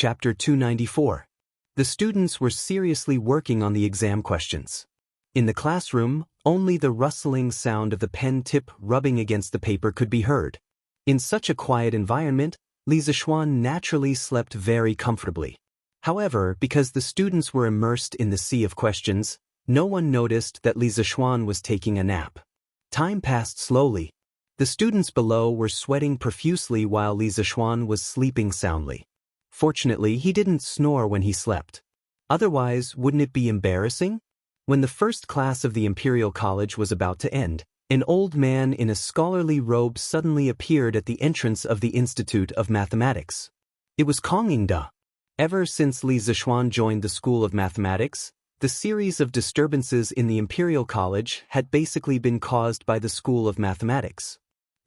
Chapter 294. The students were seriously working on the exam questions. In the classroom, only the rustling sound of the pen tip rubbing against the paper could be heard. In such a quiet environment, Li Zixuan naturally slept very comfortably. However, because the students were immersed in the sea of questions, no one noticed that Li Zixuan was taking a nap. Time passed slowly. The students below were sweating profusely while Li Zixuan was sleeping soundly. Fortunately, he didn't snore when he slept. Otherwise, wouldn't it be embarrassing? When the first class of the Imperial College was about to end, an old man in a scholarly robe suddenly appeared at the entrance of the Institute of Mathematics. It was Kong Yingda. Ever since Li Zixuan joined the School of Mathematics, the series of disturbances in the Imperial College had basically been caused by the School of Mathematics.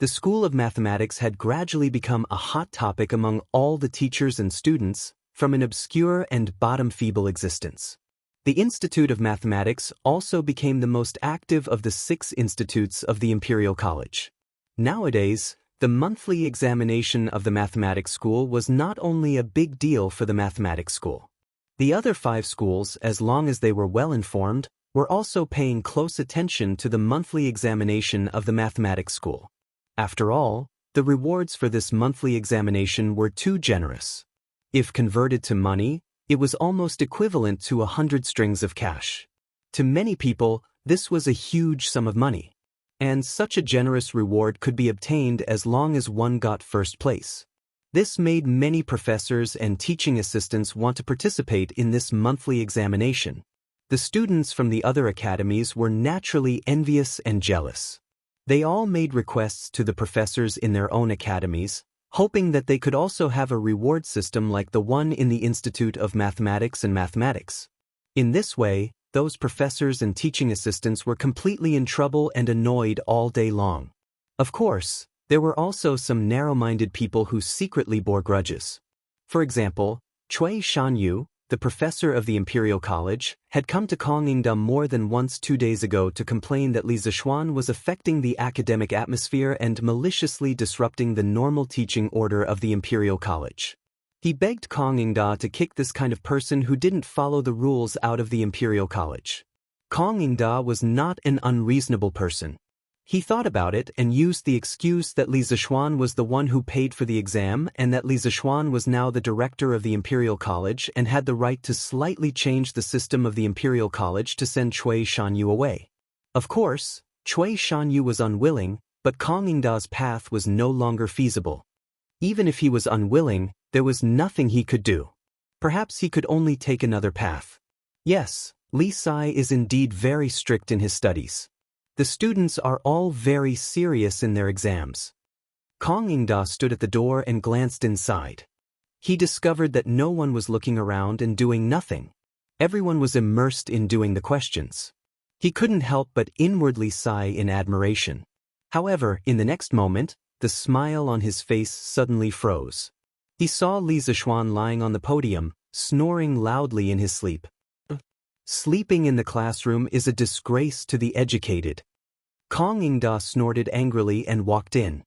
The School of Mathematics had gradually become a hot topic among all the teachers and students, from an obscure and bottom-feeble existence. The Institute of Mathematics also became the most active of the 6 institutes of the Imperial College. Nowadays, the monthly examination of the mathematics school was not only a big deal for the mathematics school. The other 5 schools, as long as they were well informed, were also paying close attention to the monthly examination of the mathematics school. After all, the rewards for this monthly examination were too generous. If converted to money, it was almost equivalent to 100 strings of cash. To many people, this was a huge sum of money. And such a generous reward could be obtained as long as one got first place. This made many professors and teaching assistants want to participate in this monthly examination. The students from the other academies were naturally envious and jealous. They all made requests to the professors in their own academies, hoping that they could also have a reward system like the one in the Institute of Mathematics and Mathematics. In this way, those professors and teaching assistants were completely in trouble and annoyed all day long. Of course, there were also some narrow-minded people who secretly bore grudges. For example, Cui Shanyu, the professor of the Imperial College, had come to Kong Yingda more than once 2 days ago to complain that Li Zixuan was affecting the academic atmosphere and maliciously disrupting the normal teaching order of the Imperial College. He begged Kong Yingda to kick this kind of person who didn't follow the rules out of the Imperial College. Kong Yingda was not an unreasonable person. He thought about it and used the excuse that Li Zixuan was the one who paid for the exam and that Li Zixuan was now the director of the Imperial College and had the right to slightly change the system of the Imperial College to send Cui Shanyu away. Of course, Cui Shanyu was unwilling, but Kong Yingda's path was no longer feasible. Even if he was unwilling, there was nothing he could do. Perhaps he could only take another path. Yes, Li Sai is indeed very strict in his studies. The students are all very serious in their exams. Kong Yingda stood at the door and glanced inside. He discovered that no one was looking around and doing nothing. Everyone was immersed in doing the questions. He couldn't help but inwardly sigh in admiration. However, in the next moment, the smile on his face suddenly froze. He saw Li Zixuan lying on the podium, snoring loudly in his sleep. Sleeping in the classroom is a disgrace to the educated. Kong Yingda snorted angrily and walked in.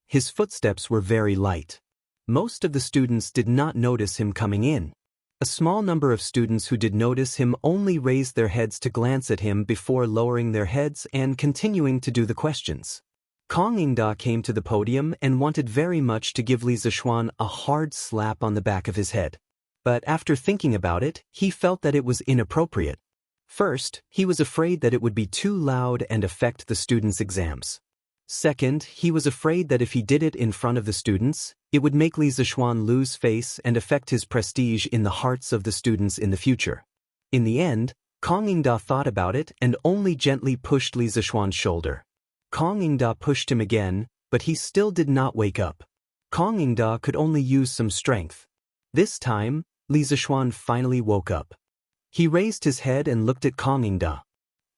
His footsteps were very light. Most of the students did not notice him coming in. A small number of students who did notice him only raised their heads to glance at him before lowering their heads and continuing to do the questions. Kong Yingda came to the podium and wanted very much to give Li Zixuan a hard slap on the back of his head. But after thinking about it, he felt that it was inappropriate. First, he was afraid that it would be too loud and affect the students' exams. Second, he was afraid that if he did it in front of the students, it would make Li Zixuan lose face and affect his prestige in the hearts of the students in the future. In the end, Kong Yingda thought about it and only gently pushed Li Zixuan's shoulder. Kong Yingda pushed him again, but he still did not wake up. Kong Yingda could only use some strength. This time, Li Zixuan finally woke up. He raised his head and looked at Kong Yingda.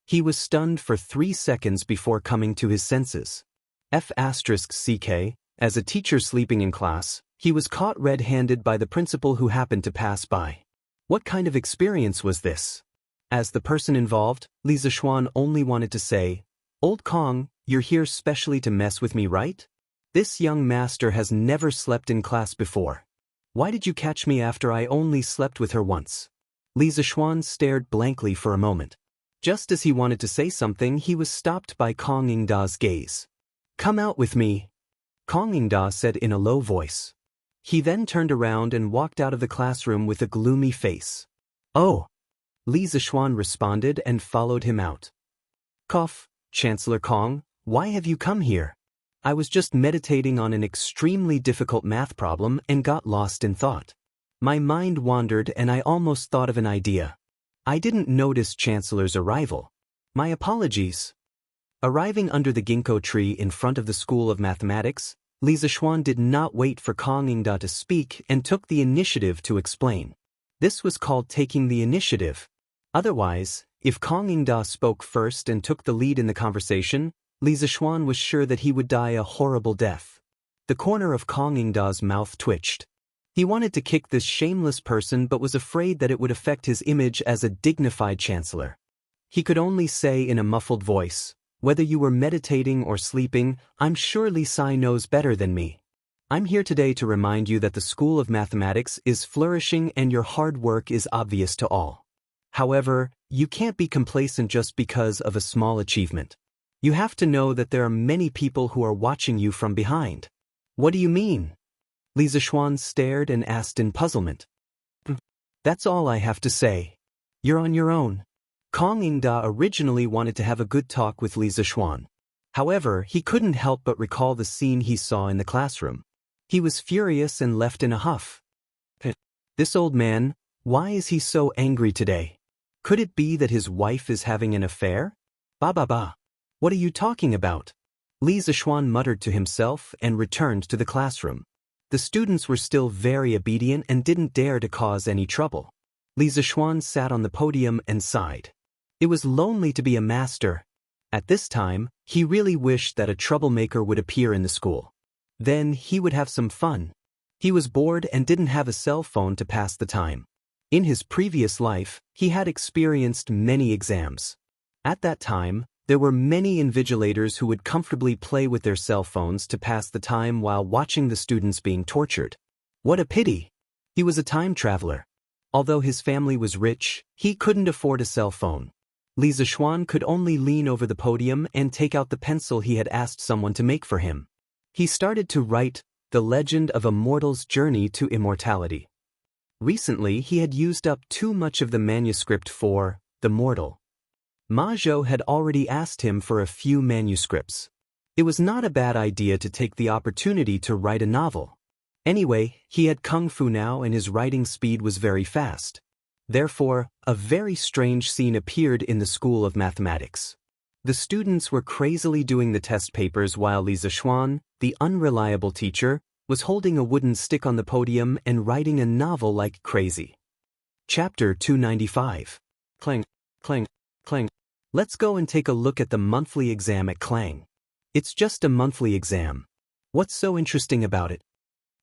He was stunned for 3 seconds before coming to his senses. F***ck, as a teacher sleeping in class, he was caught red-handed by the principal who happened to pass by. What kind of experience was this? As the person involved, Li Zixuan only wanted to say, "Old Kong, you're here specially to mess with me, right? This young master has never slept in class before." Why did you catch me after I only slept with her once? Li Zishuan stared blankly for a moment. Just as he wanted to say something, he was stopped by Kong Yingda's gaze. Come out with me, Kong Yingda said in a low voice. He then turned around and walked out of the classroom with a gloomy face. Oh! Li Zishuan responded and followed him out. Cough, Chancellor Kong, why have you come here? I was just meditating on an extremely difficult math problem and got lost in thought. My mind wandered and I almost thought of an idea. I didn't notice Chancellor's arrival. My apologies. Arriving under the ginkgo tree in front of the School of Mathematics, Li Zishuan did not wait for Kong Yingda to speak and took the initiative to explain. This was called taking the initiative. Otherwise, if Kong Yingda spoke first and took the lead in the conversation, Li Zishuan was sure that he would die a horrible death. The corner of Kong Yingda's mouth twitched. He wanted to kick this shameless person but was afraid that it would affect his image as a dignified chancellor. He could only say in a muffled voice, whether you were meditating or sleeping, I'm sure Li Sai knows better than me. I'm here today to remind you that the School of Mathematics is flourishing and your hard work is obvious to all. However, you can't be complacent just because of a small achievement. You have to know that there are many people who are watching you from behind. What do you mean? Li Zishuan stared and asked in puzzlement. That's all I have to say. You're on your own. Kong Yingda originally wanted to have a good talk with Li Zishuan. However, he couldn't help but recall the scene he saw in the classroom. He was furious and left in a huff. This old man, why is he so angry today? Could it be that his wife is having an affair? Ba. What are you talking about? Li Zishuan muttered to himself and returned to the classroom. The students were still very obedient and didn't dare to cause any trouble. Li Zishuan sat on the podium and sighed. It was lonely to be a master. At this time, he really wished that a troublemaker would appear in the school. Then he would have some fun. He was bored and didn't have a cell phone to pass the time. In his previous life, he had experienced many exams. At that time, there were many invigilators who would comfortably play with their cell phones to pass the time while watching the students being tortured. What a pity! He was a time traveler. Although his family was rich, he couldn't afford a cell phone. Li Zishuan could only lean over the podium and take out the pencil he had asked someone to make for him. He started to write The Legend of a Mortal's Journey to Immortality. Recently, he had used up too much of the manuscript for The Mortal. Ma Zhou had already asked him for a few manuscripts. It was not a bad idea to take the opportunity to write a novel. Anyway, he had kung fu now and his writing speed was very fast. Therefore, a very strange scene appeared in the School of Mathematics. The students were crazily doing the test papers while Li Zishuan, the unreliable teacher, was holding a wooden stick on the podium and writing a novel like crazy. Chapter 295. Clang, clang, clang. Let's go and take a look at the monthly exam at Klang. It's just a monthly exam. What's so interesting about it?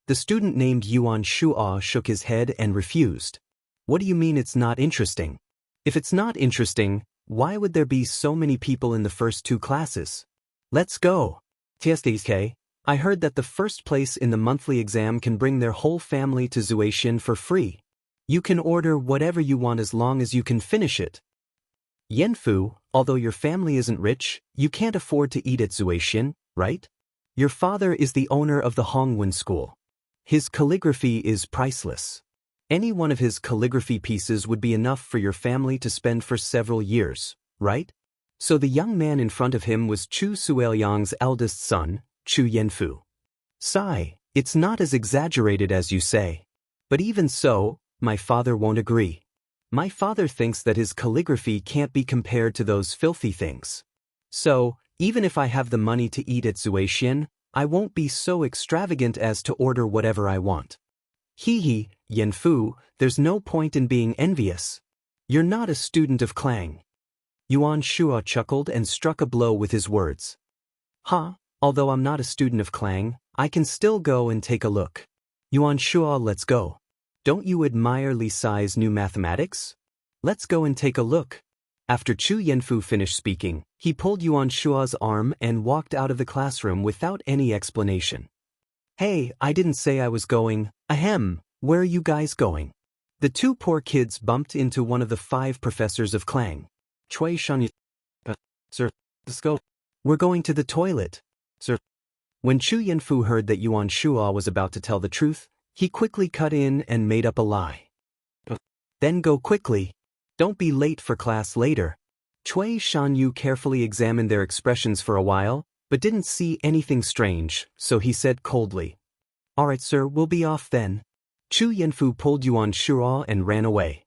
The student named Yuan Shuo shook his head and refused. What do you mean it's not interesting? If it's not interesting, why would there be so many people in the first two classes? Let's go. TSDK, I heard that the first place in the monthly exam can bring their whole family to Zuaishin for free. You can order whatever you want as long as you can finish it. Yanfu, although your family isn't rich, you can't afford to eat at Zuaishin, right? Your father is the owner of the Hongwen School. His calligraphy is priceless. Any one of his calligraphy pieces would be enough for your family to spend for several years, right? So the young man in front of him was Chu Sueliang's eldest son, Chu Yanfu. Sigh, it's not as exaggerated as you say. But even so, my father won't agree. My father thinks that his calligraphy can't be compared to those filthy things. So, even if I have the money to eat at Zuaishin, I won't be so extravagant as to order whatever I want. Hee, Yanfu, there's no point in being envious. You're not a student of Klang. Yuan Shuo chuckled and struck a blow with his words. Although I'm not a student of Klang, I can still go and take a look. Yuan Shuo, let's go. Don't you admire Li Sai's new mathematics? Let's go and take a look. After Chu Yanfu finished speaking, he pulled Yuan Shuo's arm and walked out of the classroom without any explanation. Hey, I didn't say I was going. Ahem, Where are you guys going? The two poor kids bumped into one of the 5 professors of Clang. Chui Xianxia. Sir, let's go. We're going to the toilet. Sir. When Chu Yanfu heard that Yuan Shuo was about to tell the truth, he quickly cut in and made up a lie. Then go quickly. Don't be late for class later. Chui Shanyu carefully examined their expressions for a while, but didn't see anything strange, so he said coldly, "Alright sir, we'll be off then." Chu Yanfu pulled Yuan Shuo and ran away.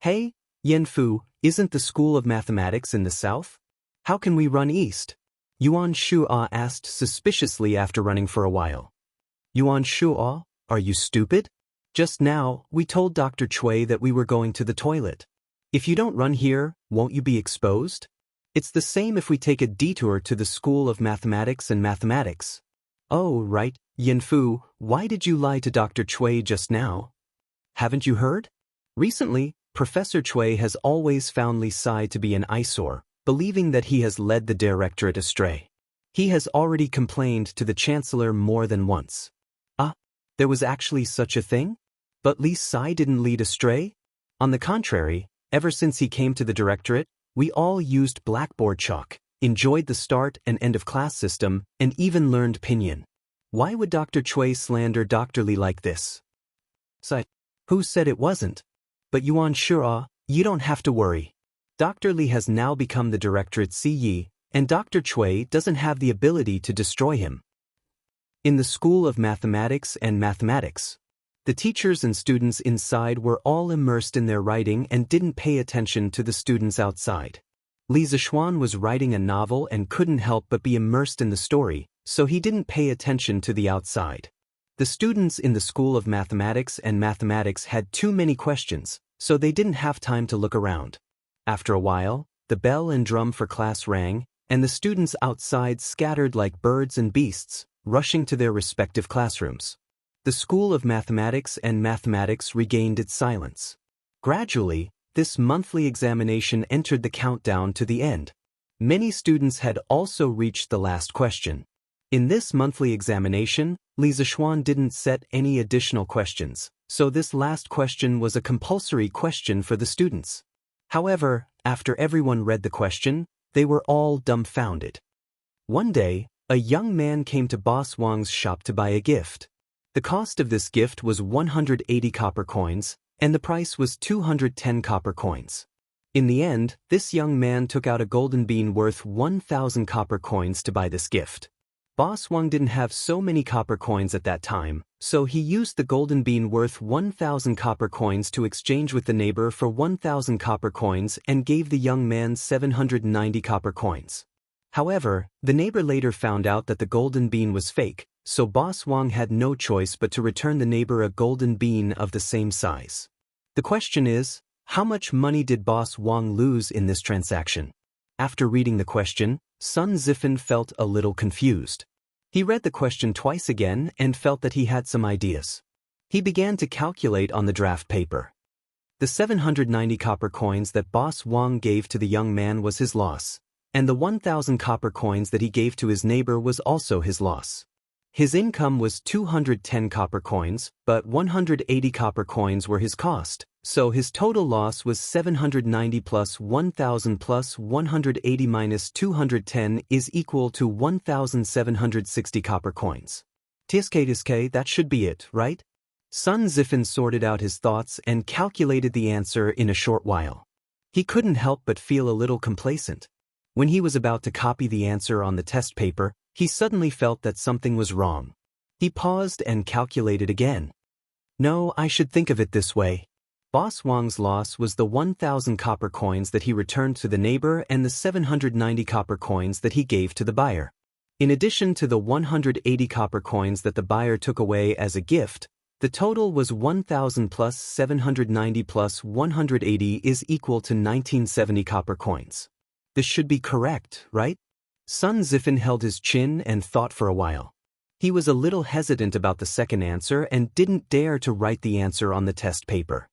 Hey, Yanfu, isn't the School of Mathematics in the south? How can we run east? Yuan Shuo asked suspiciously after running for a while. Yuan Shuo, are you stupid? Just now, we told Dr. Chui that we were going to the toilet. If you don't run here, won't you be exposed? It's the same if we take a detour to the School of Mathematics and Mathematics. Oh, right, Yanfu, why did you lie to Dr. Chui just now? Haven't you heard? Recently, Professor Chui has always found Li Sai to be an eyesore, believing that he has led the directorate astray. He has already complained to the Chancellor more than once. Ah, there was actually such a thing? But Li Sai didn't lead astray? On the contrary, ever since he came to the directorate, we all used blackboard chalk, enjoyed the start and end of class system, and even learned pinyin. Why would Dr. Chui slander Dr. Li like this? Sai, who said it wasn't? But Yuan Shuo, you don't have to worry. Dr. Li has now become the directorate CE, and Dr. Chui doesn't have the ability to destroy him. In the School of Mathematics and Mathematics, the teachers and students inside were all immersed in their writing and didn't pay attention to the students outside. Li Zixuan was writing a novel and couldn't help but be immersed in the story, so he didn't pay attention to the outside. The students in the School of Mathematics and Mathematics had too many questions, so they didn't have time to look around. After a while, the bell and drum for class rang, and the students outside scattered like birds and beasts, rushing to their respective classrooms. The School of Mathematics and Mathematics regained its silence. Gradually, this monthly examination entered the countdown to the end. Many students had also reached the last question. In this monthly examination, Li Zixuan didn't set any additional questions, so this last question was a compulsory question for the students. However, after everyone read the question, they were all dumbfounded. One day, a young man came to Boss Wang's shop to buy a gift. The cost of this gift was 180 copper coins, and the price was 210 copper coins. In the end, this young man took out a golden bean worth 1,000 copper coins to buy this gift. Boss Wang didn't have so many copper coins at that time, so he used the golden bean worth 1,000 copper coins to exchange with the neighbor for 1,000 copper coins and gave the young man 790 copper coins. However, the neighbor later found out that the golden bean was fake, so Boss Wang had no choice but to return the neighbor a golden bean of the same size. The question is, how much money did Boss Wang lose in this transaction? After reading the question, Sun Zifen felt a little confused. He read the question twice again and felt that he had some ideas. He began to calculate on the draft paper. The 790 copper coins that Boss Wang gave to the young man was his loss, and the 1,000 copper coins that he gave to his neighbor was also his loss. His income was 210 copper coins, but 180 copper coins were his cost, so his total loss was 790 plus 1,000 plus 180 minus 210 is equal to 1,760 copper coins. Tiske, that should be it, right? Sun Zifen sorted out his thoughts and calculated the answer in a short while. He couldn't help but feel a little complacent. When he was about to copy the answer on the test paper, he suddenly felt that something was wrong. He paused and calculated again. No, I should think of it this way. Boss Wang's loss was the 1,000 copper coins that he returned to the neighbor and the 790 copper coins that he gave to the buyer. In addition to the 180 copper coins that the buyer took away as a gift, the total was 1,000 plus 790 plus 180 is equal to 1970 copper coins. This should be correct, right? Sun Zifen held his chin and thought for a while. He was a little hesitant about the second answer and didn't dare to write the answer on the test paper.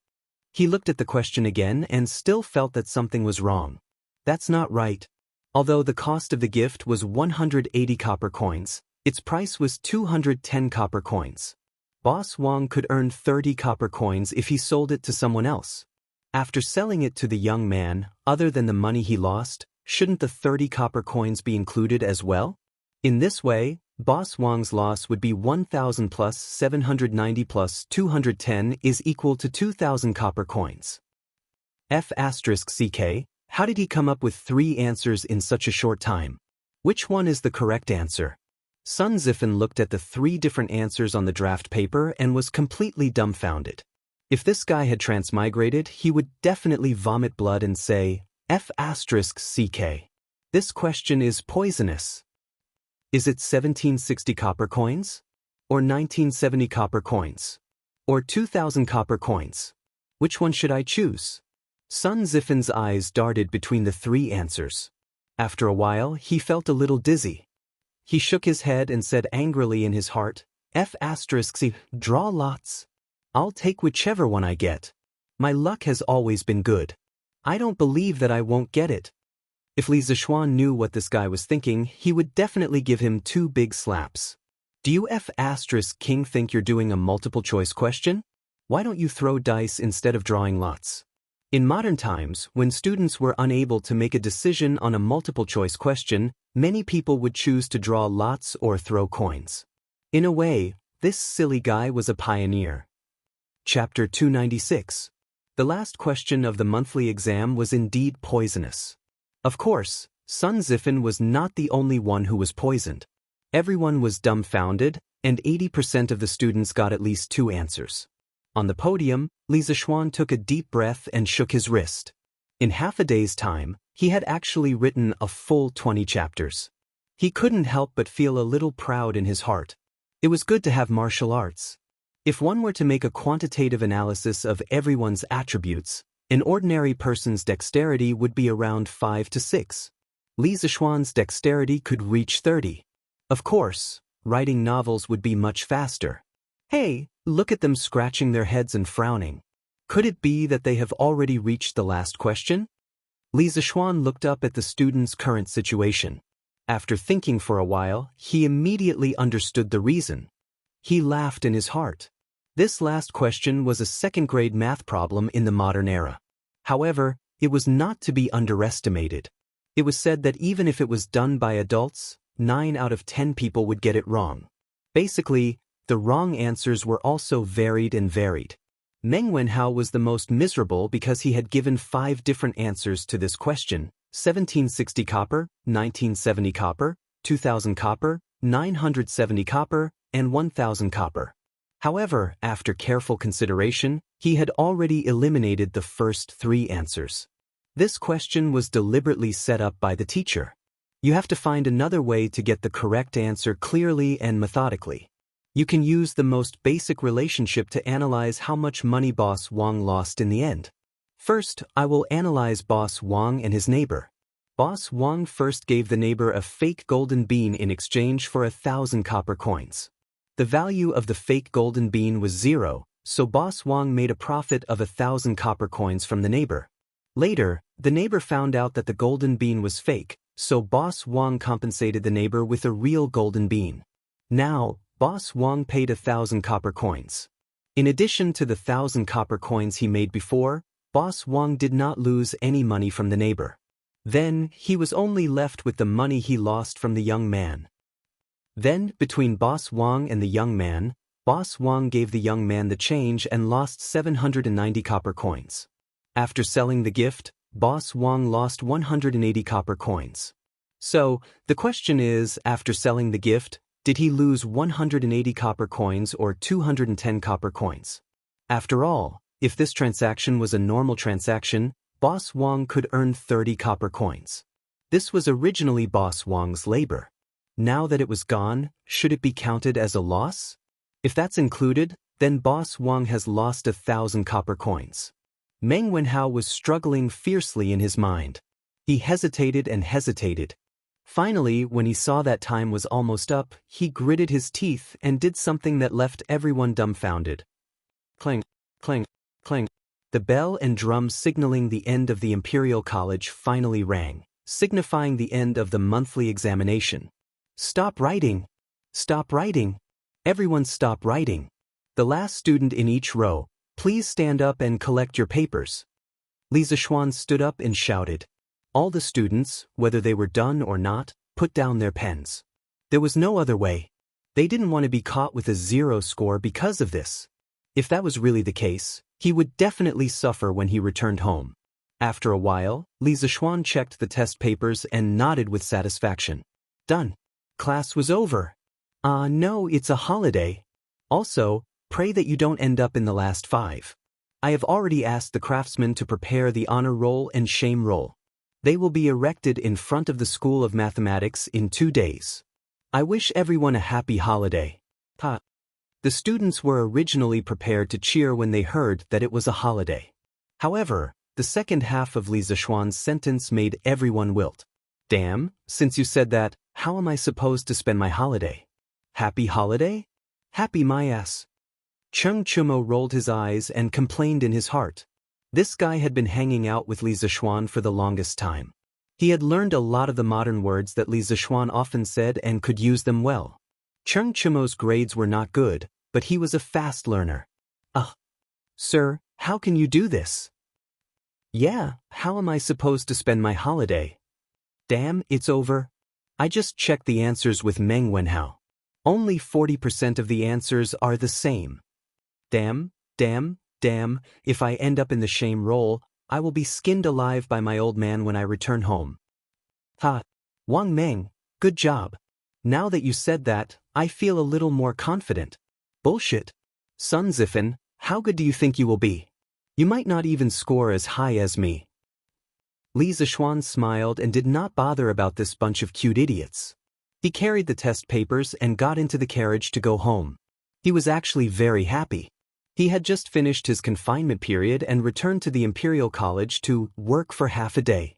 He looked at the question again and still felt that something was wrong. That's not right. Although the cost of the gift was 180 copper coins, its price was 210 copper coins. Boss Wang could earn 30 copper coins if he sold it to someone else. After selling it to the young man, other than the money he lost, shouldn't the 30 copper coins be included as well? In this way, Boss Wang's loss would be 1,000 plus 790 plus 210 is equal to 2,000 copper coins. F***CK, how did he come up with 3 answers in such a short time? Which one is the correct answer? Sun Zifen looked at the 3 different answers on the draft paper and was completely dumbfounded. If this guy had transmigrated, he would definitely vomit blood and say, F***CK. This question is poisonous. Is it 1760 copper coins? Or 1970 copper coins? Or 2,000 copper coins? Which one should I choose? Sun Zifen's eyes darted between the 3 answers. After a while, he felt a little dizzy. He shook his head and said angrily in his heart, F***C, draw lots. I'll take whichever one I get. My luck has always been good. I don't believe that I won't get it. If Li Zishuan knew what this guy was thinking, he would definitely give him 2 big slaps. Do you F***king think you're doing a multiple choice question? Why don't you throw dice instead of drawing lots? In modern times, when students were unable to make a decision on a multiple choice question, many people would choose to draw lots or throw coins. In a way, this silly guy was a pioneer. Chapter 296. The last question of the monthly exam was indeed poisonous. Of course, Sun Zifen was not the only one who was poisoned. Everyone was dumbfounded, and 80% of the students got at least 2 answers. On the podium, Li Zishuan took a deep breath and shook his wrist. In half a day's time, he had actually written a full 20 chapters. He couldn't help but feel a little proud in his heart. It was good to have martial arts. If one were to make a quantitative analysis of everyone's attributes, an ordinary person's dexterity would be around 5 to 6. Li Zishuan's dexterity could reach 30. Of course, writing novels would be much faster. Hey, look at them scratching their heads and frowning. Could it be that they have already reached the last question? Li Zishuan looked up at the student's current situation. After thinking for a while, he immediately understood the reason. He laughed in his heart. This last question was a second-grade math problem in the modern era. However, it was not to be underestimated. It was said that even if it was done by adults, 9 out of 10 people would get it wrong. Basically, the wrong answers were also varied and varied. Meng Wenhao was the most miserable because he had given 5 different answers to this question: 1760 copper, 1970 copper, 2000 copper, 970 copper, and 1000 copper. However, after careful consideration, he had already eliminated the first 3 answers. This question was deliberately set up by the teacher. You have to find another way to get the correct answer clearly and methodically. You can use the most basic relationship to analyze how much money Boss Wang lost in the end. First, I will analyze Boss Wang and his neighbor. Boss Wang first gave the neighbor a fake golden bean in exchange for 1,000 copper coins. The value of the fake golden bean was 0, so Boss Wang made a profit of 1,000 copper coins from the neighbor. Later, the neighbor found out that the golden bean was fake, so Boss Wang compensated the neighbor with a real golden bean. Now, Boss Wang paid 1,000 copper coins. In addition to the 1,000 copper coins he made before, Boss Wang did not lose any money from the neighbor. Then, he was only left with the money he lost from the young man. Then, between Boss Wang and the young man, Boss Wang gave the young man the change and lost 790 copper coins. After selling the gift, Boss Wang lost 180 copper coins. So, the question is, after selling the gift, did he lose 180 copper coins or 210 copper coins? After all, if this transaction was a normal transaction, Boss Wang could earn 30 copper coins. This was originally Boss Wang's labor. Now that it was gone, should it be counted as a loss? If that's included, then Boss Wang has lost 1,000 copper coins. Meng Wenhao was struggling fiercely in his mind. He hesitated and hesitated. Finally, when he saw that time was almost up, he gritted his teeth and did something that left everyone dumbfounded. Clang, clang, clang. The bell and drum signaling the end of the Imperial College finally rang, signifying the end of the monthly examination. Stop writing! Stop writing! Everyone stop writing! The last student in each row, please stand up and collect your papers. Li Zishuan stood up and shouted. All the students, whether they were done or not, put down their pens. There was no other way. They didn't want to be caught with a 0 score because of this. If that was really the case, he would definitely suffer when he returned home. After a while, Li Zishuan checked the test papers and nodded with satisfaction. Done. Class was over. No, it's a holiday. Also, pray that you don't end up in the last 5. I have already asked the craftsmen to prepare the honor roll and shame roll. They will be erected in front of the School of Mathematics in 2 days. I wish everyone a happy holiday. The students were originally prepared to cheer when they heard that it was a holiday. However, the second half of Li Zishuan's sentence made everyone wilt. Damn, since you said that, how am I supposed to spend my holiday? Happy holiday? Happy my ass. Cheng Chumo rolled his eyes and complained in his heart. This guy had been hanging out with Li Zishuan for the longest time. He had learned a lot of the modern words that Li Zishuan often said and could use them well. Cheng Chumo's grades were not good, but he was a fast learner. Sir, how can you do this? Yeah, how am I supposed to spend my holiday? Damn, it's over. I just checked the answers with Meng Wenhao. Only 40% of the answers are the same. Damn, if I end up in the shame roll, I will be skinned alive by my old man when I return home. Wang Meng, good job. Now that you said that, I feel a little more confident. Bullshit. Sun Zifan, how good do you think you will be? You might not even score as high as me. Li Zishuan smiled and did not bother about this bunch of cute idiots. He carried the test papers and got into the carriage to go home. He was actually very happy. He had just finished his confinement period and returned to the Imperial College to work for half a day.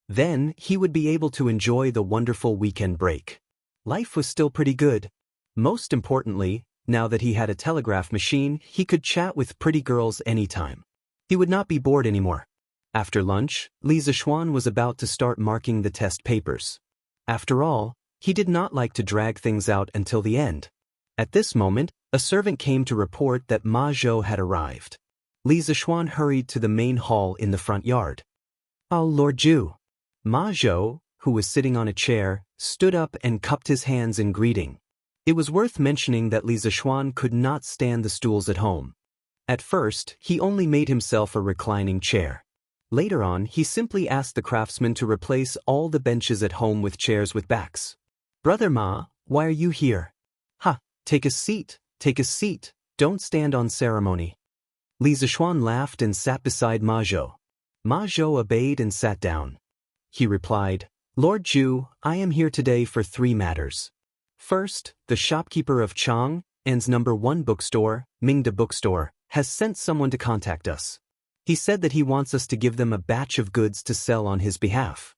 Then, he would be able to enjoy the wonderful weekend break. Life was still pretty good. Most importantly, now that he had a telegraph machine, he could chat with pretty girls anytime. He would not be bored anymore. After lunch, Li Zishuan was about to start marking the test papers. After all, he did not like to drag things out until the end. At this moment, a servant came to report that Ma Zhou had arrived. Li Zishuan hurried to the main hall in the front yard. Oh, Lord Zhu. Ma Zhou, who was sitting on a chair, stood up and cupped his hands in greeting. It was worth mentioning that Li Zishuan could not stand the stools at home. At first, he only made himself a reclining chair. Later on, he simply asked the craftsman to replace all the benches at home with chairs with backs. Brother Ma, why are you here? Take a seat, don't stand on ceremony. Li Zishuan laughed and sat beside Ma Zhou. Ma Zhou obeyed and sat down. He replied, Lord Zhu, I am here today for 3 matters. First, the shopkeeper of Chang'an's number 1 bookstore, Mingda Bookstore, has sent someone to contact us. He said that he wants us to give them a batch of goods to sell on his behalf.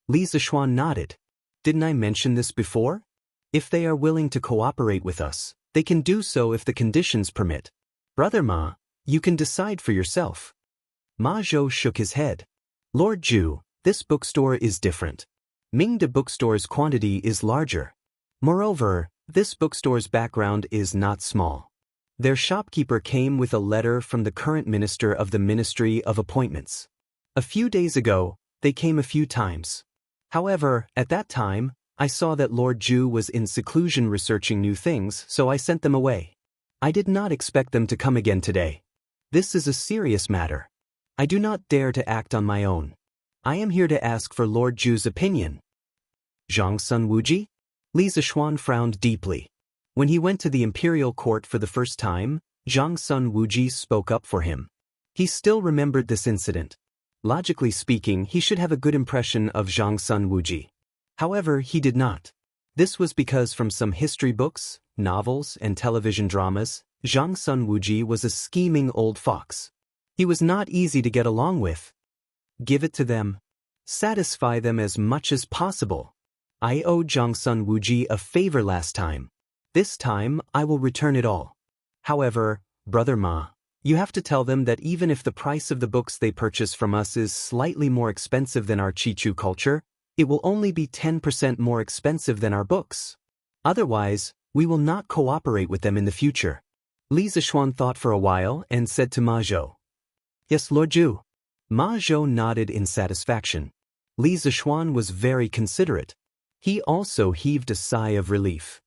Li Zishuan nodded. Didn't I mention this before? If they are willing to cooperate with us, they can do so if the conditions permit. Brother Ma, you can decide for yourself. Ma Zhou shook his head. Lord Zhu, this bookstore is different. Mingda Bookstore's quantity is larger. Moreover, this bookstore's background is not small. Their shopkeeper came with a letter from the current minister of the Ministry of Appointments. A few days ago, they came a few times. However, at that time, I saw that Lord Zhu was in seclusion researching new things, so I sent them away. I did not expect them to come again today. This is a serious matter. I do not dare to act on my own. I am here to ask for Lord Zhu's opinion. Zhang Sun Wuji? Li Zishuan frowned deeply. When he went to the imperial court for the first time, Zhang Sun Wuji spoke up for him. He still remembered this incident. Logically speaking, he should have a good impression of Zhang Sun Wuji. However, he did not. This was because from some history books, novels, and television dramas, Zhang Sun Wuji was a scheming old fox. He was not easy to get along with. Give it to them. Satisfy them as much as possible. I owed Zhang Sun Wuji a favor last time. This time, I will return it all. However, Brother Ma, you have to tell them that even if the price of the books they purchase from us is slightly more expensive than our Chichu culture, it will only be 10% more expensive than our books. Otherwise, we will not cooperate with them in the future. Li Zixuan thought for a while and said to Ma Zhou. Yes, Lord Zhu. Ma Zhou nodded in satisfaction. Li Zixuan was very considerate. He also heaved a sigh of relief.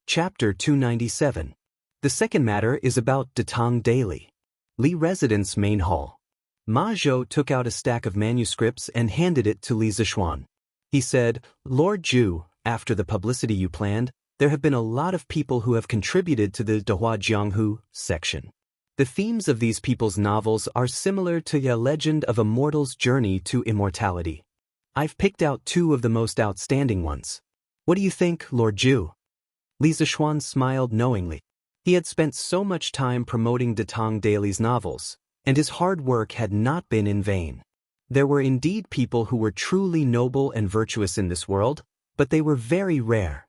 Chapter 297. The second matter is about Datang Daily. Li Residence Main Hall. Ma Zhou took out a stack of manuscripts and handed it to Li Zixuan. He said, Lord Zhu, after the publicity you planned, there have been a lot of people who have contributed to the Dehua Jianghu section. The themes of these people's novels are similar to the legend of a mortal's journey to immortality. I've picked out 2 of the most outstanding ones. What do you think, Lord Zhu? Li Zixuan smiled knowingly. He had spent so much time promoting Datang Daily's novels, and his hard work had not been in vain. There were indeed people who were truly noble and virtuous in this world, but they were very rare.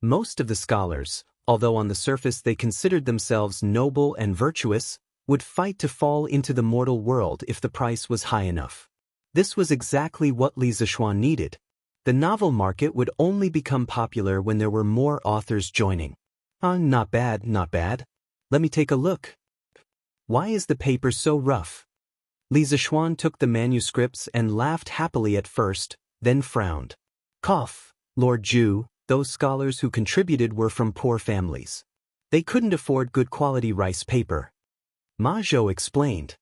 Most of the scholars, although on the surface they considered themselves noble and virtuous, would fight to fall into the mortal world if the price was high enough. This was exactly what Li Zixuan needed. The novel market would only become popular when there were more authors joining. Not bad, not bad. Let me take a look. Why is the paper so rough? Li Zixuan took the manuscripts and laughed happily at first, then frowned. Cough, Lord Zhu, those scholars who contributed were from poor families. They couldn't afford good quality rice paper. Ma Zhou explained.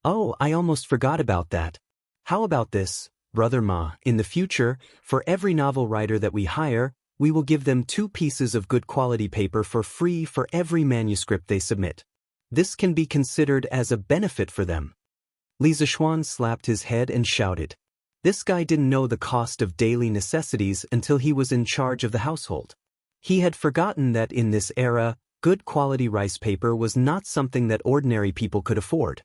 Oh, I almost forgot about that. How about this, Brother Ma, in the future, for every novel writer that we hire, we will give them 2 pieces of good quality paper for free for every manuscript they submit. This can be considered as a benefit for them. Li Zixuan slapped his head and shouted. This guy didn't know the cost of daily necessities until he was in charge of the household. He had forgotten that in this era, good quality rice paper was not something that ordinary people could afford.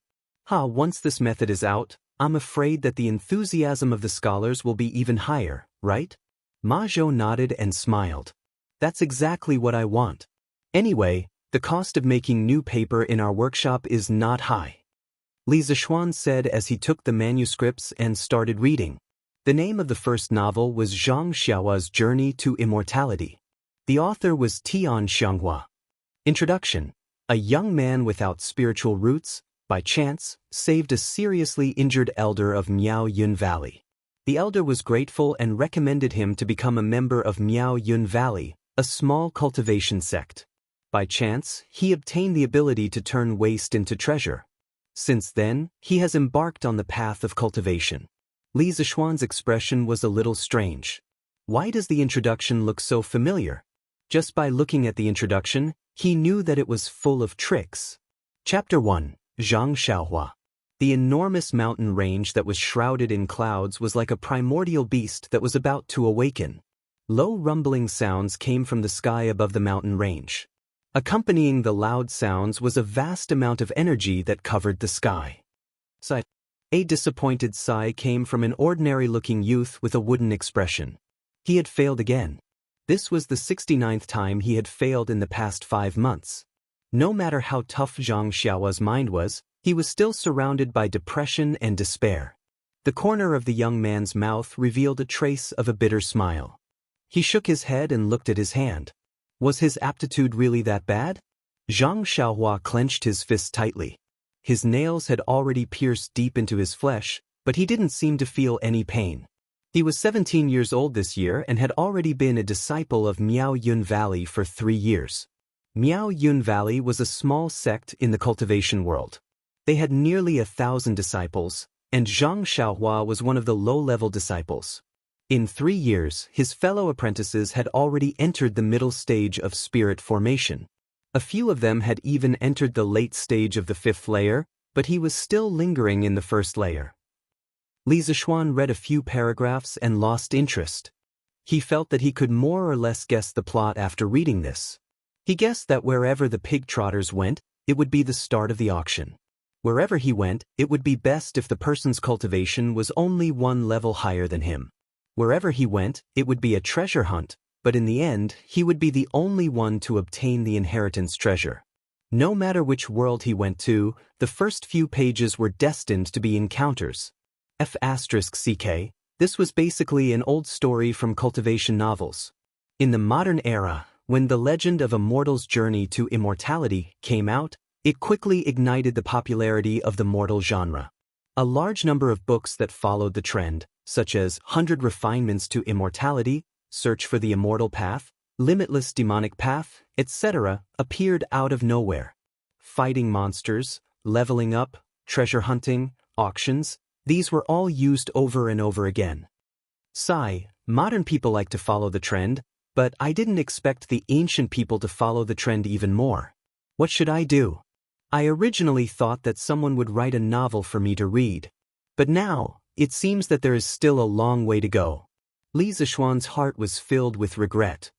Once this method is out, I'm afraid that the enthusiasm of the scholars will be even higher, right? Ma Zhou nodded and smiled. That's exactly what I want. Anyway, the cost of making new paper in our workshop is not high. Li Zixuan said as he took the manuscripts and started reading. The name of the first novel was Xianxia's Journey to Immortality. The author was Xianxia. Introduction. A young man without spiritual roots, by chance, saved a seriously injured elder of Miao Yun Valley. The elder was grateful and recommended him to become a member of Miao Yun Valley, a small cultivation sect. By chance, he obtained the ability to turn waste into treasure. Since then, he has embarked on the path of cultivation. Li Zixuan's expression was a little strange. Why does the introduction look so familiar? Just by looking at the introduction, he knew that it was full of tricks. Chapter 1. Xianxia. The enormous mountain range that was shrouded in clouds was like a primordial beast that was about to awaken. Low rumbling sounds came from the sky above the mountain range. Accompanying the loud sounds was a vast amount of energy that covered the sky. A disappointed sigh came from an ordinary-looking youth with a wooden expression. He had failed again. This was the 69th time he had failed in the past 5 months. No matter how tough Zhang Xiao's mind was, he was still surrounded by depression and despair. The corner of the young man's mouth revealed a trace of a bitter smile. He shook his head and looked at his hand. Was his aptitude really that bad? Zhang Xiaohua clenched his fists tightly. His nails had already pierced deep into his flesh, but he didn't seem to feel any pain. He was 17 years old this year and had already been a disciple of Miao Yun Valley for 3 years. Miao Yun Valley was a small sect in the cultivation world. They had nearly 1,000 disciples, and Zhang Xiaohua was one of the low-level disciples. In 3 years, his fellow apprentices had already entered the middle stage of spirit formation. A few of them had even entered the late stage of the 5th layer, but he was still lingering in the 1st layer. Li Zixuan read a few paragraphs and lost interest. He felt that he could more or less guess the plot after reading this. He guessed that wherever the pig trotters went, it would be the start of the auction. Wherever he went, it would be best if the person's cultivation was only 1 level higher than him. Wherever he went, it would be a treasure hunt, but in the end, he would be the only one to obtain the inheritance treasure. No matter which world he went to, the first few pages were destined to be encounters. This was basically an old story from cultivation novels. In the modern era, when The Legend of a Mortal's Journey to Immortality came out, it quickly ignited the popularity of the mortal genre. A large number of books that followed the trend, such as 100 Refinements to Immortality, Search for the Immortal Path, Limitless Demonic Path, etc., appeared out of nowhere. Fighting monsters, leveling up, treasure hunting, auctions, these were all used over and over again. Sigh, modern people like to follow the trend, but I didn't expect the ancient people to follow the trend even more. What should I do? I originally thought that someone would write a novel for me to read. But now, it seems that there is still a long way to go. Li Zixuan's heart was filled with regret.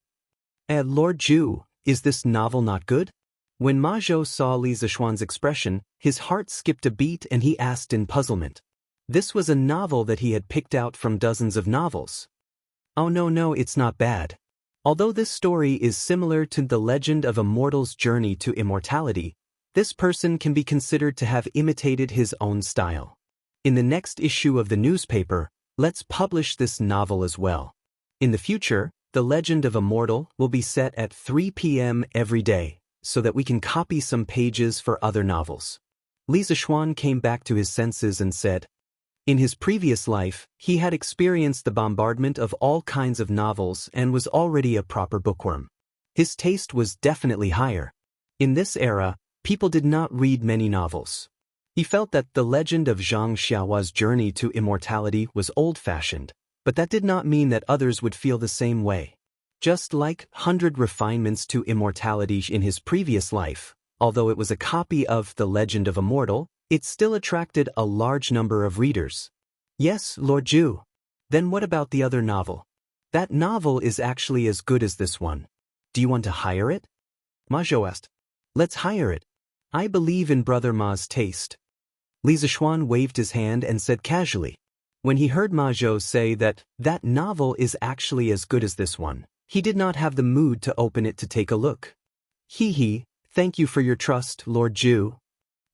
Lord Zhu, is this novel not good? When Ma Zhou saw Li Zixuan's expression, his heart skipped a beat and he asked in puzzlement. This was a novel that he had picked out from dozens of novels. Oh no, it's not bad. Although this story is similar to The Legend of a Mortal's Journey to Immortality, this person can be considered to have imitated his own style. In the next issue of the newspaper, let's publish this novel as well. In the future, The Legend of a Mortal will be set at 3 p.m. every day, so that we can copy some pages for other novels. Li Zixuan came back to his senses and said, in his previous life, he had experienced the bombardment of all kinds of novels and was already a proper bookworm. His taste was definitely higher. In this era, people did not read many novels. He felt that The Legend of Xianxia's Journey to Immortality was old-fashioned, but that did not mean that others would feel the same way. Just like 100 Refinements to Immortality in his previous life, although it was a copy of The Legend of a Mortal, it still attracted a large number of readers. Yes, Lord Zhu. Then what about the other novel? That novel is actually as good as this one. Do you want to hire it? Ma Zhou asked. Let's hire it. I believe in Brother Ma's taste. Li Zixuan waved his hand and said casually. When he heard Ma Zhou say that novel is actually as good as this one, he did not have the mood to open it to take a look. Thank you for your trust, Lord Zhu.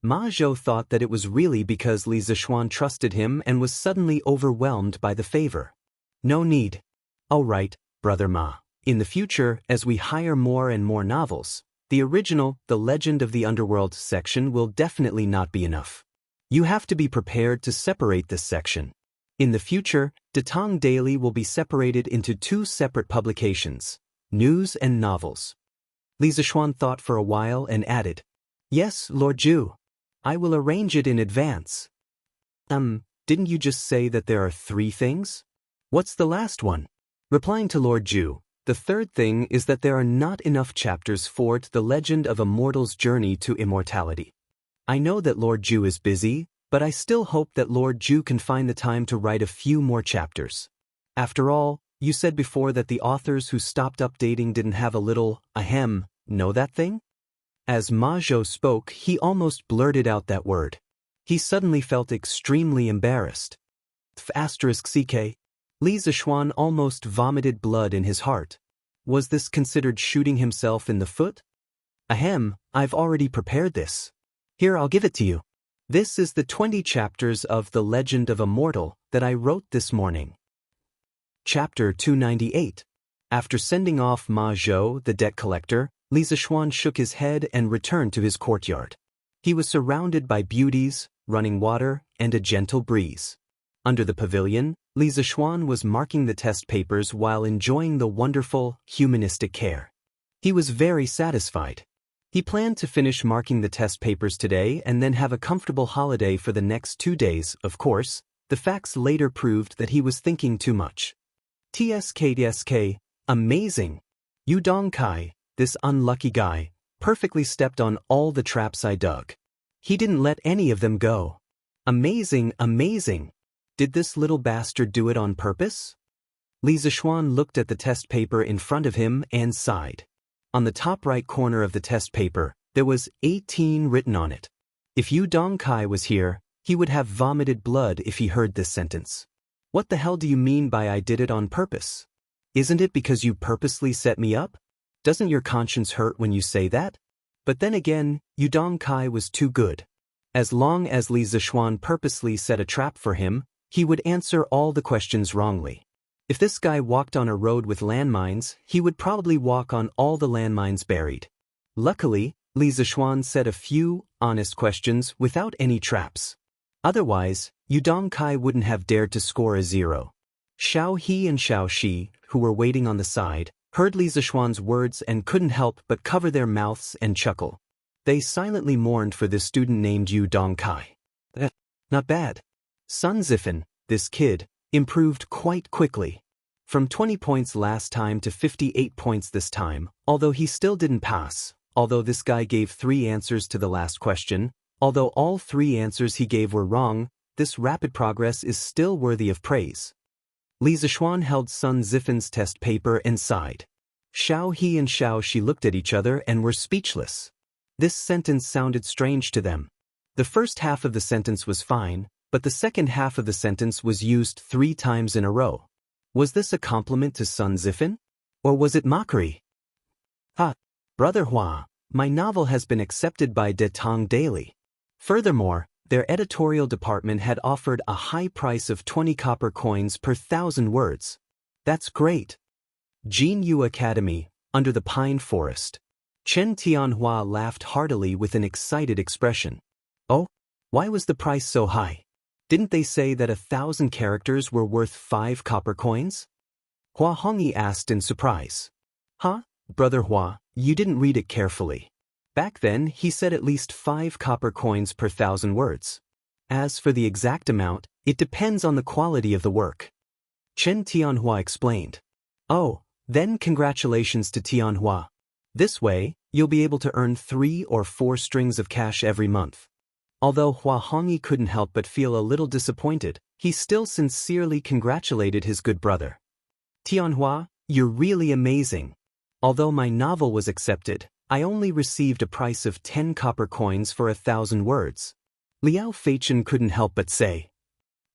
Ma Zhou thought that it was really because Li Zixuan trusted him and was suddenly overwhelmed by the favor. No need. All right, Brother Ma. In the future, as we hire more and more novels, the original The Legend of the Underworld section will definitely not be enough. You have to be prepared to separate this section. In the future, Detang Daily will be separated into 2 separate publications, news and novels. Li Zixuan thought for a while and added, Yes, Lord Zhu. I will arrange it in advance. Didn't you just say that there are 3 things? What's the last one? Replying to Lord Zhu, the third thing is that there are not enough chapters for The Legend of a Mortal's Journey to Immortality. I know that Lord Zhu is busy, but I still hope that Lord Zhu can find the time to write a few more chapters. After all, you said before that the authors who stopped updating didn't have a little, know that thing? As Ma Zhou spoke, he almost blurted out that word. He suddenly felt extremely embarrassed. *CK. Li Zixuan almost vomited blood in his heart. Was this considered shooting himself in the foot? I've already prepared this. Here, I'll give it to you. This is the 20 chapters of The Legend of a Mortal that I wrote this morning. Chapter 298. After sending off Ma Zhou, the debt collector, Li Zixuan shook his head and returned to his courtyard. He was surrounded by beauties, running water, and a gentle breeze. Under the pavilion, Li Zixuan was marking the test papers while enjoying the wonderful, humanistic care. He was very satisfied. He planned to finish marking the test papers today and then have a comfortable holiday for the next 2 days. Of course, the facts later proved that he was thinking too much. TSK, amazing. Yu Dongkai, this unlucky guy, perfectly stepped on all the traps I dug. He didn't let any of them go. Amazing. Did this little bastard do it on purpose? Li Zixuan looked at the test paper in front of him and sighed. On the top right corner of the test paper, there was 18 written on it. If Yu Dongkai was here, he would have vomited blood if he heard this sentence. What the hell do you mean by I did it on purpose? Isn't it because you purposely set me up? Doesn't your conscience hurt when you say that? But then again, Yu Dongkai was too good. As long as Li Zixuan purposely set a trap for him, he would answer all the questions wrongly. If this guy walked on a road with landmines, he would probably walk on all the landmines buried. Luckily, Li Zishuan said a few, honest questions without any traps. Otherwise, Yu Dongkai wouldn't have dared to score a 0. Xiao He and Xiao Shi, who were waiting on the side, heard Li Zishuan's words and couldn't help but cover their mouths and chuckle. They silently mourned for this student named Yu Dongkai. Not bad. Sun Zifan, this kid, improved quite quickly. From 20 points last time to 58 points this time, although he still didn't pass, although this guy gave 3 answers to the last question, although all 3 answers he gave were wrong, this rapid progress is still worthy of praise. Li Zishuan held Sun Zifan's test paper and sighed. Xiao He and Xiao Shi looked at each other and were speechless. This sentence sounded strange to them. The first half of the sentence was fine, but the second half of the sentence was used 3 times in a row. Was this a compliment to Sun Zifan? Or was it mockery? Brother Hua, my novel has been accepted by De Tong Daily. Furthermore, their editorial department had offered a high price of 20 copper coins per 1,000 words. That's great. Jin Yu Academy, under the pine forest. Chen Tianhua laughed heartily with an excited expression. Oh, why was the price so high? Didn't they say that 1,000 characters were worth 5 copper coins? Hua Hongyi asked in surprise. Brother Hua, you didn't read it carefully. Back then, he said at least 5 copper coins per 1,000 words. As for the exact amount, it depends on the quality of the work. Chen Tianhua explained. Oh, then congratulations to Tianhua. This way, you'll be able to earn 3 or 4 strings of cash every month. Although Hua Hongyi couldn't help but feel a little disappointed, he still sincerely congratulated his good brother. Tianhua, you're really amazing. Although my novel was accepted, I only received a price of 10 copper coins for 1,000 words. Liao Feichen couldn't help but say.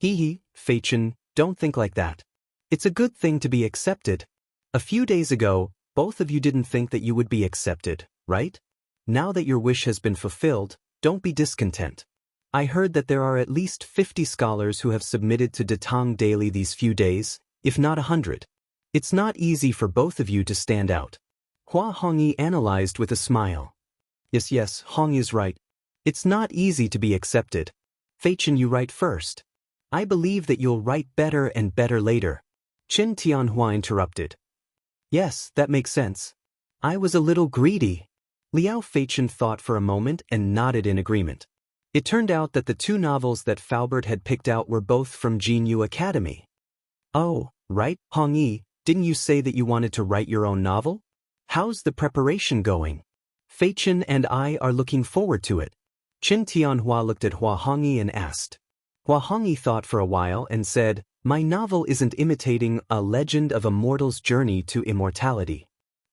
Feichen, don't think like that. It's a good thing to be accepted. A few days ago, both of you didn't think that you would be accepted, right? Now that your wish has been fulfilled, don't be discontent. I heard that there are at least 50 scholars who have submitted to De Tong Daily these few days, if not 100. It's not easy for both of you to stand out. Hua Hongyi analyzed with a smile. Yes, Hongyi is right. It's not easy to be accepted. Feichen, you write first. I believe that you'll write better and better later. Chen Tianhua interrupted. Yes, that makes sense. I was a little greedy. Liao Feichen thought for a moment and nodded in agreement. It turned out that the 2 novels that Faubert had picked out were both from Jin Yu Academy. Oh, right, Hongyi, didn't you say that you wanted to write your own novel? How's the preparation going? Feichen and I are looking forward to it. Chen Tianhua looked at Hua Hongyi and asked. Hua Hongyi thought for a while and said, my novel isn't imitating a legend of a mortal's journey to immortality.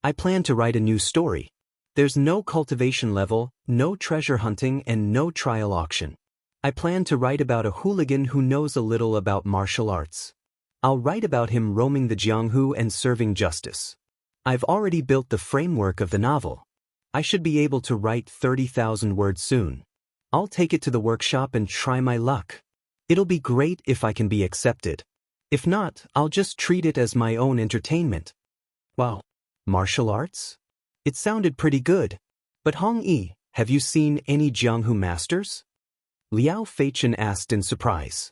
I plan to write a new story. There's no cultivation level, no treasure hunting, and no trial auction. I plan to write about a hooligan who knows a little about martial arts. I'll write about him roaming the Jianghu and serving justice. I've already built the framework of the novel. I should be able to write 30,000 words soon. I'll take it to the workshop and try my luck. It'll be great if I can be accepted. If not, I'll just treat it as my own entertainment. Wow, martial arts? It sounded pretty good. But Hongyi, have you seen any Jianghu masters? Liao Feichen asked in surprise.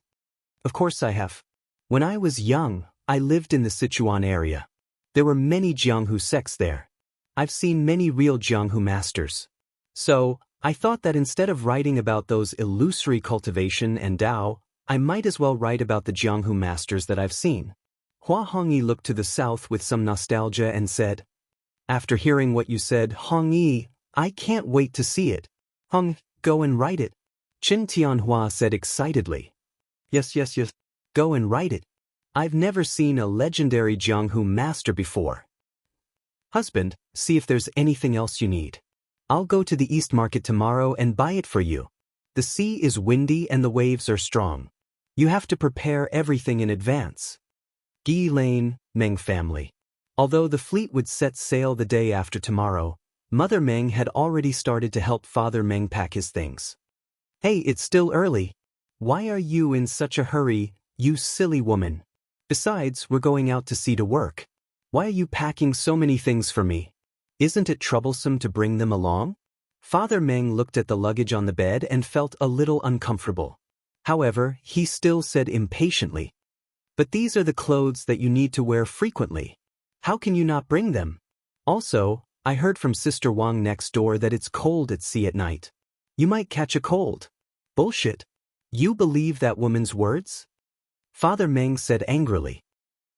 Of course I have. When I was young, I lived in the Sichuan area. There were many Jianghu sects there. I've seen many real Jianghu masters. So, I thought that instead of writing about those illusory cultivation and Tao, I might as well write about the Jianghu masters that I've seen. Hua Hongyi looked to the south with some nostalgia and said, after hearing what you said, Hongyi, I can't wait to see it. Go and write it. Chen Tianhua said excitedly. Yes, go and write it. I've never seen a legendary Jianghu master before. Husband, see if there's anything else you need. I'll go to the East Market tomorrow and buy it for you. The sea is windy and the waves are strong. You have to prepare everything in advance. Gi Lane, Meng family. Although the fleet would set sail the day after tomorrow, Mother Meng had already started to help Father Meng pack his things. Hey, it's still early. Why are you in such a hurry, you silly woman? Besides, we're going out to sea to work. Why are you packing so many things for me? Isn't it troublesome to bring them along? Father Meng looked at the luggage on the bed and felt a little uncomfortable. However, he still said impatiently, "But these are the clothes that you need to wear frequently. How can you not bring them? Also, I heard from Sister Wang next door that it's cold at sea at night. You might catch a cold." "Bullshit. You believe that woman's words?" Father Meng said angrily.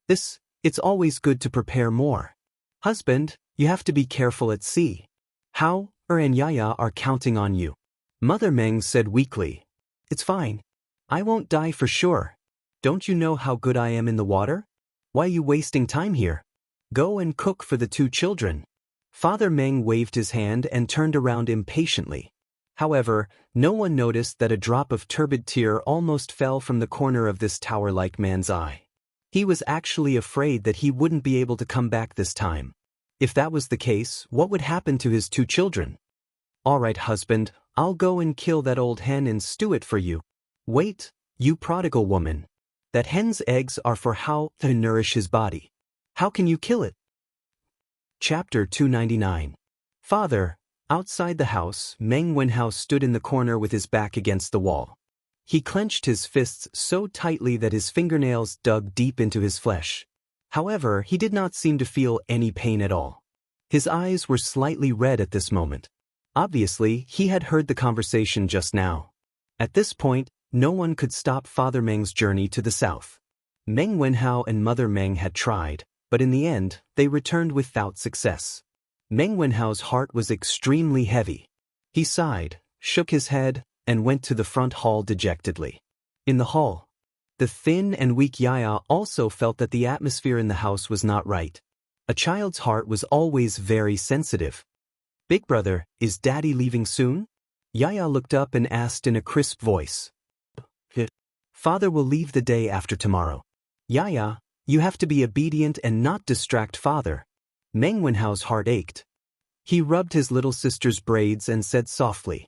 It's always good to prepare more. Husband, you have to be careful at sea. Hao and Yaya are counting on you. Mother Meng said weakly. "It's fine. I won't die for sure. Don't you know how good I am in the water? Why are you wasting time here? Go and cook for the 2 children." Father Meng waved his hand and turned around impatiently. However, no one noticed that a drop of turbid tear almost fell from the corner of this tower-like man's eye. He was actually afraid that he wouldn't be able to come back this time. If that was the case, what would happen to his 2 children? "All right, husband, I'll go and kill that old hen and stew it for you." "Wait, you prodigal woman. That hen's eggs are for Hao to nourish his body. How can you kill it?" Chapter 299. Father. Outside the house, Meng Wenhao stood in the corner with his back against the wall. He clenched his fists so tightly that his fingernails dug deep into his flesh. However, he did not seem to feel any pain at all. His eyes were slightly red at this moment. Obviously, he had heard the conversation just now. At this point, no one could stop Father Meng's journey to the south. Meng Wenhao and Mother Meng had tried, but in the end, they returned without success. Meng Wenhao's heart was extremely heavy. He sighed, shook his head, and went to the front hall dejectedly. In the hall, the thin and weak Yaya also felt that the atmosphere in the house was not right. A child's heart was always very sensitive. "Big brother, is Daddy leaving soon?" Yaya looked up and asked in a crisp voice. "Father will leave the day after tomorrow." "Yaya, you have to be obedient and not distract Father." Meng Wenhao's heart ached. He rubbed his little sister's braids and said softly,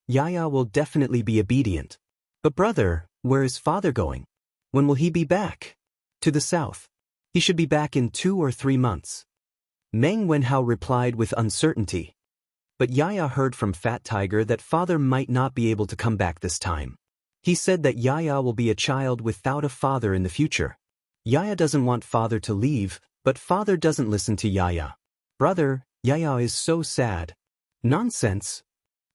"Yaya will definitely be obedient. But brother, where is Father going? When will he be back?" "To the south. He should be back in 2 or 3 months." Meng Wenhao replied with uncertainty. But Yaya heard from Fat Tiger that Father might not be able to come back this time. He said that Yaya will be a child without a father in the future. Yaya doesn't want Father to leave, but Father doesn't listen to Yaya. "Brother, Yaya is so sad." "Nonsense."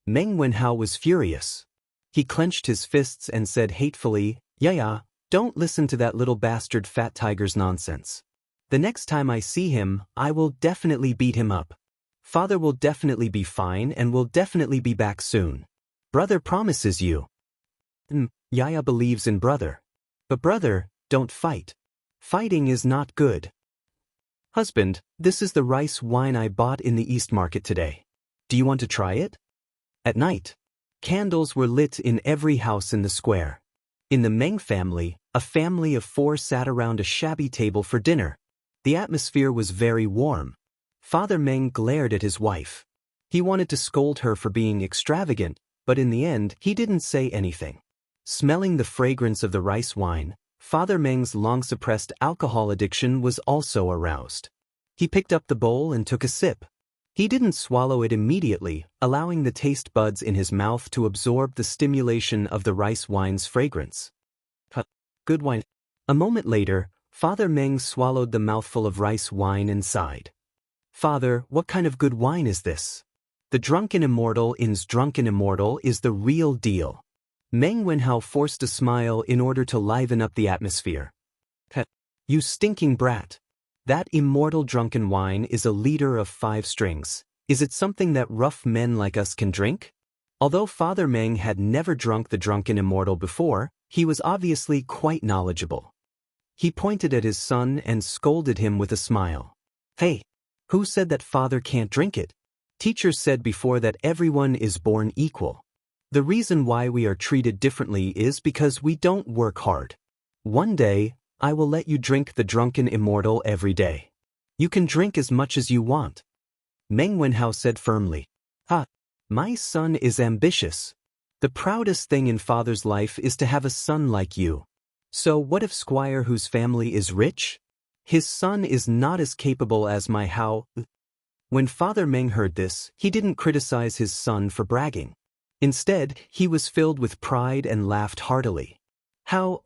Meng Wenhao was furious. He clenched his fists and said hatefully, "Yaya, don't listen to that little bastard Fat Tiger's nonsense. The next time I see him, I will definitely beat him up. Father will definitely be fine and will definitely be back soon. Brother promises you." Yaya believes in brother. "But brother, don't fight. Fighting is not good." "Husband, this is the rice wine I bought in the East Market today. Do you want to try it?" At night, candles were lit in every house in the square. In the Meng family, a family of 4 sat around a shabby table for dinner. The atmosphere was very warm. Father Meng glared at his wife. He wanted to scold her for being extravagant, but in the end, he didn't say anything. Smelling the fragrance of the rice wine, Father Meng's long-suppressed alcohol addiction was also aroused. He picked up the bowl and took a sip. He didn't swallow it immediately, allowing the taste buds in his mouth to absorb the stimulation of the rice wine's fragrance. Good wine. A moment later, Father Meng swallowed the mouthful of rice wine and sighed. "Father, what kind of good wine is this? The Drunken Immortal in's Drunken Immortal is the real deal." Meng Wenhao forced a smile in order to liven up the atmosphere. "You stinking brat. That immortal drunken wine is a liter of 5 strings. Is it something that rough men like us can drink?" Although Father Meng had never drunk the Drunken Immortal before, he was obviously quite knowledgeable. He pointed at his son and scolded him with a smile. "Hey, who said that Father can't drink it? Teacher said before that everyone is born equal. The reason why we are treated differently is because we don't work hard. One day, I will let you drink the Drunken Immortal every day. You can drink as much as you want." Meng Wenhao said firmly. My son is ambitious. The proudest thing in Father's life is to have a son like you. So what if Squire whose family is rich? His son is not as capable as my how. When Father Meng heard this, he didn't criticize his son for bragging. Instead, he was filled with pride and laughed heartily. How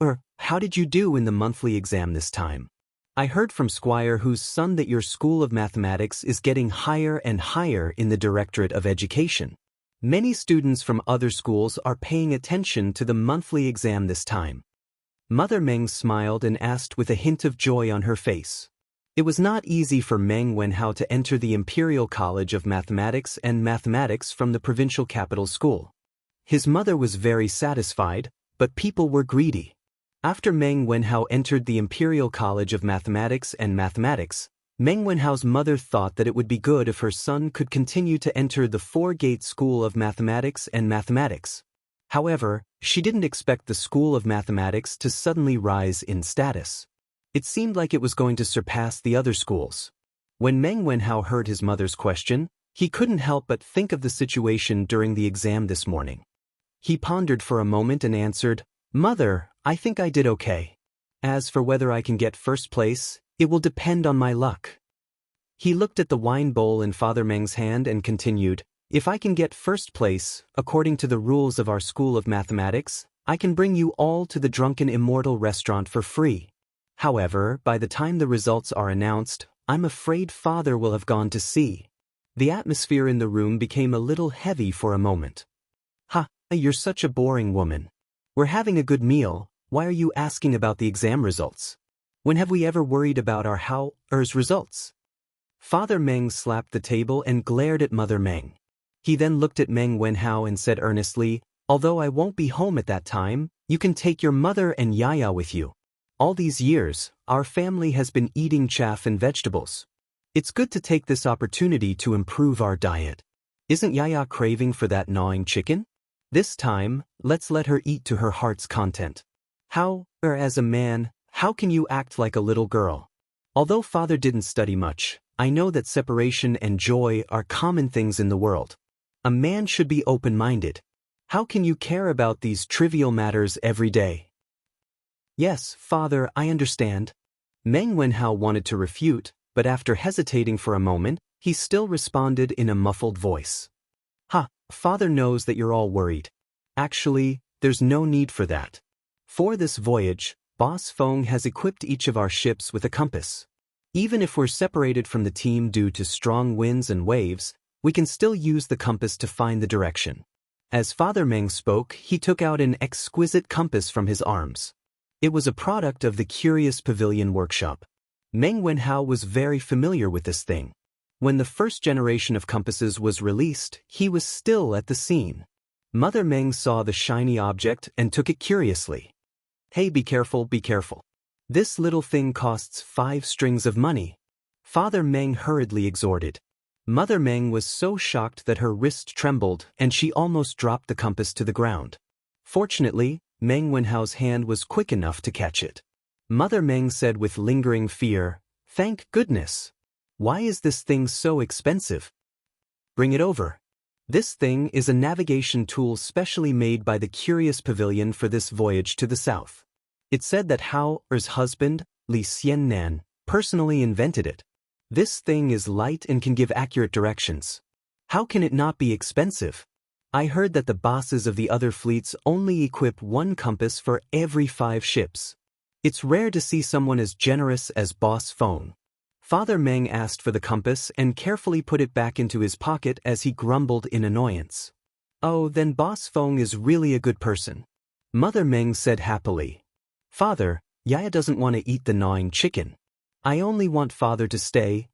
did you do in the monthly exam this time? I heard from Squire whose son that your school of mathematics is getting higher and higher in the Directorate of Education. Many students from other schools are paying attention to the monthly exam this time. Mother Meng smiled and asked with a hint of joy on her face. It was not easy for Meng Wenhao to enter the Imperial College of Mathematics and Mathematics from the provincial capital school. His mother was very satisfied, but people were greedy. After Meng Wenhao entered the Imperial College of Mathematics and Mathematics, Meng Wenhao's mother thought that it would be good if her son could continue to enter the Four-Gate School of Mathematics and Mathematics. However, she didn't expect the School of Mathematics to suddenly rise in status. It seemed like it was going to surpass the other schools. When Meng Wenhao heard his mother's question, he couldn't help but think of the situation during the exam this morning. He pondered for a moment and answered, "Mother, I think I did okay. As for whether I can get first place, it will depend on my luck." He looked at the wine bowl in Father Meng's hand and continued, "If I can get first place, according to the rules of our School of Mathematics, I can bring you all to the Drunken Immortal restaurant for free. However, by the time the results are announced, I'm afraid Father will have gone to sea." The atmosphere in the room became a little heavy for a moment. You're such a boring woman. We're having a good meal, why are you asking about the exam results? When have we ever worried about our how's results? Father Meng slapped the table and glared at Mother Meng. He then looked at Meng Wenhao and said earnestly, "Although I won't be home at that time, you can take your mother and Yaya with you. All these years, our family has been eating chaff and vegetables. It's good to take this opportunity to improve our diet. Isn't Yaya craving for that gnawing chicken? This time, let's let her eat to her heart's content. As a man, how can you act like a little girl? Although Father didn't study much, I know that separation and joy are common things in the world. A man should be open-minded. How can you care about these trivial matters every day?" "Yes, Father, I understand." Meng Wenhao wanted to refute, but after hesitating for a moment, he still responded in a muffled voice. Father knows that you're all worried. Actually, there's no need for that. For this voyage, Boss Feng has equipped each of our ships with a compass. Even if we're separated from the team due to strong winds and waves, we can still use the compass to find the direction. As Father Meng spoke, he took out an exquisite compass from his arms. It was a product of the Curious Pavilion workshop. Meng Wenhao was very familiar with this thing. When the first generation of compasses was released, he was still at the scene. Mother Meng saw the shiny object and took it curiously. "Hey, be careful, be careful. This little thing costs 5 strings of money," Father Meng hurriedly exhorted. Mother Meng was so shocked that her wrist trembled and she almost dropped the compass to the ground. Fortunately, Meng Wenhao's hand was quick enough to catch it. Mother Meng said with lingering fear, "Thank goodness. Why is this thing so expensive? Bring it over." This thing is a navigation tool specially made by the Curious Pavilion for this voyage to the south. It said that Hao's husband, Li Xiannan, personally invented it. This thing is light and can give accurate directions. How can it not be expensive? I heard that the bosses of the other fleets only equip 1 compass for every 5 ships. It's rare to see someone as generous as Boss Feng. Father Meng asked for the compass and carefully put it back into his pocket as he grumbled in annoyance. "Oh, then Boss Feng is really a good person," Mother Meng said happily. "Father, Yaya doesn't want to eat the gnawing chicken. I only want Father to stay,"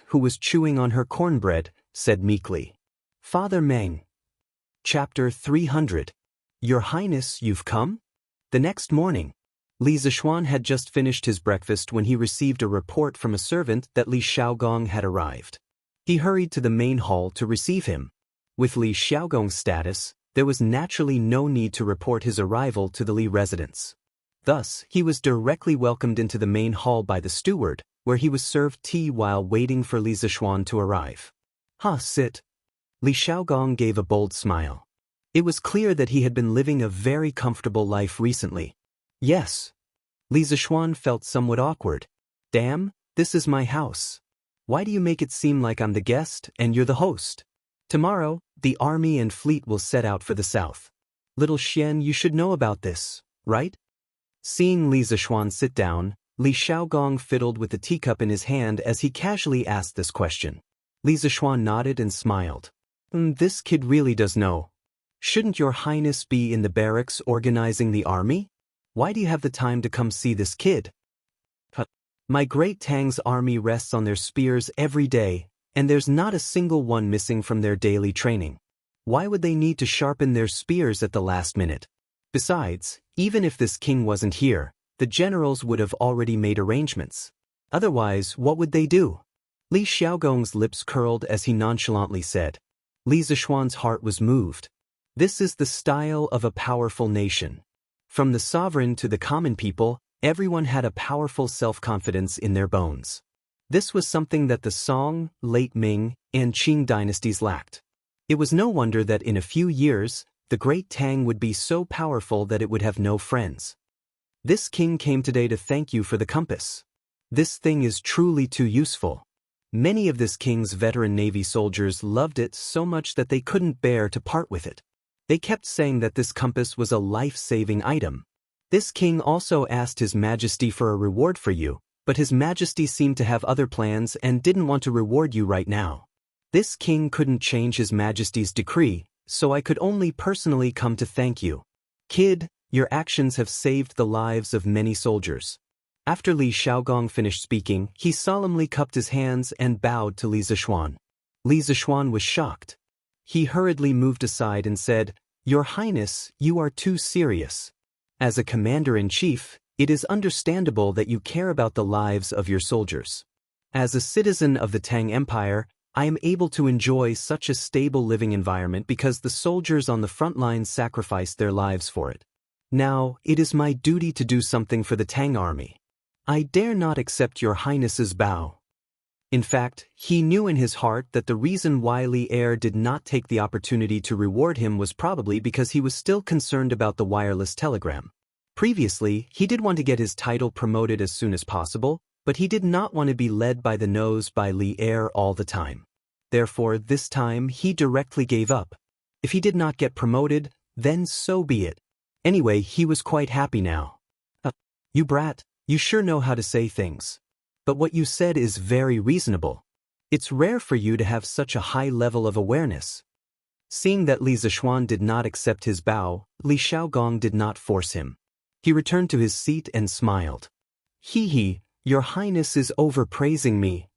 who was chewing on her cornbread, said meekly. Father Meng. Chapter 300. Your Highness, you've come? The next morning, Li Zishuan had just finished his breakfast when he received a report from a servant that Li Xiaogong had arrived. He hurried to the main hall to receive him. With Li Xiaogong's status, there was naturally no need to report his arrival to the Li residence. Thus, he was directly welcomed into the main hall by the steward, where he was served tea while waiting for Li Zishuan to arrive. Sit. Li Xiaogong gave a bold smile. It was clear that he had been living a very comfortable life recently. Yes, Li Zishuan felt somewhat awkward. Damn, this is my house. Why do you make it seem like I'm the guest and you're the host? Tomorrow, the army and fleet will set out for the south. Little Xian, you should know about this, right? Seeing Li Zishuan sit down, Li Xiaogong fiddled with the teacup in his hand as he casually asked this question. Li Zishuan nodded and smiled. This kid really does know. Shouldn't your highness be in the barracks organizing the army? Why do you have the time to come see this kid? My great Tang's army rests on their spears every day, and there's not a single one missing from their daily training. Why would they need to sharpen their spears at the last minute? Besides, even if this king wasn't here, the generals would have already made arrangements. Otherwise, what would they do? Li Xiaogong's lips curled as he nonchalantly said. Li Zishuan's heart was moved. This is the style of a powerful nation. From the sovereign to the common people, everyone had a powerful self-confidence in their bones. This was something that the Song, late Ming, and Qing dynasties lacked. It was no wonder that in a few years, the great Tang would be so powerful that it would have no friends. This king came today to thank you for the compass. This thing is truly too useful. Many of this king's veteran navy soldiers loved it so much that they couldn't bear to part with it. They kept saying that this compass was a life-saving item. This king also asked His Majesty for a reward for you, but His Majesty seemed to have other plans and didn't want to reward you right now. This king couldn't change His Majesty's decree, so I could only personally come to thank you. Kid, your actions have saved the lives of many soldiers. After Li Xiaogong finished speaking, he solemnly cupped his hands and bowed to Li Zishuan. Li Zishuan was shocked. He hurriedly moved aside and said, Your Highness, you are too serious. As a commander-in-chief, it is understandable that you care about the lives of your soldiers. As a citizen of the Tang Empire, I am able to enjoy such a stable living environment because the soldiers on the front lines sacrificed their lives for it. Now, it is my duty to do something for the Tang army. I dare not accept your highness's bow. In fact, he knew in his heart that the reason why Li Er did not take the opportunity to reward him was probably because he was still concerned about the wireless telegram. Previously, he did want to get his title promoted as soon as possible, but he did not want to be led by the nose by Li Er all the time. Therefore, this time he directly gave up. If he did not get promoted, then so be it. Anyway, he was quite happy now. You brat, you sure know how to say things. But what you said is very reasonable. It's rare for you to have such a high level of awareness. Seeing that Li Zishuan did not accept his bow, Li Xiaogong did not force him. He returned to his seat and smiled. Hee, your highness is overpraising me.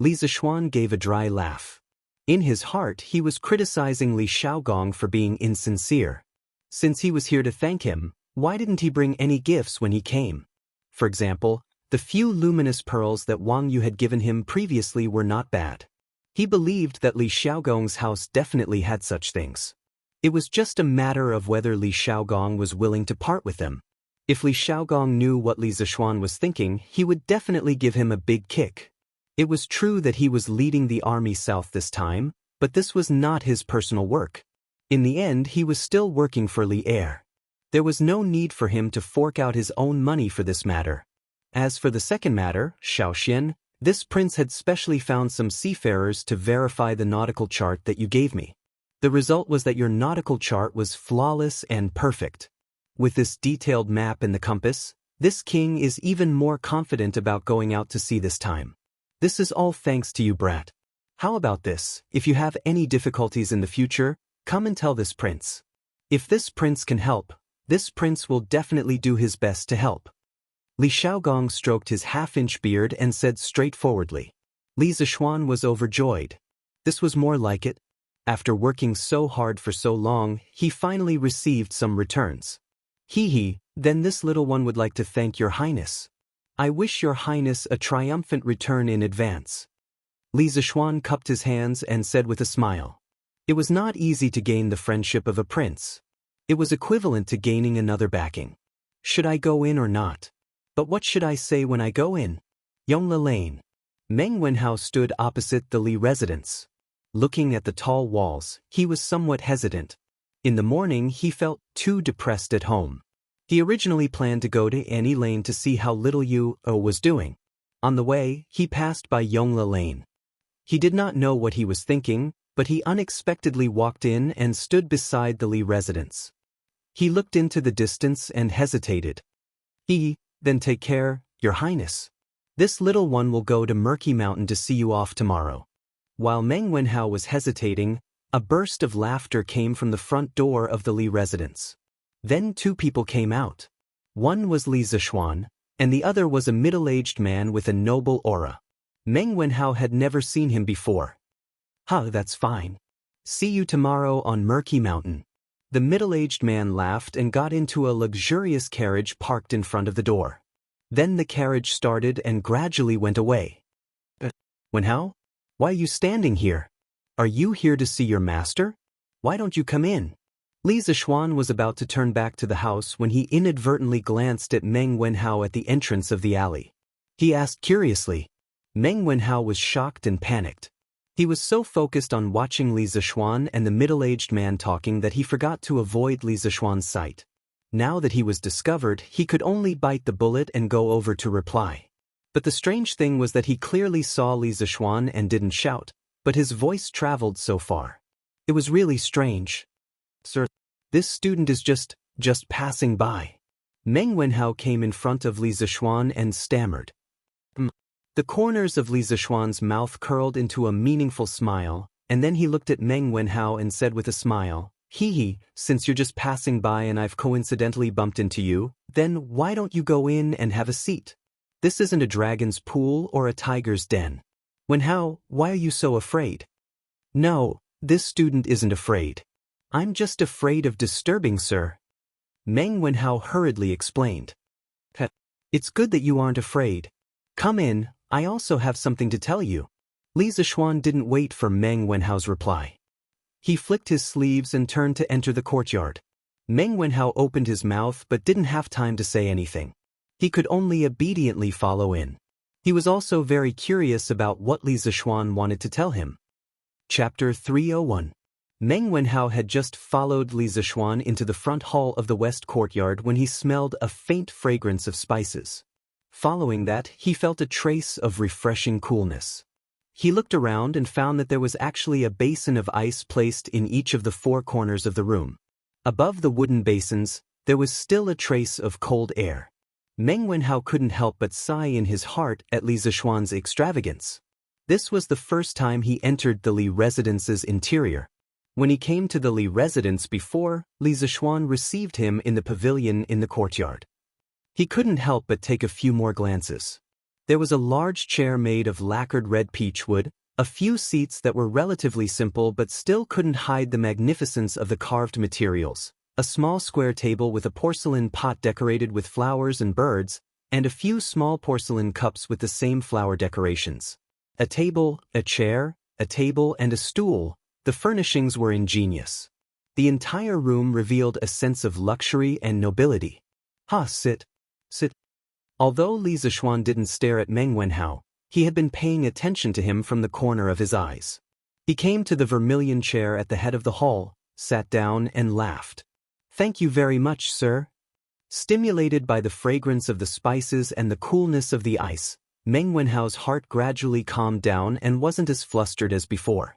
Li Zishuan gave a dry laugh. In his heart, he was criticizing Li Xiaogong for being insincere. Since he was here to thank him, why didn't he bring any gifts when he came? For example, the few luminous pearls that Wang Yu had given him previously were not bad. He believed that Li Xiaogong's house definitely had such things. It was just a matter of whether Li Xiaogong was willing to part with them. If Li Xiaogong knew what Li Zishuan was thinking, he would definitely give him a big kick. It was true that he was leading the army south this time, but this was not his personal work. In the end, he was still working for Li Er. There was no need for him to fork out his own money for this matter. As for the second matter, Xiaoxian, this prince had specially found some seafarers to verify the nautical chart that you gave me. The result was that your nautical chart was flawless and perfect. With this detailed map and the compass, this king is even more confident about going out to sea this time. This is all thanks to you, brat. How about this? If you have any difficulties in the future, come and tell this prince. If this prince can help, this prince will definitely do his best to help. Li Xiaogong stroked his half-inch beard and said straightforwardly. Li Zishuan was overjoyed. This was more like it. After working so hard for so long, he finally received some returns. Then this little one would like to thank your highness. I wish your highness a triumphant return in advance. Li Zishuan cupped his hands and said with a smile. It was not easy to gain the friendship of a prince. It was equivalent to gaining another backing. Should I go in or not? But what should I say when I go in? Yongle Lane. Meng Wenhao stood opposite the Li residence. Looking at the tall walls, he was somewhat hesitant. In the morning he felt too depressed at home. He originally planned to go to Annie Lane to see how little Yu was doing. On the way, he passed by Yongla Lane. He did not know what he was thinking, but he unexpectedly walked in and stood beside the Li residence. He looked into the distance and hesitated. Then take care, Your Highness. This little one will go to Murky Mountain to see you off tomorrow. While Meng Wenhao was hesitating, a burst of laughter came from the front door of the Li residence. Then two people came out. One was Li Zishuan, and the other was a middle-aged man with a noble aura. Meng Wenhao had never seen him before. That's fine. See you tomorrow on Murky Mountain. The middle-aged man laughed and got into a luxurious carriage parked in front of the door. Then the carriage started and gradually went away. Wenhao? Why are you standing here? Are you here to see your master? Why don't you come in? Li Zishuan was about to turn back to the house when he inadvertently glanced at Meng Wenhao at the entrance of the alley. He asked curiously. Meng Wenhao was shocked and panicked. He was so focused on watching Li Zishuan and the middle-aged man talking that he forgot to avoid Li Zishuan's sight. Now that he was discovered, he could only bite the bullet and go over to reply. But the strange thing was that he clearly saw Li Zishuan and didn't shout, but his voice traveled so far. It was really strange. Sir, this student is just passing by. Meng Wenhao came in front of Li Zishuan and stammered. The corners of Li Zishuan's mouth curled into a meaningful smile, and then he looked at Meng Wenhao and said with a smile, since you're just passing by and I've coincidentally bumped into you, then why don't you go in and have a seat? This isn't a dragon's pool or a tiger's den. Wenhao, why are you so afraid? No, this student isn't afraid. I'm just afraid of disturbing, sir. Meng Wenhao hurriedly explained. It's good that you aren't afraid. Come in, I also have something to tell you. Li Zishuan didn't wait for Meng Wenhao's reply. He flicked his sleeves and turned to enter the courtyard. Meng Wenhao opened his mouth but didn't have time to say anything. He could only obediently follow in. He was also very curious about what Li Zishuan wanted to tell him. Chapter 301. Meng Wenhao had just followed Li Zishuan into the front hall of the west courtyard when he smelled a faint fragrance of spices. Following that, he felt a trace of refreshing coolness. He looked around and found that there was actually a basin of ice placed in each of the four corners of the room. Above the wooden basins, there was still a trace of cold air. Meng Wenhao couldn't help but sigh in his heart at Li Zishuan's extravagance. This was the first time he entered the Li residence's interior. When he came to the Li residence before, Li Zishuan received him in the pavilion in the courtyard. He couldn't help but take a few more glances. There was a large chair made of lacquered red peach wood, a few seats that were relatively simple but still couldn't hide the magnificence of the carved materials, a small square table with a porcelain pot decorated with flowers and birds, and a few small porcelain cups with the same flower decorations. A table, a chair, a table, and a stool. The furnishings were ingenious. The entire room revealed a sense of luxury and nobility. Sit. Although Li Zishuan didn't stare at Meng Wenhao, he had been paying attention to him from the corner of his eyes. He came to the vermilion chair at the head of the hall, sat down and laughed. Thank you very much, sir. Stimulated by the fragrance of the spices and the coolness of the ice, Meng Wenhao's heart gradually calmed down and wasn't as flustered as before.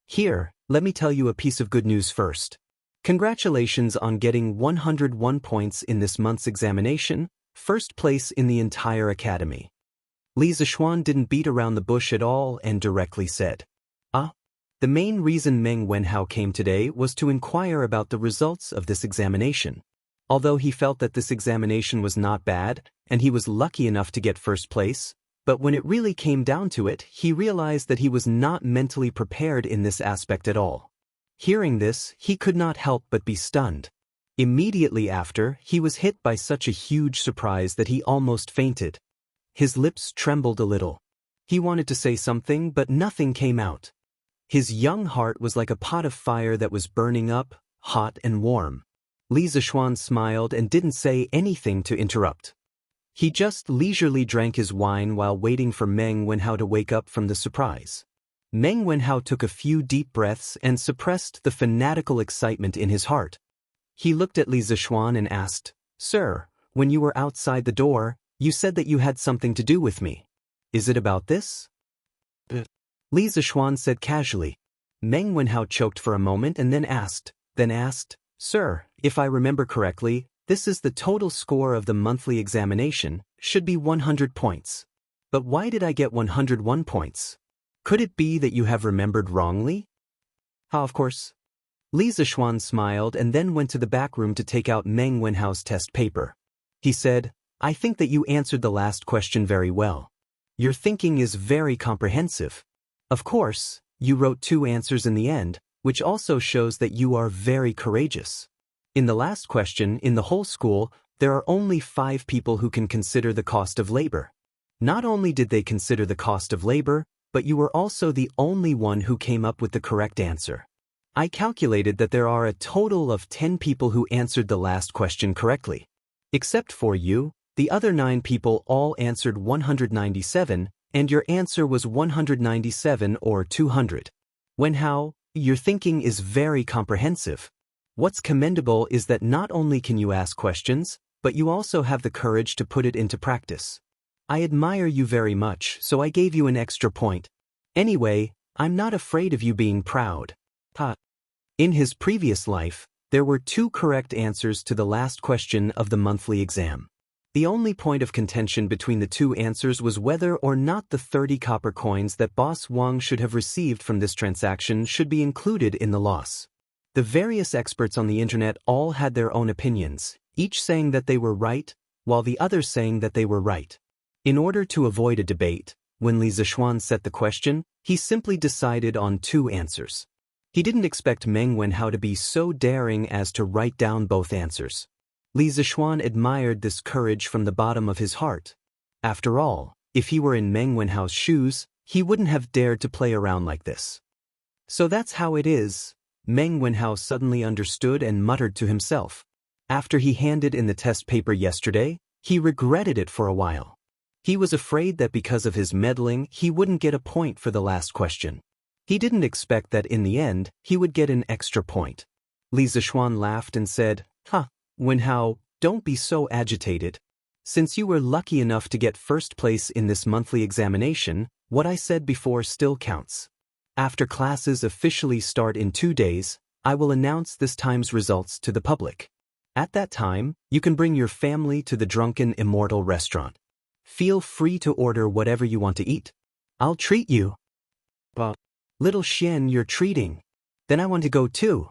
Here, let me tell you a piece of good news first. Congratulations on getting 101 points in this month's examination, first place in the entire academy. Li Zishuan didn't beat around the bush at all and directly said, The main reason Meng Wenhao came today was to inquire about the results of this examination. Although he felt that this examination was not bad, and he was lucky enough to get first place, but when it really came down to it, he realized that he was not mentally prepared in this aspect at all. Hearing this, he could not help but be stunned. Immediately after, he was hit by such a huge surprise that he almost fainted. His lips trembled a little. He wanted to say something, but nothing came out. His young heart was like a pot of fire that was burning up, hot and warm. Li Zishuan smiled and didn't say anything to interrupt. He just leisurely drank his wine while waiting for Meng Wenhao to wake up from the surprise. Meng Wenhao took a few deep breaths and suppressed the fanatical excitement in his heart. He looked at Li Zishuan and asked, Sir, when you were outside the door, you said that you had something to do with me. Is it about this? Li Zishuan said casually. Meng Wenhao choked for a moment and then asked, Sir, if I remember correctly, this is the total score of the monthly examination, should be 100 points. But why did I get 101 points? Could it be that you have remembered wrongly? Of course. Li Zishuan smiled and then went to the back room to take out Meng Wenhao's test paper. He said, I think that you answered the last question very well. Your thinking is very comprehensive. Of course, you wrote 2 answers in the end, which also shows that you are very courageous. In the last question, in the whole school, there are only 5 people who can consider the cost of labor. Not only did they consider the cost of labor, but you were also the only one who came up with the correct answer. I calculated that there are a total of 10 people who answered the last question correctly. Except for you, the other 9 people all answered 197, and your answer was 197 or 200. Wenhao, your thinking is very comprehensive. What's commendable is that not only can you ask questions, but you also have the courage to put it into practice. I admire you very much, so I gave you an extra point. Anyway, I'm not afraid of you being proud. In his previous life, there were 2 correct answers to the last question of the monthly exam. The only point of contention between the 2 answers was whether or not the 30 copper coins that Boss Wang should have received from this transaction should be included in the loss. The various experts on the internet all had their own opinions, each saying that they were right, while the others saying that they were right. In order to avoid a debate, when Li Zishuan set the question, he simply decided on 2 answers. He didn't expect Meng Wenhao to be so daring as to write down both answers. Li Zishuan admired this courage from the bottom of his heart. After all, if he were in Meng Wenhao's shoes, he wouldn't have dared to play around like this. So that's how it is, Meng Wenhao suddenly understood and muttered to himself. After he handed in the test paper yesterday, he regretted it for a while. He was afraid that because of his meddling, he wouldn't get a point for the last question. He didn't expect that in the end, he would get an extra point. Li Zishuan laughed and said, Wenhao, don't be so agitated. Since you were lucky enough to get first place in this monthly examination, what I said before still counts. After classes officially start in 2 days, I will announce this time's results to the public. At that time, you can bring your family to the Drunken Immortal restaurant. Feel free to order whatever you want to eat. I'll treat you. Little Xian, you're treating. Then I want to go too.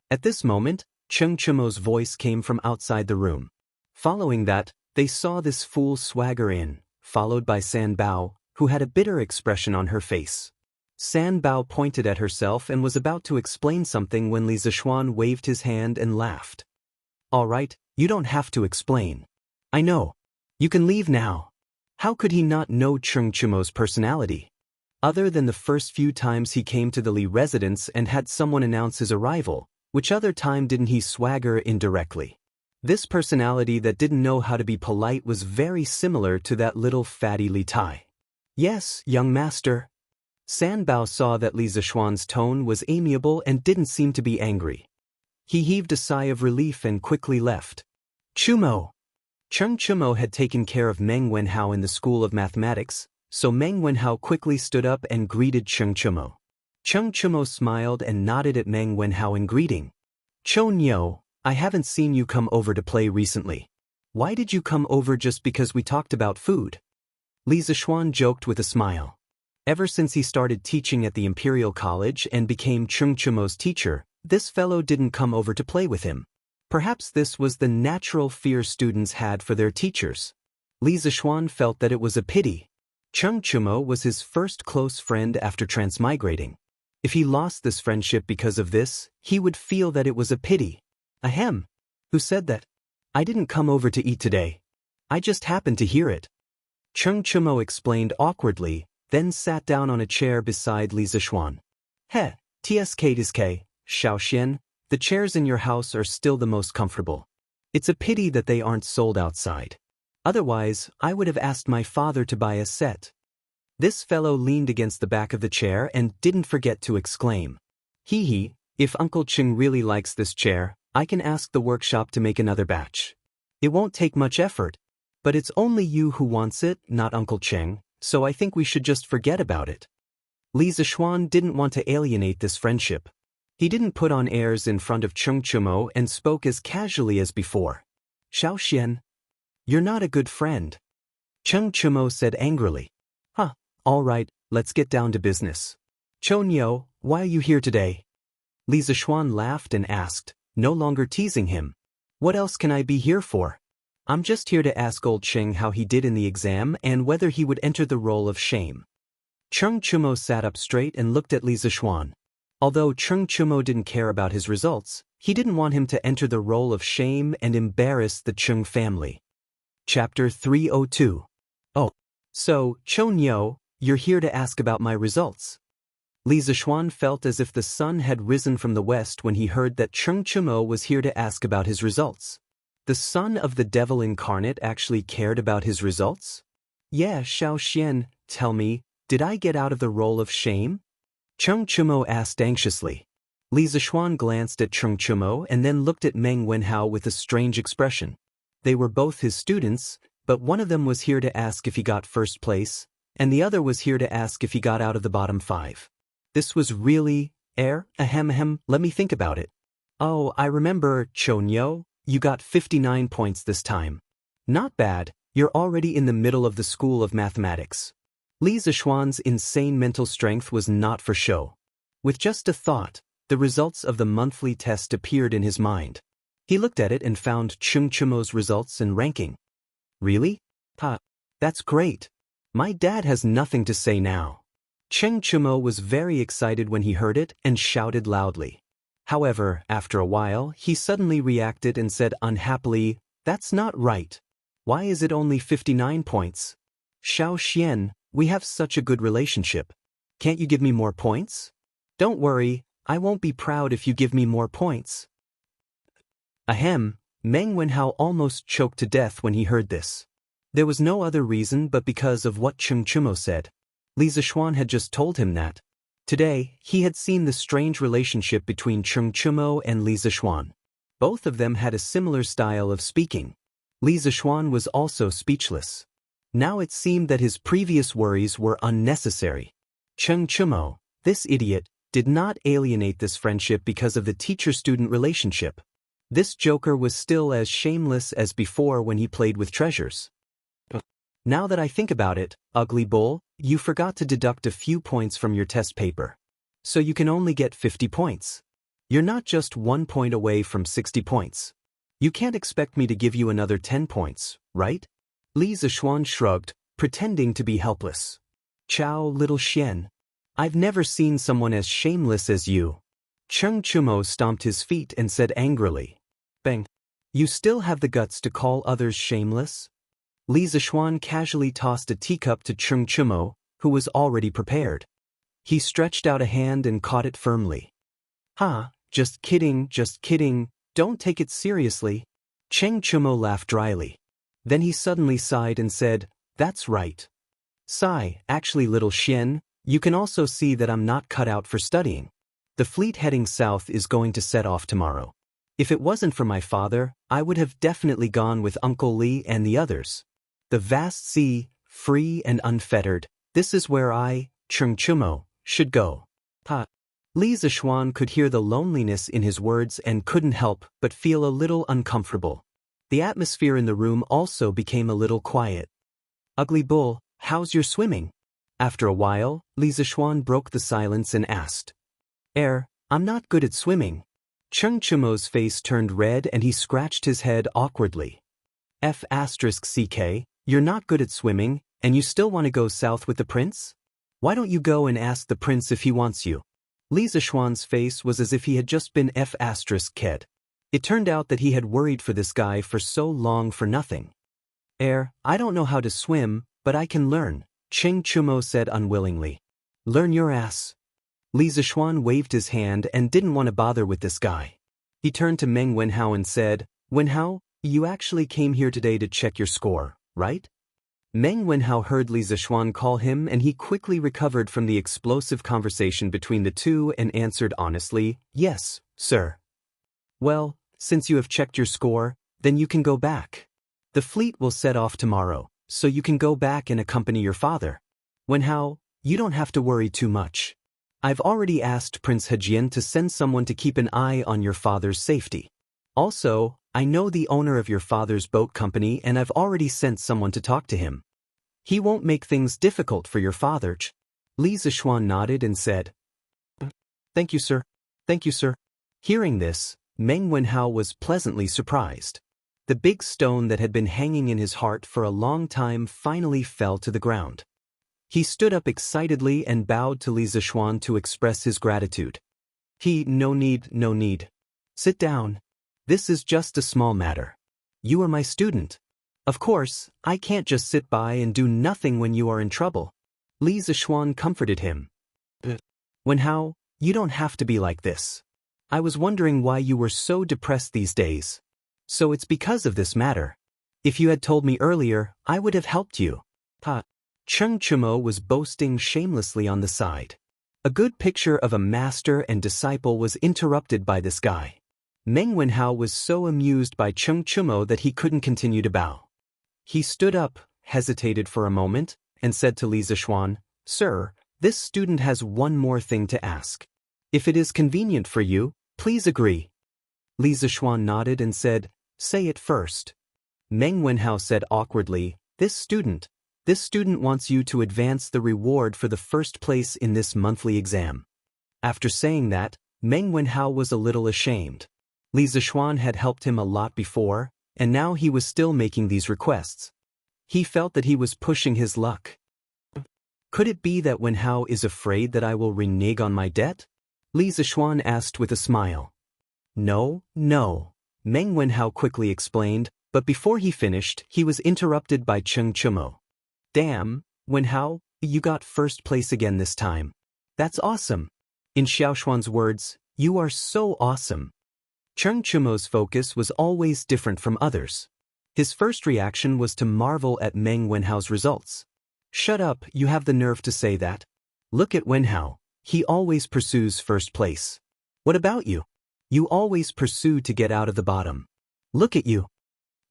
At this moment, Cheng Chumo's voice came from outside the room. Following that, they saw this fool swagger in, followed by San Bao, who had a bitter expression on her face. San Bao pointed at herself and was about to explain something when Li Zishuan waved his hand and laughed. All right, you don't have to explain. I know. You can leave now. How could he not know Cheng Chumo's personality? Other than the first few times he came to the Li residence and had someone announce his arrival, which other time didn't he swagger indirectly? This personality that didn't know how to be polite was very similar to that little fatty Li Tai. Yes, young master. San Bao saw that Li Zishuan's tone was amiable and didn't seem to be angry. He heaved a sigh of relief and quickly left. Chumo. Cheng Chumo had taken care of Meng Wenhao in the School of Mathematics, so Meng Wenhao quickly stood up and greeted Cheng Chumo. Cheng Chumo smiled and nodded at Meng Wenhao in greeting. Chonyo, I haven't seen you come over to play recently. Why did you come over just because we talked about food? Li Zishuan joked with a smile. Ever since he started teaching at the Imperial College and became Cheng Chumo's teacher, this fellow didn't come over to play with him. Perhaps this was the natural fear students had for their teachers. Li Zishuan felt that it was a pity. Cheng Chumo was his first close friend after transmigrating. If he lost this friendship because of this, he would feel that it was a pity. Ahem. Who said that? I didn't come over to eat today. I just happened to hear it. Cheng Chumo explained awkwardly, then sat down on a chair beside Li Zishuan. TSK, Xiaoxian, the chairs in your house are still the most comfortable. It's a pity that they aren't sold outside. Otherwise, I would have asked my father to buy a set. This fellow leaned against the back of the chair and didn't forget to exclaim. If Uncle Cheng really likes this chair, I can ask the workshop to make another batch. It won't take much effort. But it's only you who wants it, not Uncle Cheng, so I think we should just forget about it. Li Zishuan didn't want to alienate this friendship. He didn't put on airs in front of Cheng Chumo and spoke as casually as before. Xiao Xian, you're not a good friend. Cheng Chumo said angrily. All right, let's get down to business. Chonyo, why are you here today? Li Zishuan laughed and asked, no longer teasing him. What else can I be here for? I'm just here to ask old Cheng how he did in the exam and whether he would enter the role of shame. Cheng Chumo sat up straight and looked at Li Zishuan. Although Cheng Chumo didn't care about his results, he didn't want him to enter the role of shame and embarrass the Cheng family. Chapter 302. Oh, so, Chonyo, you're here to ask about my results. Li Zishuan felt as if the sun had risen from the west when he heard that Cheng Chumo was here to ask about his results. The son of the devil incarnate actually cared about his results? Yeah, Xiao Xian, tell me, did I get out of the role of shame? Cheng Chumo asked anxiously. Li Zishuan glanced at Cheng Chumo and then looked at Meng Wenhao with a strange expression. They were both his students, but one of them was here to ask if he got first place, and the other was here to ask if he got out of the bottom 5. This was really, let me think about it. Oh, I remember, Chonyo, you got 59 points this time. Not bad, you're already in the middle of the school of mathematics. Li Zishuan's insane mental strength was not for show. With just a thought, the results of the monthly test appeared in his mind. He looked at it and found Cheng Chumo's results and ranking. Really? That's great. My dad has nothing to say now. Cheng Chumo was very excited when he heard it and shouted loudly. However, after a while, he suddenly reacted and said unhappily, that's not right. Why is it only 59 points? Xiao Xian, we have such a good relationship. Can't you give me more points? Don't worry, I won't be proud if you give me more points. Ahem, Meng Wenhao almost choked to death when he heard this. There was no other reason but because of what Cheng Chumo said. Li Zishuan had just told him that. Today, he had seen the strange relationship between Cheng Chumo and Li Zishuan. Both of them had a similar style of speaking. Li Zishuan was also speechless. Now it seemed that his previous worries were unnecessary. Cheng Chumo, this idiot, did not alienate this friendship because of the teacher-student relationship. This joker was still as shameless as before when he played with treasures. Now that I think about it, Ugly Bull, you forgot to deduct a few points from your test paper. So you can only get 50 points. You're not just 1 point away from 60 points. You can't expect me to give you another 10 points, right? Li Zishuan shrugged, pretending to be helpless. Chow, little Xian. I've never seen someone as shameless as you. Cheng Chumo stomped his feet and said angrily. Bang. You still have the guts to call others shameless? Li Zishuan casually tossed a teacup to Cheng Chumo, who was already prepared. He stretched out a hand and caught it firmly. Just kidding, don't take it seriously. Cheng Chumo laughed dryly. Then he suddenly sighed and said, that's right. Sigh, actually little Xian, you can also see that I'm not cut out for studying. The fleet heading south is going to set off tomorrow. If it wasn't for my father, I would have definitely gone with Uncle Li and the others. The vast sea, free and unfettered, this is where I, Cheng Chumo, should go. Li Zishuan could hear the loneliness in his words and couldn't help but feel a little uncomfortable. The atmosphere in the room also became a little quiet. Ugly Bull, how's your swimming? After a while, Li Zishuan broke the silence and asked. I'm not good at swimming. Cheng Chumo's face turned red and he scratched his head awkwardly. F***ck, you're not good at swimming, and you still want to go south with the prince? Why don't you go and ask the prince if he wants you? Li Zishuan's face was as if he had just been F***ked. It turned out that he had worried for this guy for so long for nothing. I don't know how to swim, but I can learn, Cheng Chumo said unwillingly. Learn your ass. Li Zishuan waved his hand and didn't want to bother with this guy. He turned to Meng Wenhao and said, Wenhao, you actually came here today to check your score, right? Meng Wenhao heard Li Zishuan call him and he quickly recovered from the explosive conversation between the two and answered honestly, yes, sir. Well, since you have checked your score, then you can go back. The fleet will set off tomorrow, so you can go back and accompany your father. Wenhao, you don't have to worry too much. I've already asked Prince Hejian to send someone to keep an eye on your father's safety. Also, I know the owner of your father's boat company and I've already sent someone to talk to him. He won't make things difficult for your father. Li Zishuan nodded and said, Thank you, sir. Thank you, sir. Hearing this, Meng Wenhao was pleasantly surprised. The big stone that had been hanging in his heart for a long time finally fell to the ground. He stood up excitedly and bowed to Li Zishuan to express his gratitude. No need. Sit down. This is just a small matter. You are my student. Of course, I can't just sit by and do nothing when you are in trouble. Li Zishuan comforted him. Wenhao, you don't have to be like this. I was wondering why you were so depressed these days. So it's because of this matter. If you had told me earlier, I would have helped you. Cheng Chumo was boasting shamelessly on the side. A good picture of a master and disciple was interrupted by this guy. Meng Wenhao was so amused by Cheng Chumo that he couldn't continue to bow. He stood up, hesitated for a moment, and said to Li Zishuan, Sir, this student has one more thing to ask. If it is convenient for you, please agree. Li Zishuan nodded and said, Say it first. Meng Wenhao said awkwardly, This student wants you to advance the reward for the first place in this monthly exam. After saying that, Meng Wenhao was a little ashamed. Li Zishuan had helped him a lot before, and now he was still making these requests. He felt that he was pushing his luck. Could it be that Wenhao is afraid that I will renege on my debt? Li Zishuan asked with a smile. No. Meng Wenhao quickly explained, but before he finished, he was interrupted by Cheng Chumo. Damn, Wenhao, you got first place again this time. That's awesome. In Xiaoshuan's words, you are so awesome. Cheng Chumo's focus was always different from others. His first reaction was to marvel at Meng Wenhao's results. Shut up, you have the nerve to say that. Look at Wenhao, he always pursues first place. What about you? You always pursue to get out of the bottom. Look at you.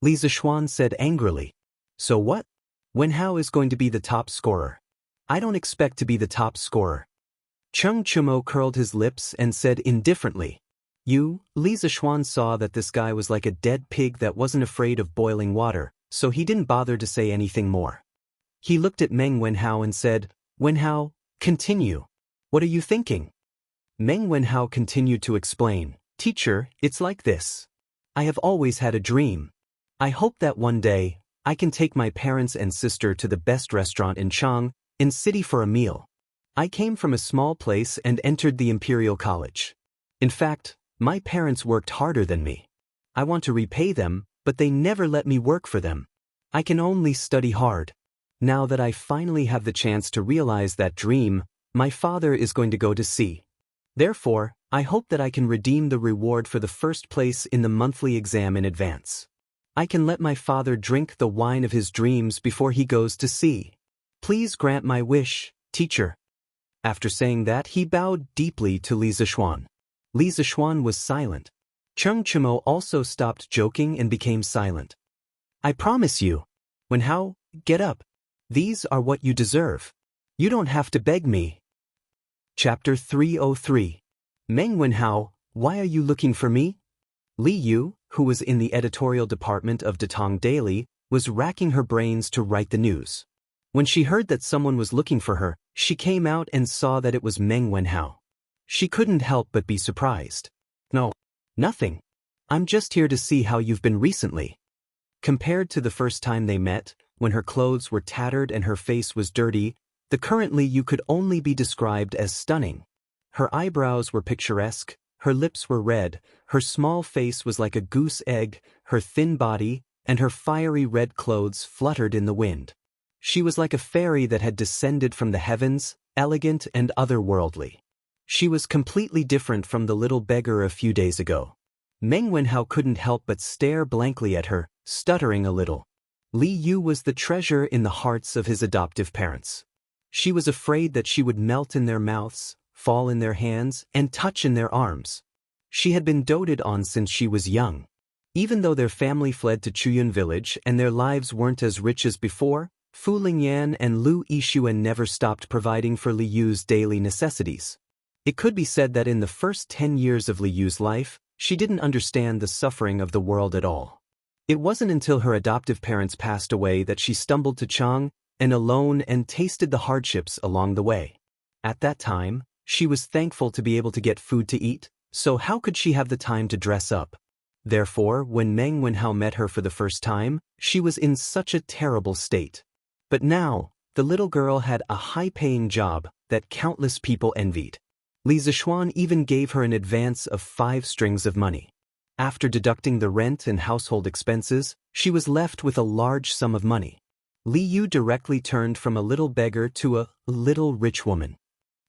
Li Zishuan said angrily. So what? Wenhao is going to be the top scorer. I don't expect to be the top scorer. Cheng Chumo curled his lips and said indifferently. Li Zishuan saw that this guy was like a dead pig that wasn't afraid of boiling water, so he didn't bother to say anything more. He looked at Meng Wenhao and said, Wenhao, continue. What are you thinking? Meng Wenhao continued to explain, Teacher, it's like this. I have always had a dream. I hope that one day, I can take my parents and sister to the best restaurant in Chang, in city for a meal. I came from a small place and entered the Imperial College. In fact, my parents worked harder than me. I want to repay them, but they never let me work for them. I can only study hard. Now that I finally have the chance to realize that dream, my father is going to go to sea. Therefore, I hope that I can redeem the reward for the first place in the monthly exam in advance. I can let my father drink the wine of his dreams before he goes to sea. Please grant my wish, teacher. After saying that, he bowed deeply to Li Zishuan. Li Zishuan was silent. Cheng Chumo also stopped joking and became silent. I promise you. Wenhao, get up. These are what you deserve. You don't have to beg me. Chapter 303. Meng Wenhao, why are you looking for me? Li Yu, who was in the editorial department of Datong Daily, was racking her brains to write the news. When she heard that someone was looking for her, she came out and saw that it was Meng Wenhao. She couldn't help but be surprised. No, nothing. I'm just here to see how you've been recently. Compared to the first time they met, when her clothes were tattered and her face was dirty, the current Li Yu could only be described as stunning. Her eyebrows were picturesque, her lips were red, her small face was like a goose egg, her thin body, and her fiery red clothes fluttered in the wind. She was like a fairy that had descended from the heavens, elegant and otherworldly. She was completely different from the little beggar a few days ago. Meng Wenhao couldn't help but stare blankly at her, stuttering a little. Li Yu was the treasure in the hearts of his adoptive parents. She was afraid that she would melt in their mouths, fall in their hands, and touch in their arms. She had been doted on since she was young. Even though their family fled to Chuyun village and their lives weren't as rich as before, Fu Lingyan and Lu Yixuan never stopped providing for Li Yu's daily necessities. It could be said that in the first 10 years of Li Yu's life, she didn't understand the suffering of the world at all. It wasn't until her adoptive parents passed away that she stumbled to Chang, and alone and tasted the hardships along the way. At that time, she was thankful to be able to get food to eat, so how could she have the time to dress up? Therefore, when Meng Wenhao met her for the first time, she was in such a terrible state. But now, the little girl had a high-paying job that countless people envied. Li Zixuan even gave her an advance of 5 strings of money. After deducting the rent and household expenses, she was left with a large sum of money. Li Yu directly turned from a little beggar to a little rich woman.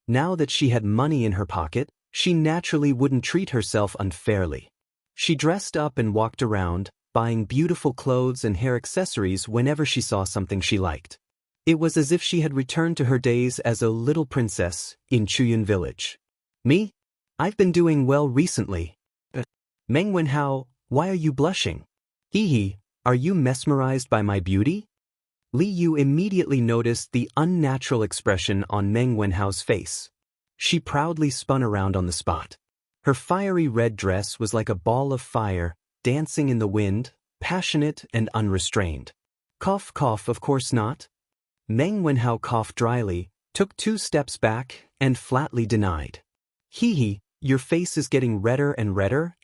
Now that she had money in her pocket, she naturally wouldn't treat herself unfairly. She dressed up and walked around, buying beautiful clothes and hair accessories whenever she saw something she liked. It was as if she had returned to her days as a little princess in Chuyun village. Me? I've been doing well recently. Meng Wenhao, why are you blushing? Hee, are you mesmerized by my beauty? Li Yu immediately noticed the unnatural expression on Meng Wenhao's face. She proudly spun around on the spot. Her fiery red dress was like a ball of fire, dancing in the wind, passionate and unrestrained. Cough, cough, of course not. Meng Wenhao coughed dryly, took 2 steps back, and flatly denied. Hee, your face is getting redder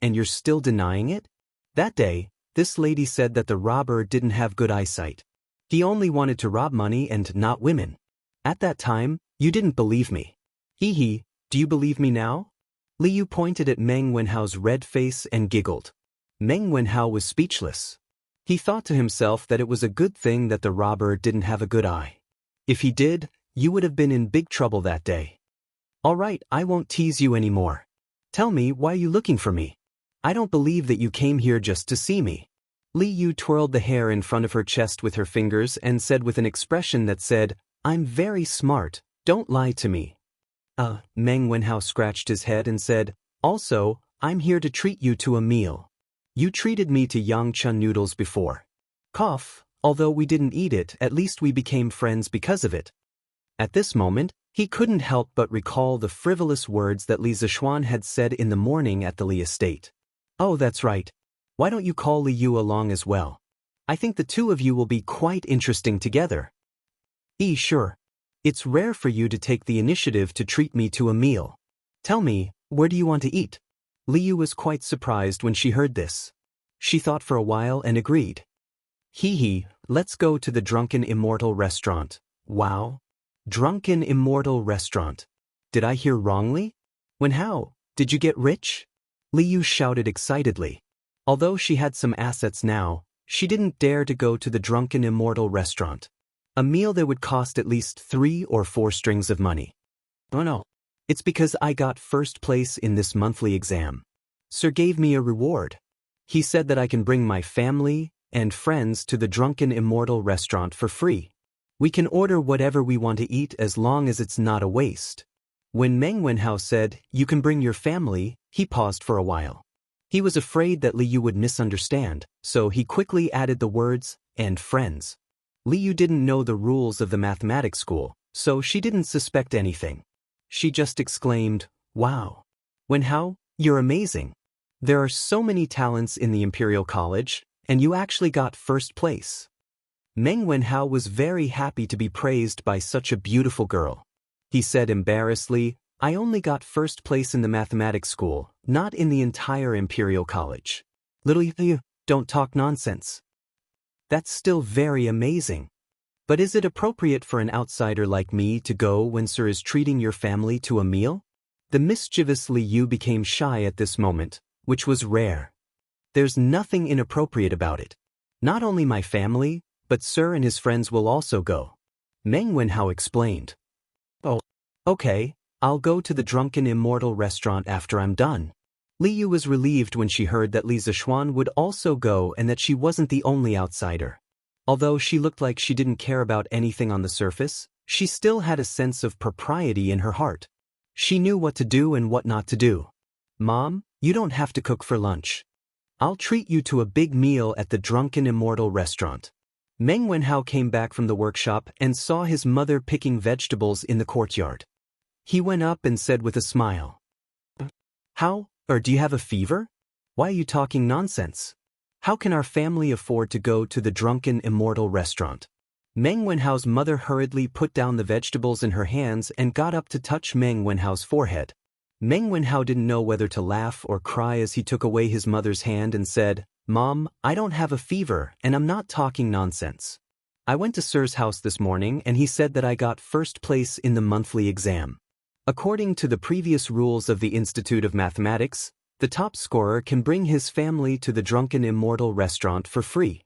and you're still denying it? That day, this lady said that the robber didn't have good eyesight. He only wanted to rob money and not women. At that time, you didn't believe me. Hee, do you believe me now? Li Yu pointed at Meng Wenhao's red face and giggled. Meng Wenhao was speechless. He thought to himself that it was a good thing that the robber didn't have a good eye. If he did, you would have been in big trouble that day. All right, I won't tease you anymore. Tell me, why are you looking for me? I don't believe that you came here just to see me. Li Yu twirled the hair in front of her chest with her fingers and said with an expression that said, I'm very smart, don't lie to me. Meng Wenhao scratched his head and said, also, I'm here to treat you to a meal. You treated me to Xianxia noodles before. Cough, although we didn't eat it, at least we became friends because of it. At this moment, he couldn't help but recall the frivolous words that Li Zixuan had said in the morning at the Li estate. Oh, that's right. Why don't you call Li Yu along as well? I think the 2 of you will be quite interesting together. Sure. It's rare for you to take the initiative to treat me to a meal. Tell me, where do you want to eat? Li Yu was quite surprised when she heard this. She thought for a while and agreed. Hee, let's go to the Drunken Immortal restaurant. Wow. Drunken Immortal restaurant. Did I hear wrongly? Wenhao, did you get rich? Li Yu shouted excitedly. Although she had some assets now, she didn't dare to go to the Drunken Immortal restaurant. A meal that would cost at least 3 or 4 strings of money. Oh no. It's because I got first place in this monthly exam. Sir gave me a reward. He said that I can bring my family and friends to the Drunken Immortal restaurant for free. We can order whatever we want to eat as long as it's not a waste. When Meng Wenhao said, you can bring your family, he paused for a while. He was afraid that Li Yu would misunderstand, so he quickly added the words, and friends. Li Yu didn't know the rules of the mathematics school, so she didn't suspect anything. She just exclaimed, wow. Wenhao, you're amazing. There are so many talents in the Imperial College, and you actually got first place. Meng Wenhao was very happy to be praised by such a beautiful girl. He said embarrassedly, I only got first place in the mathematics school, not in the entire Imperial College. Little you, don't talk nonsense. That's still very amazing. But is it appropriate for an outsider like me to go when Sir is treating your family to a meal? The mischievous Li Yu became shy at this moment, which was rare. There's nothing inappropriate about it. Not only my family, but Sir and his friends will also go. Meng Wenhao explained. Oh, okay, I'll go to the Drunken Immortal restaurant after I'm done. Li Yu was relieved when she heard that Li Zixuan would also go and that she wasn't the only outsider. Although she looked like she didn't care about anything on the surface, she still had a sense of propriety in her heart. She knew what to do and what not to do. Mom, you don't have to cook for lunch. I'll treat you to a big meal at the Drunken Immortal restaurant. Meng Wenhao came back from the workshop and saw his mother picking vegetables in the courtyard. He went up and said with a smile, do you have a fever? Why are you talking nonsense? How can our family afford to go to the Drunken Immortal restaurant? Meng Wenhao's mother hurriedly put down the vegetables in her hands and got up to touch Meng Wenhao's forehead. Meng Wenhao didn't know whether to laugh or cry as he took away his mother's hand and said, "Mom, I don't have a fever and I'm not talking nonsense. I went to Sir's house this morning and he said that I got first place in the monthly exam. According to the previous rules of the Institute of Mathematics, the top scorer can bring his family to the Drunken Immortal restaurant for free.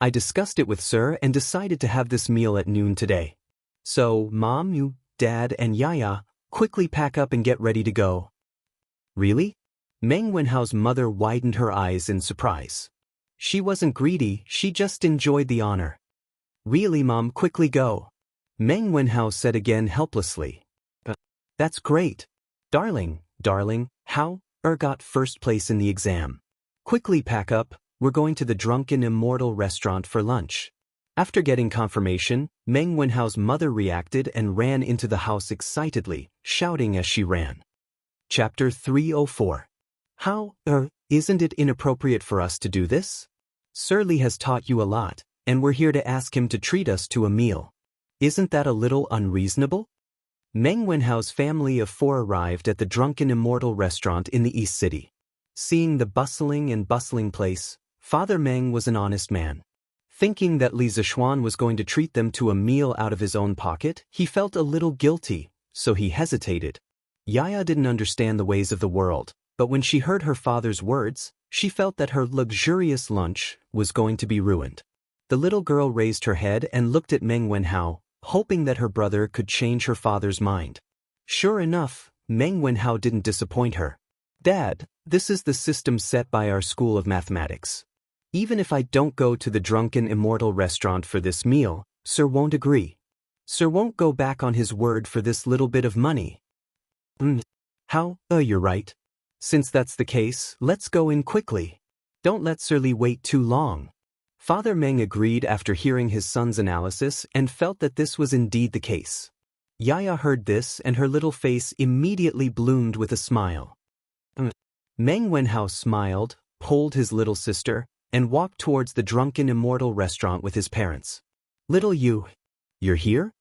I discussed it with Sir and decided to have this meal at noon today. So, Mom, you, Dad, and Yaya, quickly pack up and get ready to go." Really? Meng Wenhao's mother widened her eyes in surprise. She wasn't greedy, she just enjoyed the honor. "Really, Mom, quickly go," Meng Wenhao said again helplessly. "That's great. Darling, how got first place in the exam. Quickly pack up, we're going to the Drunken Immortal restaurant for lunch." After getting confirmation, Meng Wenhao's mother reacted and ran into the house excitedly, shouting as she ran. Chapter 304. Isn't it inappropriate for us to do this? Sir Li has taught you a lot, and we're here to ask him to treat us to a meal. Isn't that a little unreasonable? Meng Wenhao's family of 4 arrived at the Drunken Immortal restaurant in the East City. Seeing the bustling place, Father Meng was an honest man. Thinking that Li Zishuan was going to treat them to a meal out of his own pocket, he felt a little guilty, so he hesitated. Yaya didn't understand the ways of the world, but when she heard her father's words, she felt that her luxurious lunch was going to be ruined. The little girl raised her head and looked at Meng Wenhao, hoping that her brother could change her father's mind. Sure enough, Meng Wenhao didn't disappoint her. "Dad, this is the system set by our school of mathematics. Even if I don't go to the Drunken Immortal restaurant for this meal, Sir won't agree. Sir won't go back on his word for this little bit of money." You're right. Since that's the case, let's go in quickly. Don't let Sir Li wait too long. Father Meng agreed after hearing his son's analysis and felt that this was indeed the case. Yaya heard this and her little face immediately bloomed with a smile. Meng Wenhao smiled, pulled his little sister, and walked towards the Drunken Immortal restaurant with his parents. "Little you're here?"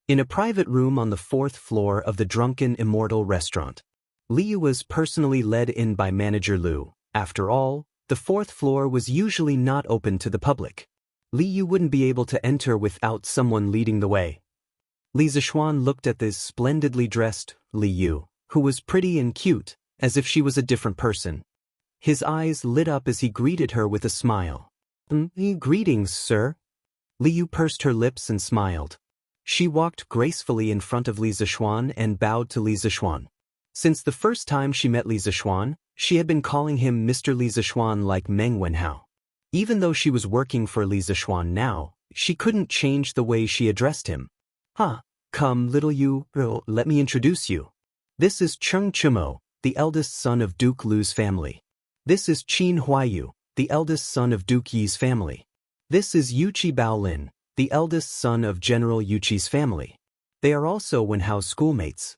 In a private room on the 4th floor of the Drunken Immortal restaurant. Liu was personally led in by Manager Liu. After all, the 4th floor was usually not open to the public. Liu wouldn't be able to enter without someone leading the way. Li Zishuan looked at this splendidly dressed Liu, who was pretty and cute, as if she was a different person. His eyes lit up as he greeted her with a smile. "Greetings, sir." Liu pursed her lips and smiled. She walked gracefully in front of Li Zishuan and bowed to Li Zishuan. Since the first time she met Li Zishuan, she had been calling him Mr. Li Zishuan like Meng Wenhao. Even though she was working for Li Zishuan now, she couldn't change the way she addressed him. Come, little you, let me introduce you. This is Cheng Chimo, the eldest son of Duke Lu's family. This is Qin Huayu, the eldest son of Duke Yi's family. This is Yuqi Baolin, the eldest son of General Yuqi's family. They are also Wenhao's schoolmates.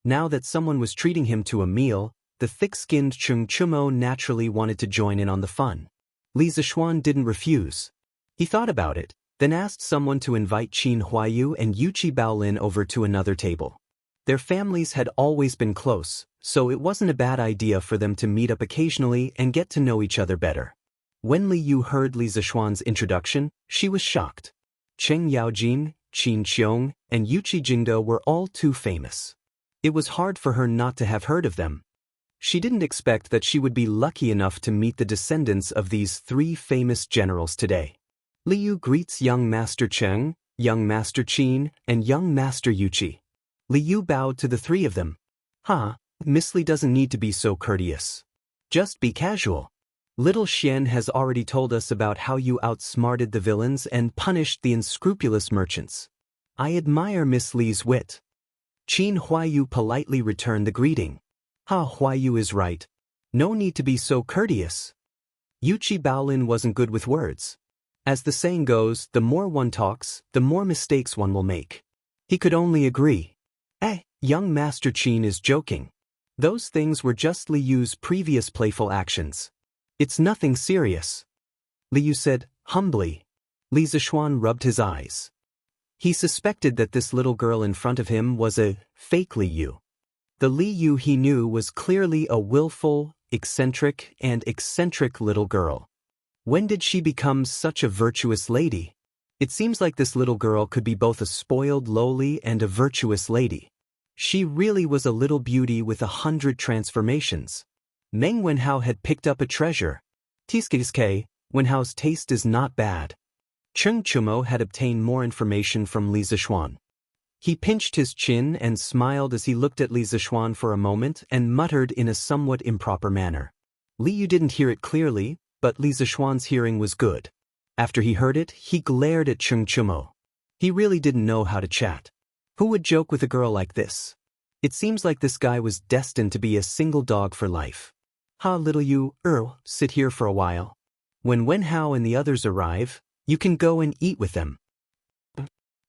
Now that someone was treating him to a meal, the thick-skinned Cheng Chimo naturally wanted to join in on the fun. Li Zishuan didn't refuse. He thought about it, then asked someone to invite Qin Huayu and Yuqi Baolin over to another table. Their families had always been close, so it wasn't a bad idea for them to meet up occasionally and get to know each other better. When Li Yu heard Li Zishuan's introduction, she was shocked. Cheng Yaojin, Qin Qiong, and Yuqi Jingdo were all too famous. It was hard for her not to have heard of them. She didn't expect that she would be lucky enough to meet the descendants of these 3 famous generals today. Li Yu greets young Master Cheng, young Master Qin, and young Master Yuqi. Li Yu bowed to the 3 of them. Miss Li doesn't need to be so courteous. Just be casual. Little Xian has already told us about how you outsmarted the villains and punished the unscrupulous merchants. I admire Miss Li's wit. Qin Huayu politely returned the greeting. Huayu is right. No need to be so courteous. Yuchi Baolin wasn't good with words. As the saying goes, the more one talks, the more mistakes one will make. He could only agree. Young Master Qin is joking. Those things were just Li Yu's previous playful actions. It's nothing serious. Li Yu said, humbly. Li Zishuan rubbed his eyes. He suspected that this little girl in front of him was a fake Li Yu. The Li Yu he knew was clearly a willful, eccentric little girl. When did she become such a virtuous lady? It seems like this little girl could be both a spoiled lowly and a virtuous lady. She really was a little beauty with 100 transformations. Meng Wenhao had picked up a treasure. Tiskiske, Wenhao's taste is not bad. Cheng Chumo had obtained more information from Li Zishuan. He pinched his chin and smiled as he looked at Li Zishuan for a moment and muttered in a somewhat improper manner. Li Yu didn't hear it clearly, but Li Zishuan's hearing was good. After he heard it, he glared at Cheng Chumo. He really didn't know how to chat. Who would joke with a girl like this? It seems like this guy was destined to be a single dog for life. Little Yu, sit here for a while. When Wenhao and the others arrive, you can go and eat with them.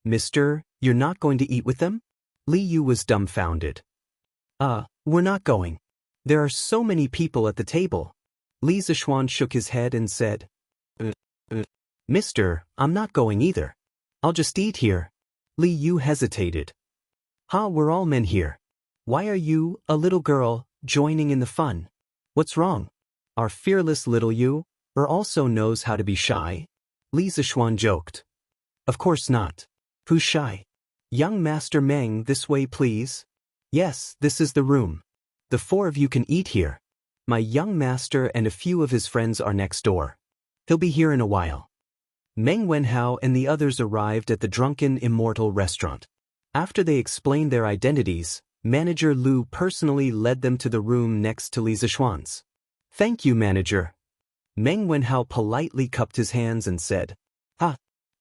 Mister, you're not going to eat with them? Li Yu was dumbfounded. We're not going. There are so many people at the table. Li Zishuan shook his head and said, Mister, I'm not going either. I'll just eat here. Li Yu hesitated. We're all men here. Why are you, a little girl, joining in the fun? What's wrong? Our fearless little Yu, also knows how to be shy? Li Zishuan joked. Of course not. Who's shy? Young Master Meng, this way please. Yes, this is the room. The four of you can eat here. My young master and a few of his friends are next door. He'll be here in a while. Meng Wenhao and the others arrived at the Drunken Immortal restaurant. After they explained their identities, Manager Lu personally led them to the room next to Li Zishuan's. Thank you, Manager. Meng Wenhao politely cupped his hands and said,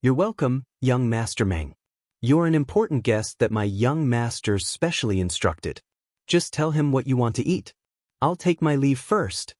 You're welcome, young Master Meng. You're an important guest that my young master specially instructed. Just tell him what you want to eat. I'll take my leave first.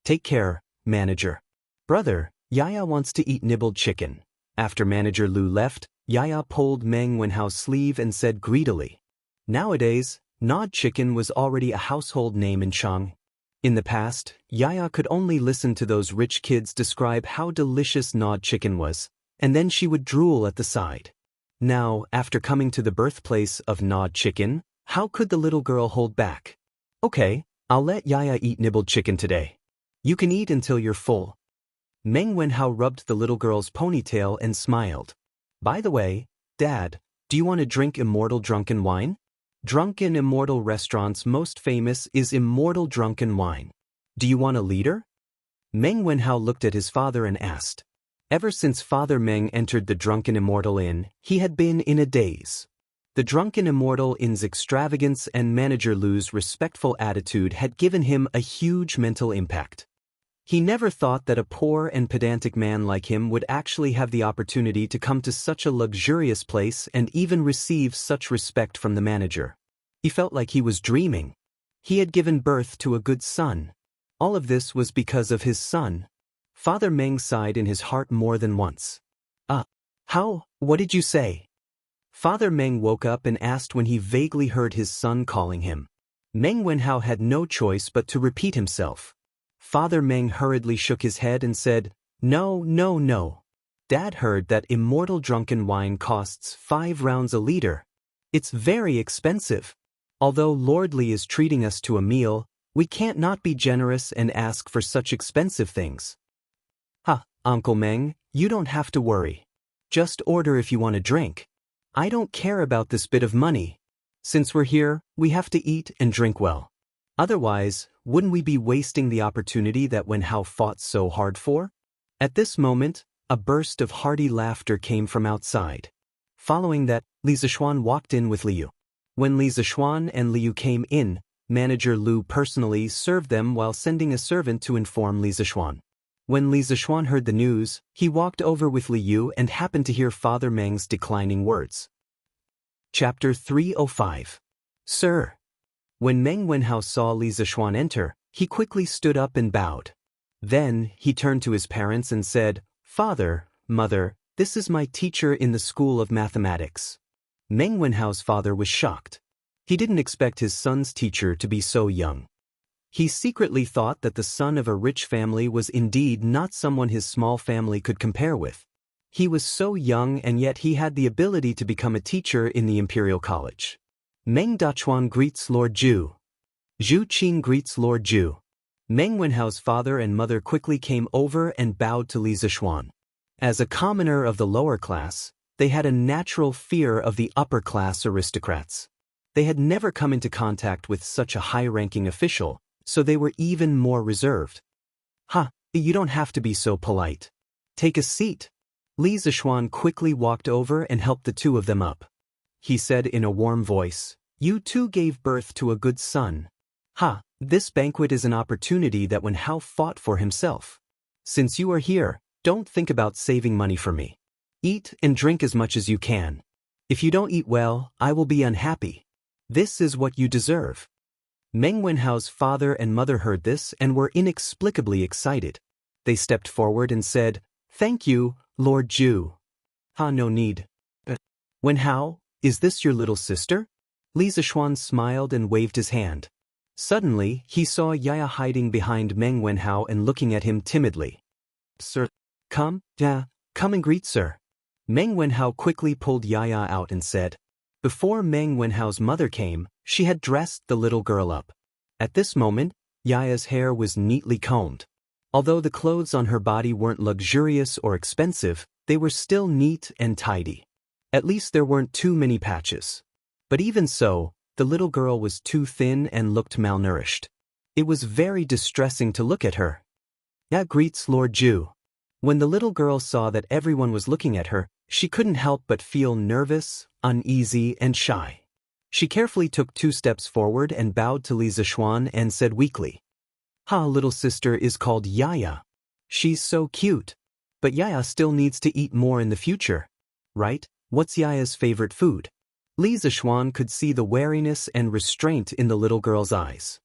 Take care, Manager. Brother, Yaya wants to eat nibbled chicken. After Manager Lu left, Yaya pulled Meng Wenhao's sleeve and said greedily. Nowadays, gnawed chicken was already a household name in Chang. In the past, Yaya could only listen to those rich kids describe how delicious gnawed chicken was, and then she would drool at the side. Now, after coming to the birthplace of gnawed chicken, how could the little girl hold back? Okay, I'll let Yaya eat nibbled chicken today. You can eat until you're full. Meng Wenhao rubbed the little girl's ponytail and smiled. By the way, Dad, do you want to drink immortal drunken wine? Drunken Immortal Restaurant's most famous is immortal drunken wine. Do you want a liter? Meng Wenhao looked at his father and asked. Ever since Father Meng entered the Drunken Immortal Inn, he had been in a daze. The Drunken Immortal Inn's extravagance and Manager Lu's respectful attitude had given him a huge mental impact. He never thought that a poor and pedantic man like him would actually have the opportunity to come to such a luxurious place and even receive such respect from the manager. He felt like he was dreaming. He had given birth to a good son. All of this was because of his son. Father Meng sighed in his heart more than once. What did you say? Father Meng woke up and asked when he vaguely heard his son calling him. Meng Wenhao had no choice but to repeat himself. Father Meng hurriedly shook his head and said, No. Dad heard that immortal drunken wine costs 5 rounds a liter. It's very expensive. Although Lord Li is treating us to a meal, we can't not be generous and ask for such expensive things. Uncle Meng, you don't have to worry. Just order if you want a drink. I don't care about this bit of money. Since we're here, we have to eat and drink well. Otherwise, wouldn't we be wasting the opportunity that Wenhao fought so hard for? At this moment, a burst of hearty laughter came from outside. Following that, Li Zishuan walked in with Liu. When Li Zishuan and Liu came in, Manager Lu personally served them while sending a servant to inform Li Zishuan. When Li Zishuan heard the news, he walked over with Liu and happened to hear Father Meng's declining words. Chapter 305. Sir. When Meng Wenhao saw Li Zishuan enter, he quickly stood up and bowed. Then, he turned to his parents and said, "Father, Mother, this is my teacher in the School of Mathematics." Meng Wenhao's father was shocked. He didn't expect his son's teacher to be so young. He secretly thought that the son of a rich family was indeed not someone his small family could compare with. He was so young and yet he had the ability to become a teacher in the Imperial College. Meng Dachuan greets Lord Zhu. Zhu Qin greets Lord Zhu. Meng Wenhao's father and mother quickly came over and bowed to Li Zishuan. As a commoner of the lower class, they had a natural fear of the upper-class aristocrats. They had never come into contact with such a high-ranking official, so they were even more reserved. You don't have to be so polite. Take a seat." Li Zishuan quickly walked over and helped the two of them up. He said in a warm voice, "You two gave birth to a good son. This banquet is an opportunity that Wenhao fought for himself. Since you are here, don't think about saving money for me. Eat and drink as much as you can. If you don't eat well, I will be unhappy. This is what you deserve." Meng Wenhao's father and mother heard this and were inexplicably excited. They stepped forward and said, "Thank you, Lord Zhu." No need. "Wenhao, is this your little sister?" Li Zishuan smiled and waved his hand. Suddenly, he saw Yaya hiding behind Meng Wenhao and looking at him timidly. "Sir, come and greet sir." Meng Wenhao quickly pulled Yaya out and said. Before Meng Wenhao's mother came, she had dressed the little girl up. At this moment, Yaya's hair was neatly combed. Although the clothes on her body weren't luxurious or expensive, they were still neat and tidy. At least there weren't too many patches. But even so, the little girl was too thin and looked malnourished. It was very distressing to look at her. Greets Lord Zhu. When the little girl saw that everyone was looking at her, she couldn't help but feel nervous, uneasy, and shy. She carefully took 2 steps forward and bowed to Li Zishuan and said weakly, "Little sister is called Yaya. She's so cute. But Yaya still needs to eat more in the future. Right? What's Yaya's favorite food?" Li Zishuan could see the wariness and restraint in the little girl's eyes.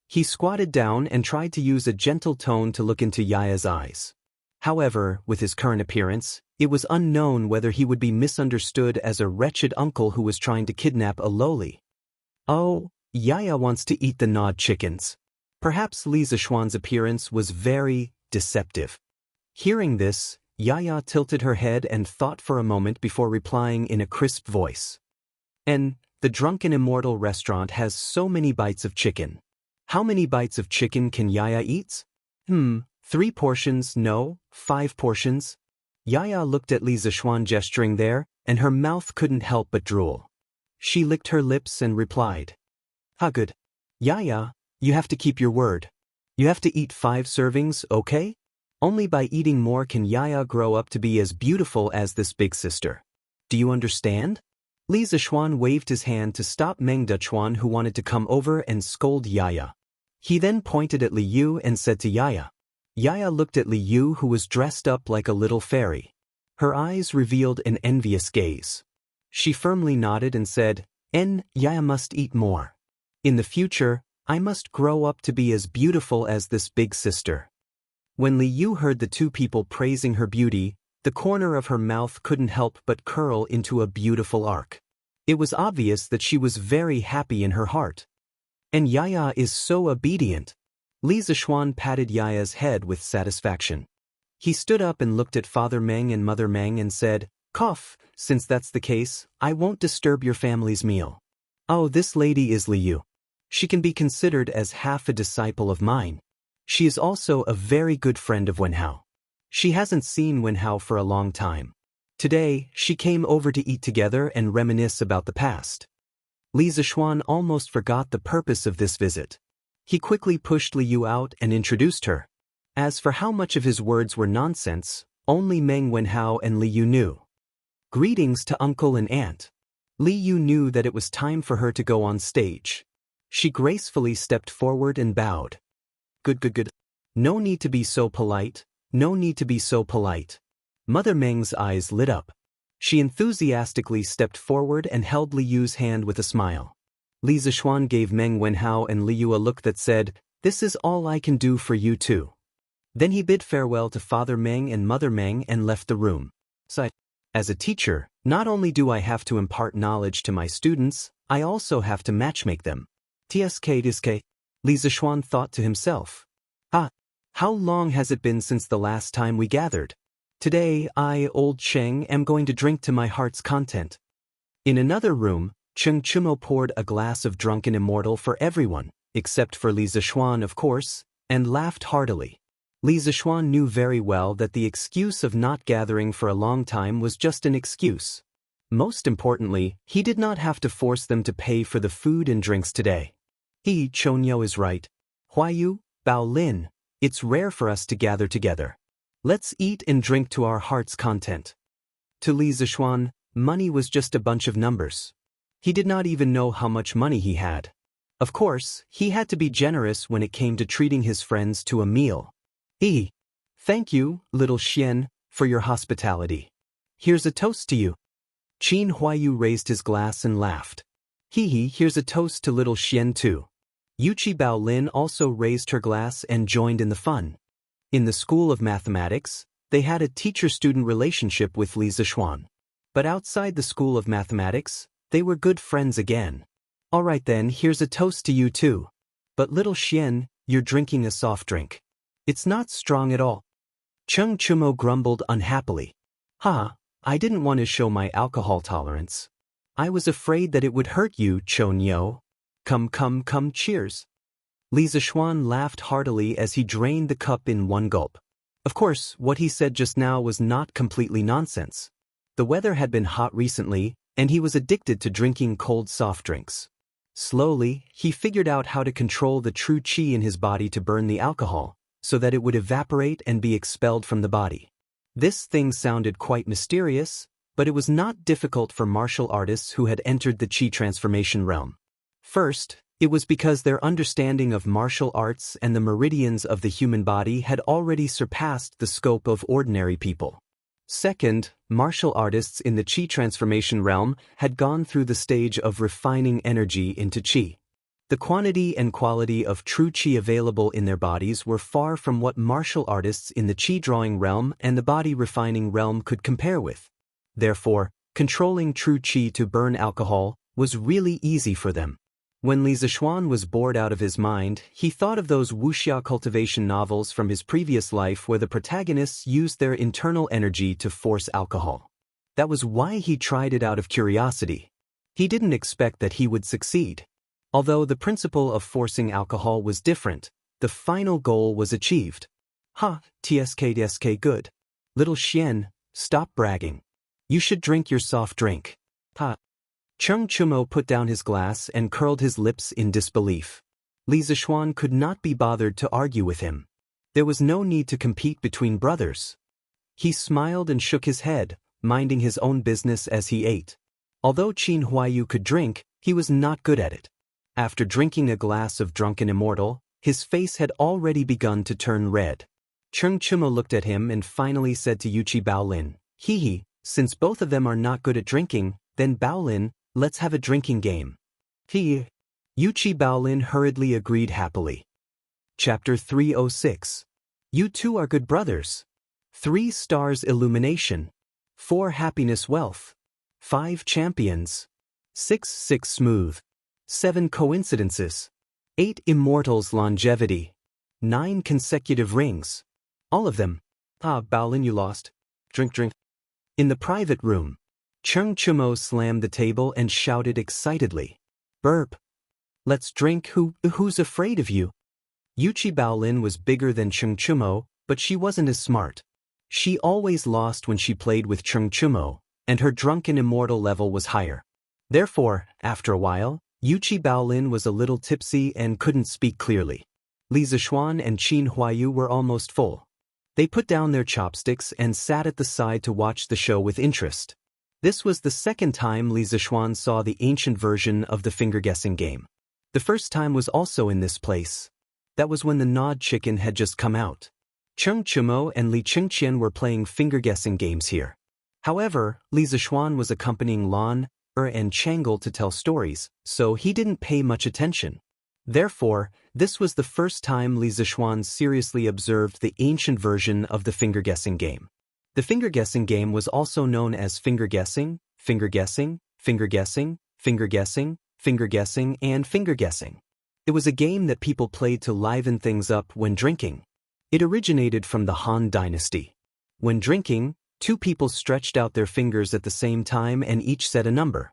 He squatted down and tried to use a gentle tone to look into Yaya's eyes. However, with his current appearance, it was unknown whether he would be misunderstood as a wretched uncle who was trying to kidnap a loli. "Oh, Yaya wants to eat the gnawed chickens." Perhaps Li Zishuan's appearance was very deceptive. Hearing this, Yaya tilted her head and thought for a moment before replying in a crisp voice. "And the Drunken Immortal restaurant has so many bites of chicken. How many bites of chicken can Yaya eat? 3 portions, no, 5 portions. Yaya looked at Li Zishuan gesturing there, and her mouth couldn't help but drool. She licked her lips and replied, Good. Yaya, you have to keep your word. You have to eat 5 servings, okay? Only by eating more can Yaya grow up to be as beautiful as this big sister. Do you understand?" Li Zishuan waved his hand to stop Meng Dachuan, who wanted to come over and scold Yaya. He then pointed at Li Yu and said to Yaya. Yaya looked at Li Yu, who was dressed up like a little fairy. Her eyes revealed an envious gaze. She firmly nodded and said, Yaya must eat more. In the future, I must grow up to be as beautiful as this big sister." When Li Yu heard the 2 people praising her beauty, the corner of her mouth couldn't help but curl into a beautiful arc. It was obvious that she was very happy in her heart. And Yaya is so obedient. Li Zishuan patted Yaya's head with satisfaction. He stood up and looked at Father Meng and Mother Meng and said, "Cough, since that's the case, I won't disturb your family's meal. Oh, this lady is Li Yu. She can be considered as half a disciple of mine. She is also a very good friend of Wenhao. She hasn't seen Wenhao for a long time. Today, she came over to eat together and reminisce about the past." Li Zishuan almost forgot the purpose of this visit. He quickly pushed Li Yu out and introduced her. As for how much of his words were nonsense, only Meng Wenhao and Li Yu knew. Greetings to uncle and aunt. Li Yu knew that it was time for her to go on stage. She gracefully stepped forward and bowed. Good. No need to be so polite. No need to be so polite. Mother Meng's eyes lit up. She enthusiastically stepped forward and held Li Yu's hand with a smile. Li Zishuan gave Meng Wenhao and Li Yu a look that said, "This is all I can do for you too." Then he bid farewell to Father Meng and Mother Meng and left the room. So, as a teacher, not only do I have to impart knowledge to my students, I also have to matchmake them. Tsk. Li Zishuan thought to himself. How long has it been since the last time we gathered? Today I, Old Cheng, am going to drink to my heart's content. In another room, Cheng Chumo poured a glass of drunken immortal for everyone, except for Li Zishuan of course, and laughed heartily. Li Zishuan knew very well that the excuse of not gathering for a long time was just an excuse. Most importantly, he did not have to force them to pay for the food and drinks today. Chonyo is right. Huayu, Bao Lin, it's rare for us to gather together. Let's eat and drink to our heart's content. To Li Zishuan, money was just a bunch of numbers. He did not even know how much money he had. Of course, he had to be generous when it came to treating his friends to a meal. Thank you, little Xian, for your hospitality. Here's a toast to you. Qin Huayu raised his glass and laughed. Here's a toast to little Xian too. Yuchi Bao Lin also raised her glass and joined in the fun. In the School of Mathematics, they had a teacher-student relationship with Li Zishuan. But outside the School of Mathematics, they were good friends again. Alright then, here's a toast to you too. But little Xian, you're drinking a soft drink. It's not strong at all. Cheng Chumo grumbled unhappily. I didn't want to show my alcohol tolerance. I was afraid that it would hurt you, Chonyo. Come, cheers. Li Zishuan laughed heartily as he drained the cup in one gulp. Of course, what he said just now was not completely nonsense. The weather had been hot recently, and he was addicted to drinking cold soft drinks. Slowly, he figured out how to control the true qi in his body to burn the alcohol, so that it would evaporate and be expelled from the body. This thing sounded quite mysterious, but it was not difficult for martial artists who had entered the qi transformation realm. First, it was because their understanding of martial arts and the meridians of the human body had already surpassed the scope of ordinary people. Second, martial artists in the qi transformation realm had gone through the stage of refining energy into qi. The quantity and quality of true qi available in their bodies were far from what martial artists in the qi drawing realm and the body refining realm could compare with. Therefore, controlling true qi to burn alcohol was really easy for them. When Li Zishuan was bored out of his mind, he thought of those Wuxia cultivation novels from his previous life where the protagonists used their internal energy to force alcohol. That was why he tried it out of curiosity. He didn't expect that he would succeed. Although the principle of forcing alcohol was different, the final goal was achieved. Tsk good. Little Xian, stop bragging. You should drink your soft drink. Cheng Chumo put down his glass and curled his lips in disbelief. Li Zishuan could not be bothered to argue with him. There was no need to compete between brothers. He smiled and shook his head, minding his own business as he ate. Although Qin Huayu could drink, he was not good at it. After drinking a glass of drunken immortal, his face had already begun to turn red. Cheng Chumo looked at him and finally said to Yuchi Bao Lin, since both of them are not good at drinking, then Bao Lin, let's have a drinking game. Yuchi Bao Lin hurriedly agreed happily. Chapter 306. You two are good brothers. 3 stars illumination. 4 happiness wealth. 5 champions. 6 smooth. 7 coincidences. 8 immortals longevity. 9 consecutive rings. All of them. Bao Lin, you lost. Drink. In the private room, Cheng Chumo slammed the table and shouted excitedly. Burp. Let's drink. Who's afraid of you? Yuchi Bao Lin was bigger than Cheng Chumo, but she wasn't as smart. She always lost when she played with Cheng Chumo, and her drunken immortal level was higher. Therefore, after a while, Yuchi Bao Lin was a little tipsy and couldn't speak clearly. Li Zishuan and Qin Huayu were almost full. They put down their chopsticks and sat at the side to watch the show with interest. This was the second time Li Zishuan saw the ancient version of the finger-guessing game. The first time was also in this place. That was when the gnawed chicken had just come out. Cheng Chumo and Li Qingqian were playing finger-guessing games here. However, Li Zishuan was accompanying Lan, and Changle to tell stories, so he didn't pay much attention. Therefore, this was the first time Li Zixuan seriously observed the ancient version of the finger-guessing game. The finger-guessing game was also known as finger-guessing, finger-guessing, finger-guessing, finger-guessing, finger-guessing, and finger-guessing. It was a game that people played to liven things up when drinking. It originated from the Han Dynasty. When drinking, two people stretched out their fingers at the same time and each said a number.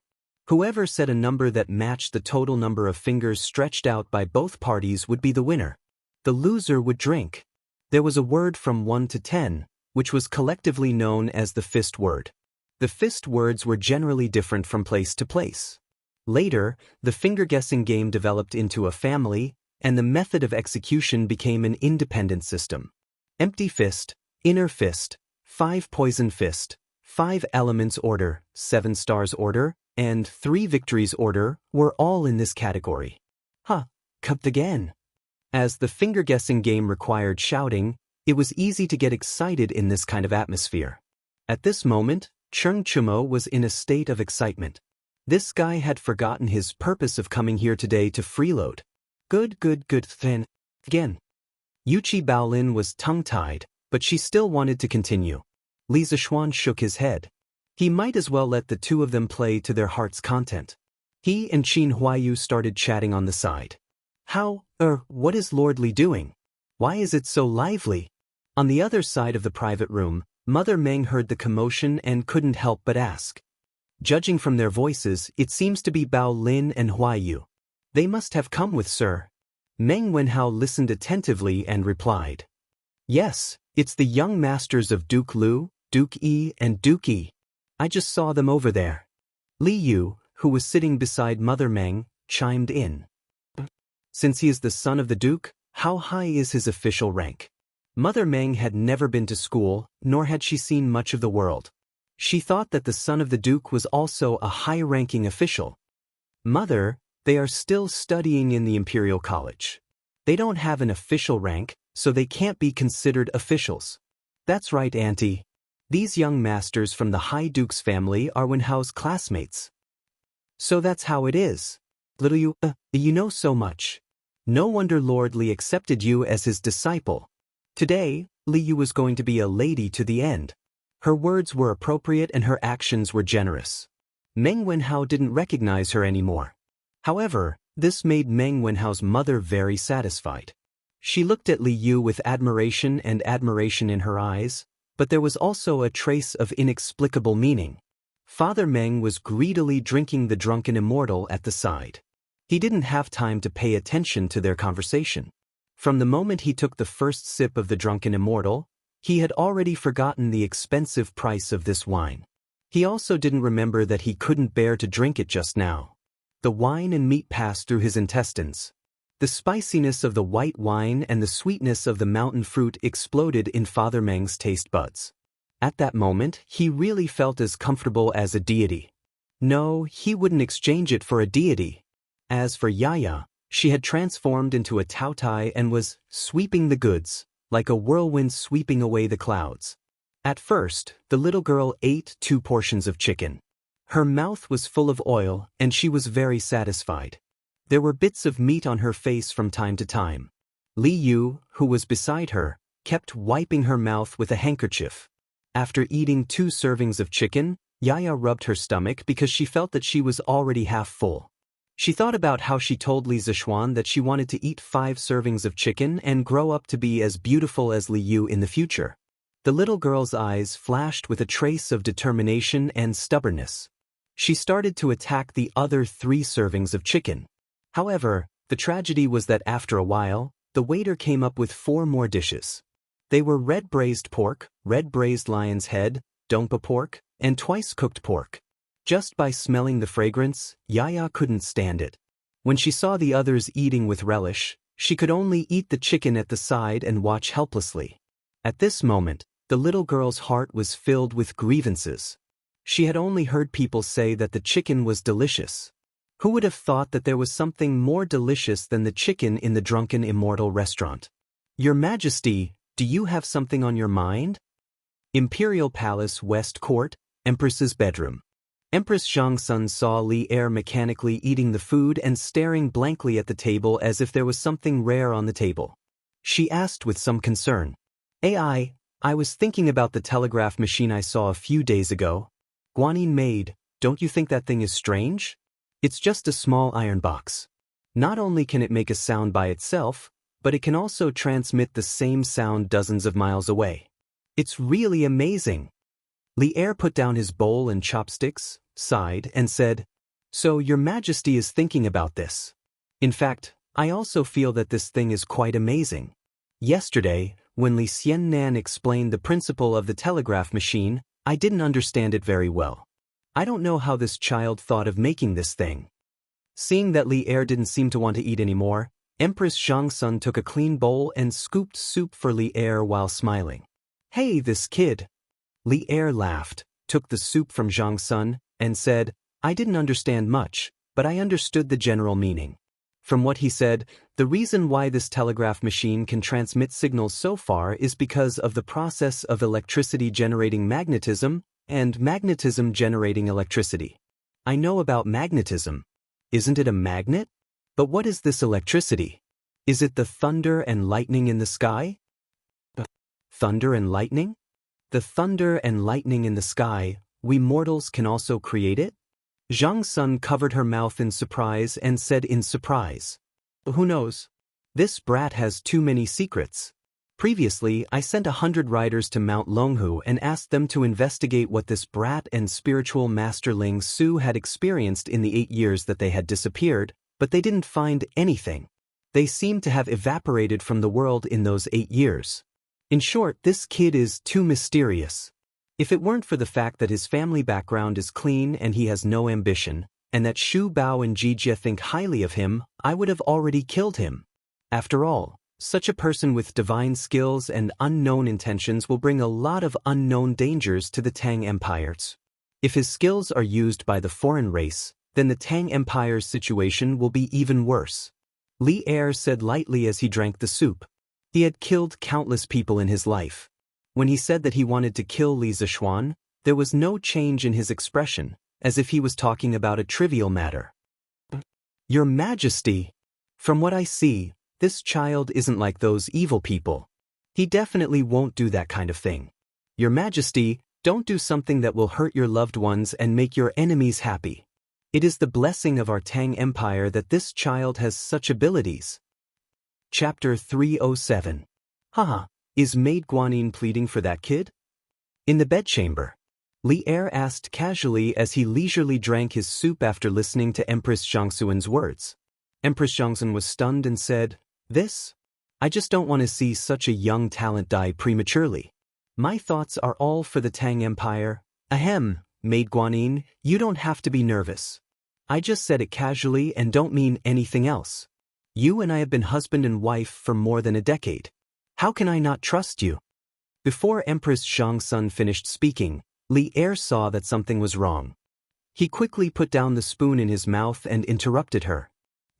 Whoever said a number that matched the total number of fingers stretched out by both parties would be the winner. The loser would drink. There was a word from 1 to 10, which was collectively known as the fist word. The fist words were generally different from place to place. Later, the finger-guessing game developed into a family, and the method of execution became an independent system. Empty fist, inner fist, 5 poison fist, 5 elements order, 7 stars order, and 3 victories order were all in this category. Cupped again. As the finger-guessing game required shouting, it was easy to get excited in this kind of atmosphere. At this moment, Cheng Chumo was in a state of excitement. This guy had forgotten his purpose of coming here today to freeload. Good, then. Again. Yuchi Baolin was tongue-tied, but she still wanted to continue. Li Zixuan shook his head. He might as well let the two of them play to their heart's content. He and Qin Huayu started chatting on the side. What is Lord Li doing? Why is it so lively? On the other side of the private room, Mother Meng heard the commotion and couldn't help but ask. Judging from their voices, it seems to be Bao Lin and Huayu. They must have come with Sir. Meng Wenhao listened attentively and replied. Yes, it's the young masters of Duke Lu, Duke Yi, and Duke Yi. I just saw them over there. Li Yu, who was sitting beside Mother Meng, chimed in. Since he is the son of the Duke, how high is his official rank? Mother Meng had never been to school, nor had she seen much of the world. She thought that the son of the Duke was also a high-ranking official. Mother, they are still studying in the Imperial College. They don't have an official rank, so they can't be considered officials. That's right, Auntie. These young masters from the High Duke's family are Wenhao's classmates. So that's how it is. Little you know so much. No wonder Lord Li accepted you as his disciple. Today, Li Yu was going to be a lady to the end. Her words were appropriate and her actions were generous. Meng Wenhao didn't recognize her anymore. However, this made Meng Wenhao's mother very satisfied. She looked at Li Yu with admiration in her eyes, but there was also a trace of inexplicable meaning. Father Meng was greedily drinking the drunken immortal at the side. He didn't have time to pay attention to their conversation. From the moment he took the first sip of the drunken immortal, he had already forgotten the expensive price of this wine. He also didn't remember that he couldn't bear to drink it just now. The wine and meat passed through his intestines. The spiciness of the white wine and the sweetness of the mountain fruit exploded in Father Meng's taste buds. At that moment, he really felt as comfortable as a deity. No, he wouldn't exchange it for a deity. As for Yaya, she had transformed into a Taotai and was sweeping the goods, like a whirlwind sweeping away the clouds. At first, the little girl ate 2 portions of chicken. Her mouth was full of oil, and she was very satisfied. There were bits of meat on her face from time to time. Li Yu, who was beside her, kept wiping her mouth with a handkerchief. After eating 2 servings of chicken, Yaya rubbed her stomach because she felt that she was already half full. She thought about how she told Li Zixuan that she wanted to eat 5 servings of chicken and grow up to be as beautiful as Li Yu in the future. The little girl's eyes flashed with a trace of determination and stubbornness. She started to attack the other 3 servings of chicken. However, the tragedy was that after a while, the waiter came up with 4 more dishes. They were red braised pork, red braised lion's head, dongpa pork, and twice cooked pork. Just by smelling the fragrance, Yaya couldn't stand it. When she saw the others eating with relish, she could only eat the chicken at the side and watch helplessly. At this moment, the little girl's heart was filled with grievances. She had only heard people say that the chicken was delicious. Who would have thought that there was something more delicious than the chicken in the drunken immortal restaurant? Your Majesty, do you have something on your mind? Imperial Palace, West Court, Empress's bedroom. Empress Xianxia saw Li Er mechanically eating the food and staring blankly at the table as if there was something rare on the table. She asked with some concern, I was thinking about the telegraph machine I saw a few days ago. Guanyin maid, don't you think that thing is strange? It's just a small iron box. Not only can it make a sound by itself, but it can also transmit the same sound dozens of miles away. It's really amazing. Li Er put down his bowl and chopsticks, sighed, and said, So your Majesty is thinking about this. In fact, I also feel that this thing is quite amazing. Yesterday, when Li Xiannan explained the principle of the telegraph machine, I didn't understand it very well. I don't know how this child thought of making this thing. Seeing that Li Er didn't seem to want to eat anymore, Empress Xianxia took a clean bowl and scooped soup for Li Er while smiling. Hey, this kid. Li Er laughed, took the soup from Xianxia, and said, I didn't understand much, but I understood the general meaning. From what he said, the reason why this telegraph machine can transmit signals so far is because of the process of electricity generating magnetism and magnetism generating electricity. I know about magnetism. Isn't it a magnet? But what is this electricity? Is it the thunder and lightning in the sky? Thunder and lightning? The thunder and lightning in the sky, we mortals can also create it? Xianxia covered her mouth in surprise and said in surprise, Who knows? This brat has too many secrets. Previously, I sent 100 riders to Mount Longhu and asked them to investigate what this brat and spiritual master Ling Su had experienced in the 8 years that they had disappeared, but they didn't find anything. They seemed to have evaporated from the world in those 8 years. In short, this kid is too mysterious. If it weren't for the fact that his family background is clean and he has no ambition, and that Xu Bao and Jijia think highly of him, I would have already killed him. After all, such a person with divine skills and unknown intentions will bring a lot of unknown dangers to the Tang Empires. If his skills are used by the foreign race, then the Tang Empire's situation will be even worse. Li Er said lightly as he drank the soup. He had killed countless people in his life. When he said that he wanted to kill Li Zishuan, there was no change in his expression, as if he was talking about a trivial matter. Your Majesty, from what I see, this child isn't like those evil people. He definitely won't do that kind of thing. Your Majesty, don't do something that will hurt your loved ones and make your enemies happy. It is the blessing of our Tang Empire that this child has such abilities. Chapter 307. Haha. Is Maid Guanyin pleading for that kid? In the bedchamber, Li Er asked casually as he leisurely drank his soup after listening to Empress Xiangxuan's words. Empress Xiangxuan was stunned and said, This? I just don't want to see such a young talent die prematurely. My thoughts are all for the Tang Empire. Ahem, Maid Guanyin, you don't have to be nervous. I just said it casually and don't mean anything else. You and I have been husband and wife for more than a decade. How can I not trust you? Before Empress Xiangxia finished speaking, Li Er saw that something was wrong. He quickly put down the spoon in his mouth and interrupted her.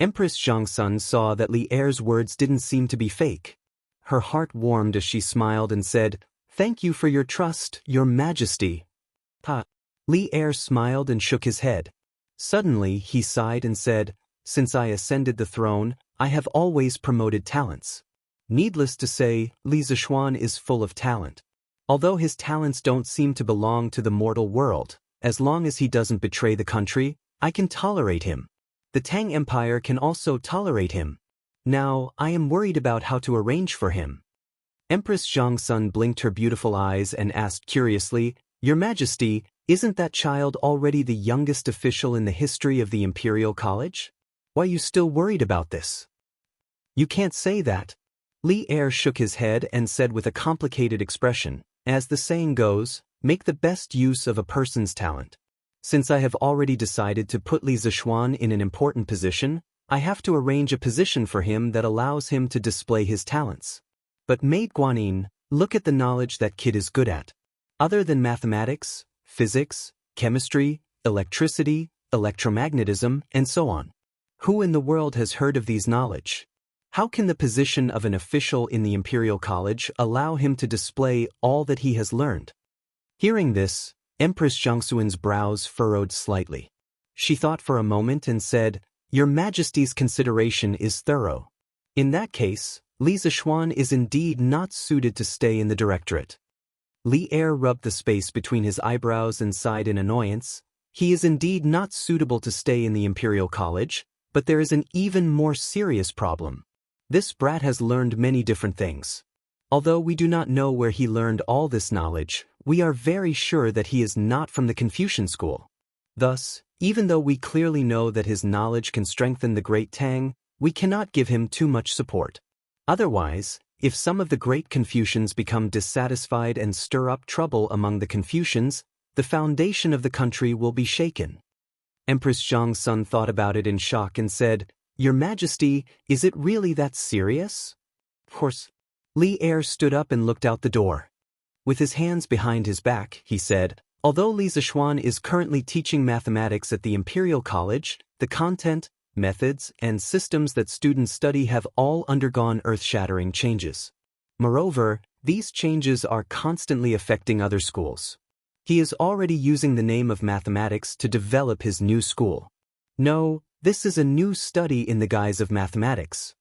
Empress Xiangxia saw that Li Er's words didn't seem to be fake. Her heart warmed as she smiled and said, Thank you for your trust, Your Majesty. Li Er smiled and shook his head. Suddenly, he sighed and said, Since I ascended the throne, I have always promoted talents. Needless to say, Li Zishuan is full of talent. Although his talents don't seem to belong to the mortal world, as long as he doesn't betray the country, I can tolerate him. The Tang Empire can also tolerate him. Now, I am worried about how to arrange for him. Empress Xiangxia blinked her beautiful eyes and asked curiously, Your Majesty, isn't that child already the youngest official in the history of the Imperial College? Why are you still worried about this? You can't say that. Li Er shook his head and said with a complicated expression, As the saying goes, make the best use of a person's talent. Since I have already decided to put Li Zishuan in an important position, I have to arrange a position for him that allows him to display his talents. But Maid Guanyin, look at the knowledge that kid is good at. Other than mathematics, physics, chemistry, electricity, electromagnetism, and so on. Who in the world has heard of these knowledge? How can the position of an official in the Imperial College allow him to display all that he has learned? Hearing this, Empress Xianxuan's brows furrowed slightly. She thought for a moment and said, "Your Majesty's consideration is thorough. In that case, Li Zixuan is indeed not suited to stay in the directorate." Li Er rubbed the space between his eyebrows and sighed in annoyance. He is indeed not suitable to stay in the Imperial College, but there is an even more serious problem. This brat has learned many different things. Although we do not know where he learned all this knowledge, we are very sure that he is not from the Confucian school. Thus, even though we clearly know that his knowledge can strengthen the Great Tang, we cannot give him too much support. Otherwise, if some of the great Confucians become dissatisfied and stir up trouble among the Confucians, the foundation of the country will be shaken. Empress Xianxia thought about it in shock and said, "Your Majesty, is it really that serious?" Of course. Li Er stood up and looked out the door. With his hands behind his back, he said, "Although Li Zixuan is currently teaching mathematics at the Imperial College, the content, methods, and systems that students study have all undergone earth-shattering changes. Moreover, these changes are constantly affecting other schools. He is already using the name of mathematics to develop his new school. No, this is a new study in the guise of mathematics.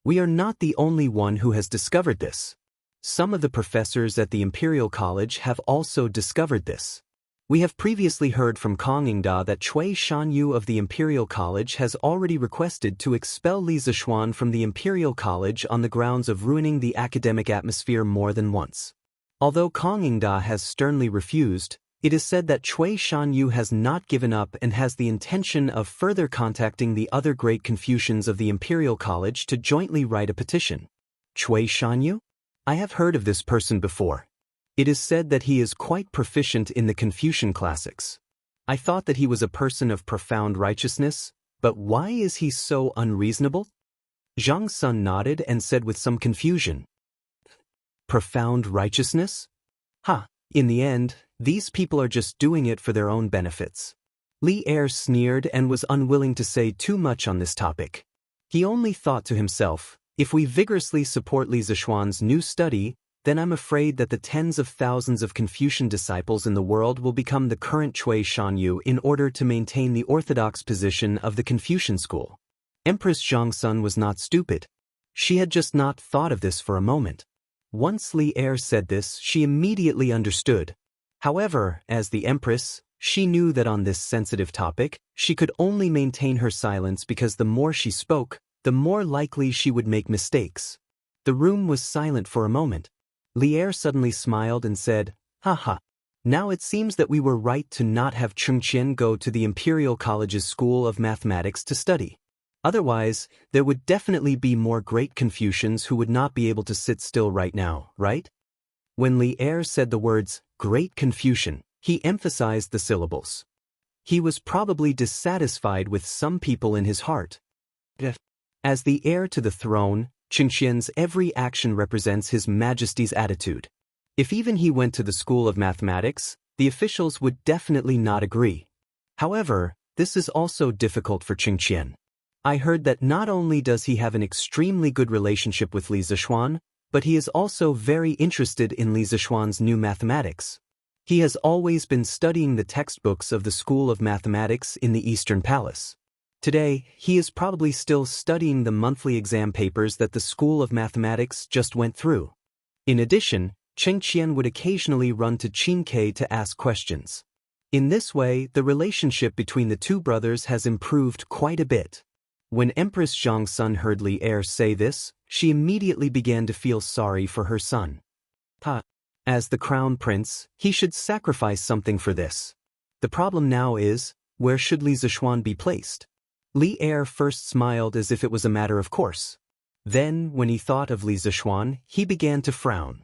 We are not the only one who has discovered this. Some of the professors at the Imperial College have also discovered this. We have previously heard from Kong Yingda that Cui Shanyu of the Imperial College has already requested to expel Li Zixuan from the Imperial College on the grounds of ruining the academic atmosphere more than once. Although Kong Yingda has sternly refused, it is said that Cui Shanyu has not given up and has the intention of further contacting the other great Confucians of the Imperial College to jointly write a petition. Cui Shanyu? I have heard of this person before. It is said that he is quite proficient in the Confucian classics. I thought that he was a person of profound righteousness, but why is he so unreasonable? Zhang Sun nodded and said with some confusion, "Profound righteousness? In the end, these people are just doing it for their own benefits." Li Er sneered and was unwilling to say too much on this topic. He only thought to himself, if we vigorously support Li Zixuan's new study, then I'm afraid that the tens of thousands of Confucian disciples in the world will become the current Cui Shanyu in order to maintain the orthodox position of the Confucian school. Empress Xianxia was not stupid. She had just not thought of this for a moment. Once Li Er said this, she immediately understood. However, as the Empress, she knew that on this sensitive topic, she could only maintain her silence because the more she spoke, the more likely she would make mistakes. The room was silent for a moment. Li Er suddenly smiled and said, "Haha. Now it seems that we were right to not have Chengqian go to the Imperial College's School of Mathematics to study. Otherwise, there would definitely be more great Confucians who would not be able to sit still right now, right?" When Li Er said the words, "Great Confucian," he emphasized the syllables. He was probably dissatisfied with some people in his heart. As the heir to the throne, Chengqian's every action represents His Majesty's attitude. If even he went to the School of Mathematics, the officials would definitely not agree. However, this is also difficult for Chengqian. I heard that not only does he have an extremely good relationship with Li Zixuan, but he is also very interested in Li Zixuan's new mathematics. He has always been studying the textbooks of the School of Mathematics in the Eastern Palace. Today, he is probably still studying the monthly exam papers that the School of Mathematics just went through. In addition, Chengqian would occasionally run to Qingke to ask questions. In this way, the relationship between the two brothers has improved quite a bit. When Empress Xianxia heard Li Er say this, she immediately began to feel sorry for her son. As the crown prince, he should sacrifice something for this. The problem now is, where should Li Zixuan be placed? Li Er first smiled as if it was a matter of course. Then, when he thought of Li Zixuan, he began to frown.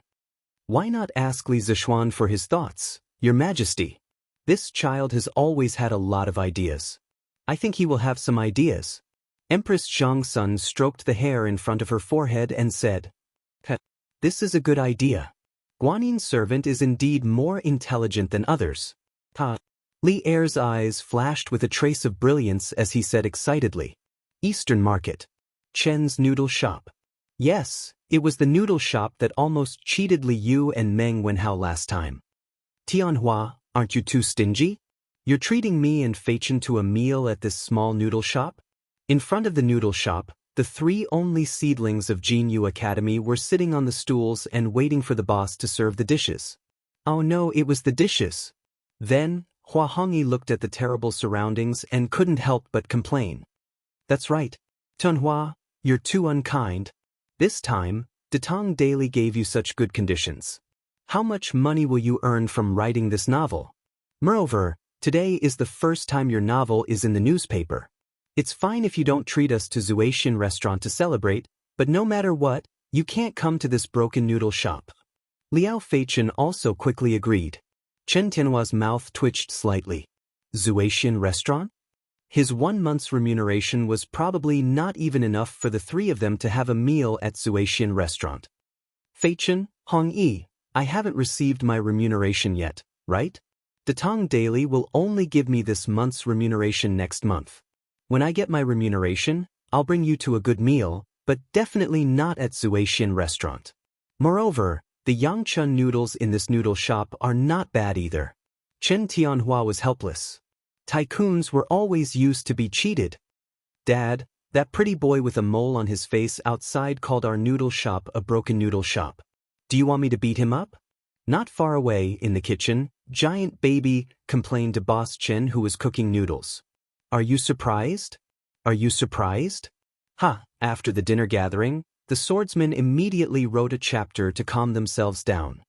Why not ask Li Zixuan for his thoughts, Your Majesty? This child has always had a lot of ideas. I think he will have some ideas. Empress Xianxia stroked the hair in front of her forehead and said, "This is a good idea. Guanin's servant is indeed more intelligent than others." Li Er's eyes flashed with a trace of brilliance as he said excitedly, "Eastern Market. Chen's noodle shop." Yes, it was the noodle shop that almost cheated Li Yu and Meng Wenhao last time. Tianhua, Aren't you too stingy? You're treating me and Feichen to a meal at this small noodle shop? In front of the noodle shop, the 3 only seedlings of Jinyu Academy were sitting on the stools and waiting for the boss to serve the dishes. Oh no, it was the dishes. Then, Hua Hongyi looked at the terrible surroundings and couldn't help but complain. That's right. Tunhua, you're too unkind. This time, Detang Daily gave you such good conditions. How much money will you earn from writing this novel? Moreover, today is the first time your novel is in the newspaper. It's fine if you don't treat us to Zuaxian restaurant to celebrate, but no matter what, you can't come to this broken noodle shop. Liao Feichen also quickly agreed. Chen Tianhua's mouth twitched slightly. Zuaxian restaurant? His 1 month's remuneration was probably not even enough for the 3 of them to have a meal at Zuaxian restaurant. Feichen, Hongyi, I haven't received my remuneration yet, right? Detang Daily will only give me this month's remuneration next month. When I get my remuneration, I'll bring you to a good meal, but definitely not at Zuaxian restaurant. Moreover, the Xianxia noodles in this noodle shop are not bad either. Chen Tianhua was helpless. Tycoons were always used to be cheated. Dad, that pretty boy with a mole on his face outside called our noodle shop a broken noodle shop. Do you want me to beat him up? Not far away, in the kitchen, Giant Baby complained to Boss Chen, who was cooking noodles. Are you surprised? Are you surprised? Ha! After the dinner gathering, the swordsmen immediately wrote a chapter to calm themselves down.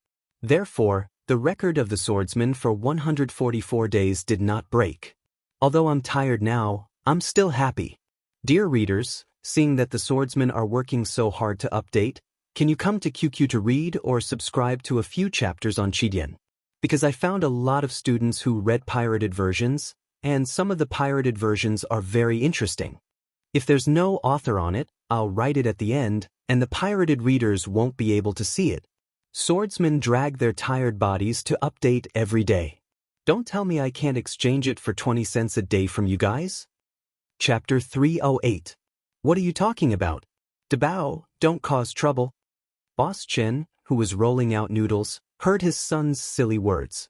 Therefore, the record of the swordsmen for 144 days did not break. Although I'm tired now, I'm still happy. Dear readers, seeing that the swordsmen are working so hard to update, can you come to QQ to read or subscribe to a few chapters on Qidian? Because I found a lot of students who read pirated versions, and some of the pirated versions are very interesting. If there's no author on it, I'll write it at the end, and the pirated readers won't be able to see it. Swordsmen drag their tired bodies to update every day. Don't tell me I can't exchange it for 20 cents a day from you guys? Chapter 308. What are you talking about? Dabao, don't cause trouble. Boss Chen, who was rolling out noodles, heard his son's silly words.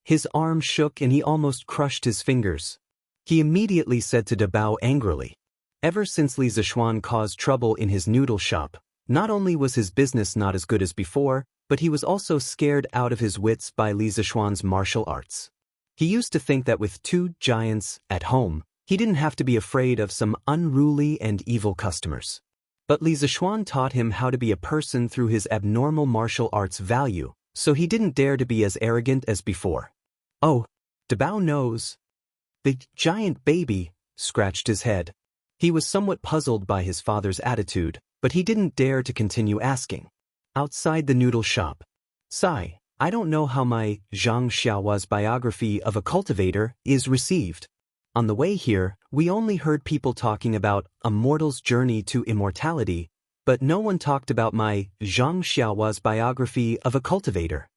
His arm shook and he almost crushed his fingers. He immediately said to Dabao angrily. Ever since Li Zishuan caused trouble in his noodle shop, not only was his business not as good as before, but he was also scared out of his wits by Li Zishuan's martial arts. He used to think that with 2 giants at home, he didn't have to be afraid of some unruly and evil customers. But Li Zishuan taught him how to be a person through his abnormal martial arts value, so he didn't dare to be as arrogant as before. Oh, Dabao knows. The Giant Baby scratched his head. He was somewhat puzzled by his father's attitude, but he didn't dare to continue asking. Outside the noodle shop. Sai, I don't know how my Xianxia's biography of a cultivator is received. On the way here, we only heard people talking about a mortal's journey to immortality, but no one talked about my Xianxia's biography of a cultivator.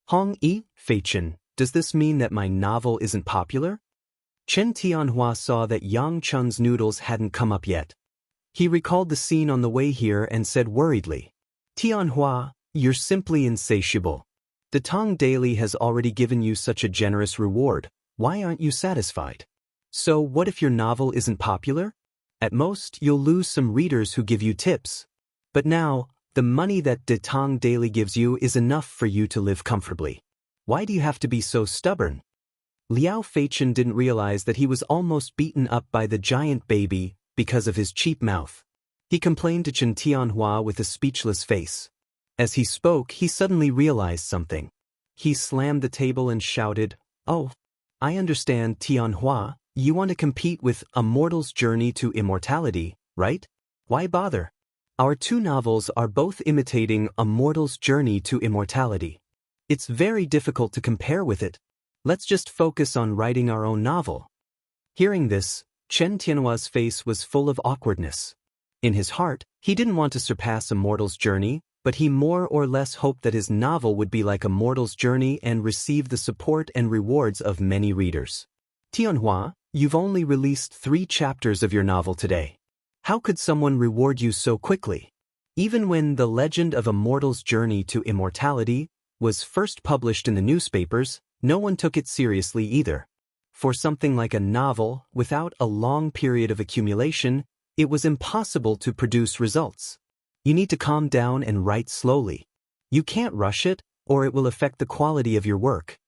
Hongyi, Feichen, does this mean that my novel isn't popular? Chen Tianhua saw that Yang Chun's noodles hadn't come up yet. He recalled the scene on the way here and said worriedly, Tianhua, you're simply insatiable. Detang Daily has already given you such a generous reward. Why aren't you satisfied? So what if your novel isn't popular? At most, you'll lose some readers who give you tips. But now, the money that Detang Daily gives you is enough for you to live comfortably. Why do you have to be so stubborn? Liao Feichen didn't realize that he was almost beaten up by the Giant Baby because of his cheap mouth. He complained to Chen Tianhua with a speechless face. As he spoke, he suddenly realized something. He slammed the table and shouted, Oh, I understand, Tianhua. You want to compete with A Mortal's Journey to Immortality, right? Why bother? Our 2 novels are both imitating A Mortal's Journey to Immortality. It's very difficult to compare with it. Let's just focus on writing our own novel. Hearing this, Chen Tianhua's face was full of awkwardness. In his heart, he didn't want to surpass A Mortal's Journey, but he more or less hoped that his novel would be like A Mortal's Journey and receive the support and rewards of many readers. Tianhua, you've only released 3 chapters of your novel today. How could someone reward you so quickly? Even when The Legend of a Mortal's Journey to Immortality was first published in the newspapers, No one took it seriously either. For something like a novel, without a long period of accumulation, it was impossible to produce results. You need to calm down and write slowly. You can't rush it, or it will affect the quality of your work.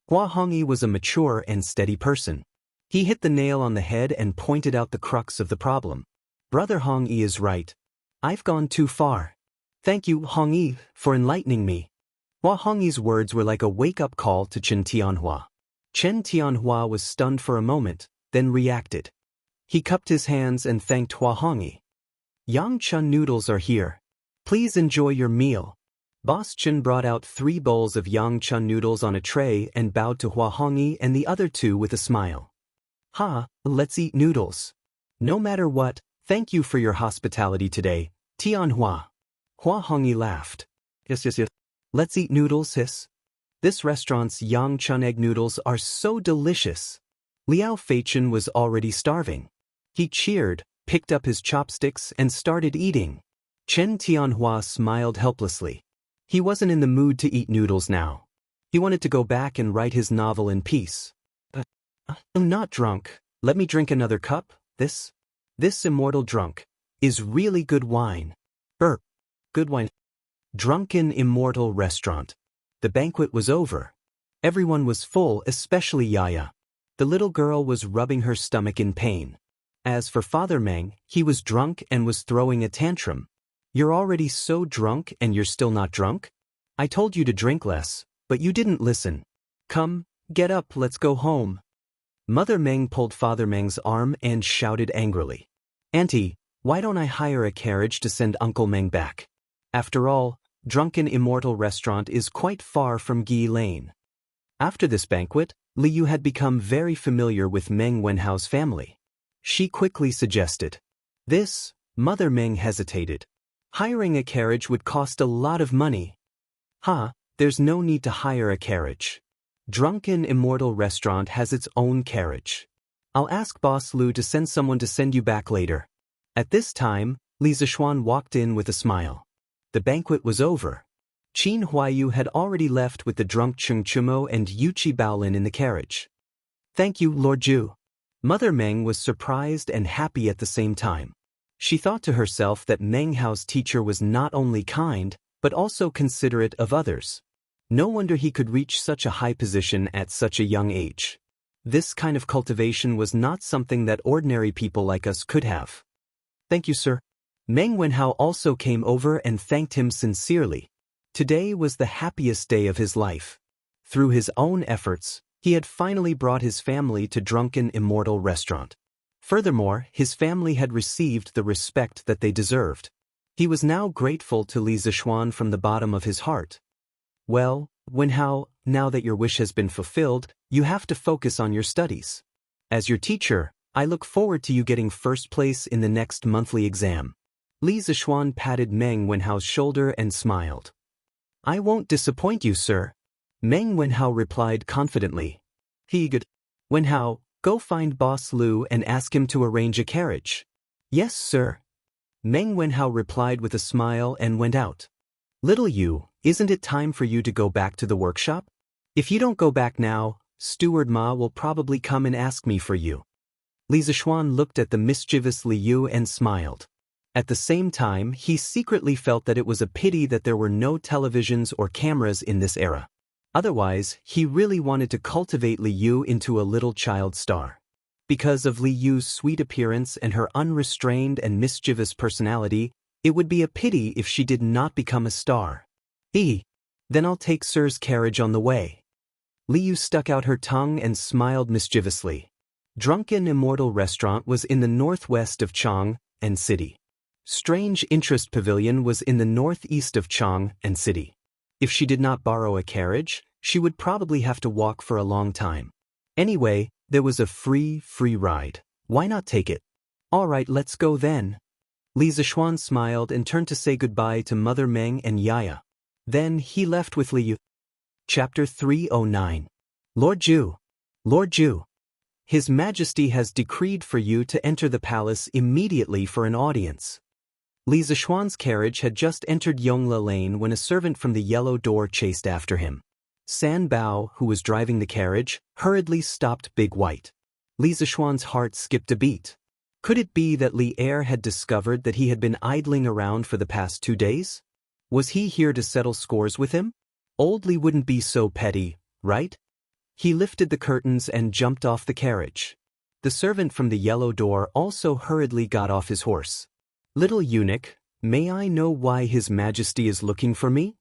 Hua Hongyi was a mature and steady person. He hit the nail on the head and pointed out the crux of the problem. Brother Hongyi is right. I've gone too far. Thank you, Hongyi, for enlightening me. Hua Hongyi's words were like a wake-up call to Chen Tianhua. Chen Tianhua was stunned for a moment, then reacted. He cupped his hands and thanked Hua Hongyi. Xianxia noodles are here. Please enjoy your meal. Boss Chen brought out 3 bowls of Xianxia noodles on a tray and bowed to Hua Hongyi and the other 2 with a smile. Let's eat noodles. No matter what, thank you for your hospitality today, Tianhua. Hua Hongyi laughed. Yes. Let's eat noodles, sis. This restaurant's Yangchun egg noodles are so delicious. Liao Feichen was already starving. He cheered, picked up his chopsticks and started eating. Chen Tianhua smiled helplessly. He wasn't in the mood to eat noodles now. He wanted to go back and write his novel in peace. I'm not drunk. Let me drink another cup. This immortal drunk is really good wine. Good wine. Drunken Immortal Restaurant. The banquet was over. Everyone was full, especially Yaya. The little girl was rubbing her stomach in pain. As for Father Meng, he was drunk and was throwing a tantrum. You're already so drunk and you're still not drunk? I told you to drink less, but you didn't listen. Come, get up, let's go home. Mother Meng pulled Father Meng's arm and shouted angrily. Auntie, why don't I hire a carriage to send Uncle Meng back? After all, Drunken Immortal Restaurant is quite far from Gi Lane. After this banquet, Li Yu had become very familiar with Meng Wenhao's family. She quickly suggested. This, Mother Meng hesitated. Hiring a carriage would cost a lot of money. There's no need to hire a carriage. Drunken Immortal Restaurant has its own carriage. I'll ask Boss Lu to send someone to send you back later. At this time, Li Zishuan walked in with a smile. The banquet was over. Qin Huayu had already left with the drunk Cheng Chumo and Yuchi Baolin in the carriage. Thank you, Lord Zhu. Mother Meng was surprised and happy at the same time. She thought to herself that Meng Hao's teacher was not only kind, but also considerate of others. No wonder he could reach such a high position at such a young age. This kind of cultivation was not something that ordinary people like us could have. Thank you, sir. Meng Wenhao also came over and thanked him sincerely. Today was the happiest day of his life. Through his own efforts, he had finally brought his family to Drunken Immortal Restaurant. Furthermore, his family had received the respect that they deserved. He was now grateful to Li Zishuan from the bottom of his heart. Well, Wenhao, now that your wish has been fulfilled, you have to focus on your studies. As your teacher, I look forward to you getting first place in the next monthly exam. Li Zishuan patted Meng Wenhao's shoulder and smiled. I won't disappoint you, sir. Meng Wenhao replied confidently. Good. Wenhao, go find Boss Lu and ask him to arrange a carriage. Yes, sir. Meng Wenhao replied with a smile and went out. Little Yu, isn't it time for you to go back to the workshop? If you don't go back now, Steward Ma will probably come and ask me for you. Li Zishuan looked at the mischievous Li Yu and smiled. At the same time, he secretly felt that it was a pity that there were no televisions or cameras in this era. Otherwise, he really wanted to cultivate Li Yu into a little child star. Because of Li Yu's sweet appearance and her unrestrained and mischievous personality, it would be a pity if she did not become a star. Then I'll take Sir's carriage on the way. Li Yu stuck out her tongue and smiled mischievously. Drunken Immortal Restaurant was in the northwest of Chang'an City. Strange Interest Pavilion was in the northeast of Chang'an City. If she did not borrow a carriage, she would probably have to walk for a long time. Anyway, there was a free ride. Why not take it? All right, let's go then. Li Zishuan smiled and turned to say goodbye to Mother Meng and Yaya. Then he left with Li Yu. Chapter 309. Lord Zhu. His Majesty has decreed for you to enter the palace immediately for an audience. Li Zishuan's carriage had just entered Yongla Lane when a servant from the yellow door chased after him. San Bao, who was driving the carriage, hurriedly stopped Big White. Li Zishuan's heart skipped a beat. Could it be that Li Er had discovered that he had been idling around for the past 2 days? Was he here to settle scores with him? Old Li wouldn't be so petty, right? He lifted the curtains and jumped off the carriage. The servant from the yellow door also hurriedly got off his horse. Little eunuch, may I know why His Majesty is looking for me?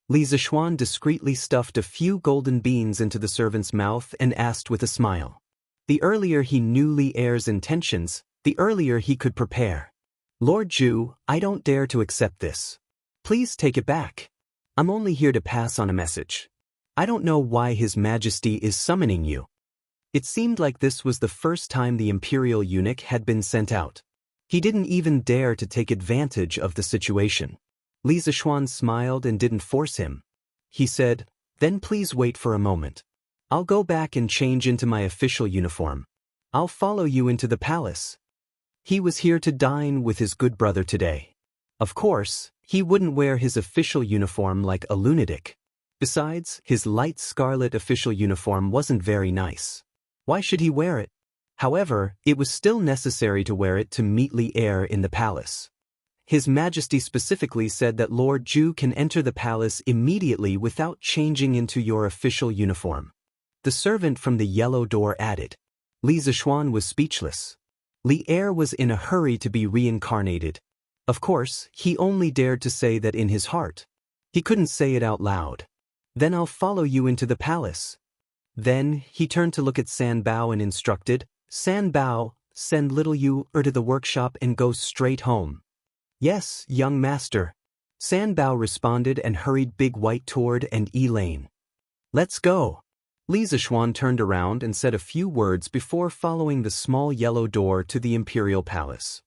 Li Zishuan discreetly stuffed a few golden beans into the servant's mouth and asked with a smile. The earlier he knew Li Er's intentions, the earlier he could prepare. Lord Zhu, I don't dare to accept this. Please take it back. I'm only here to pass on a message. I don't know why His Majesty is summoning you. It seemed like this was the first time the imperial eunuch had been sent out. He didn't even dare to take advantage of the situation. Li Zishuan smiled and didn't force him. He said, then please wait for a moment. I'll go back and change into my official uniform. I'll follow you into the palace. He was here to dine with his good brother today. Of course, he wouldn't wear his official uniform like a lunatic. Besides, his light scarlet official uniform wasn't very nice. Why should he wear it? However, it was still necessary to wear it to meet Li Er in the palace. His Majesty specifically said that Lord Zhu can enter the palace immediately without changing into your official uniform. The servant from the yellow door added. Li Zishuan was speechless. Li Er was in a hurry to be reincarnated. Of course, he only dared to say that in his heart. He couldn't say it out loud. Then I'll follow you into the palace. Then, he turned to look at San Bao and instructed, San Bao, send little Yu to the workshop and go straight home. Yes, young master. San Bao responded and hurried Big White toward and Lane. Let's go. Li Zishuan turned around and said a few words before following the small yellow door to the imperial palace.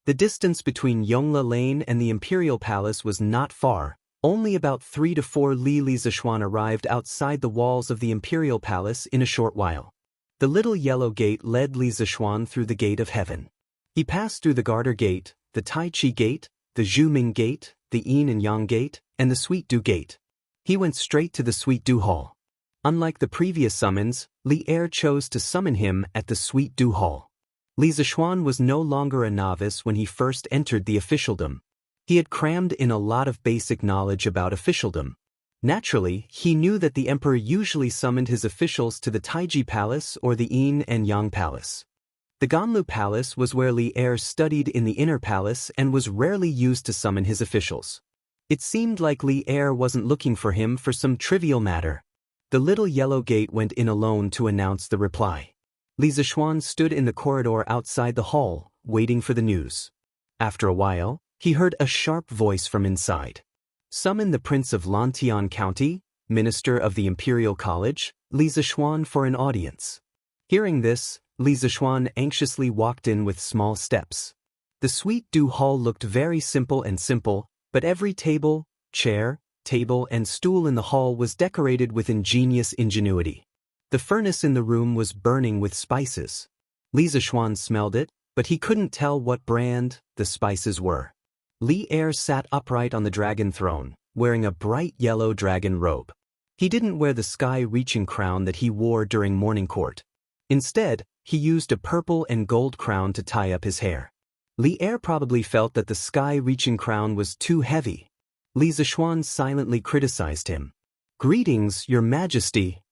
The distance between Yongla Lane and the imperial palace was not far. Only about 3 to 4 li. Li Zishuan arrived outside the walls of the imperial palace in a short while. The little yellow gate led Li Zishuan through the gate of heaven. He passed through the Garter Gate, the Tai Chi Gate, the Zhuming Gate, the Yin and Yang Gate, and the Sweet Dew Gate. He went straight to the Sweet Dew Hall. Unlike the previous summons, Li Er chose to summon him at the Sweet Dew Hall. Li Zishuan was no longer a novice when he first entered the officialdom. He had crammed in a lot of basic knowledge about officialdom. Naturally, he knew that the emperor usually summoned his officials to the Taiji Palace or the Yin and Yang Palace. The Ganlu Palace was where Li Er studied in the inner palace and was rarely used to summon his officials. It seemed like Li Er wasn't looking for him for some trivial matter. The little yellow gate went in alone to announce the reply. Li Zishuan stood in the corridor outside the hall, waiting for the news. After a while, he heard a sharp voice from inside. Summon the Prince of Lantian County, Minister of the Imperial College, Li Zishuan for an audience. Hearing this, Li Zishuan anxiously walked in with small steps. The Sweet Dew Hall looked very simple, but every table, chair, table and stool in the hall was decorated with ingenious ingenuity. The furnace in the room was burning with spices. Li Zishuan smelled it, but he couldn't tell what brand the spices were. Li Er sat upright on the dragon throne, wearing a bright yellow dragon robe. He didn't wear the sky-reaching crown that he wore during morning court. Instead, he used a purple and gold crown to tie up his hair. Li Er probably felt that the sky-reaching crown was too heavy. Li Zishuan silently criticized him. Greetings, Your Majesty.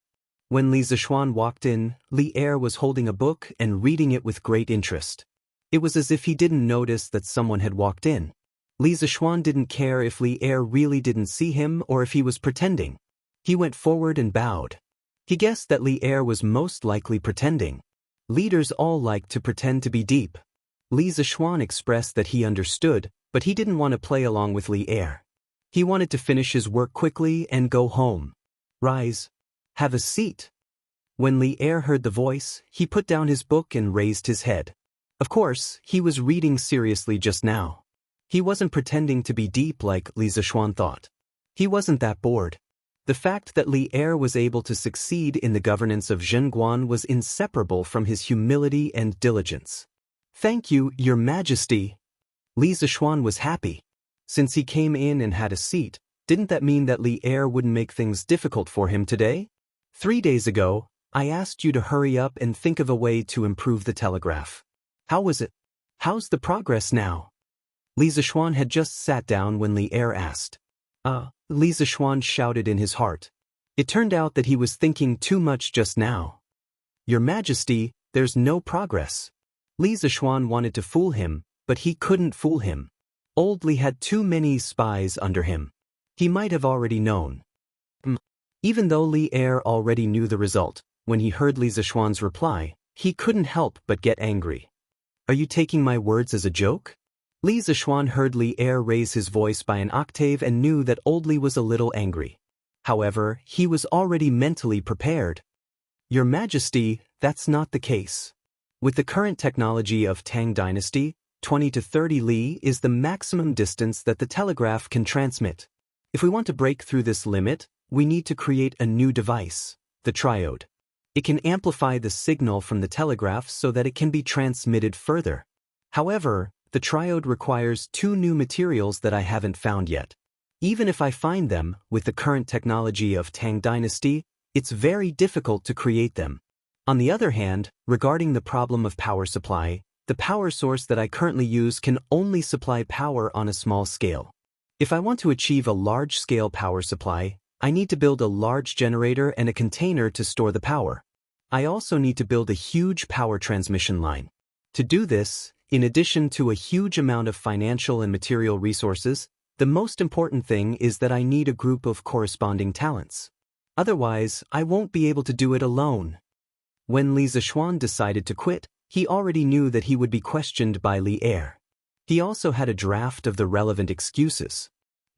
When Li Zishuan walked in, Li Er was holding a book and reading it with great interest. It was as if he didn't notice that someone had walked in. Li Zishuan didn't care if Li Er really didn't see him or if he was pretending. He went forward and bowed. He guessed that Li Er was most likely pretending. Leaders all like to pretend to be deep. Li Zishuan expressed that he understood, but he didn't want to play along with Li Er. He wanted to finish his work quickly and go home. Rise. Have a seat. When Li Er heard the voice, he put down his book and raised his head. Of course, he was reading seriously just now. He wasn't pretending to be deep like Li Zishuan thought. He wasn't that bored. The fact that Li Er was able to succeed in the governance of Zhenguan was inseparable from his humility and diligence. Thank you, Your Majesty. Li Zishuan was happy. Since he came in and had a seat, Didn't that mean that Li Er wouldn't make things difficult for him today? 3 days ago, I asked you to hurry up and think of a way to improve the telegraph. How was it? How's the progress now? Li Zishuan had just sat down when Li Er asked. Li Zishuan shouted in his heart. It turned out that he was thinking too much just now. Your Majesty, there's no progress. Li Zishuan wanted to fool him, but he couldn't fool him. Old Li had too many spies under him. He might have already known. Even though Li Er already knew the result, when he heard Li Zishuan's reply, he couldn't help but get angry. Are you taking my words as a joke? Li Zishuan heard Li Er raise his voice by an octave and knew that old Li was a little angry. However, he was already mentally prepared. Your Majesty, that's not the case. With the current technology of Tang Dynasty, 20 to 30 li is the maximum distance that the telegraph can transmit. If we want to break through this limit, we need to create a new device, the triode. It can amplify the signal from the telegraph so that it can be transmitted further. However, the triode requires 2 new materials that I haven't found yet. Even if I find them, with the current technology of Tang Dynasty, it's very difficult to create them. On the other hand, regarding the problem of power supply, the power source that I currently use can only supply power on a small scale. If I want to achieve a large-scale power supply, I need to build a large generator and a container to store the power. I also need to build a huge power transmission line. To do this, in addition to a huge amount of financial and material resources, the most important thing is that I need a group of corresponding talents. Otherwise, I won't be able to do it alone. When Li Zishuan decided to quit, he already knew that he would be questioned by Li Er. He also had a draft of the relevant excuses.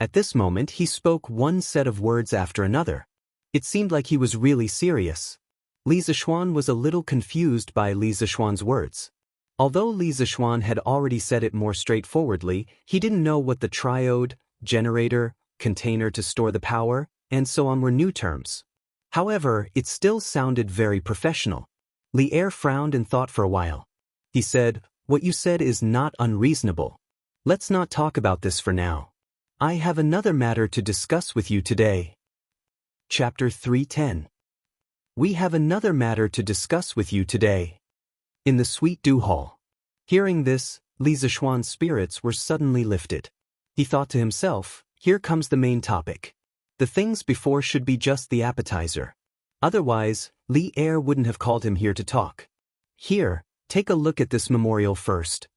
At this moment, he spoke one set of words after another. It seemed like he was really serious. Li Zishuan was a little confused by Li Zishuan's words. Although Li Zishuan had already said it more straightforwardly, he didn't know what the triode, generator, container to store the power, and so on were new terms. However, it still sounded very professional. Li Er frowned and thought for a while. He said, "What you said is not unreasonable. Let's not talk about this for now. I have another matter to discuss with you today." Chapter 310. We have another matter to discuss with you today. In the Sweet Dew Hall. Hearing this, Li Zishuan's spirits were suddenly lifted. He thought to himself, here comes the main topic. The things before should be just the appetizer. Otherwise, Li Er wouldn't have called him here to talk. Here, take a look at this memorial first.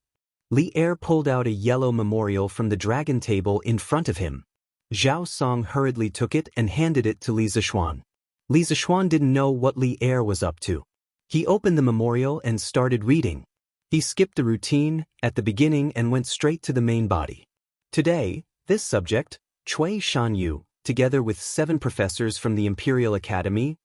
Li Er pulled out a yellow memorial from the dragon table in front of him. Zhao Song hurriedly took it and handed it to Li Zishuan. Li Zishuan didn't know what Li Er was up to. He opened the memorial and started reading. He skipped the routine at the beginning and went straight to the main body. Today, this subject, Cui Shanyu, together with 7 professors from the Imperial Academy,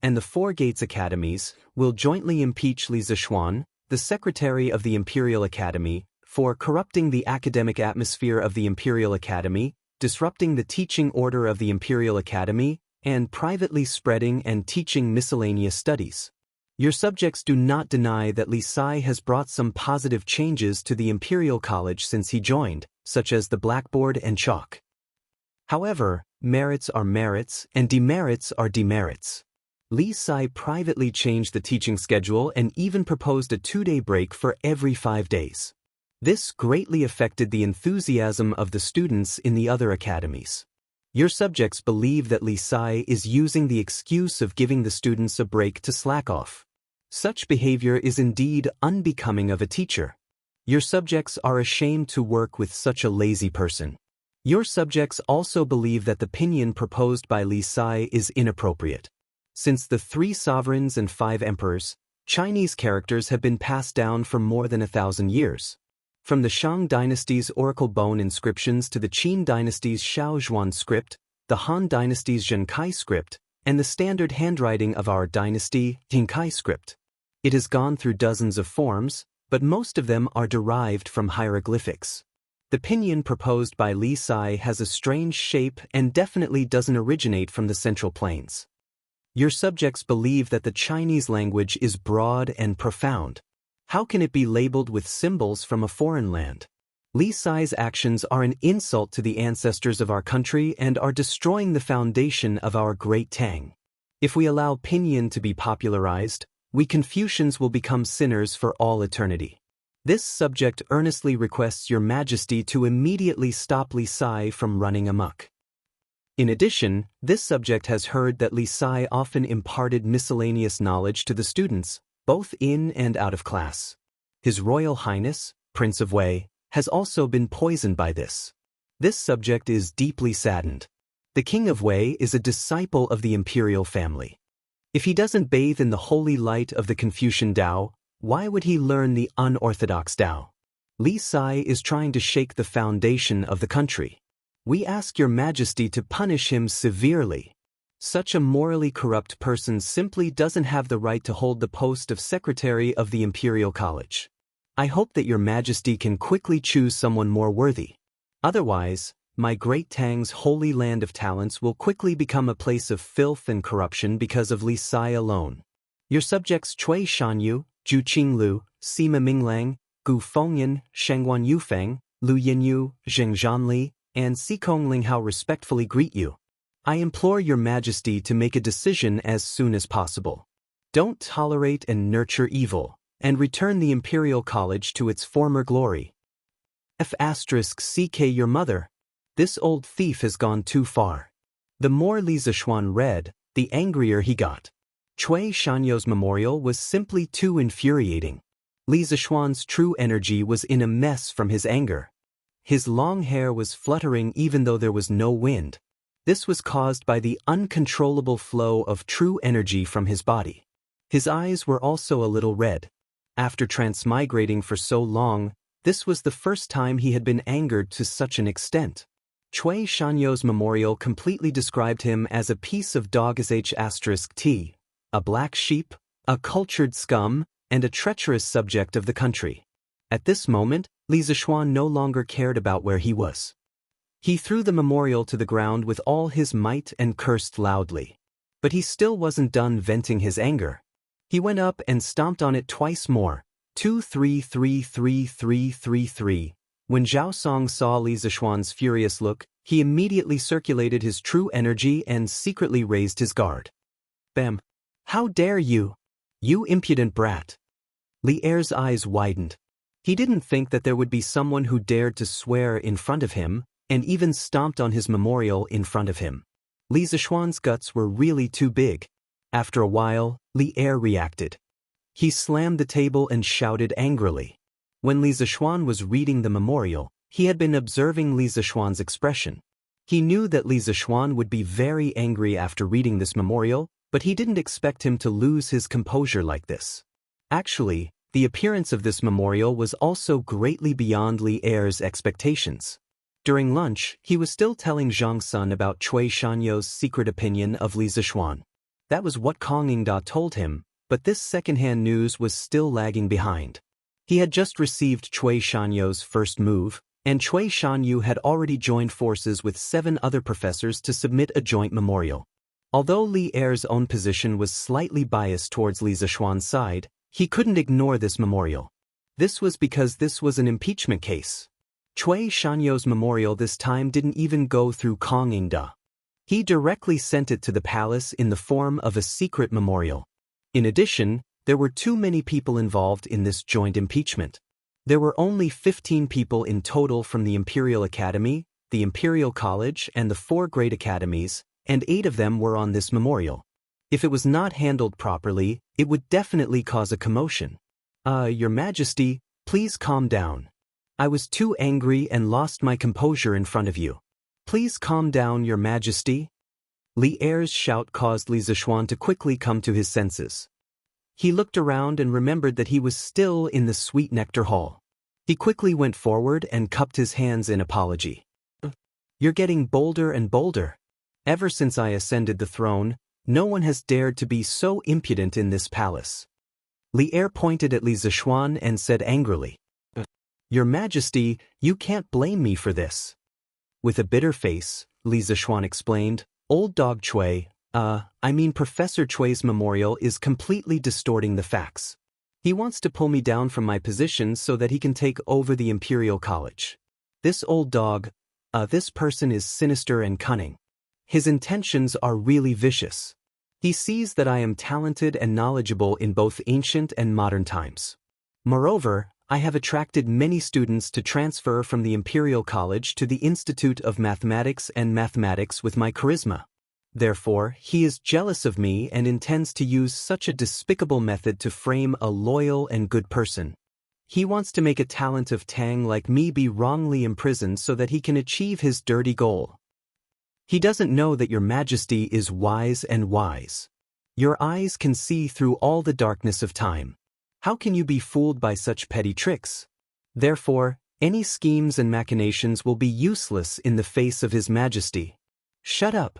and the 4 Gates Academies, will jointly impeach Li Zishuan, the Secretary of the Imperial Academy, for corrupting the academic atmosphere of the Imperial Academy, disrupting the teaching order of the Imperial Academy, and privately spreading and teaching miscellaneous studies. Your subjects do not deny that Li Sai has brought some positive changes to the Imperial College since he joined, such as the blackboard and chalk. However, merits are merits and demerits are demerits. Li Sai privately changed the teaching schedule and even proposed a 2-day break for every 5 days. This greatly affected the enthusiasm of the students in the other academies. Your subjects believe that Li Sai is using the excuse of giving the students a break to slack off. Such behavior is indeed unbecoming of a teacher. Your subjects are ashamed to work with such a lazy person. Your subjects also believe that the opinion proposed by Li Sai is inappropriate. Since the 3 sovereigns and 5 emperors, Chinese characters have been passed down for more than 1,000 years. From the Shang dynasty's oracle bone inscriptions to the Qin dynasty's Shaozhuan script, the Han dynasty's Zhenkai script, and the standard handwriting of our dynasty, Jingkai script. It has gone through dozens of forms, but most of them are derived from hieroglyphics. The pinyin proposed by Li Sai has a strange shape and definitely doesn't originate from the Central Plains. Your subjects believe that the Chinese language is broad and profound. How can it be labeled with symbols from a foreign land? Li Sai's actions are an insult to the ancestors of our country and are destroying the foundation of our great Tang. If we allow Pinyin to be popularized, we Confucians will become sinners for all eternity. This subject earnestly requests your majesty to immediately stop Li Sai from running amok. In addition, this subject has heard that Li Sai often imparted miscellaneous knowledge to the students, both in and out of class. His Royal Highness, Prince of Wei, has also been poisoned by this. This subject is deeply saddened. The King of Wei is a disciple of the imperial family. If he doesn't bathe in the holy light of the Confucian Tao, why would he learn the unorthodox Tao? Li Sai is trying to shake the foundation of the country. We ask your majesty to punish him severely. Such a morally corrupt person simply doesn't have the right to hold the post of secretary of the Imperial College. I hope that your majesty can quickly choose someone more worthy. Otherwise, my great Tang's holy land of talents will quickly become a place of filth and corruption because of Li Sai alone. Your subjects Cui Shanyu, Zhu Qinglu, Sima Minglang, Gu Fengyan, Shangguan Yufeng, Lu Yinyu, Zheng Zhanli, and Xikong Linghao respectfully greet you. I implore your majesty to make a decision as soon as possible. Don't tolerate and nurture evil, and return the Imperial College to its former glory. F***ck your mother. This old thief has gone too far. The more Li Zishuan read, the angrier he got. Cui Shanyo's memorial was simply too infuriating. Li Zishuan's true energy was in a mess from his anger. His long hair was fluttering even though there was no wind. This was caused by the uncontrollable flow of true energy from his body. His eyes were also a little red. After transmigrating for so long, this was the first time he had been angered to such an extent. Cui Shanyo's memorial completely described him as a piece of dog*t, a black sheep, a cultured scum, and a treacherous subject of the country. At this moment, Li Zishuan no longer cared about where he was. He threw the memorial to the ground with all his might and cursed loudly. But he still wasn't done venting his anger. He went up and stomped on it twice more, 2-3-3-3-3-3-3. When Zhao Song saw Li Zishuan's furious look, he immediately circulated his true energy and secretly raised his guard. Bam! How dare you! You impudent brat! Li Er's eyes widened. He didn't think that there would be someone who dared to swear in front of him, and even stomped on his memorial in front of him. Li Zishuan's guts were really too big. After a while, Li Er reacted. He slammed the table and shouted angrily. When Li Zishuan was reading the memorial, he had been observing Li Zishuan's expression. He knew that Li Zishuan would be very angry after reading this memorial, but he didn't expect him to lose his composure like this. Actually, the appearance of this memorial was also greatly beyond Li Er's expectations. During lunch, he was still telling Zhang Sun about Cui Shanyo's secret opinion of Li Zishuan. That was what Kong Yingda told him, but this second-hand news was still lagging behind. He had just received Cui Shanyo's first move, and Cui Shanyu had already joined forces with 7 other professors to submit a joint memorial. Although Li Er's own position was slightly biased towards Li Zishuan's side, he couldn't ignore this memorial. This was because this was an impeachment case. Cui Shanyo's memorial this time didn't even go through Kong Yingda. He directly sent it to the palace in the form of a secret memorial. In addition, there were too many people involved in this joint impeachment. There were only 15 people in total from the Imperial Academy, the Imperial College, and the 4 great academies, and 8 of them were on this memorial. If it was not handled properly, it would definitely cause a commotion. Your Majesty, please calm down. I was too angry and lost my composure in front of you. Please calm down, Your Majesty. Li Er's shout caused Li Zishuan to quickly come to his senses. He looked around and remembered that he was still in the Sweet Nectar Hall. He quickly went forward and cupped his hands in apology. You're getting bolder and bolder. Ever since I ascended the throne, no one has dared to be so impudent in this palace. Li Er pointed at Li Zishuan and said angrily, Your Majesty, you can't blame me for this. With a bitter face, Li Zishuan explained, Old dog Cui, Professor Cui's memorial is completely distorting the facts. He wants to pull me down from my position so that he can take over the Imperial College. This old dog, this person is sinister and cunning. His intentions are really vicious. He sees that I am talented and knowledgeable in both ancient and modern times. Moreover, I have attracted many students to transfer from the Imperial College to the Institute of Mathematics and Mathematics with my charisma. Therefore, he is jealous of me and intends to use such a despicable method to frame a loyal and good person. He wants to make a talent of Tang like me be wrongly imprisoned so that he can achieve his dirty goal. He doesn't know that your Majesty is wise and wise. Your eyes can see through all the darkness of time. How can you be fooled by such petty tricks? Therefore, any schemes and machinations will be useless in the face of His Majesty. Shut up.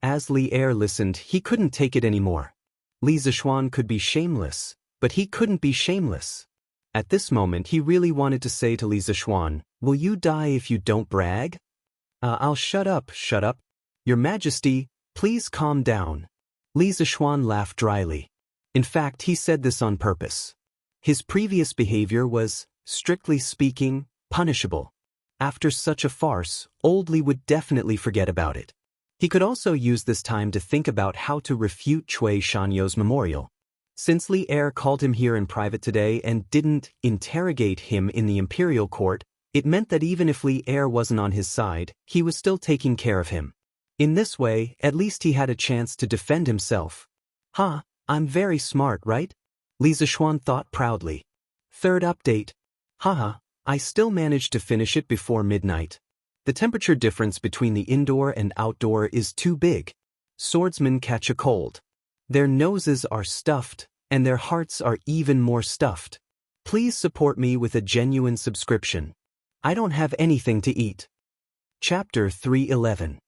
As Li Er listened, he couldn't take it anymore. Li Zixuan could be shameless, but he couldn't be shameless. At this moment he really wanted to say to Li Zixuan, "Will you die if you don't brag?" I'll shut up. Your Majesty, please calm down." Li Zixuan laughed dryly. In fact, he said this on purpose. His previous behavior was, strictly speaking, punishable. After such a farce, old Li would definitely forget about it. He could also use this time to think about how to refute Cui Shanyou's memorial. Since Li Er called him here in private today and didn't interrogate him in the imperial court, it meant that even if Li Er wasn't on his side, he was still taking care of him. In this way, at least he had a chance to defend himself. I'm very smart, right? Li Zixuan thought proudly. Third update. I still managed to finish it before midnight. The temperature difference between the indoor and outdoor is too big. Swordsmen catch a cold. Their noses are stuffed, and their hearts are even more stuffed. Please support me with a genuine subscription. I don't have anything to eat. Chapter 311.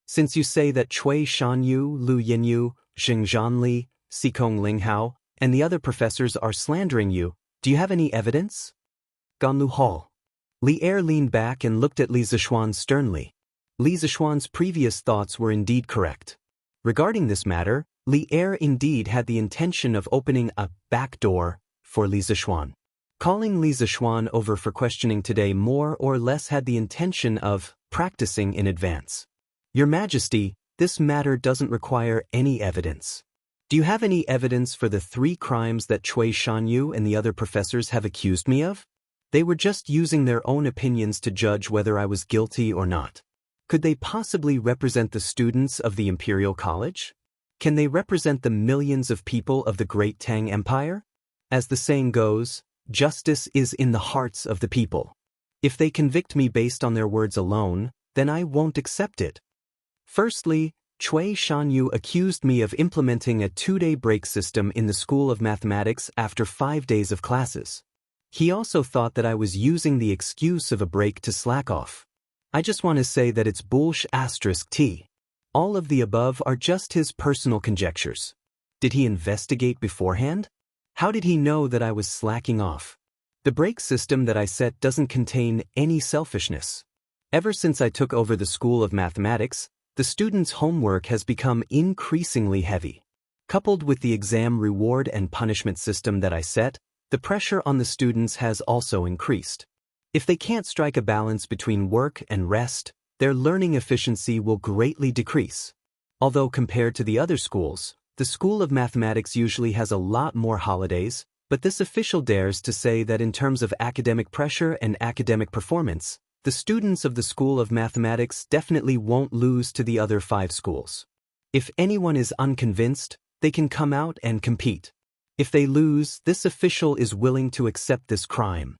Since you say that Cui Shanyu, Lu Yinyu, Xingzhanli, Xikong Linghao, and the other professors are slandering you, do you have any evidence? Ganlu Hall. Li Er leaned back and looked at Li Zixuan sternly. Li Zixuan's previous thoughts were indeed correct. Regarding this matter, Li Er indeed had the intention of opening a back door for Li Zixuan. Calling Li Zixuan over for questioning today more or less had the intention of practicing in advance. Your Majesty, this matter doesn't require any evidence. Do you have any evidence for the 3 crimes that Cui Shanyu and the other professors have accused me of? They were just using their own opinions to judge whether I was guilty or not. Could they possibly represent the students of the Imperial College? Can they represent the millions of people of the great Tang Empire? As the saying goes, justice is in the hearts of the people. If they convict me based on their words alone, then I won't accept it. Firstly, Cui Shanyu accused me of implementing a 2-day break system in the School of Mathematics after 5 days of classes. He also thought that I was using the excuse of a break to slack off. I just want to say that it's bullsh*t. All of the above are just his personal conjectures. Did he investigate beforehand? How did he know that I was slacking off? The break system that I set doesn't contain any selfishness. Ever since I took over the School of Mathematics, the students' homework has become increasingly heavy. Coupled with the exam reward and punishment system that I set, the pressure on the students has also increased. If they can't strike a balance between work and rest, their learning efficiency will greatly decrease. Although compared to the other schools, the School of Mathematics usually has a lot more holidays, but this official dares to say that in terms of academic pressure and academic performance, the students of the School of Mathematics definitely won't lose to the other 5 schools. If anyone is unconvinced, they can come out and compete. If they lose, this official is willing to accept this crime.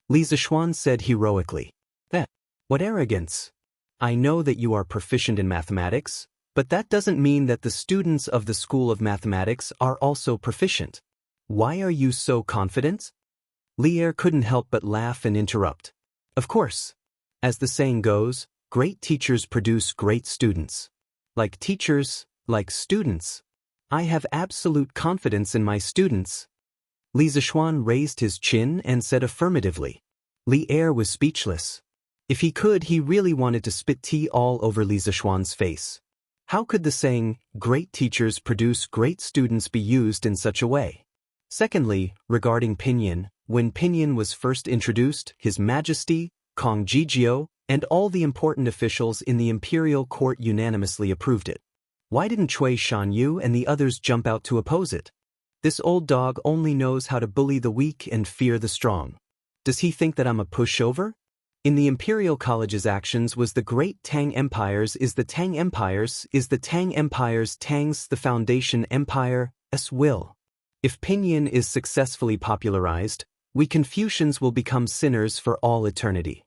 Li Zixuan said heroically. What arrogance! I know that you are proficient in mathematics, but that doesn't mean that the students of the School of Mathematics are also proficient. Why are you so confident? Li Er couldn't help but laugh and interrupt. Of course. As the saying goes, great teachers produce great students. Like teachers, like students. I have absolute confidence in my students. Li Zixuan raised his chin and said affirmatively. Li Er was speechless. If he could, he really wanted to spit tea all over Li Zixuan's face. How could the saying, great teachers produce great students, be used in such a way? Secondly, regarding pinyin, when pinyin was first introduced, His Majesty, Kong Jijio, and all the important officials in the imperial court unanimously approved it. Why didn't Cui Shanyu and the others jump out to oppose it? This old dog only knows how to bully the weak and fear the strong. Does he think that I'm a pushover? In the Imperial College's actions was the great Tang Empires is the Tang Empires Tang's the foundation Empire's will. If Pinyin is successfully popularized, we Confucians will become sinners for all eternity.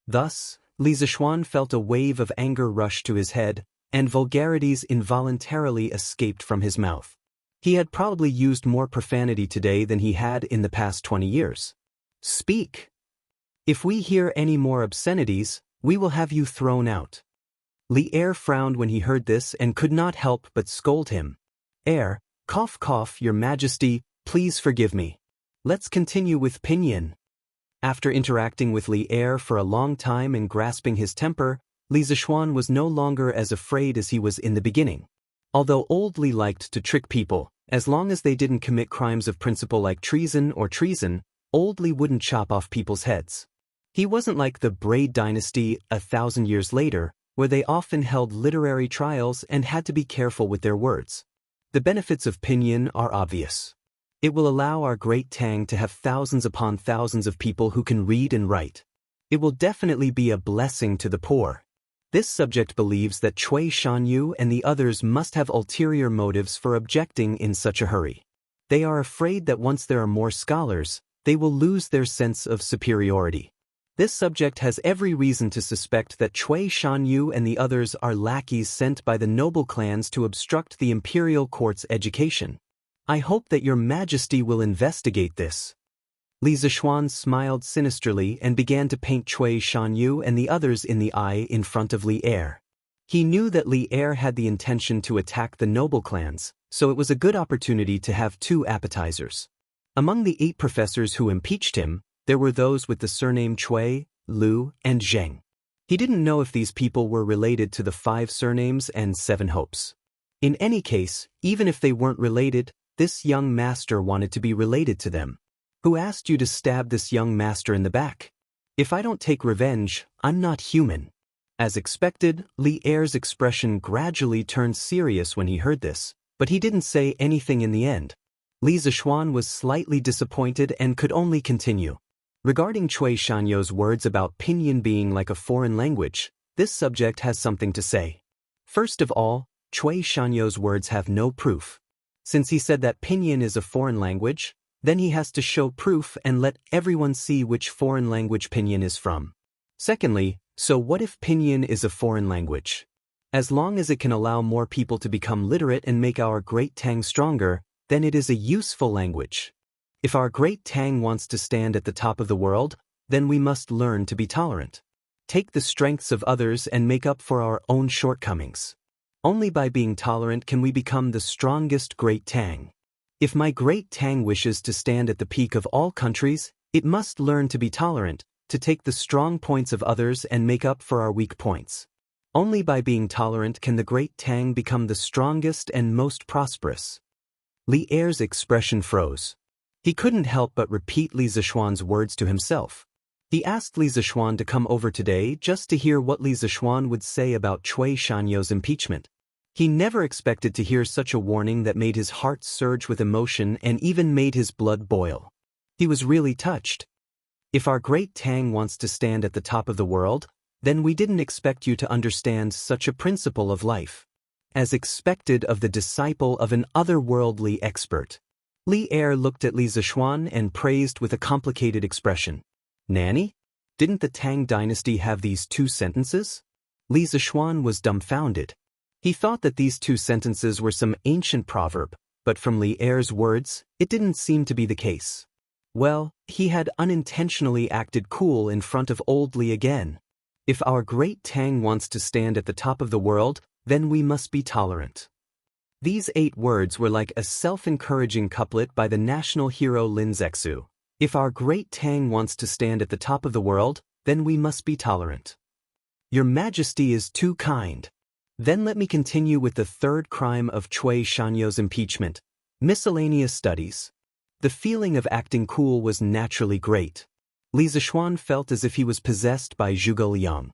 Thus, Li Zishuan felt a wave of anger rush to his head, and vulgarities involuntarily escaped from his mouth. He had probably used more profanity today than he had in the past 20 years. Speak! If we hear any more obscenities, we will have you thrown out. Li Er frowned when he heard this and could not help but scold him. Cough, your majesty, please forgive me. Let's continue with Pinyin. After interacting with Li Er for a long time and grasping his temper, Li Zishuan was no longer as afraid as he was in the beginning. Although old Li liked to trick people, as long as they didn't commit crimes of principle like treason, old Li wouldn't chop off people's heads. He wasn't like the Braid dynasty 1,000 years later, where they often held literary trials and had to be careful with their words. The benefits of Pinyin are obvious. It will allow our great Tang to have thousands upon thousands of people who can read and write. It will definitely be a blessing to the poor. This subject believes that Cui Shanyu and the others must have ulterior motives for objecting in such a hurry. They are afraid that once there are more scholars, they will lose their sense of superiority. This subject has every reason to suspect that Cui Shanyu and the others are lackeys sent by the noble clans to obstruct the imperial court's education. I hope that your majesty will investigate this. Li Zishuan smiled sinisterly and began to paint Cui Shanyu and the others in the eye in front of Li Er. He knew that Li Er had the intention to attack the noble clans, so it was a good opportunity to have two appetizers. Among the 8 professors who impeached him, there were those with the surname Cui, Lu, and Zheng. He didn't know if these people were related to the 5 surnames and 7 hopes. In any case, even if they weren't related, this young master wanted to be related to them. Who asked you to stab this young master in the back? If I don't take revenge, I'm not human. As expected, Li Er's expression gradually turned serious when he heard this, but he didn't say anything in the end. Li Zishuan was slightly disappointed and could only continue. Regarding Cui Shanyu's words about Pinyin being like a foreign language, this subject has something to say. First of all, Cui Shanyu's words have no proof. Since he said that Pinyin is a foreign language, then he has to show proof and let everyone see which foreign language Pinyin is from. Secondly, so what if Pinyin is a foreign language? As long as it can allow more people to become literate and make our great Tang stronger, then it is a useful language. If our great Tang wants to stand at the top of the world, then we must learn to be tolerant. Take the strengths of others and make up for our own shortcomings. Only by being tolerant can we become the strongest great Tang. If my great Tang wishes to stand at the peak of all countries, it must learn to be tolerant, to take the strong points of others and make up for our weak points. Only by being tolerant can the great Tang become the strongest and most prosperous. Li Er's expression froze. He couldn't help but repeat Li Zishuan's words to himself. He asked Li Zishuan to come over today just to hear what Li Zishuan would say about Cui Shanyu's impeachment. He never expected to hear such a warning that made his heart surge with emotion and even made his blood boil. He was really touched. If our great Tang wants to stand at the top of the world, then we didn't expect you to understand such a principle of life. As expected of the disciple of an otherworldly expert. Li Er looked at Li Zishuan and praised with a complicated expression. Nanny? Didn't the Tang dynasty have these 2 sentences? Li Zishuan was dumbfounded. He thought that these 2 sentences were some ancient proverb, but from Li Er's words, it didn't seem to be the case. Well, he had unintentionally acted cool in front of old Li again. If our great Tang wants to stand at the top of the world, then we must be tolerant. These 8 words were like a self-encouraging couplet by the national hero Lin Zexu. If our great Tang wants to stand at the top of the world, then we must be tolerant. Your Majesty is too kind. Then let me continue with the 3rd crime of Cui Shanyu's impeachment, miscellaneous studies. The feeling of acting cool was naturally great. Li Zixuan felt as if he was possessed by Zhuge Liang.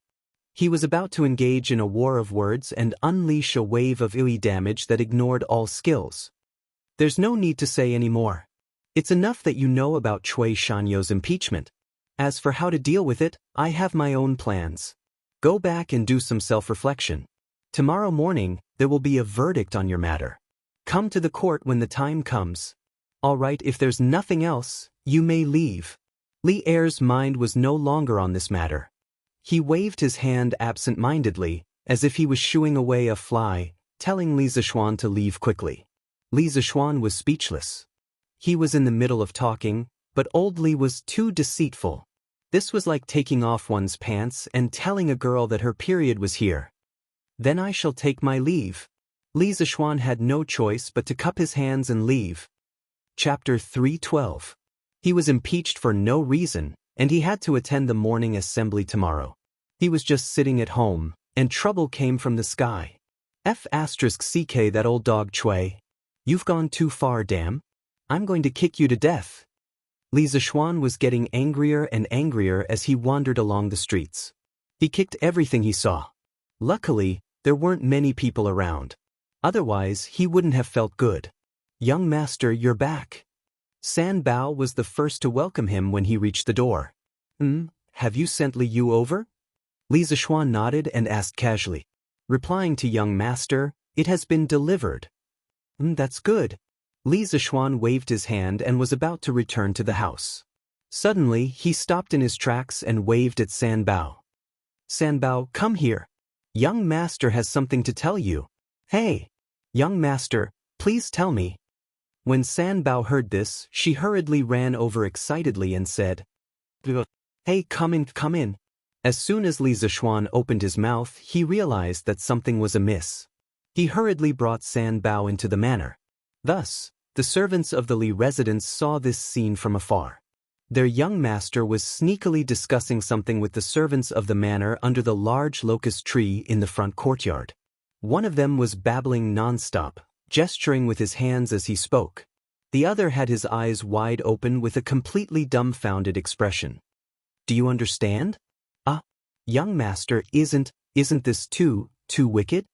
He was about to engage in a war of words and unleash a wave of Yui damage that ignored all skills. There's no need to say any more. It's enough that you know about Cui Shanyou's impeachment. As for how to deal with it, I have my own plans. Go back and do some self-reflection. Tomorrow morning, there will be a verdict on your matter. Come to the court when the time comes. All right, if there's nothing else, you may leave. Li Er's mind was no longer on this matter. He waved his hand absent-mindedly, as if he was shooing away a fly, telling Li Zixuan to leave quickly. Li Zixuan was speechless. He was in the middle of talking, but old Li was too deceitful. This was like taking off one's pants and telling a girl that her period was here. Then I shall take my leave. Li Zixuan had no choice but to cup his hands and leave. Chapter 312. He was impeached for no reason, and he had to attend the morning assembly tomorrow. He was just sitting at home, and trouble came from the sky. F***ck that old dog Cui. You've gone too far, damn. I'm going to kick you to death. Li Zixuan was getting angrier and angrier as he wandered along the streets. He kicked everything he saw. Luckily, there weren't many people around. Otherwise, he wouldn't have felt good. Young master, you're back. San Bao was the first to welcome him when he reached the door. Have you sent Li Yu over? Li Zixuan nodded and asked casually. Replying to young master, it has been delivered. That's good. Li Zixuan waved his hand and was about to return to the house. Suddenly, he stopped in his tracks and waved at San Bao. San Bao, come here. Young master has something to tell you. Hey! Young master, please tell me. When San Bao heard this, she hurriedly ran over excitedly and said, Hey, come in, come in. As soon as Li Zixuan opened his mouth, he realized that something was amiss. He hurriedly brought San Bao into the manor. Thus, the servants of the Li residence saw this scene from afar. Their young master was sneakily discussing something with the servants of the manor under the large locust tree in the front courtyard. One of them was babbling non-stop, gesturing with his hands as he spoke. The other had his eyes wide open with a completely dumbfounded expression. Do you understand? Young master, isn't this too wicked?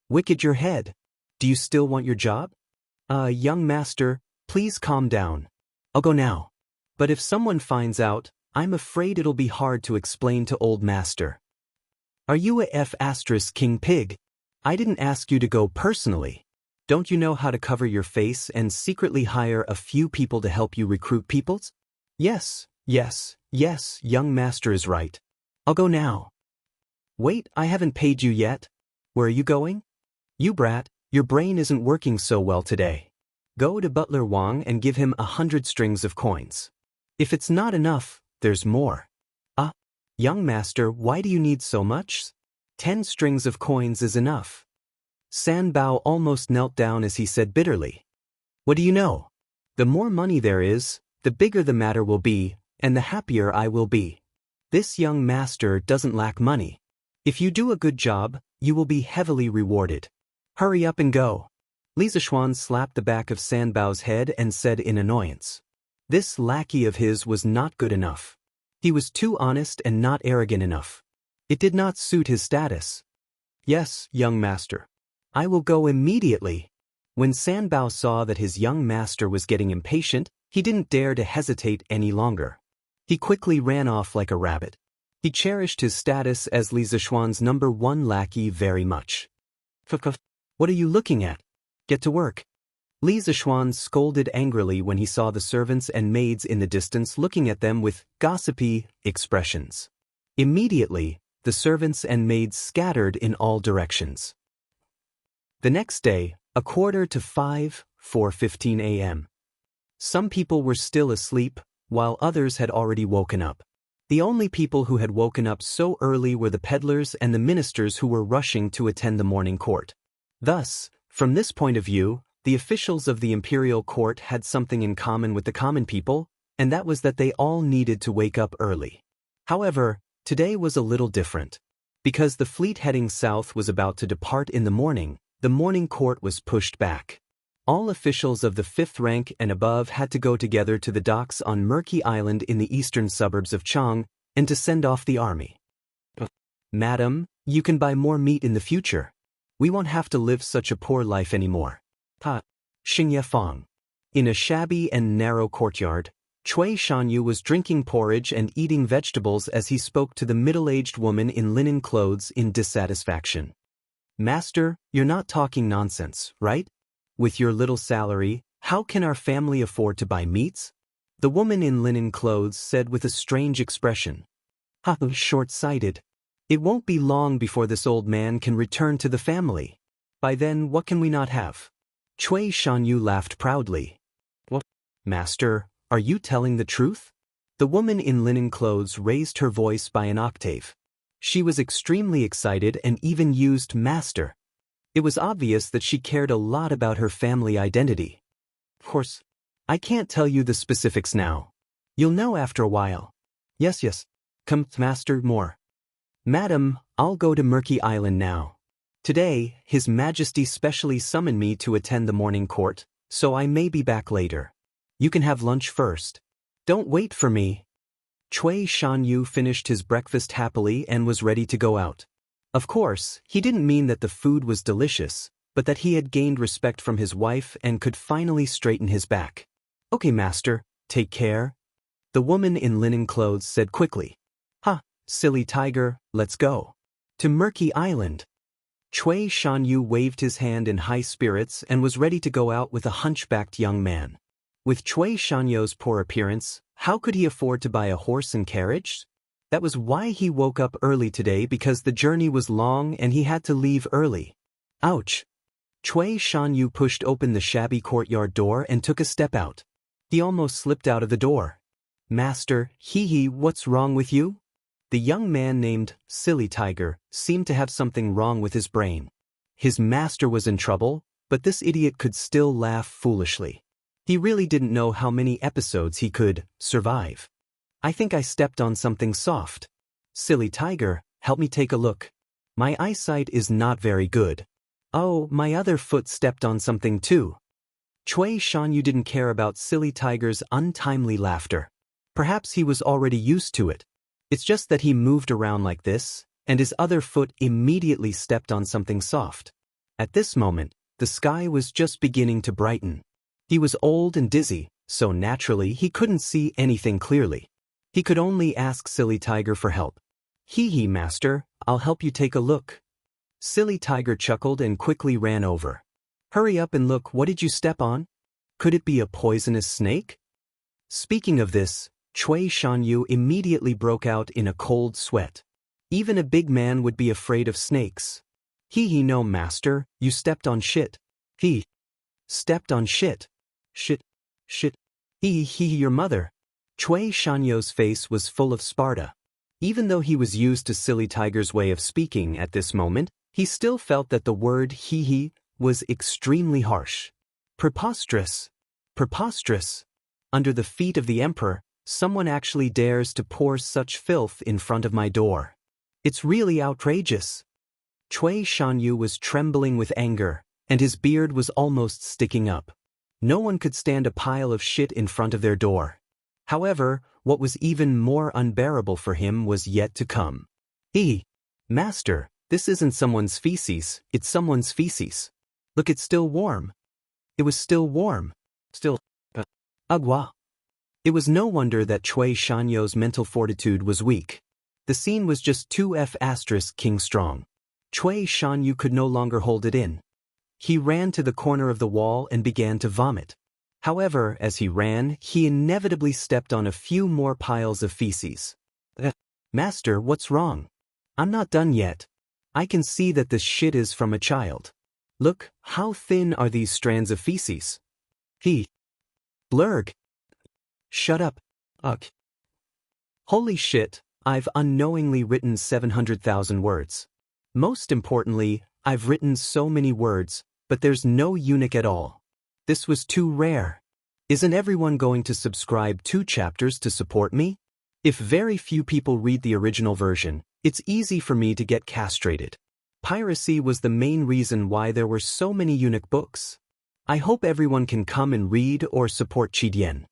Wicked your head. Do you still want your job? Young master, please calm down. I'll go now. But if someone finds out, I'm afraid it'll be hard to explain to old master. Are you a King Pig? I didn't ask you to go personally. Don't you know how to cover your face and secretly hire a few people to help you recruit peoples? Yes, young master is right. I'll go now. Wait, I haven't paid you yet. Where are you going? You brat, your brain isn't working so well today. Go to Butler Wang and give him 100 strings of coins. If it's not enough, there's more. Young master, why do you need so much? 10 strings of coins is enough. San Bao almost knelt down as he said bitterly. What do you know? The more money there is, the bigger the matter will be, and the happier I will be. This young master doesn't lack money. If you do a good job, you will be heavily rewarded. Hurry up and go. Li Zixuan slapped the back of San Bao's head and said in annoyance. This lackey of his was not good enough. He was too honest and not arrogant enough. It did not suit his status. Yes, young master. I will go immediately. When San Bao saw that his young master was getting impatient, he didn't dare to hesitate any longer. He quickly ran off like a rabbit. He cherished his status as Li Zixuan's #1 lackey very much. What are you looking at? Get to work. Li Zixuan scolded angrily when he saw the servants and maids in the distance looking at them with gossipy expressions. Immediately, the servants and maids scattered in all directions. The next day, 4:45, 4:15 a.m. Some people were still asleep, while others had already woken up. The only people who had woken up so early were the peddlers and the ministers who were rushing to attend the morning court. Thus, from this point of view, the officials of the imperial court had something in common with the common people, and that was that they all needed to wake up early. However, today was a little different. Because the fleet heading south was about to depart in the morning court was pushed back. All officials of the 5th rank and above had to go together to the docks on Murky Island in the eastern suburbs of Chang and to send off the army. Madam, you can buy more meat in the future. We won't have to live such a poor life anymore. Xingye Fang. In a shabby and narrow courtyard, Cui Shanyu was drinking porridge and eating vegetables as he spoke to the middle-aged woman in linen clothes in dissatisfaction. Master, you're not talking nonsense, right? With your little salary, how can our family afford to buy meats? The woman in linen clothes said with a strange expression. Short-sighted. It won't be long before this old man can return to the family. By then, what can we not have? Cui Shanyu laughed proudly. What? Master, are you telling the truth? The woman in linen clothes raised her voice by an octave. She was extremely excited and even used master. It was obvious that she cared a lot about her family identity. Of course, I can't tell you the specifics now. You'll know after a while. Yes. Come, master, more. Madam, I'll go to Murky Island now. Today, His Majesty specially summoned me to attend the morning court, so I may be back later. You can have lunch first. Don't wait for me. Cui Shanyu finished his breakfast happily and was ready to go out. Of course, he didn't mean that the food was delicious, but that he had gained respect from his wife and could finally straighten his back. Okay, master, take care. The woman in linen clothes said quickly. Silly tiger, let's go. To Murky Island. Cui Shanyu waved his hand in high spirits and was ready to go out with a hunchbacked young man. With Cui Shanyu's poor appearance, how could he afford to buy a horse and carriage? That was why he woke up early today, because the journey was long and he had to leave early. Ouch! Cui Shanyu pushed open the shabby courtyard door and took a step out. He almost slipped out of the door. Master, what's wrong with you? The young man named Silly Tiger seemed to have something wrong with his brain. His master was in trouble, but this idiot could still laugh foolishly. He really didn't know how many episodes he could survive. I think I stepped on something soft. Silly Tiger, help me take a look. My eyesight is not very good. Oh, my other foot stepped on something too. Cui Shanyu didn't care about Silly Tiger's untimely laughter. Perhaps he was already used to it. It's just that he moved around like this, and his other foot immediately stepped on something soft. At this moment, the sky was just beginning to brighten. He was old and dizzy, so naturally he couldn't see anything clearly. He could only ask Silly Tiger for help. Master, I'll help you take a look. Silly Tiger chuckled and quickly ran over. Hurry up and look, what did you step on? Could it be a poisonous snake? Speaking of this, Cui Shanyu immediately broke out in a cold sweat. Even a big man would be afraid of snakes. No, master, you stepped on shit. Stepped on shit. Shit. Your mother. Cui Shanyu's face was full of Sparta. Even though he was used to Silly Tiger's way of speaking at this moment, he still felt that the word was extremely harsh. Preposterous. Under the feet of the emperor, someone actually dares to pour such filth in front of my door. It's really outrageous. Cui Shanyu was trembling with anger, and his beard was almost sticking up. No one could stand a pile of shit in front of their door. However, what was even more unbearable for him was yet to come. Master, this isn't someone's feces, it's someone's feces. Look, it's still warm. It was still warm. Agua. It was no wonder that Cui Shanyu's mental fortitude was weak. The scene was just 2F** king strong. Cui Shanyu could no longer hold it in. He ran to the corner of the wall and began to vomit. However, as he ran, he inevitably stepped on a few more piles of feces. Master, what's wrong? I'm not done yet. I can see that this shit is from a child. Look, how thin are these strands of feces? Blurg. Shut up. Ugh. Holy shit, I've unknowingly written 700,000 words. Most importantly, I've written so many words, but there's no eunuch at all. This was too rare. Isn't everyone going to subscribe 2 chapters to support me? If very few people read the original version, it's easy for me to get castrated. Piracy was the main reason why there were so many eunuch books. I hope everyone can come and read or support Qidian.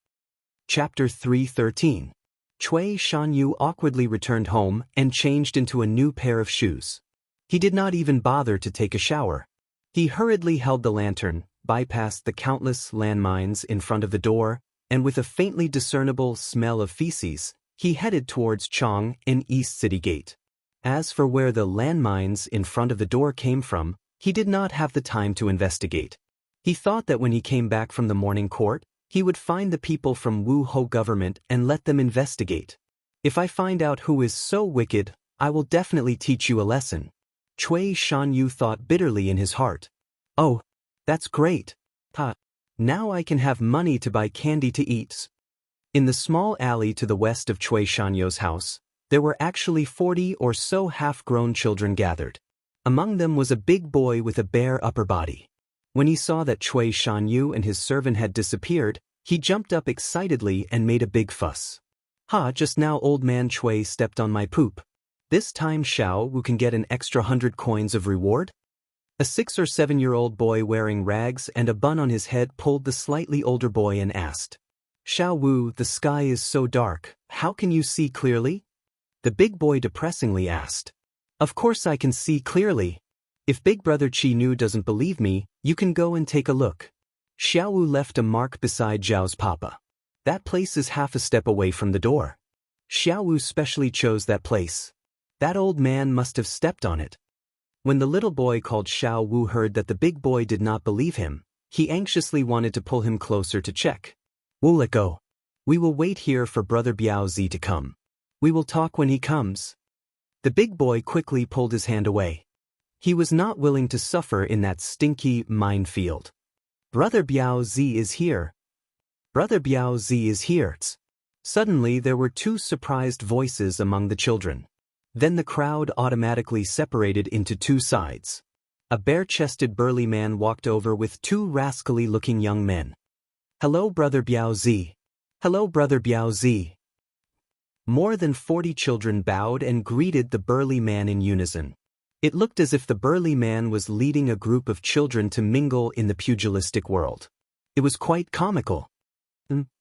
Chapter 3:13. Cui Shanyu awkwardly returned home and changed into a new pair of shoes. He did not even bother to take a shower. He hurriedly held the lantern, bypassed the countless landmines in front of the door, and with a faintly discernible smell of feces, he headed towards Chong and East City Gate. As for where the landmines in front of the door came from, he did not have the time to investigate. He thought that when he came back from the morning court, he would find the people from Wu Ho government and let them investigate. If I find out who is so wicked, I will definitely teach you a lesson. Cui Shanyu thought bitterly in his heart. Oh, that's great. Now I can have money to buy candy to eat. In the small alley to the west of Cui Shanyu's house, there were actually 40 or so half-grown children gathered. Among them was a big boy with a bare upper body. When he saw that Cui Shanyu and his servant had disappeared, he jumped up excitedly and made a big fuss. Just now old man Cui stepped on my poop. This time Xiao Wu can get an extra 100 coins of reward? A 6 or 7-year-old boy wearing rags and a bun on his head pulled the slightly older boy and asked, Xiao Wu, the sky is so dark, how can you see clearly? The big boy depressingly asked. Of course I can see clearly. If Big Brother Qi Nu doesn't believe me, you can go and take a look. Xiao Wu left a mark beside Zhao's papa. That place is half a step away from the door. Xiao Wu specially chose that place. That old man must have stepped on it. When the little boy called Xiao Wu heard that the big boy did not believe him, he anxiously wanted to pull him closer to check. Let go. We will wait here for Brother Biao Zi to come. We will talk when he comes. The big boy quickly pulled his hand away. He was not willing to suffer in that stinky minefield. Brother Biao Zi is here. Brother Biao Zi is here. Suddenly there were 2 surprised voices among the children. Then the crowd automatically separated into 2 sides. A bare-chested burly man walked over with 2 rascally-looking young men. Hello, Brother Biao Zi. Hello, Brother Biao Zi. More than 40 children bowed and greeted the burly man in unison. It looked as if the burly man was leading a group of children to mingle in the pugilistic world. It was quite comical.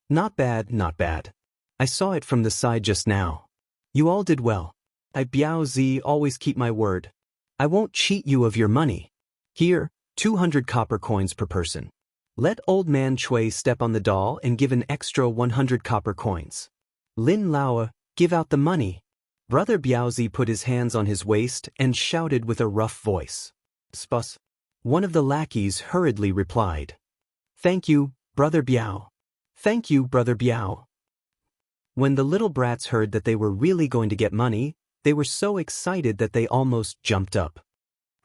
Not bad, not bad. I saw it from the side just now. You all did well. I Biao Zi always keep my word. I won't cheat you of your money. Here, 200 copper coins per person. Let old man Cui step on the doll and give an extra 100 copper coins. Lin Laoa, give out the money. Brother Biao Zi put his hands on his waist and shouted with a rough voice. Spus. One of the lackeys hurriedly replied. Thank you, Brother Biao. Thank you, Brother Biao. When the little brats heard that they were really going to get money, they were so excited that they almost jumped up.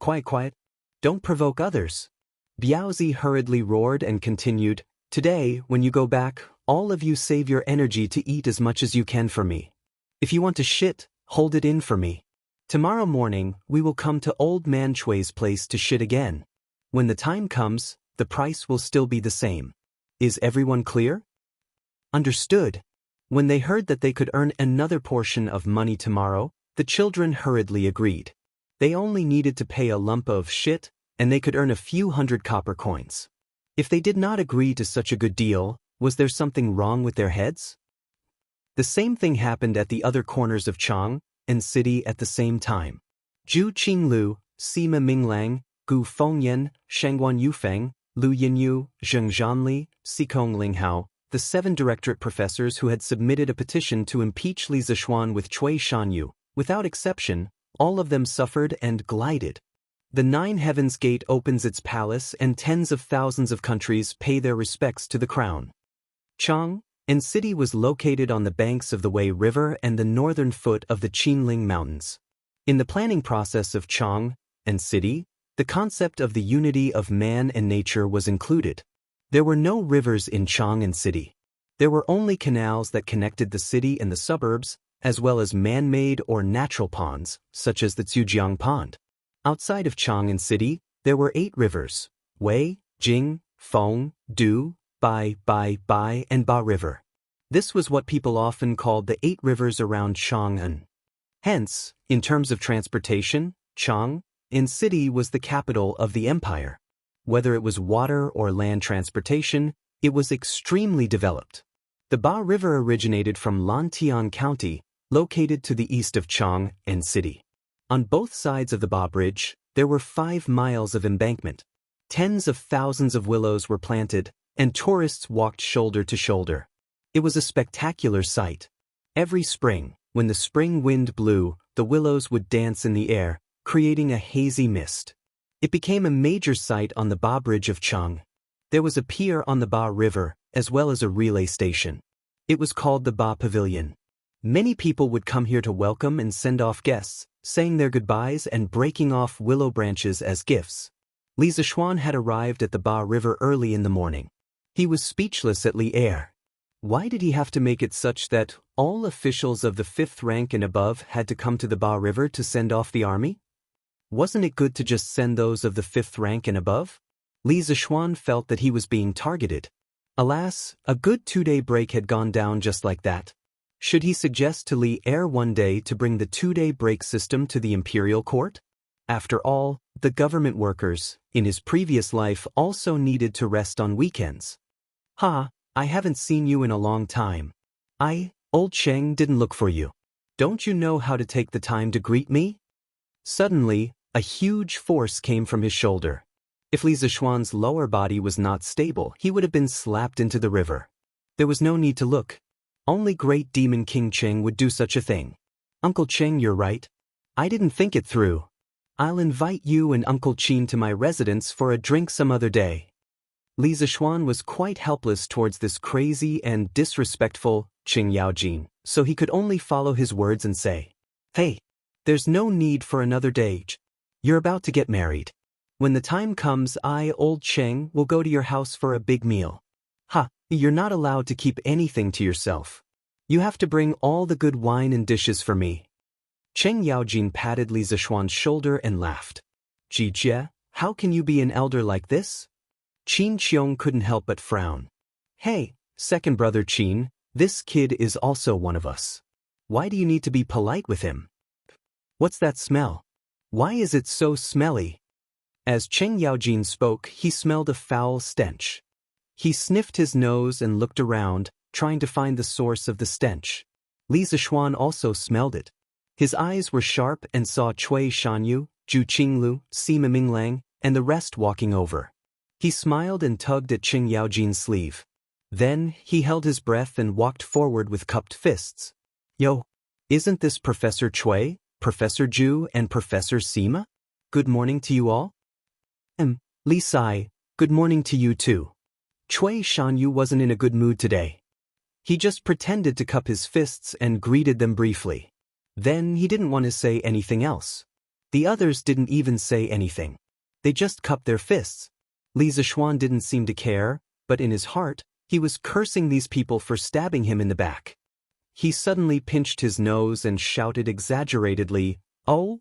Quiet, quiet. Don't provoke others. Biao Zi hurriedly roared and continued, Today, when you go back, all of you save your energy to eat as much as you can for me. If you want to shit, hold it in for me. Tomorrow morning, we will come to old man Cui's place to shit again. When the time comes, the price will still be the same. Is everyone clear? Understood. When they heard that they could earn another portion of money tomorrow, the children hurriedly agreed. They only needed to pay a lump of shit, and they could earn a few 100 copper coins. If they did not agree to such a good deal, was there something wrong with their heads? The same thing happened at the other corners of Chang and City at the same time. Zhu Qinglu, Sima Minglang, Gu Fengyan, Shangguan Yufeng, Lu Yinyu, Zheng Zhanli, Xikong Linghao, the 7 directorate professors who had submitted a petition to impeach Li Zishuan with Cui Shanyu, without exception, all of them suffered and glided. The 9 Heavens Gate opens its palace and tens of thousands of countries pay their respects to the crown. Chang and City was located on the banks of the Wei River and the northern foot of the Qinling Mountains. In the planning process of Chang and City, the concept of the unity of man and nature was included. There were no rivers in Chang and City. There were only canals that connected the city and the suburbs, as well as man-made or natural ponds, such as the Zhujiang Pond. Outside of Chang and City, there were 8 rivers: Wei, Jing, Feng, Du, Bai, and Ba River. This was what people often called the 8 rivers around Chang'an. Hence, in terms of transportation, Chang and City was the capital of the empire. Whether it was water or land transportation, it was extremely developed. The Ba River originated from Lantian County, located to the east of Chang'an City. On both sides of the Ba Bridge, there were 5 miles of embankment. Tens of thousands of willows were planted, and tourists walked shoulder to shoulder. It was a spectacular sight. Every spring, when the spring wind blew, the willows would dance in the air, creating a hazy mist. It became a major sight on the Ba Bridge of Chang. There was a pier on the Ba River, as well as a relay station. It was called the Ba Pavilion. Many people would come here to welcome and send off guests, saying their goodbyes and breaking off willow branches as gifts. Li Zishuan had arrived at the Ba River early in the morning. He was speechless at Li Er. Why did he have to make it such that all officials of the 5th rank and above had to come to the Ba River to send off the army? Wasn't it good to just send those of the 5th rank and above? Li Zishuan felt that he was being targeted. Alas, a good 2-day break had gone down just like that. Should he suggest to Li Er one day to bring the 2-day break system to the imperial court? After all, the government workers, in his previous life, also needed to rest on weekends. I haven't seen you in a long time. Old Cheng didn't look for you. Don't you know how to take the time to greet me? Suddenly, a huge force came from his shoulder. If Li Zishuan's lower body was not stable, he would have been slapped into the river. There was no need to look. Only Great Demon King Cheng would do such a thing. Uncle Cheng, you're right. I didn't think it through. I'll invite you and Uncle Qin to my residence for a drink some other day. Li Zishuan was quite helpless towards this crazy and disrespectful Qing Yaojin, so he could only follow his words and say, "Hey, there's no need for another day. You're about to get married. When the time comes, Old Cheng, will go to your house for a big meal. You're not allowed to keep anything to yourself. You have to bring all the good wine and dishes for me." Cheng Yaojin patted Li Zishuan's shoulder and laughed. "Jie, how can you be an elder like this?" Qin Qiong couldn't help but frown. "Hey, second brother Qin, this kid is also one of us. Why do you need to be polite with him? What's that smell? Why is it so smelly?" As Cheng Yaojin spoke, he smelled a foul stench. He sniffed his nose and looked around, trying to find the source of the stench. Li Zishuan also smelled it. His eyes were sharp and saw Cui Shanyu, Zhu Qinglu, Sima Minglang, and the rest walking over. He smiled and tugged at Cheng Yaojin's sleeve. Then, he held his breath and walked forward with cupped fists. "Yo, isn't this Professor Cui, Professor Zhu, and Professor Sima? Good morning to you all." Li Sai, good morning to you too." Cui Shanyu wasn't in a good mood today. He just pretended to cup his fists and greeted them briefly. Then he didn't want to say anything else. The others didn't even say anything. They just cupped their fists. Li Zishuan didn't seem to care, but in his heart, he was cursing these people for stabbing him in the back. He suddenly pinched his nose and shouted exaggeratedly, "Oh,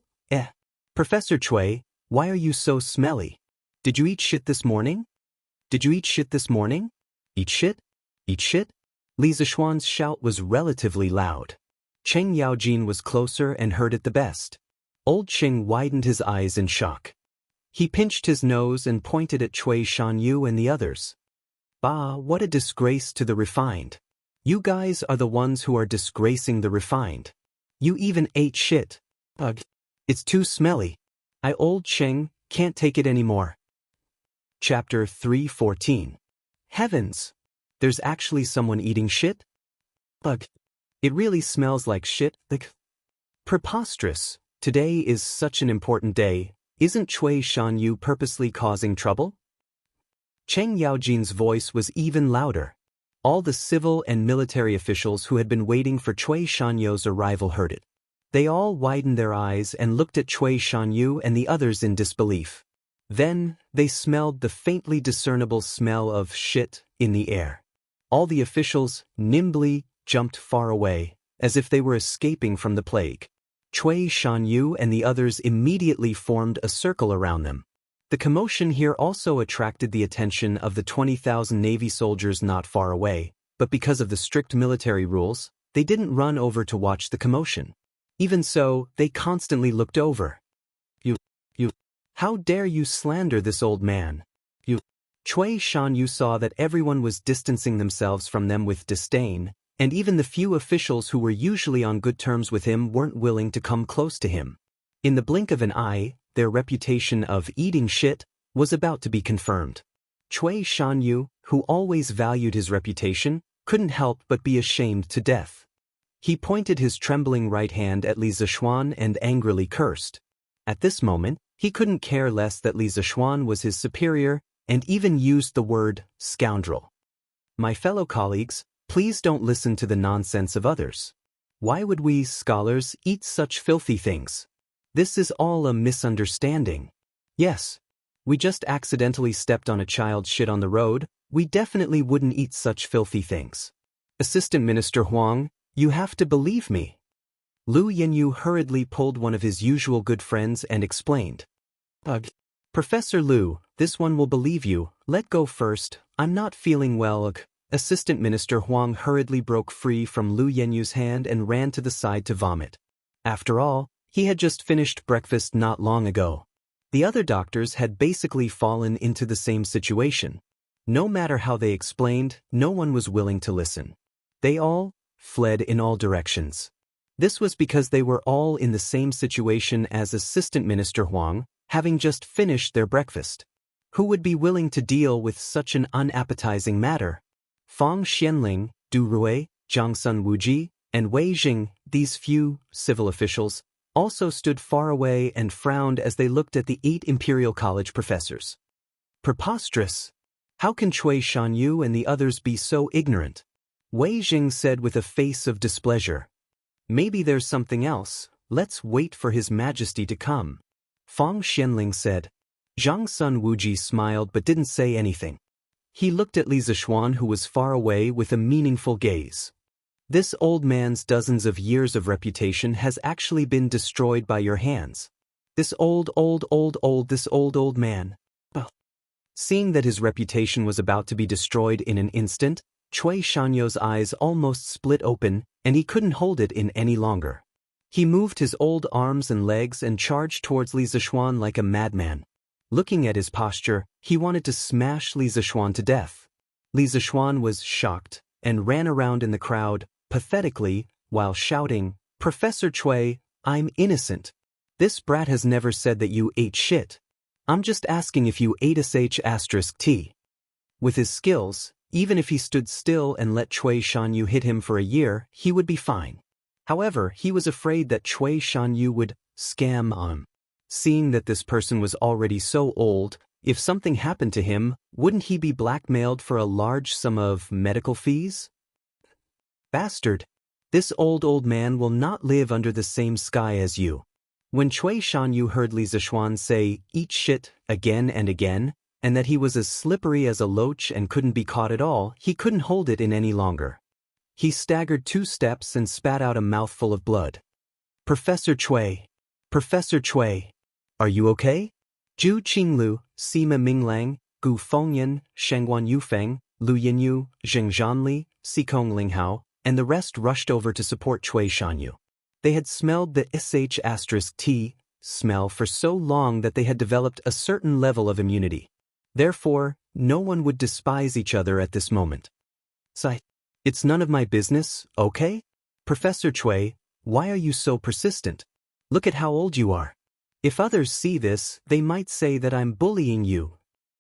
Professor Cui, why are you so smelly? Did you eat shit this morning? Did you eat shit this morning? Eat shit? Eat shit?" Li Zishuan's shout was relatively loud. Cheng Yaojin was closer and heard it the best. Old Cheng widened his eyes in shock. He pinched his nose and pointed at Cui Shanyu and the others. "Bah, what a disgrace to the refined. You guys are the ones who are disgracing the refined. You even ate shit. Ugh. It's too smelly. Old Cheng, can't take it anymore." Chapter 314. Heavens! There's actually someone eating shit? Ugh. It really smells like shit. Preposterous. Today is such an important day. Isn't Cui Shanyu purposely causing trouble? Cheng Yaojin's voice was even louder. All the civil and military officials who had been waiting for Cui Shanyu's arrival heard it. They all widened their eyes and looked at Cui Shanyu and the others in disbelief. Then, they smelled the faintly discernible smell of shit in the air. All the officials nimbly jumped far away, as if they were escaping from the plague. Cui Shanyu and the others immediately formed a circle around them. The commotion here also attracted the attention of the 20,000 Navy soldiers not far away, but because of the strict military rules, they didn't run over to watch the commotion. Even so, they constantly looked over. You, how dare you slander this old man? Cui Shanyu saw that everyone was distancing themselves from them with disdain, and even the few officials who were usually on good terms with him weren't willing to come close to him. In the blink of an eye, their reputation of eating shit was about to be confirmed. Cui Shanyu, who always valued his reputation, couldn't help but be ashamed to death. He pointed his trembling right hand at Li Zishuan and angrily cursed. At this moment, he couldn't care less that Li Zishuan was his superior, and even used the word scoundrel. My fellow colleagues, please don't listen to the nonsense of others. Why would we, scholars, eat such filthy things? This is all a misunderstanding. Yes. We just accidentally stepped on a child's shit on the road, we definitely wouldn't eat such filthy things. Assistant Minister Huang, you have to believe me. Lu Yenyu hurriedly pulled one of his usual good friends and explained. Ugh. Professor Lu, this one will believe you, let go first, I'm not feeling well. Ugh. Assistant Minister Huang hurriedly broke free from Lu Yenyu's hand and ran to the side to vomit. After all, he had just finished breakfast not long ago. The other doctors had basically fallen into the same situation. No matter how they explained, no one was willing to listen. They all fled in all directions. This was because they were all in the same situation as Assistant Minister Huang, having just finished their breakfast. Who would be willing to deal with such an unappetizing matter? Fang Xianling, Du Rui, Jiangsun Wuji, and Wei Jing, these few civil officials, also stood far away and frowned as they looked at the 8 Imperial College professors. Preposterous! How can Cui Shanyu and the others be so ignorant? Wei Jing said with a face of displeasure. Maybe there's something else, let's wait for His Majesty to come. Fang Xianling said. Zhang Sun Wuji smiled but didn't say anything. He looked at Li Zishuan, who was far away, with a meaningful gaze. This old man's dozens of years of reputation has actually been destroyed by your hands. This old man. Seeing that his reputation was about to be destroyed in an instant, Cui Shanyo's eyes almost split open, and he couldn't hold it in any longer. He moved his old arms and legs and charged towards Li Zishuan like a madman. Looking at his posture, he wanted to smash Li Zishuan to death. Li Zishuan was shocked and ran around in the crowd, pathetically, while shouting, Professor Cui, I'm innocent. This brat has never said that you ate shit. I'm just asking if you ate **T. With his skills, even if he stood still and let Cui Shanyu hit him for a year, he would be fine. However, he was afraid that Cui Shanyu would scam him. Seeing that this person was already so old, if something happened to him, wouldn't he be blackmailed for a large sum of medical fees? Bastard! This old man will not live under the same sky as you. When Cui Shanyu heard Li Zishuan say, eat shit, again and again, and that he was as slippery as a loach and couldn't be caught at all, he couldn't hold it in any longer. He staggered 2 steps and spat out a mouthful of blood. Professor Cui! Professor Cui! Are you okay? Zhu Qinglu, Sima Minglang, Gu Fengyan, Shengguan Yufeng, Lu Yenyu, Zheng Zhanli, Sikong Linghao, and the rest rushed over to support Cui Shanyu. They had smelled the **T smell for so long that they had developed a certain level of immunity. Therefore, no one would despise each other at this moment. It's none of my business, okay? Professor Cui, why are you so persistent? Look at how old you are. If others see this, they might say that I'm bullying you.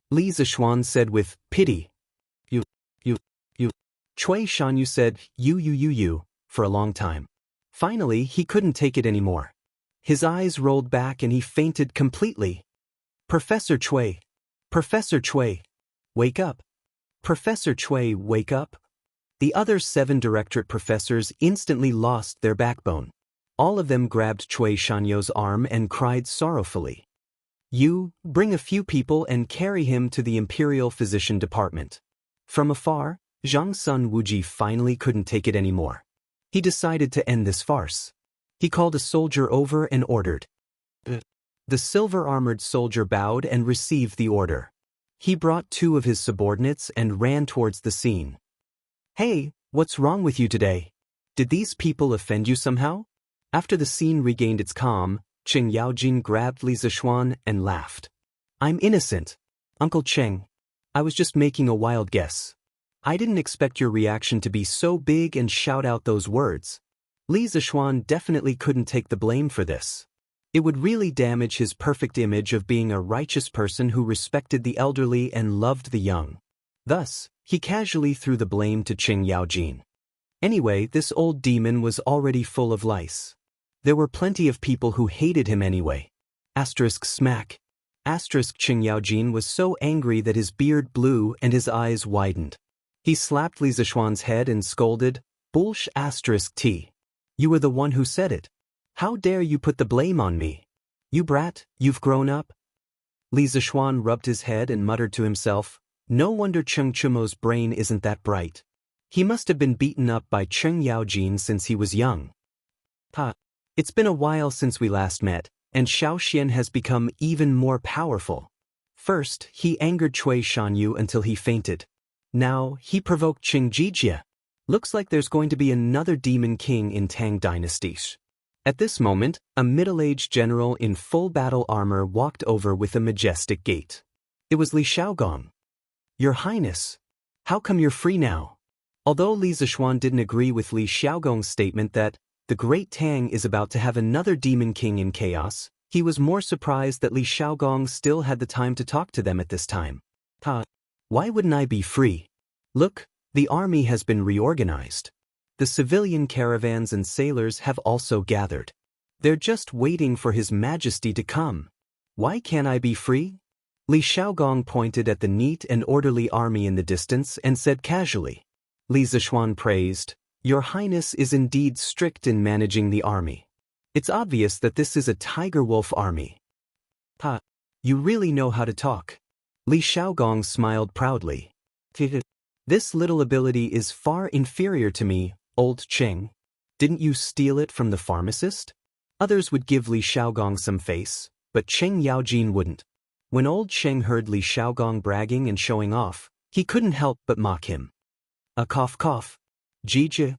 Li Zishuan said with pity. You. Cui Shanyu said, you, for a long time. Finally, he couldn't take it anymore. His eyes rolled back and he fainted completely. Professor Cui! Professor Cui! Wake up! Professor Cui, wake up! The other 7 directorate professors instantly lost their backbone. All of them grabbed Cui Shanyu's arm and cried sorrowfully. You, bring a few people and carry him to the Imperial Physician Department. From afar, Zhang Sun Wuji finally couldn't take it anymore. He decided to end this farce. He called a soldier over and ordered. The silver-armored soldier bowed and received the order. He brought 2 of his subordinates and ran towards the scene. Hey, what's wrong with you today? Did these people offend you somehow? After the scene regained its calm, Cheng Yaojin grabbed Li Zishuan and laughed. I'm innocent. Uncle Cheng. I was just making a wild guess. I didn't expect your reaction to be so big and shout out those words. Li Zishuan definitely couldn't take the blame for this. It would really damage his perfect image of being a righteous person who respected the elderly and loved the young. Thus, he casually threw the blame to Qing Yaojin. Anyway, this old demon was already full of lice. There were plenty of people who hated him anyway. Smack. Qing Yaojin was so angry that his beard blew and his eyes widened. He slapped Li Zishuan's head and scolded, Bullsh T. You were the one who said it. How dare you put the blame on me? You brat, you've grown up? Li Zishuan rubbed his head and muttered to himself, no wonder Cheng Chumo's brain isn't that bright. He must have been beaten up by Qing Yaojin since he was young. It's been a while since we last met, and Xiaoxian has become even more powerful. First, he angered Cui Shanyu until he fainted. Now, he provoked Qing Jijia. Looks like there's going to be another demon king in Tang Dynasty. At this moment, a middle-aged general in full battle armor walked over with a majestic gait. It was Li Xiaogong. Your Highness, how come you're free now? Although Li Zishuan didn't agree with Li Xiaogong's statement that the Great Tang is about to have another demon king in chaos, he was more surprised that Li Xiaogong still had the time to talk to them at this time. Why wouldn't I be free? Look, the army has been reorganized. The civilian caravans and sailors have also gathered. They're just waiting for His Majesty to come. Why can't I be free? Li Xiaogong pointed at the neat and orderly army in the distance and said casually. Li Zishuan praised, Your Highness is indeed strict in managing the army. It's obvious that this is a tiger wolf army. You really know how to talk. Li Xiaogong smiled proudly. This little ability is far inferior to me, old Qing. Didn't you steal it from the pharmacist? Others would give Li Xiaogong some face, but Qing Yaojin wouldn't. When old Qing heard Li Xiaogong bragging and showing off, he couldn't help but mock him. A cough. Jijia.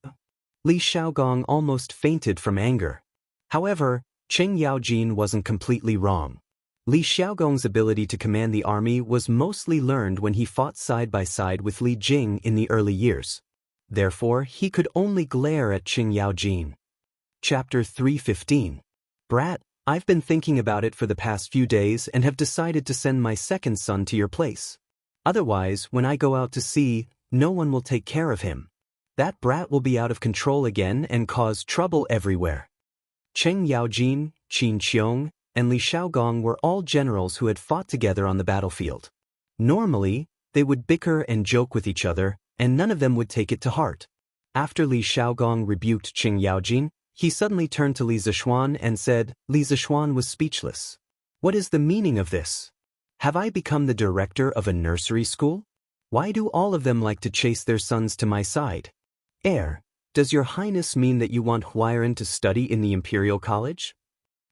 Li Xiaogong almost fainted from anger. However, Qing Yaojin wasn't completely wrong. Li Xiaogong's ability to command the army was mostly learned when he fought side by side with Li Jing in the early years. Therefore, he could only glare at Qing Yaojin. Chapter 315. Brat, I've been thinking about it for the past few days and have decided to send my second son to your place. Otherwise, when I go out to sea, no one will take care of him. That brat will be out of control again and cause trouble everywhere. Qing Yaojin, Qin Qiong, and Li Xiaogong were all generals who had fought together on the battlefield. Normally, they would bicker and joke with each other, and none of them would take it to heart. After Li Xiaogong rebuked Qing Yaojin, he suddenly turned to Li Zishuan and said, Li Zishuan was speechless. What is the meaning of this? Have I become the director of a nursery school? Why do all of them like to chase their sons to my side? Does your Highness mean that you want Huairan to study in the Imperial College?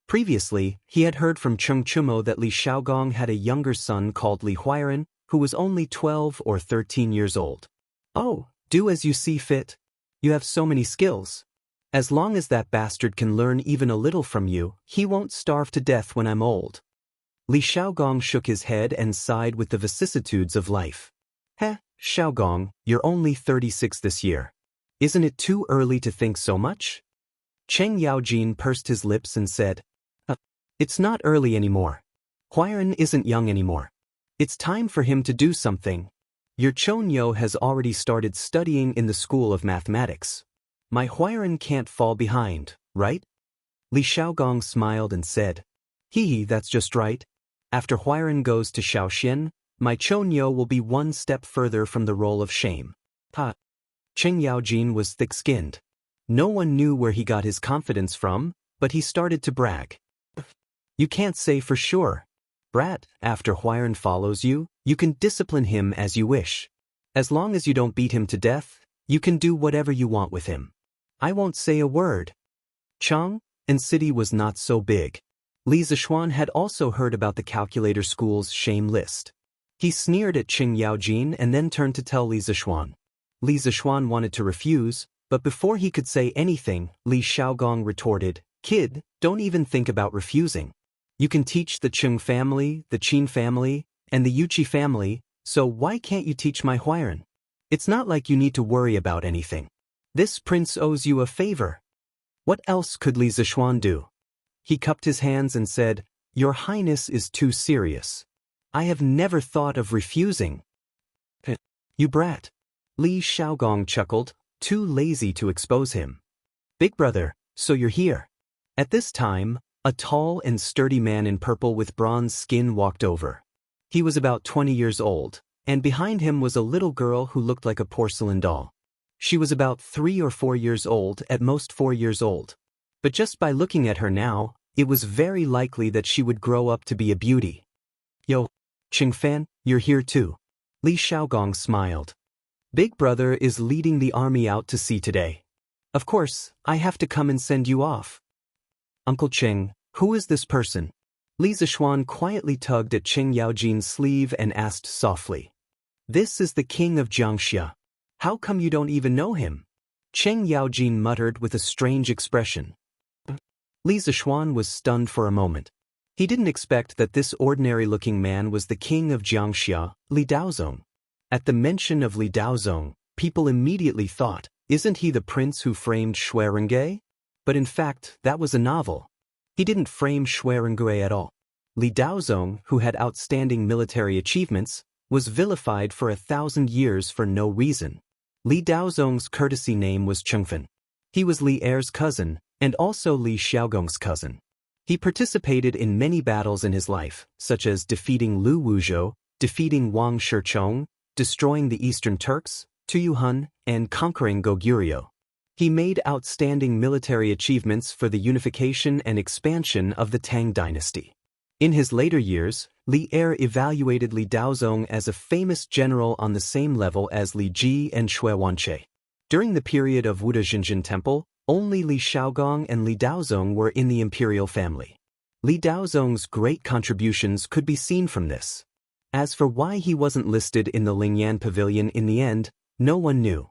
Previously, he had heard from Cheng Chumo that Li Xiaogong had a younger son called Li Huairan, who was only 12 or 13 years old. Oh, do as you see fit. You have so many skills. As long as that bastard can learn even a little from you, he won't starve to death when I'm old. Li Xiaogong shook his head and sighed with the vicissitudes of life. Xiaogong, you're only 36 this year. Isn't it too early to think so much? Qing Yaojin pursed his lips and said, It's not early anymore. Huairan isn't young anymore. It's time for him to do something. Your Chonyo has already started studying in the School of Mathematics. My Huairan can't fall behind, right? Li Xiaogong smiled and said, That's just right. After Huairan goes to Xiaoxian, my Chonyo will be one step further from the role of shame. Qing Yaojin was thick-skinned. No one knew where he got his confidence from, but he started to brag. You can't say for sure. Brat, after Huairan follows you, you can discipline him as you wish. As long as you don't beat him to death, you can do whatever you want with him. I won't say a word. Chang and city was not so big. Li Zishuan had also heard about the calculator school's shame list. He sneered at Qing Yaojin and then turned to tell Li Zishuan. Li Zishuan wanted to refuse, but before he could say anything, Li Xiaogong retorted, Kid, don't even think about refusing. You can teach the Qing family, the Qin family, and the Yuqi family, So why can't you teach my Huiran? It's not like you need to worry about anything. This prince owes you a favor. What else could Li Zishuan do? He cupped his hands and said, Your Highness is too serious. I have never thought of refusing. You brat. Li Xiaogong chuckled, too lazy to expose him. Big brother, so you're here. At this time, a tall and sturdy man in purple with bronze skin walked over. He was about 20 years old, and behind him was a little girl who looked like a porcelain doll. She was about 3 or 4 years old, at most 4 years old. But just by looking at her now, it was very likely that she would grow up to be a beauty. Yo, Qingfan, you're here too. Li Xiaogong smiled. Big brother is leading the army out to sea today. Of course, I have to come and send you off. Uncle Cheng, who is this person? Li Zishuan quietly tugged at Cheng Yaojin's sleeve and asked softly. This is the king of Xianxia. How come you don't even know him? Cheng Yaojin muttered with a strange expression. Li Zishuan was stunned for a moment. He didn't expect that this ordinary-looking man was the king of Xianxia, Li Daozong. At the mention of Li Daozong, people immediately thought, isn't he the prince who framed Shuirenge? But in fact, that was a novel. He didn't frame Shuirenge at all. Li Daozong, who had outstanding military achievements, was vilified for 1,000 years for no reason. Li Daozong's courtesy name was Chengfen. He was Li Er's cousin, and also Li Xiaogong's cousin. He participated in many battles in his life, such as defeating Lu Wuzhou, defeating Wang Shichong, destroying the Eastern Turks, Tuyuhun, and conquering Goguryeo. He made outstanding military achievements for the unification and expansion of the Tang dynasty. In his later years, Li Er evaluated Li Daozong as a famous general on the same level as Li Ji and Shui Wanche. During the period of Wuda Jinjin Temple, only Li Xiaogong and Li Daozong were in the imperial family. Li Daozong's great contributions could be seen from this. As for why he wasn't listed in the Lingyan Pavilion in the end, no one knew.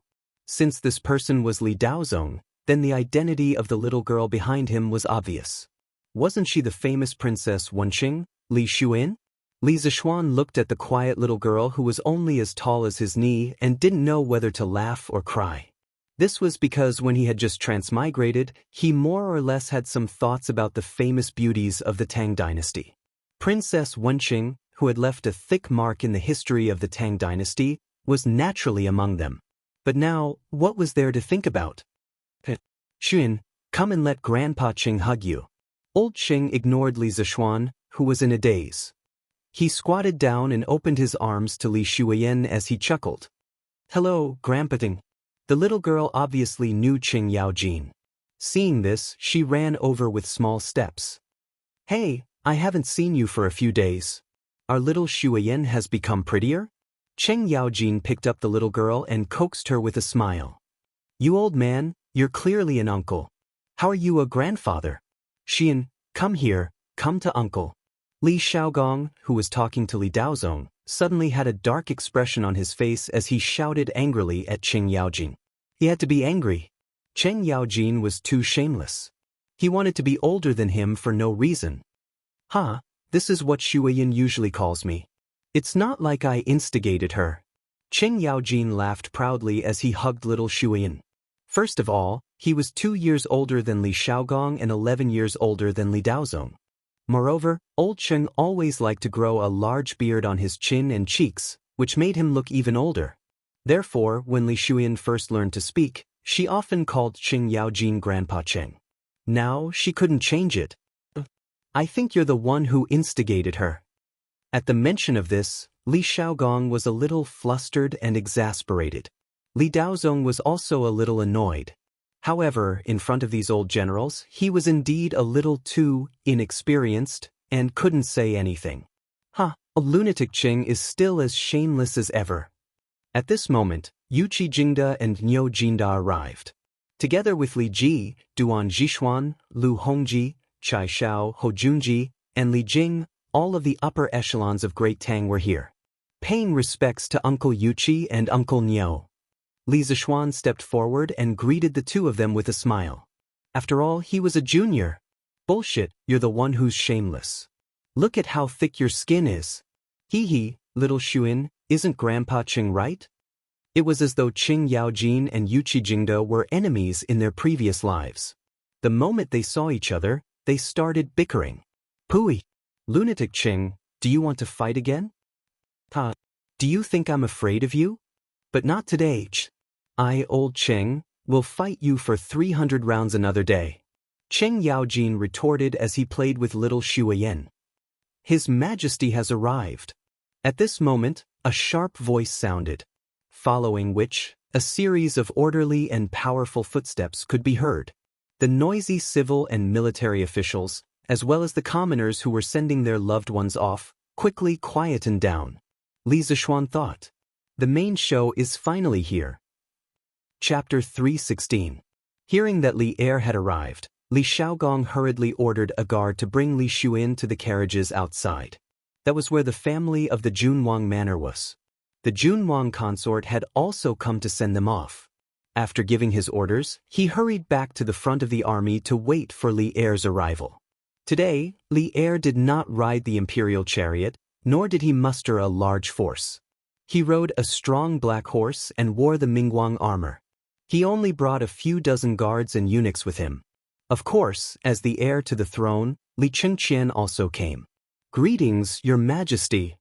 Since this person was Li Daozong, then the identity of the little girl behind him was obvious. Wasn't she the famous Princess Wenqing, Li Xuan? Li Zishuan looked at the quiet little girl who was only as tall as his knee and didn't know whether to laugh or cry. This was because when he had just transmigrated, he more or less had some thoughts about the famous beauties of the Tang dynasty. Princess Wenqing, who had left a thick mark in the history of the Tang dynasty, was naturally among them. But now, what was there to think about? Xuan, come and let Grandpa Qing hug you. Old Qing ignored Li Zishuan, who was in a daze. He squatted down and opened his arms to Li Shuyan as he chuckled. Hello, Grandpa Ting. The little girl obviously knew Cheng Yaojin. Seeing this, she ran over with small steps. Hey, I haven't seen you for a few days. Our little Shuyan has become prettier? Cheng Yaojin picked up the little girl and coaxed her with a smile. You old man, you're clearly an uncle. How are you a grandfather? Xian, come here, come to uncle. Li Xiaogong, who was talking to Li Daozong, suddenly had a dark expression on his face as he shouted angrily at Cheng Yaojin. He had to be angry. Cheng Yaojin was too shameless. He wanted to be older than him for no reason. This is what Shuyan usually calls me. It's not like I instigated her. Cheng Yaojin laughed proudly as he hugged little Shuyan. First of all, he was 2 years older than Li Xiaogong and 11 years older than Li Daozong. Moreover, old Cheng always liked to grow a large beard on his chin and cheeks, which made him look even older. Therefore, when Li Shuyan first learned to speak, she often called Cheng Yaojin Grandpa Cheng. Now, she couldn't change it. I think you're the one who instigated her. At the mention of this, Li Xiaogong was a little flustered and exasperated. Li Daozong was also a little annoyed. However, in front of these old generals, he was indeed a little too inexperienced and couldn't say anything. A lunatic Cheng is still as shameless as ever. At this moment, Yuqi Jingda and Niu Jinda arrived. Together with Li Ji, Duan Zhishuan, Lu Hongji, Chai Shao, Ho Junji, and Li Jing, all of the upper echelons of Great Tang were here, paying respects to Uncle Yuqi and Uncle Niu. Li Zishuan stepped forward and greeted the two of them with a smile. After all, he was a junior. Bullshit, you're the one who's shameless. Look at how thick your skin is. Hee hee, little Shuin, Isn't Grandpa Qing right? It was as though Qing Yaojin and Yuqi Jingde were enemies in their previous lives. The moment they saw each other, they started bickering. Pooey! Lunatic Qing, do you want to fight again? Ta! Do you think I'm afraid of you? But not today. I, old Qing, will fight you for 300 rounds another day. Qing Yaojin retorted as he played with little Shuayan. His Majesty has arrived. At this moment, a sharp voice sounded, following which, a series of orderly and powerful footsteps could be heard. The noisy civil and military officials, as well as the commoners who were sending their loved ones off, quickly quietened down. Li Zishuan thought, the main show is finally here. Chapter 316. Hearing that Li Er had arrived, Li Shaogong hurriedly ordered a guard to bring Li Shuin to the carriages outside. That was where the family of the Junwang manor was. The Junwang consort had also come to send them off. After giving his orders, he hurried back to the front of the army to wait for Li Er's arrival. Today, Li Er did not ride the imperial chariot, nor did he muster a large force. He rode a strong black horse and wore the Mingguang armor. He only brought a few dozen guards and eunuchs with him. Of course, as the heir to the throne, Li Chengqian also came. Greetings, Your Majesty.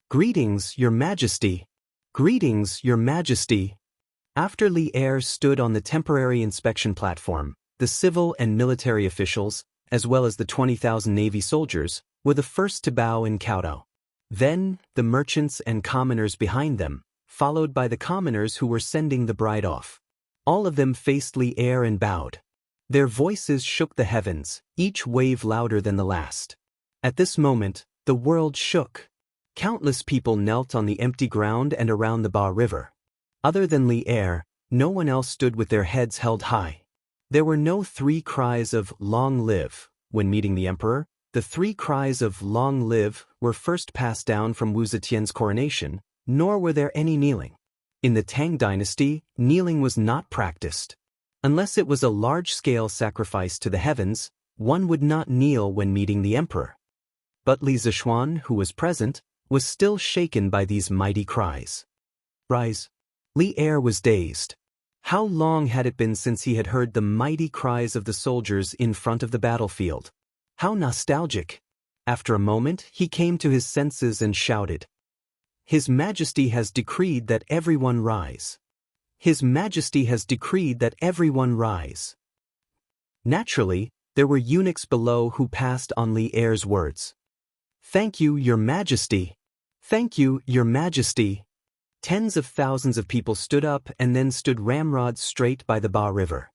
Greetings, Your Majesty. Greetings, Your Majesty. After Li Er stood on the temporary inspection platform, the civil and military officials, as well as the 20,000 Navy soldiers, were the first to bow and kowtow. Then, the merchants and commoners behind them, followed by the commoners who were sending the bride off. All of them faced Li Er and bowed. Their voices shook the heavens, each wave louder than the last. At this moment, the world shook. Countless people knelt on the empty ground and around the Ba River. Other than Li Er, no one else stood with their heads held high. There were no 3 cries of "Long live" when meeting the emperor. The 3 cries of "Long live" were first passed down from Wu Zetian's coronation, nor were there any kneeling. In the Tang dynasty, kneeling was not practiced. Unless it was a large-scale sacrifice to the heavens, one would not kneel when meeting the emperor. But Li Zishuan, who was present, was still shaken by these mighty cries. Rise! Li Er was dazed. How long had it been since he had heard the mighty cries of the soldiers in front of the battlefield? How nostalgic! After a moment, he came to his senses and shouted, His Majesty has decreed that everyone rise. His Majesty has decreed that everyone rise. Naturally, there were eunuchs below who passed on Li Er's words. Thank you, Your Majesty. Thank you, Your Majesty. Tens of thousands of people stood up and then stood ramrods straight by the Ba River.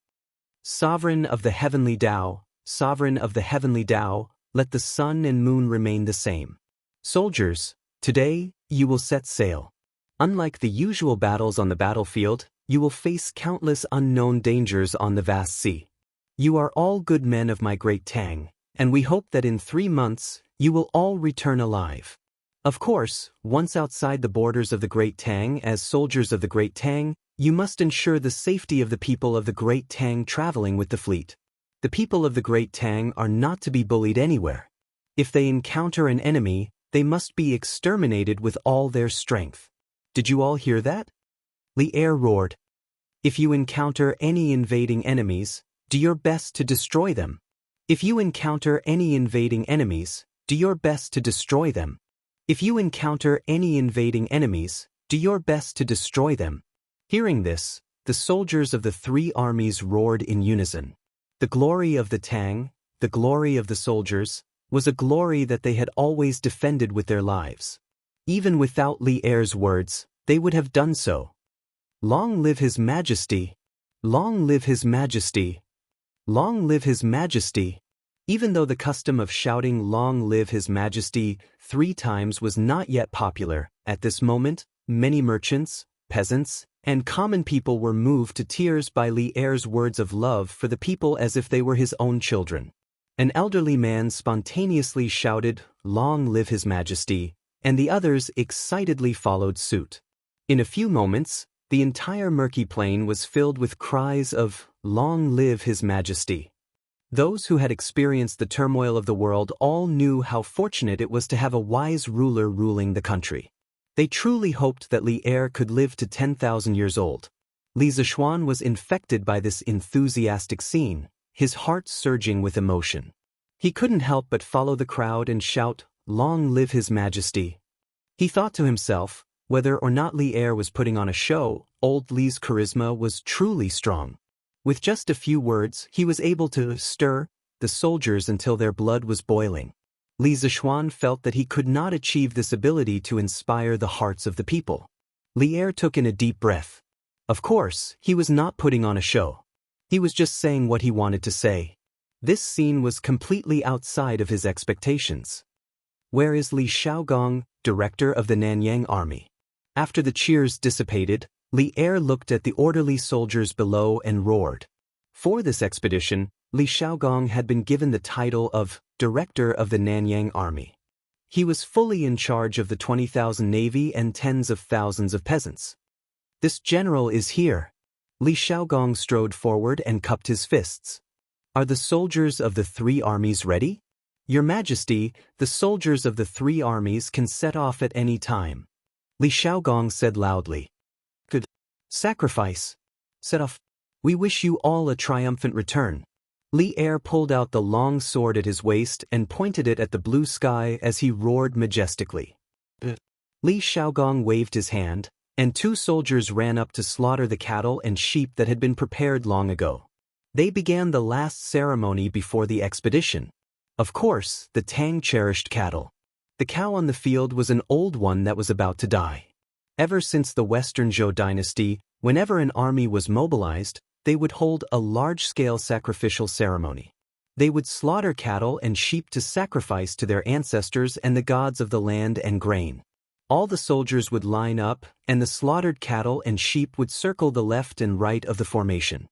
Sovereign of the heavenly Tao, Sovereign of the heavenly Tao, let the sun and moon remain the same. Soldiers, today, you will set sail. Unlike the usual battles on the battlefield, you will face countless unknown dangers on the vast sea. You are all good men of my great Tang, and we hope that in 3 months, you will all return alive. Of course, once outside the borders of the Great Tang as soldiers of the Great Tang, you must ensure the safety of the people of the Great Tang traveling with the fleet. The people of the Great Tang are not to be bullied anywhere. If they encounter an enemy, they must be exterminated with all their strength. Did you all hear that? Li Er roared. If you encounter any invading enemies, do your best to destroy them. If you encounter any invading enemies, do your best to destroy them. If you encounter any invading enemies, do your best to destroy them. Hearing this, the soldiers of the 3 armies roared in unison. The glory of the Tang, the glory of the soldiers, was a glory that they had always defended with their lives. Even without Li Er's words, they would have done so. Long live His Majesty! Long live His Majesty! Long live His Majesty! Even though the custom of shouting "Long live His Majesty" 3 times was not yet popular, at this moment, many merchants, peasants, and common people were moved to tears by Li Er's words of love for the people as if they were his own children. An elderly man spontaneously shouted, "Long live His Majesty," and the others excitedly followed suit. In a few moments, the entire murky plain was filled with cries of, "Long live His Majesty." Those who had experienced the turmoil of the world all knew how fortunate it was to have a wise ruler ruling the country. They truly hoped that Li Er could live to 10,000 years old. Li Zishuan was infected by this enthusiastic scene, his heart surging with emotion. He couldn't help but follow the crowd and shout, "Long live His Majesty." He thought to himself, whether or not Li Er was putting on a show, old Li's charisma was truly strong. With just a few words, he was able to stir the soldiers until their blood was boiling. Li Zishuan felt that he could not achieve this ability to inspire the hearts of the people. Li Er took in a deep breath. Of course, he was not putting on a show. He was just saying what he wanted to say. This scene was completely outside of his expectations. Where is Li Xiaogong, director of the Nanyang army? After the cheers dissipated, Li Er looked at the orderly soldiers below and roared. For this expedition, Li Xiaogong had been given the title of Director of the Nanyang Army. He was fully in charge of the 20,000 navy and tens of thousands of peasants. This general is here. Li Xiaogong strode forward and cupped his fists. Are the soldiers of the three armies ready? Your Majesty, the soldiers of the three armies can set off at any time. Li Xiaogong said loudly. Good. Sacrifice. Set off. We wish you all a triumphant return. Li Er pulled out the long sword at his waist and pointed it at the blue sky as he roared majestically. Li Xiaogong waved his hand, and two soldiers ran up to slaughter the cattle and sheep that had been prepared long ago. They began the last ceremony before the expedition. Of course, the Tang cherished cattle. The cow on the field was an old one that was about to die. Ever since the Western Zhou dynasty, whenever an army was mobilized, they would hold a large-scale sacrificial ceremony. They would slaughter cattle and sheep to sacrifice to their ancestors and the gods of the land and grain. All the soldiers would line up, and the slaughtered cattle and sheep would circle the left and right of the formation.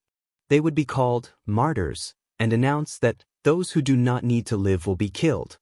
They would be called martyrs, and announce that those who do not need to live will be killed.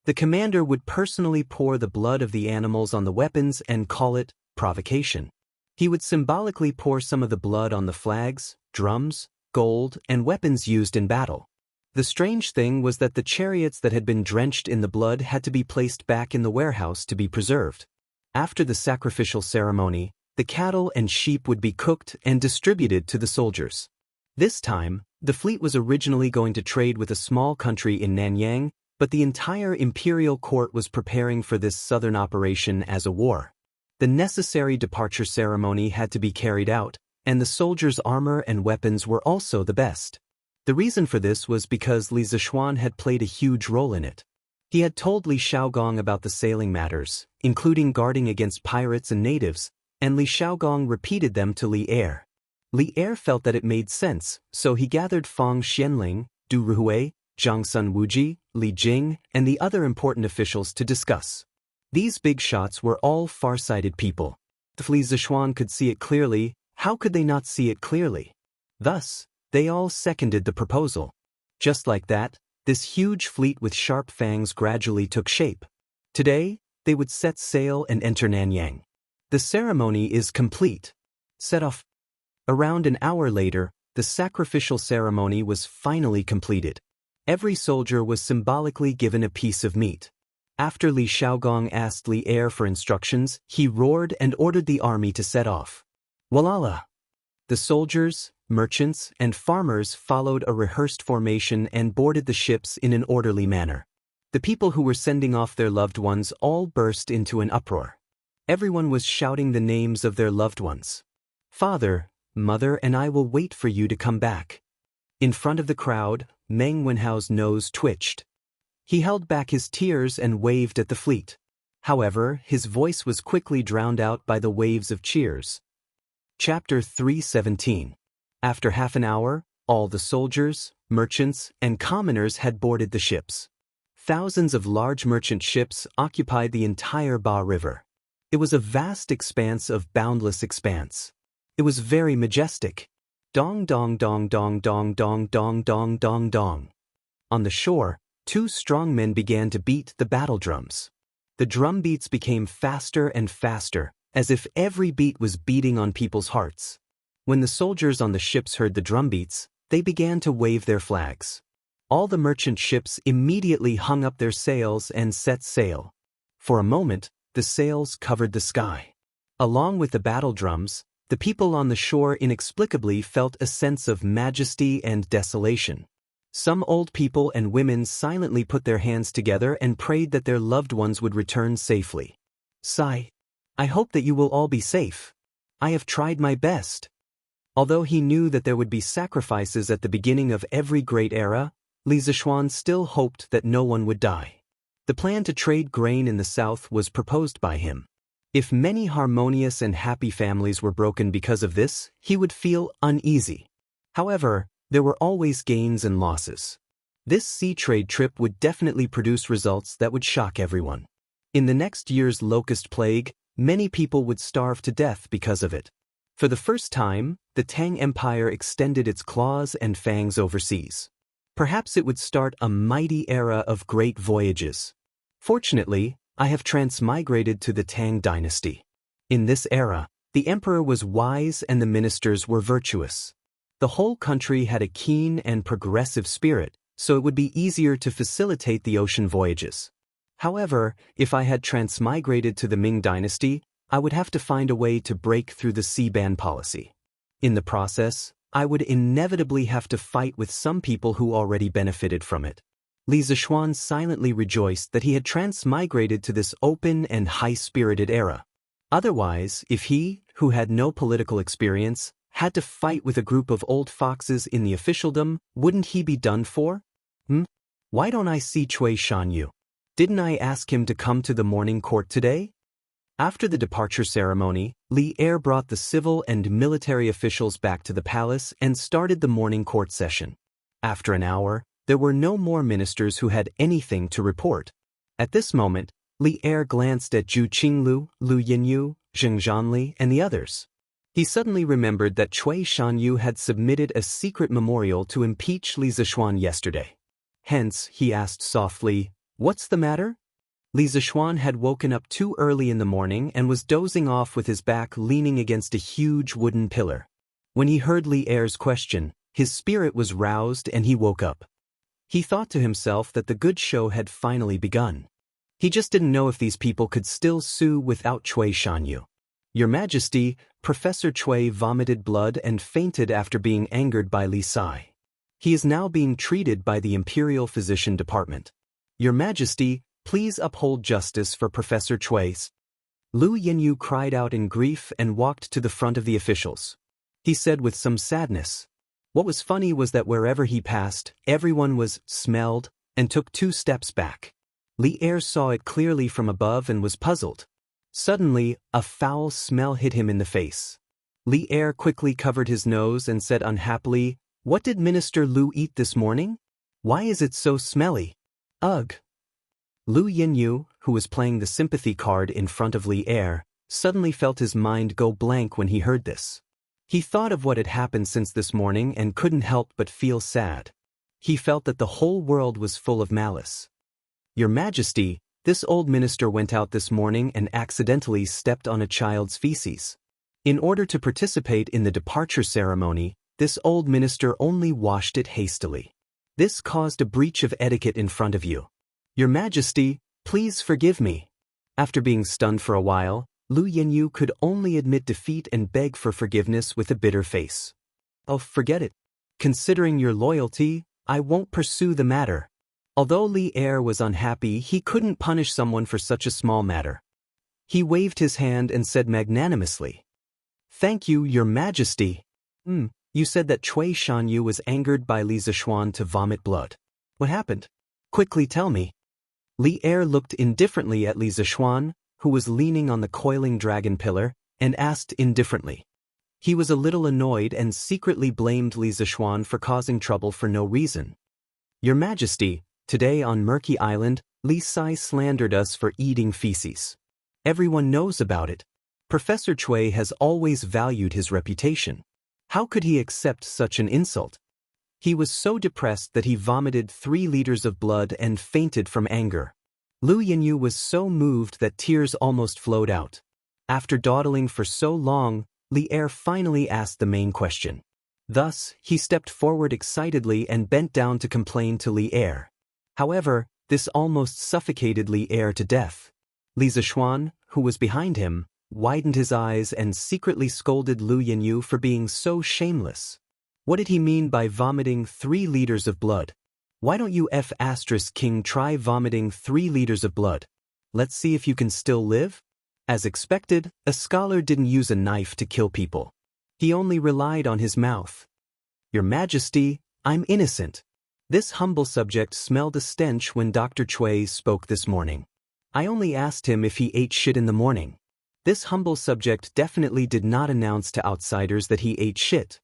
The commander would personally pour the blood of the animals on the weapons and call it provocation. He would symbolically pour some of the blood on the flags, drums, gold, and weapons used in battle. The strange thing was that the chariots that had been drenched in the blood had to be placed back in the warehouse to be preserved. After the sacrificial ceremony, the cattle and sheep would be cooked and distributed to the soldiers. This time, the fleet was originally going to trade with a small country in Nanyang, but the entire imperial court was preparing for this southern operation as a war. The necessary departure ceremony had to be carried out, and the soldiers' armor and weapons were also the best. The reason for this was because Li Zishuan had played a huge role in it. He had told Li Xiaogong about the sailing matters, including guarding against pirates and natives, and Li Xiaogong repeated them to Li Er. Li Er felt that it made sense, so he gathered Fang Xianling, Du Ruhui, Zhang Sun Wuji, Li Jing, and the other important officials to discuss. These big shots were all far-sighted people. If Li Zishuan could see it clearly, how could they not see it clearly? Thus, they all seconded the proposal. Just like that, this huge fleet with sharp fangs gradually took shape. Today, they would set sail and enter Nanyang. The ceremony is complete. Set off. Around an hour later, the sacrificial ceremony was finally completed. Every soldier was symbolically given a piece of meat. After Li Xiaogong asked Li Er for instructions, he roared and ordered the army to set off. Walala! The soldiers, merchants, and farmers followed a rehearsed formation and boarded the ships in an orderly manner. The people who were sending off their loved ones all burst into an uproar. Everyone was shouting the names of their loved ones. Father, Mother, and I will wait for you to come back. In front of the crowd, Meng Wenhao's nose twitched. He held back his tears and waved at the fleet. However, his voice was quickly drowned out by the waves of cheers. Chapter 317. After half an hour, all the soldiers, merchants, and commoners had boarded the ships. Thousands of large merchant ships occupied the entire Ba River. It was a vast expanse of boundless expanse. It was very majestic. Dong dong dong dong dong dong dong dong dong dong. On the shore, two strong men began to beat the battle drums. The drum beats became faster and faster, as if every beat was beating on people's hearts. When the soldiers on the ships heard the drum beats, they began to wave their flags. All the merchant ships immediately hung up their sails and set sail. For a moment, the sails covered the sky. Along with the battle drums, the people on the shore inexplicably felt a sense of majesty and desolation. Some old people and women silently put their hands together and prayed that their loved ones would return safely. Sigh. I hope that you will all be safe. I have tried my best. Although he knew that there would be sacrifices at the beginning of every great era, Li Zishuan still hoped that no one would die. The plan to trade grain in the south was proposed by him. If many harmonious and happy families were broken because of this, he would feel uneasy. However, there were always gains and losses. This sea trade trip would definitely produce results that would shock everyone. In the next year's locust plague, many people would starve to death because of it. For the first time, the Tang Empire extended its claws and fangs overseas. Perhaps it would start a mighty era of great voyages. Fortunately, I have transmigrated to the Tang dynasty. In this era, the emperor was wise and the ministers were virtuous. The whole country had a keen and progressive spirit, so it would be easier to facilitate the ocean voyages. However, if I had transmigrated to the Ming dynasty, I would have to find a way to break through the sea ban policy. In the process, I would inevitably have to fight with some people who already benefited from it. Li Zishuan silently rejoiced that he had transmigrated to this open and high-spirited era. Otherwise, if he, who had no political experience, had to fight with a group of old foxes in the officialdom, wouldn't he be done for? Why don't I see Cui Xianxia? Didn't I ask him to come to the morning court today? After the departure ceremony, Li Er brought the civil and military officials back to the palace and started the morning court session. After an hour, there were no more ministers who had anything to report. At this moment, Li Er glanced at Zhu Qinglu, Lu Yinyu, Zheng Zhanli, and the others. He suddenly remembered that Cui Xianxia had submitted a secret memorial to impeach Li Zishuan yesterday. Hence, he asked softly, "What's the matter?" Li Zishuan had woken up too early in the morning and was dozing off with his back leaning against a huge wooden pillar. When he heard Li Er's question, his spirit was roused and he woke up. He thought to himself that the good show had finally begun. He just didn't know if these people could still sue without Cui Xianxia. "Your Majesty, Professor Cui vomited blood and fainted after being angered by Li Sai. He is now being treated by the Imperial Physician Department. Your Majesty, please uphold justice for Professor Cui." Lu Yinyu cried out in grief and walked to the front of the officials. He said with some sadness. What was funny was that wherever he passed, everyone was smelled and took 2 steps back. Li Er saw it clearly from above and was puzzled. Suddenly, a foul smell hit him in the face. Li Er quickly covered his nose and said unhappily, "What did Minister Lu eat this morning? Why is it so smelly? Ugh." Lu Yinyu, who was playing the sympathy card in front of Li Er, suddenly felt his mind go blank when he heard this. He thought of what had happened since this morning and couldn't help but feel sad. He felt that the whole world was full of malice. "Your Majesty, this old minister went out this morning and accidentally stepped on a child's feces. In order to participate in the departure ceremony, this old minister only washed it hastily. This caused a breach of etiquette in front of you. Your Majesty, please forgive me." After being stunned for a while, Lu Yinyu could only admit defeat and beg for forgiveness with a bitter face. "Oh, forget it. Considering your loyalty, I won't pursue the matter." Although Li Er was unhappy, he couldn't punish someone for such a small matter. He waved his hand and said magnanimously, "Thank you, Your Majesty." You said that Cui Xianxia was angered by Li Zishuan to vomit blood. What happened? Quickly tell me." Li Er looked indifferently at Li Zishuan, who was leaning on the coiling dragon pillar, and asked indifferently. He was a little annoyed and secretly blamed Li Zishuan for causing trouble for no reason. "Your Majesty, today on Murky Island, Li Sai slandered us for eating feces. Everyone knows about it. Professor Cui has always valued his reputation. How could he accept such an insult? He was so depressed that he vomited 3 liters of blood and fainted from anger." Lu Yinyu was so moved that tears almost flowed out. After dawdling for so long, Li Er finally asked the main question. Thus, he stepped forward excitedly and bent down to complain to Li Er. However, this almost suffocated Li Er to death. Li Zishuan, who was behind him, widened his eyes and secretly scolded Lu Yanyu for being so shameless. What did he mean by vomiting 3 liters of blood? Why don't you King try vomiting 3 liters of blood? Let's see if you can still live? As expected, a scholar didn't use a knife to kill people. He only relied on his mouth. Your Majesty, I'm innocent. This humble subject smelled a stench when Dr. Chui spoke this morning. I only asked him if he ate shit in the morning. This humble subject definitely did not announce to outsiders that he ate shit.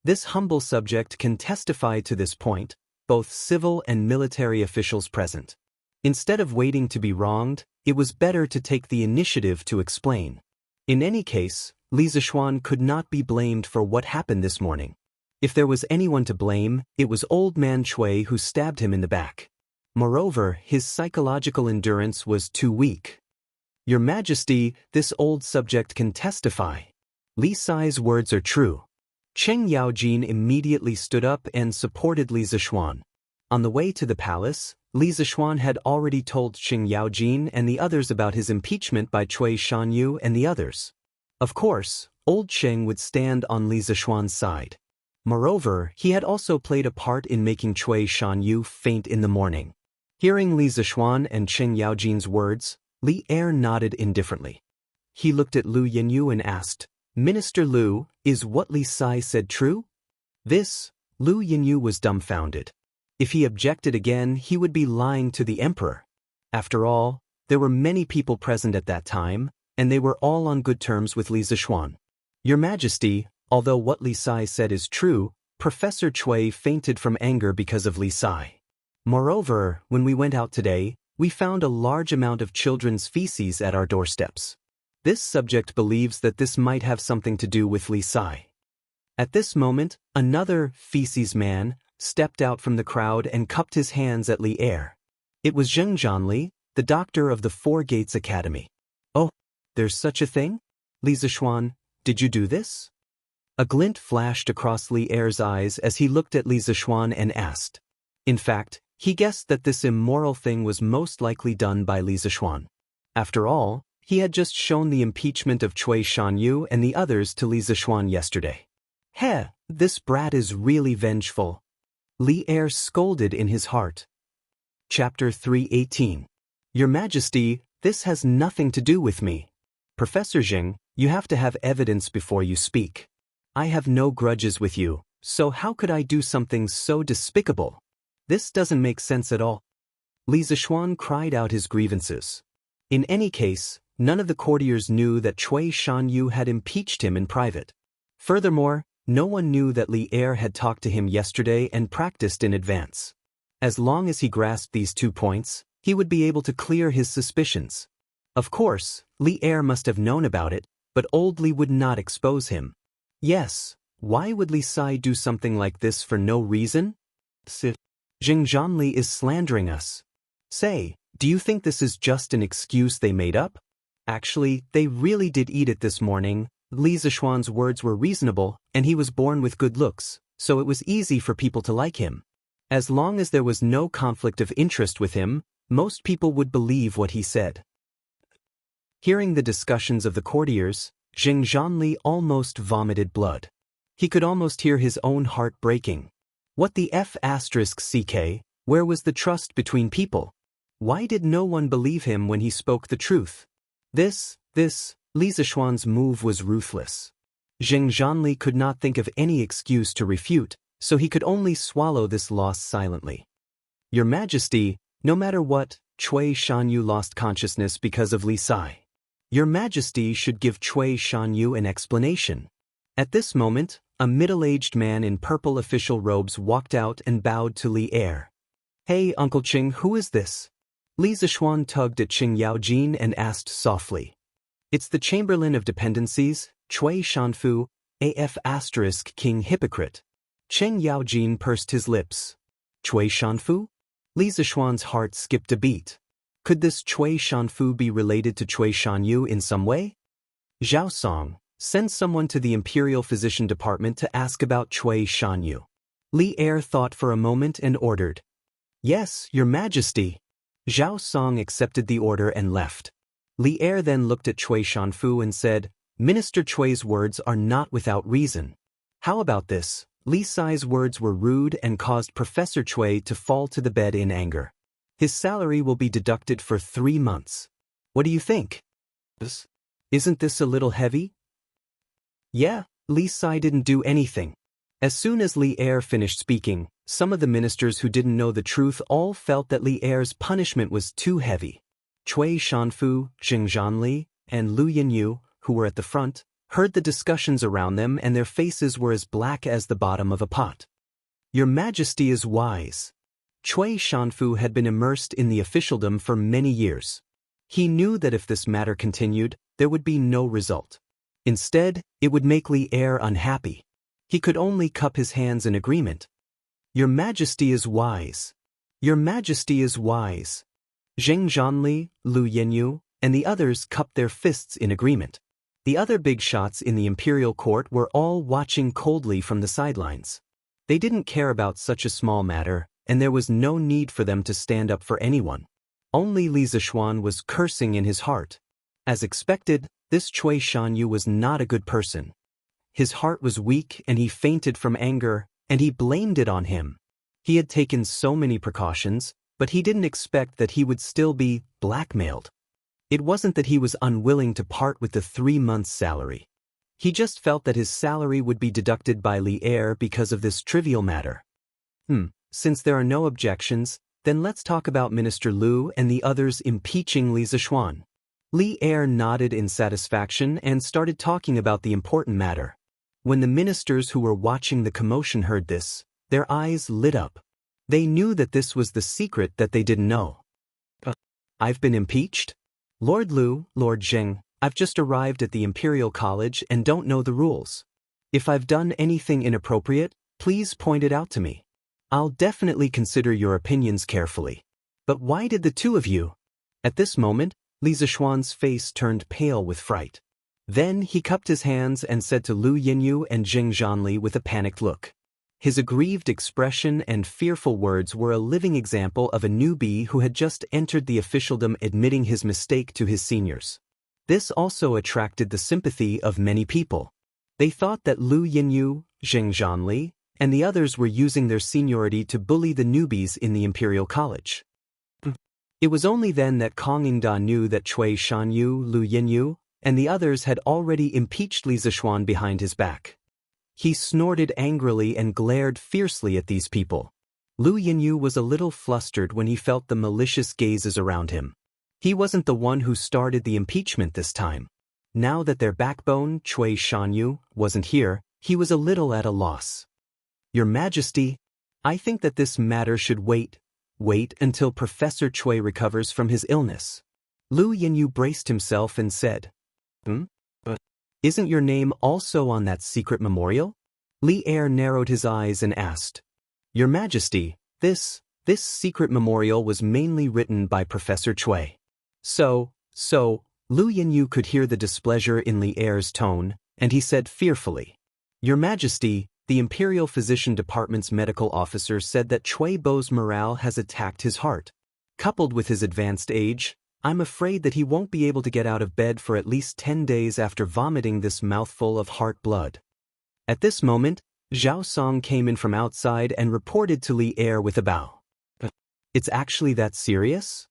This humble subject can testify to this point, both civil and military officials present. Instead of waiting to be wronged, it was better to take the initiative to explain. In any case, Li Zishuan could not be blamed for what happened this morning. If there was anyone to blame, it was Old Man Chui who stabbed him in the back. Moreover, his psychological endurance was too weak. Your Majesty, this old subject can testify. Li Sai's words are true. Cheng Yaojin immediately stood up and supported Li Zishuan. On the way to the palace, Li Zishuan had already told Cheng Yaojin and the others about his impeachment by Chui Shanyu and the others. Of course, old Cheng would stand on Li Zishuan's side. Moreover, he had also played a part in making Chui Shanyu faint in the morning. Hearing Li Zishuan and Cheng Yaojin's words, Li Er nodded indifferently. He looked at Lu Yanyu and asked, Minister Lu, is what Li Sai said true? Lu Yanyu was dumbfounded. If he objected again, he would be lying to the emperor. After all, there were many people present at that time, and they were all on good terms with Li Zishuan. Your Majesty, although what Li Sai said is true, Professor Chui fainted from anger because of Li Sai. Moreover, when we went out today, we found a large amount of children's feces at our doorsteps. This subject believes that this might have something to do with Li Sai. At this moment, another feces man stepped out from the crowd and cupped his hands at Li Er. It was Zheng Zhanli, the doctor of the Four Gates Academy. Oh, there's such a thing? Li Zishuan, did you do this? A glint flashed across Li Er's eyes as he looked at Li Zishuan and asked. In fact, he guessed that this immoral thing was most likely done by Li Zishuan. After all, he had just shown the impeachment of Chui Shanyu and the others to Li Zishuan yesterday. This brat is really vengeful. Li Er scolded in his heart. Chapter 318. Your Majesty, this has nothing to do with me. Professor Zheng, you have to have evidence before you speak. I have no grudges with you, so how could I do something so despicable? This doesn't make sense at all. Li Zishuan cried out his grievances. In any case, none of the courtiers knew that Chui Shanyu had impeached him in private. Furthermore, no one knew that Li Er had talked to him yesterday and practiced in advance. As long as he grasped these 2 points, he would be able to clear his suspicions. Of course, Li Er must have known about it, but old Li would not expose him. Yes, why would Li Sai do something like this for no reason? Zheng Zhanli is slandering us. Say, do you think this is just an excuse they made up? Actually, they really did eat it this morning. Li Zishuan's words were reasonable, and he was born with good looks, so it was easy for people to like him. As long as there was no conflict of interest with him, most people would believe what he said. Hearing the discussions of the courtiers, Zheng Zhanli almost vomited blood. He could almost hear his own heart breaking. What the F***ck, where was the trust between people? Why did no one believe him when he spoke the truth? Li Zishuan's move was ruthless. Zheng Zhanli could not think of any excuse to refute, so he could only swallow this loss silently. Your Majesty, no matter what, Chui Shanyu lost consciousness because of Li Sai. Your Majesty should give Chui Shanyu an explanation. At this moment, a middle-aged man in purple official robes walked out and bowed to Li Er. Hey, Uncle Cheng, who is this? Li Zishuan tugged at Cheng Yaojin and asked softly. It's the Chamberlain of Dependencies, Chui Shanfu, King Hypocrite. Cheng Yaojin pursed his lips. Chui Shanfu? Li Zishuan's heart skipped a beat. Could this Chui Shanfu be related to Chui Shanyu in some way? Zhao Song, send someone to the Imperial Physician Department to ask about Chui Shanyu. Li Er thought for a moment and ordered. Yes, Your Majesty. Zhao Song accepted the order and left. Li Er then looked at Cui Shanfu and said, Minister Cui's words are not without reason. How about this? Li Sai's words were rude and caused Professor Cui to fall to the bed in anger. His salary will be deducted for 3 months. What do you think? Isn't this a little heavy? Yeah, Li Sai didn't do anything. As soon as Li Er finished speaking, some of the ministers who didn't know the truth all felt that Li Er's punishment was too heavy. Cui Shanfu, Jing Zhanli, and Lu Yinyu, who were at the front, heard the discussions around them and their faces were as black as the bottom of a pot. Your Majesty is wise. Cui Shanfu had been immersed in the officialdom for many years. He knew that if this matter continued, there would be no result. Instead, it would make Li Er unhappy. He could only cup his hands in agreement. Your Majesty is wise. Your Majesty is wise. Zheng Zhanli, Lu Yinyu, and the others cupped their fists in agreement. The other big shots in the imperial court were all watching coldly from the sidelines. They didn't care about such a small matter, and there was no need for them to stand up for anyone. Only Li Zishuan was cursing in his heart. As expected, this Cui Shanyu was not a good person. His heart was weak and he fainted from anger, and he blamed it on him. He had taken so many precautions, but he didn't expect that he would still be blackmailed. It wasn't that he was unwilling to part with the 3 months' salary. He just felt that his salary would be deducted by Li Er because of this trivial matter. Since there are no objections, then let's talk about Minister Lu and the others impeaching Li Zishuan. Li Er nodded in satisfaction and started talking about the important matter. When the ministers who were watching the commotion heard this, their eyes lit up. They knew that this was the secret that they didn't know. I've been impeached? Lord Lu, Lord Zheng, I've just arrived at the Imperial College and don't know the rules. If I've done anything inappropriate, please point it out to me. I'll definitely consider your opinions carefully. But why did the two of you? At this moment, Li Zishuan's face turned pale with fright. Then he cupped his hands and said to Lu Yinyu and Jing Zhanli with a panicked look. His aggrieved expression and fearful words were a living example of a newbie who had just entered the officialdom admitting his mistake to his seniors. This also attracted the sympathy of many people. They thought that Lu Yinyu, Jing Zhanli, and the others were using their seniority to bully the newbies in the Imperial College. It was only then that Kong Yingda knew that Cui Shanyu, Lu Yinyu, and the others had already impeached Li Zishuan behind his back. He snorted angrily and glared fiercely at these people. Lu Yinyu was a little flustered when he felt the malicious gazes around him. He wasn't the one who started the impeachment this time. Now that their backbone, Cui Shanyu, wasn't here, he was a little at a loss. Your Majesty, I think that this matter should wait until Professor Cui recovers from his illness. Lu Yinyu braced himself and said, But isn't your name also on that secret memorial? Li Er narrowed his eyes and asked, Your Majesty, this secret memorial was mainly written by Professor Cui. So, Lu Yinyu could hear the displeasure in Li Er's tone, and he said fearfully, Your Majesty, the Imperial Physician Department's medical officer said that Cui Bo's morale has attacked his heart. Coupled with his advanced age, I'm afraid that he won't be able to get out of bed for at least 10 days after vomiting this mouthful of heart blood. At this moment, Zhao Song came in from outside and reported to Li Er with a bow. It's actually that serious?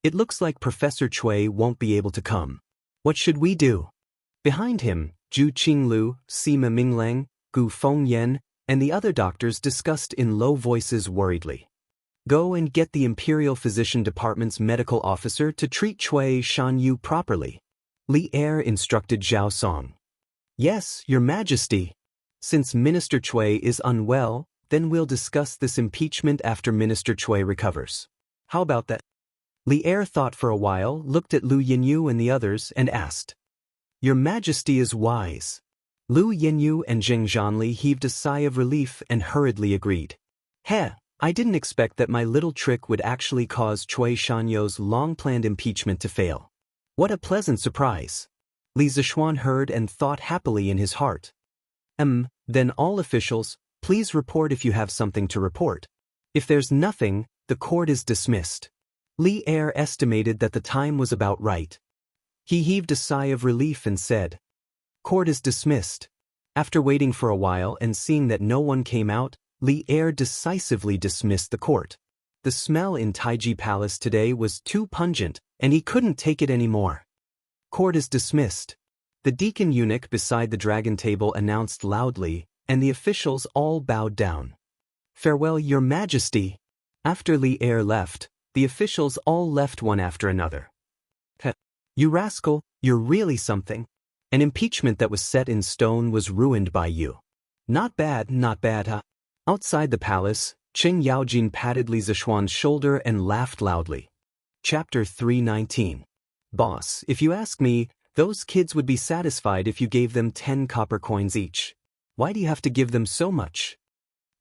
It looks like Professor Cui won't be able to come. What should we do? Behind him, Zhu Qinglu, Sima Minglang, Gu Fengyan, and the other doctors discussed in low voices worriedly. Go and get the Imperial Physician Department's medical officer to treat Cui Shanyu properly. Li Er instructed Zhao Song. Yes, Your Majesty. Since Minister Cui is unwell, then we'll discuss this impeachment after Minister Cui recovers. How about that? Li Er thought for a while, looked at Lu Yinyu and the others, and asked. Your Majesty is wise. Lu Yinyu and Jing Zhanli heaved a sigh of relief and hurriedly agreed. I didn't expect that my little trick would actually cause Cui Shanyu's long-planned impeachment to fail. What a pleasant surprise. Li Zishuan heard and thought happily in his heart. Then all officials, please report if you have something to report. If there's nothing, the court is dismissed. Li Er estimated that the time was about right. He heaved a sigh of relief and said, "Court is dismissed." After waiting for a while and seeing that no one came out, Li Er decisively dismissed the court. The smell in Taiji Palace today was too pungent, and he couldn't take it anymore. "Court is dismissed." The deacon eunuch beside the dragon table announced loudly, and the officials all bowed down. "Farewell, Your Majesty." After Li Er left, the officials all left one after another. "You rascal, you're really something. An impeachment that was set in stone was ruined by you." Not bad, huh?" Outside the palace, Qing Yaojin patted Li Zishuan's shoulder and laughed loudly. Chapter 319. Boss, if you ask me, those kids would be satisfied if you gave them 10 copper coins each. Why do you have to give them so much?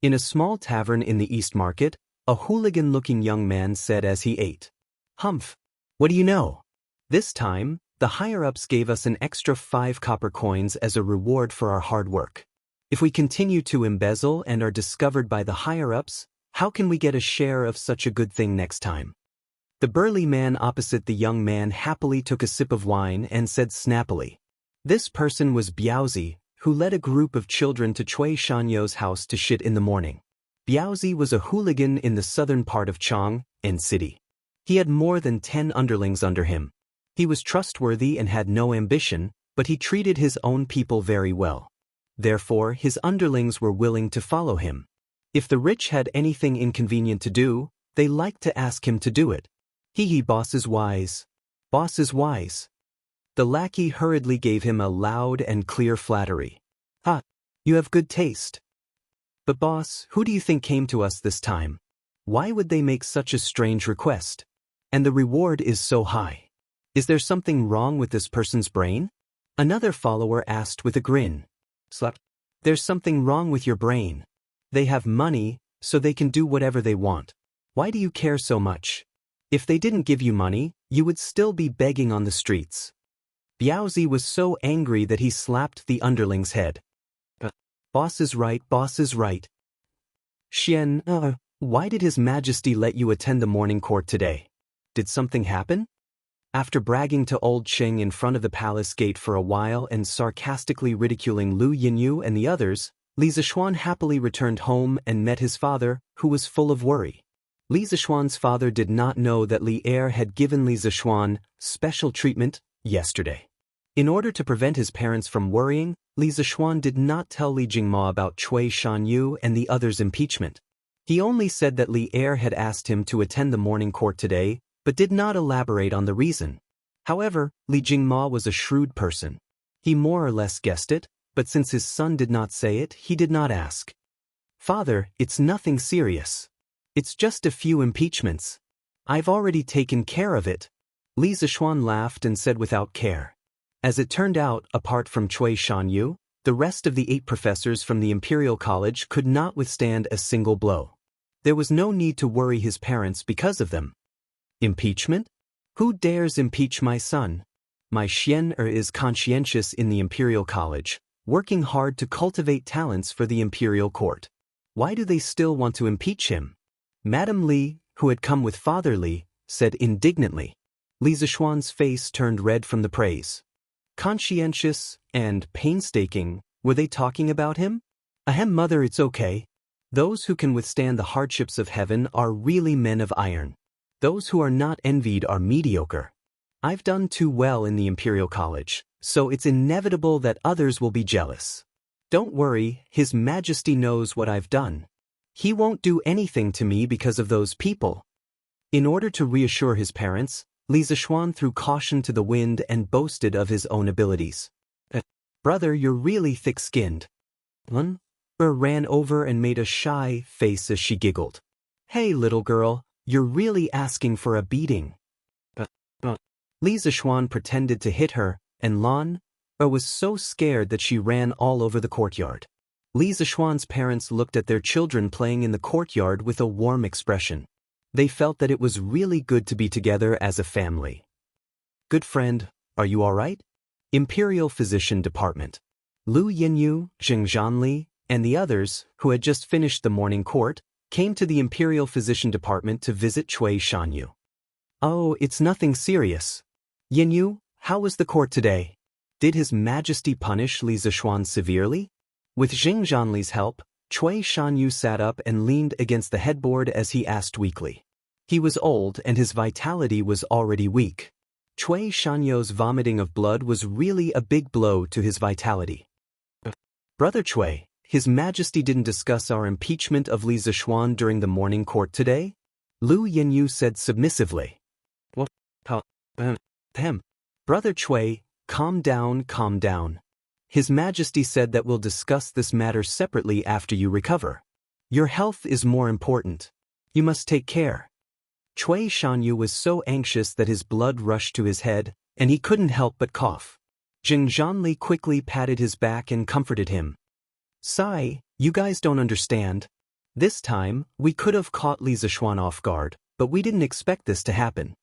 In a small tavern in the East Market, a hooligan-looking young man said as he ate. "Humph. What do you know? This time, the higher-ups gave us an extra 5 copper coins as a reward for our hard work. If we continue to embezzle and are discovered by the higher-ups, how can we get a share of such a good thing next time?" The burly man opposite the young man happily took a sip of wine and said snappily. This person was Biaozi, who led a group of children to Chui Shanyo's house to shit in the morning. Biaozi was a hooligan in the southern part of Chang'an City. He had more than 10 underlings under him. He was trustworthy and had no ambition, but he treated his own people very well. Therefore, his underlings were willing to follow him. If the rich had anything inconvenient to do, they liked to ask him to do it. Boss is wise. Boss is wise." The lackey hurriedly gave him a loud and clear flattery. "Ha! You have good taste. But boss, who do you think came to us this time? Why would they make such a strange request? And the reward is so high. Is there something wrong with this person's brain?" Another follower asked with a grin. "There's something wrong with your brain. They have money, so they can do whatever they want. Why do you care so much? If they didn't give you money, you would still be begging on the streets." Biaozi was so angry that he slapped the underling's head. Boss is right, boss is right. Why did His Majesty let you attend the morning court today? Did something happen?" After bragging to old Qing in front of the palace gate for a while and sarcastically ridiculing Lu Yinyu and the others, Li Zishuan happily returned home and met his father, who was full of worry. Li Zishuan's father did not know that Li Er had given Li Zishuan special treatment yesterday. In order to prevent his parents from worrying, Li Zishuan did not tell Li Jingma about Chui Shanyu and the others' impeachment. He only said that Li Er had asked him to attend the morning court today, but did not elaborate on the reason. However, Li Jingma was a shrewd person. He more or less guessed it, but since his son did not say it, he did not ask. "Father, it's nothing serious. It's just a few impeachments. I've already taken care of it." Li Zishuan laughed and said without care. As it turned out, apart from Chui Shanyu, the rest of the 8 professors from the Imperial College could not withstand a single blow. There was no need to worry his parents because of them. Impeachment? Who dares impeach my son? My Xianxia is conscientious in the Imperial College, working hard to cultivate talents for the Imperial Court. Why do they still want to impeach him? Madame Li, who had come with Father Li, said indignantly. Li Zishuan's face turned red from the praise. Conscientious and painstaking, were they talking about him? Ahem, mother, it's okay. Those who can withstand the hardships of heaven are really men of iron. Those who are not envied are mediocre. I've done too well in the Imperial College, so it's inevitable that others will be jealous. Don't worry, His Majesty knows what I've done. He won't do anything to me because of those people. In order to reassure his parents, Li Zishuan threw caution to the wind and boasted of his own abilities. Brother, you're really thick-skinned. Lun ran over and made a shy face as she giggled. Hey, little girl, you're really asking for a beating. Li Zishuan pretended to hit her, and Lan was so scared that she ran all over the courtyard. Li Zishuan's parents looked at their children playing in the courtyard with a warm expression. They felt that it was really good to be together as a family. Good friend, are you all right? Imperial Physician Department. Lu Yinyu, Zheng Zhanli, and the others, who had just finished the morning court, came to the Imperial Physician Department to visit Chui Shanyu. Oh, it's nothing serious. Yinyu, How was the court today? Did His Majesty punish Li Zixuan severely? With Jing Zhanli's help, Cui Shanyu sat up and leaned against the headboard as he asked weakly. He was old and his vitality was already weak. Cui Shanyu's vomiting of blood was really a big blow to his vitality. Brother Cui, His Majesty didn't discuss our impeachment of Li Zixuan during the morning court today? Lu Yenyu said submissively. What? Brother Cui, calm down, calm down. His Majesty said that we'll discuss this matter separately after you recover. Your health is more important. You must take care. Cui Shanyu was so anxious that his blood rushed to his head, and he couldn't help but cough. Jing Zhanli quickly patted his back and comforted him. Sai, you guys don't understand. This time, we could have caught Li Zixuan off guard, but we didn't expect this to happen.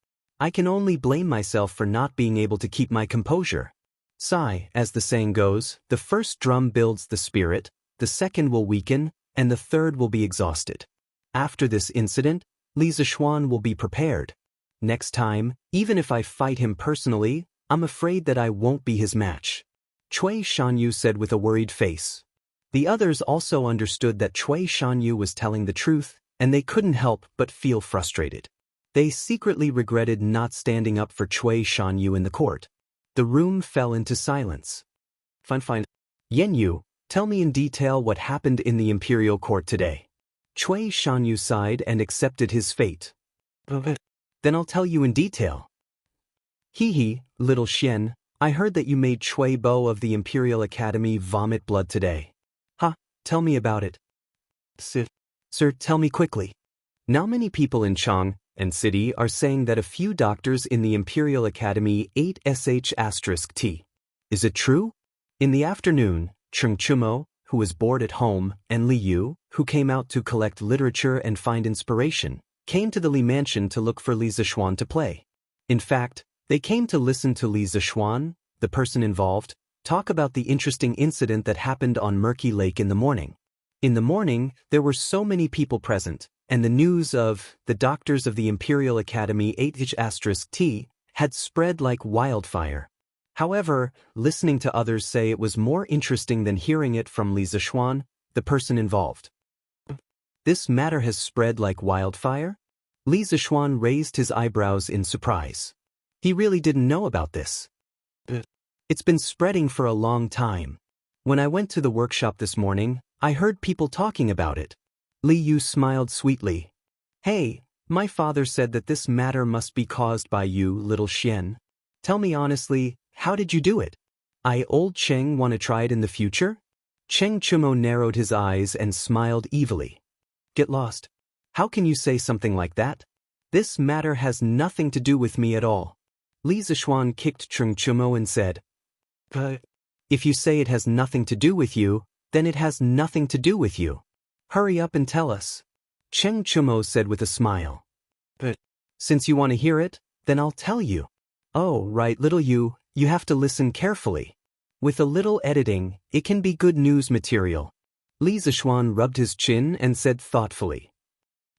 I can only blame myself for not being able to keep my composure. Sai, as the saying goes, the first drum builds the spirit, the second will weaken, and the third will be exhausted. After this incident, Li Zixuan will be prepared. Next time, even if I fight him personally, I'm afraid that I won't be his match. Cui Shanyu said with a worried face. The others also understood that Cui Shanyu was telling the truth, and they couldn't help but feel frustrated. They secretly regretted not standing up for Cui Shanyu in the court. The room fell into silence. Fine. Yenyu, tell me in detail what happened in the imperial court today. Cui Shanyu sighed and accepted his fate. Then I'll tell you in detail. Hee, little Xian, I heard that you made Cui Bo of the Imperial Academy vomit blood today. Tell me about it. Sir, tell me quickly. Now many people in Chang and City are saying that a few doctors in the Imperial Academy ate sh*t. Is it true? In the afternoon, Cheng Chumo, who was bored at home, and Li Yu, who came out to collect literature and find inspiration, came to the Li Mansion to look for Li Zixuan to play. In fact, they came to listen to Li Zixuan, the person involved, talk about the interesting incident that happened on Murky Lake in the morning. In the morning, there were so many people present, and the news of the doctors of the Imperial Academy *t had spread like wildfire. However, listening to others say it was more interesting than hearing it from Li Zixuan, the person involved. This matter has spread like wildfire? Li Zixuan raised his eyebrows in surprise. He really didn't know about this. It's been spreading for a long time. When I went to the workshop this morning, I heard people talking about it. Li Yu smiled sweetly. Hey, my father said that this matter must be caused by you, little Xian. Tell me honestly, how did you do it? Old Cheng want to try it in the future? Cheng Chumo narrowed his eyes and smiled evilly. Get lost. How can you say something like that? This matter has nothing to do with me at all. Li Zixuan kicked Cheng Chumo and said, If you say it has nothing to do with you, then it has nothing to do with you. Hurry up and tell us. Cheng Chumo said with a smile. But since you want to hear it, then I'll tell you. Oh, right, little you have to listen carefully. With a little editing, it can be good news material. Li Zixuan rubbed his chin and said thoughtfully.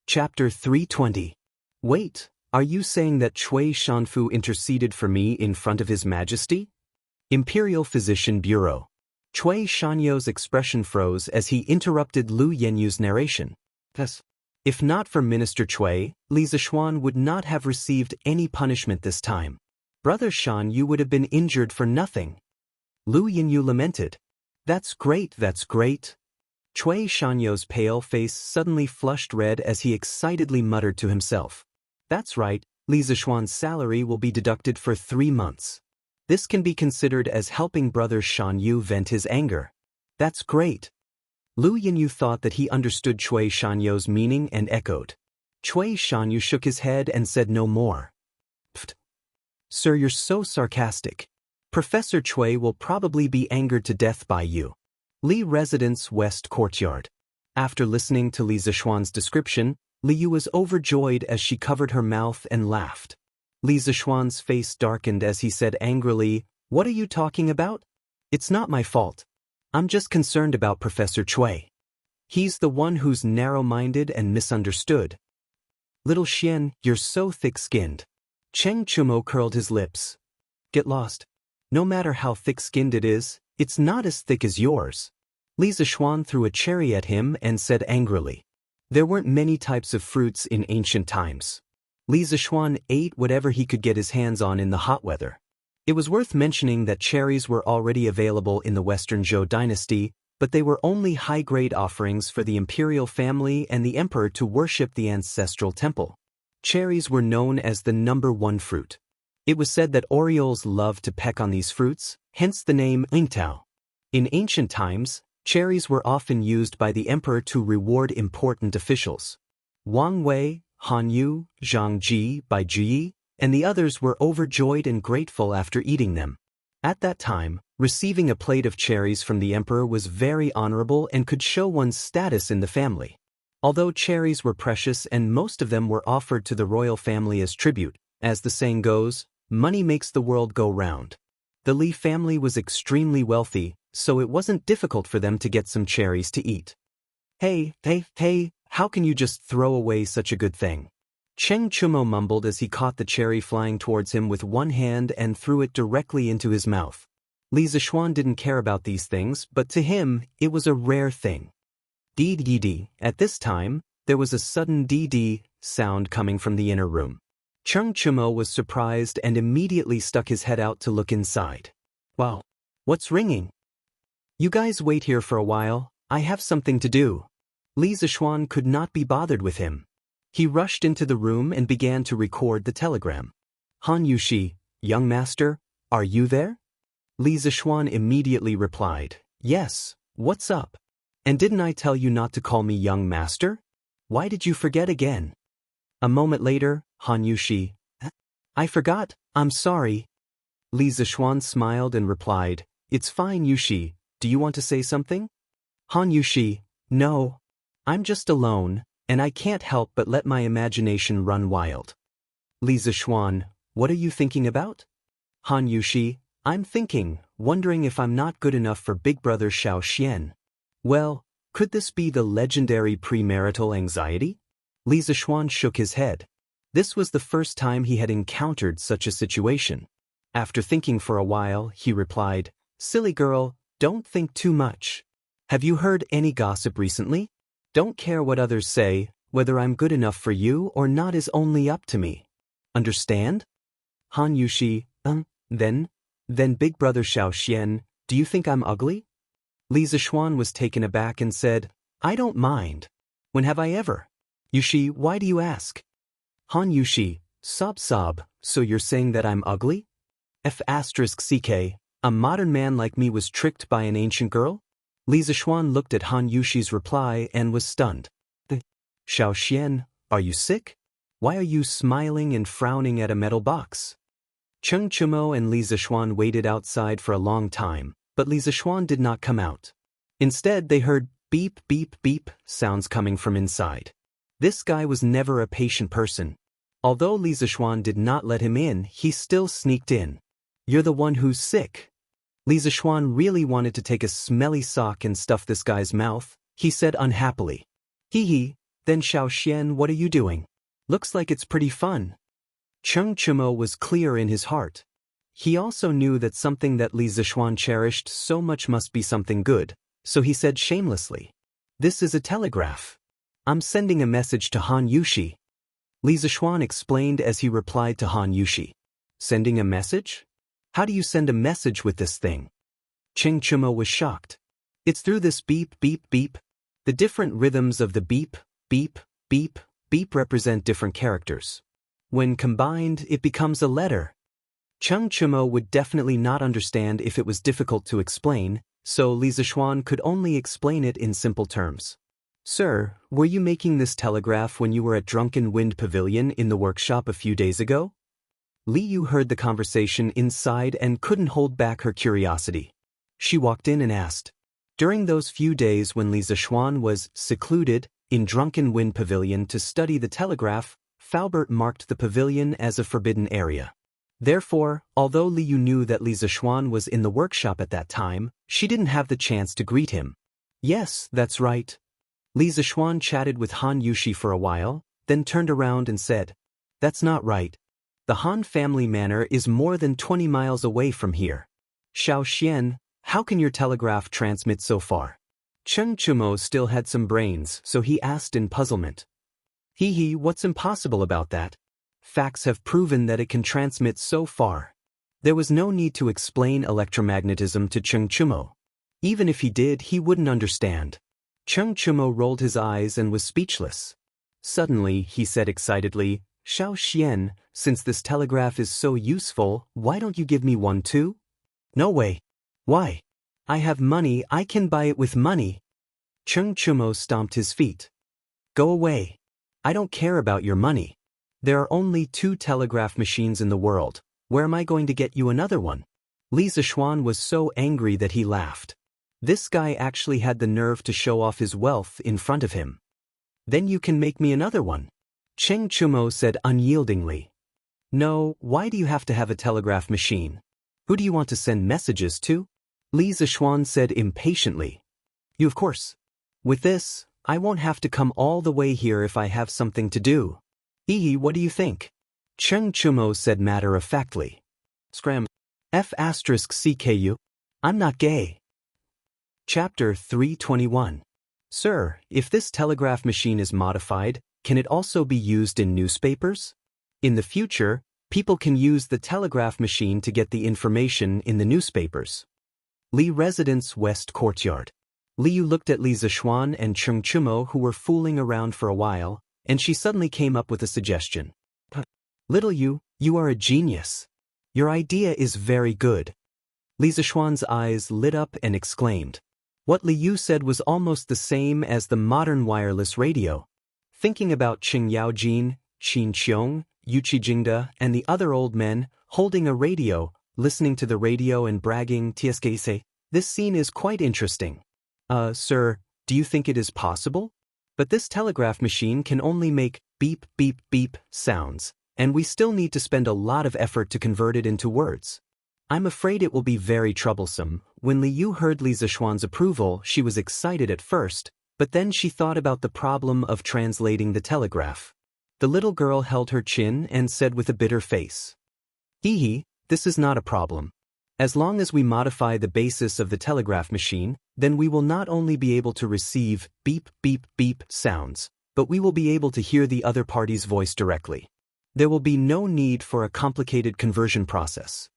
Chapter 320. Wait, are you saying that Cui Shanfu interceded for me in front of His Majesty? Imperial Physician Bureau. Cui Shanyu's expression froze as he interrupted Lu Yenyu's narration. Yes. If not for Minister Cui, Li Zixuan would not have received any punishment this time. Brother Shan, you would have been injured for nothing. Lu Yenyu lamented. That's great, that's great. Cui Shanyu's pale face suddenly flushed red as he excitedly muttered to himself. That's right, Li Zixuan's salary will be deducted for 3 months. This can be considered as helping Brother Shanyu vent his anger. That's great. Lu Yenyu thought that he understood Cui Shanyu's meaning and echoed. Cui Shanyu shook his head and said no more. Pfft. Sir, you're so sarcastic. Professor Cui will probably be angered to death by you. Li Residence West Courtyard. After listening to Li Zixuan's description, Li Yu was overjoyed as she covered her mouth and laughed. Li Zixuan's face darkened as he said angrily, What are you talking about? It's not my fault. I'm just concerned about Professor Cui. He's the one who's narrow-minded and misunderstood. Little Xian, you're so thick-skinned. Cheng Chumo curled his lips. get lost. No matter how thick-skinned it is, it's not as thick as yours. Li Zishuan threw a cherry at him and said angrily. There weren't many types of fruits in ancient times. Li Zishuan ate whatever he could get his hands on in the hot weather. It was worth mentioning that cherries were already available in the Western Zhou dynasty, but they were only high-grade offerings for the imperial family and the emperor to worship the ancestral temple. Cherries were known as the #1 fruit. It was said that orioles loved to peck on these fruits, hence the name Yingtao. In ancient times, cherries were often used by the emperor to reward important officials. Wang Wei, Han Yu, Zhang Ji, Bai Ji, and the others were overjoyed and grateful after eating them. At that time, receiving a plate of cherries from the emperor was very honorable and could show one's status in the family. Although cherries were precious and most of them were offered to the royal family as tribute, as the saying goes, money makes the world go round. The Li family was extremely wealthy, so it wasn't difficult for them to get some cherries to eat. Hey, how can you just throw away such a good thing? Cheng Chumo mumbled as he caught the cherry flying towards him with one hand and threw it directly into his mouth. Li Zishuan didn't care about these things, but to him, it was a rare thing. Dee. At this time, there was a sudden dee sound coming from the inner room. Cheng Chumo was surprised and immediately stuck his head out to look inside. Wow, what's ringing? You guys wait here for a while, I have something to do. Li Zishuan could not be bothered with him. He rushed into the room and began to record the telegram. Han Yushi, young master, are you there? Li Zishuan immediately replied, yes, what's up? And didn't I tell you not to call me young master? Why did you forget again? A moment later, Han Yushi, I forgot, I'm sorry. Li Zishuan smiled and replied, it's fine Yushi, do you want to say something? Han Yushi, no. I'm just alone, and I can't help but let my imagination run wild. Li Zishuan, what are you thinking about? Han Yushi, I'm thinking, wondering if I'm not good enough for big brother Xianxia. Well, could this be the legendary premarital anxiety? Li Zishuan shook his head. This was the first time he had encountered such a situation. After thinking for a while, he replied, silly girl, don't think too much. Have you heard any gossip recently? Don't care what others say, whether I'm good enough for you or not is only up to me. Understand? Han Yushi, then big brother Xianxia, do you think I'm ugly? Li Zishuan was taken aback and said, I don't mind. When have I ever? Yushi, why do you ask? Han Yushi, sob, so you're saying that I'm ugly? F*ck, a modern man like me was tricked by an ancient girl? Li Zishuan looked at Han Yushi's reply and was stunned. Xianxia, are you sick? Why are you smiling and frowning at a metal box? Cheng Chumo and Li Zishuan waited outside for a long time, but Li Zishuan did not come out. Instead, they heard beep sounds coming from inside. This guy was never a patient person. Although Li Zishuan did not let him in, he still sneaked in. You're the one who's sick. Li Zishuan really wanted to take a smelly sock and stuff this guy's mouth. He said unhappily. Then Xianxia, what are you doing? Looks like it's pretty fun. Cheng Chumo was clear in his heart. He also knew that something that Li Zishuan cherished so much must be something good, so he said shamelessly. This is a telegraph. I'm sending a message to Han Yushi. Li Zishuan explained as he replied to Han Yushi. Sending a message? How do you send a message with this thing? Cheng Chumo was shocked. It's through this beep. The different rhythms of the beep represent different characters. When combined, it becomes a letter. Cheng Chumo would definitely not understand if it was difficult to explain, so Li Zishuan could only explain it in simple terms. Sir, were you making this telegraph when you were at Drunken Wind Pavilion in the workshop a few days ago? Li Yu heard the conversation inside and couldn't hold back her curiosity. She walked in and asked. During those few days when Li Zishuan was secluded in Drunken Wind Pavilion to study the telegraph, Faubert marked the pavilion as a forbidden area. Therefore, although Li Yu knew that Li Zishuan was in the workshop at that time, she didn't have the chance to greet him. Yes, that's right. Li Zishuan chatted with Han Yushi for a while, then turned around and said, That's not right. The Han family manor is more than 20 miles away from here. Xiao Xian, how can your telegraph transmit so far? Cheng Chumo still had some brains, so he asked in puzzlement. Hee, what's impossible about that? Facts have proven that it can transmit so far. There was no need to explain electromagnetism to Cheng Chumo. Even if he did, he wouldn't understand. Cheng Chumo rolled his eyes and was speechless. Suddenly, he said excitedly, Xiao Xian, since this telegraph is so useful, why don't you give me one too? No way. Why? I have money, I can buy it with money. Cheng Chumo stomped his feet. Go away. I don't care about your money. There are only 2 telegraph machines in the world. Where am I going to get you another one? Li Zixuan was so angry that he laughed. This guy actually had the nerve to show off his wealth in front of him. Then you can make me another one. Cheng Chumo said unyieldingly. No, why do you have to have a telegraph machine? Who do you want to send messages to? Li Zixuan said impatiently. You, of course. With this, I won't have to come all the way here if I have something to do. What do you think? Cheng Chumo said matter-of-factly. Scram. F*CKU. I'm not gay. Chapter 321. Sir, if this telegraph machine is modified, can it also be used in newspapers? In the future, people can use the telegraph machine to get the information in the newspapers. Li Residence West Courtyard. Liu looked at Li Zixuan and Cheng Chumo, who were fooling around for a while, and she suddenly came up with a suggestion. Little you are a genius. Your idea is very good. Li Zixuan's eyes lit up and exclaimed. What Li Yu said was almost the same as the modern wireless radio. Thinking about Qing Yaojin, Qin Qiong, Yu Qijingda, and the other old men, holding a radio, listening to the radio and bragging TSKC, this scene is quite interesting. Sir, do you think it is possible? But this telegraph machine can only make beep, beep, beep sounds, and we still need to spend a lot of effort to convert it into words. I'm afraid it will be very troublesome. When Li Yu heard Li Zixuan's approval, she was excited at first, but then she thought about the problem of translating the telegraph. The little girl held her chin and said with a bitter face. This is not a problem. As long as we modify the basis of the telegraph machine, then we will not only be able to receive beep, beep, beep sounds, but we will be able to hear the other party's voice directly. There will be no need for a complicated conversion process.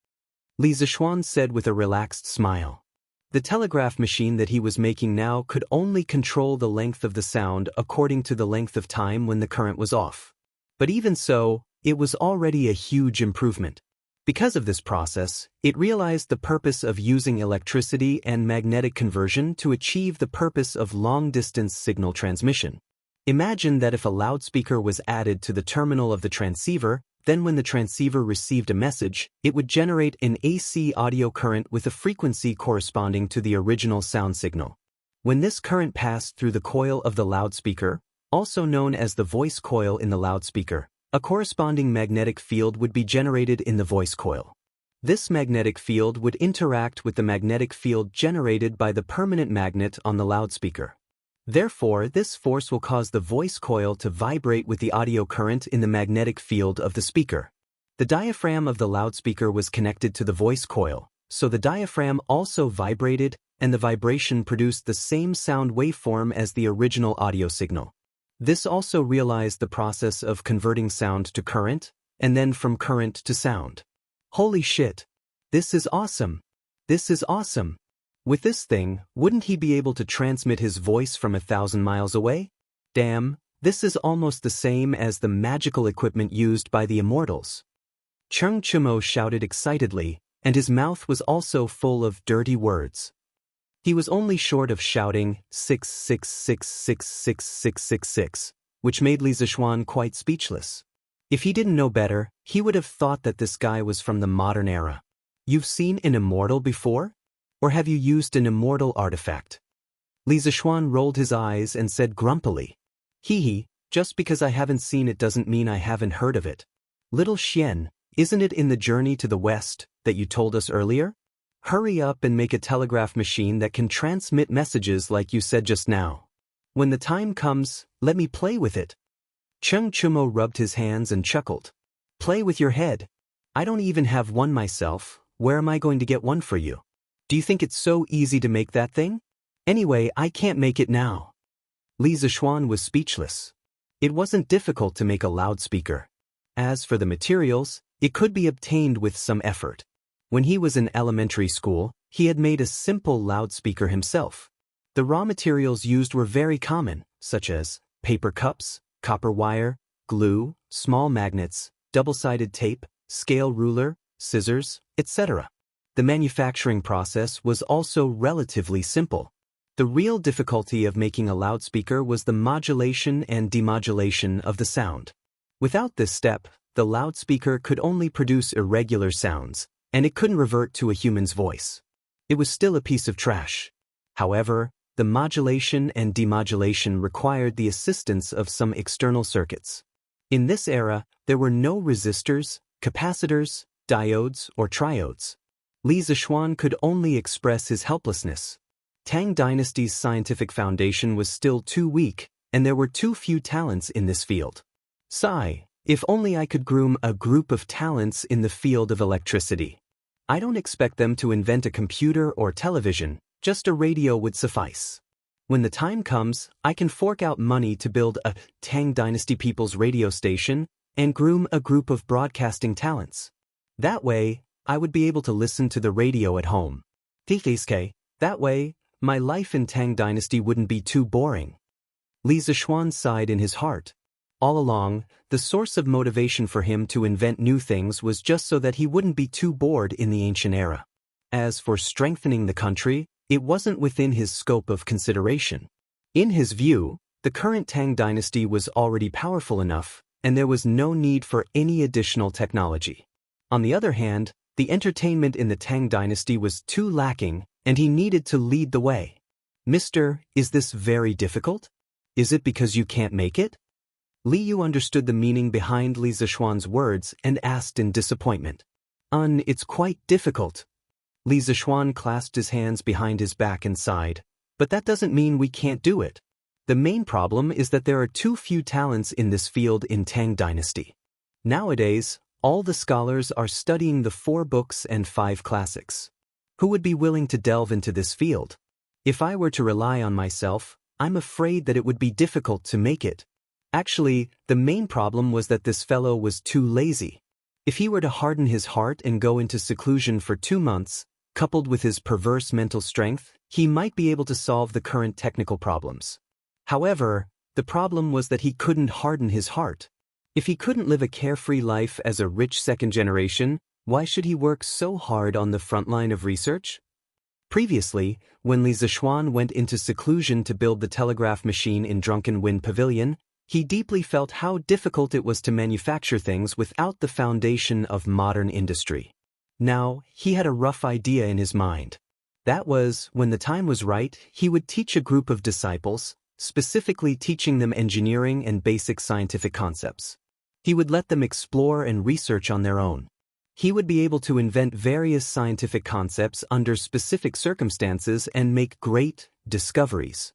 Li Zixuan said with a relaxed smile. The telegraph machine that he was making now could only control the length of the sound according to the length of time when the current was off. But even so, it was already a huge improvement. Because of this process, it realized the purpose of using electricity and magnetic conversion to achieve the purpose of long-distance signal transmission. Imagine that if a loudspeaker was added to the terminal of the transceiver, then when the transceiver received a message, it would generate an AC audio current with a frequency corresponding to the original sound signal. When this current passed through the coil of the loudspeaker, also known as the voice coil in the loudspeaker, a corresponding magnetic field would be generated in the voice coil. This magnetic field would interact with the magnetic field generated by the permanent magnet on the loudspeaker. Therefore, this force will cause the voice coil to vibrate with the audio current in the magnetic field of the speaker. The diaphragm of the loudspeaker was connected to the voice coil, so the diaphragm also vibrated, and the vibration produced the same sound waveform as the original audio signal. This also realized the process of converting sound to current, and then from current to sound. Holy shit! This is awesome! This is awesome! With this thing, wouldn't he be able to transmit his voice from 1,000 miles away? Damn, this is almost the same as the magical equipment used by the immortals. Cheng Chumo shouted excitedly, and his mouth was also full of dirty words. He was only short of shouting 666666666, which made Li Zixuan quite speechless. If he didn't know better, he would have thought that this guy was from the modern era. You've seen an immortal before? Or have you used an immortal artifact? Li Zixuan rolled his eyes and said grumpily. Just because I haven't seen it doesn't mean I haven't heard of it. Little Xian, isn't it in the journey to the west that you told us earlier? Hurry up and make a telegraph machine that can transmit messages like you said just now. When the time comes, let me play with it. Cheng Chumo rubbed his hands and chuckled. Play with your head. I don't even have one myself, where am I going to get one for you? Do you think it's so easy to make that thing? Anyway, I can't make it now. Li Zishuan was speechless. It wasn't difficult to make a loudspeaker. As for the materials, it could be obtained with some effort. When he was in elementary school, he had made a simple loudspeaker himself. The raw materials used were very common, such as paper cups, copper wire, glue, small magnets, double-sided tape, scale ruler, scissors, etc. The manufacturing process was also relatively simple. The real difficulty of making a loudspeaker was the modulation and demodulation of the sound. Without this step, the loudspeaker could only produce irregular sounds, and it couldn't revert to a human's voice. It was still a piece of trash. However, the modulation and demodulation required the assistance of some external circuits. In this era, there were no resistors, capacitors, diodes, or triodes. Li Zishuan could only express his helplessness. Tang Dynasty's scientific foundation was still too weak, and there were too few talents in this field. Sigh, if only I could groom a group of talents in the field of electricity. I don't expect them to invent a computer or television, just a radio would suffice. When the time comes, I can fork out money to build a Tang Dynasty People's radio station and groom a group of broadcasting talents. That way, I would be able to listen to the radio at home. That way, my life in Tang Dynasty wouldn't be too boring. Li Zishuan sighed in his heart. All along, the source of motivation for him to invent new things was just so that he wouldn't be too bored in the ancient era. As for strengthening the country, it wasn't within his scope of consideration. In his view, the current Tang Dynasty was already powerful enough, and there was no need for any additional technology. On the other hand, the entertainment in the Tang Dynasty was too lacking, and he needed to lead the way. Mister, is this very difficult? Is it because you can't make it? Li Yu understood the meaning behind Li Zishuan's words and asked in disappointment. It's quite difficult. Li Zishuan clasped his hands behind his back and sighed. But that doesn't mean we can't do it. The main problem is that there are too few talents in this field in Tang Dynasty. Nowadays, all the scholars are studying the 4 books and 5 classics. Who would be willing to delve into this field? If I were to rely on myself, I'm afraid that it would be difficult to make it. Actually, the main problem was that this fellow was too lazy. If he were to harden his heart and go into seclusion for 2 months, coupled with his perverse mental strength, he might be able to solve the current technical problems. However, the problem was that he couldn't harden his heart. If he couldn't live a carefree life as a rich second generation, why should he work so hard on the front line of research? Previously, when Li Zishuan went into seclusion to build the telegraph machine in Drunken Wind Pavilion, he deeply felt how difficult it was to manufacture things without the foundation of modern industry. Now, he had a rough idea in his mind. That was, when the time was right, he would teach a group of disciples, specifically teaching them engineering and basic scientific concepts. He would let them explore and research on their own. He would be able to invent various scientific concepts under specific circumstances and make great discoveries.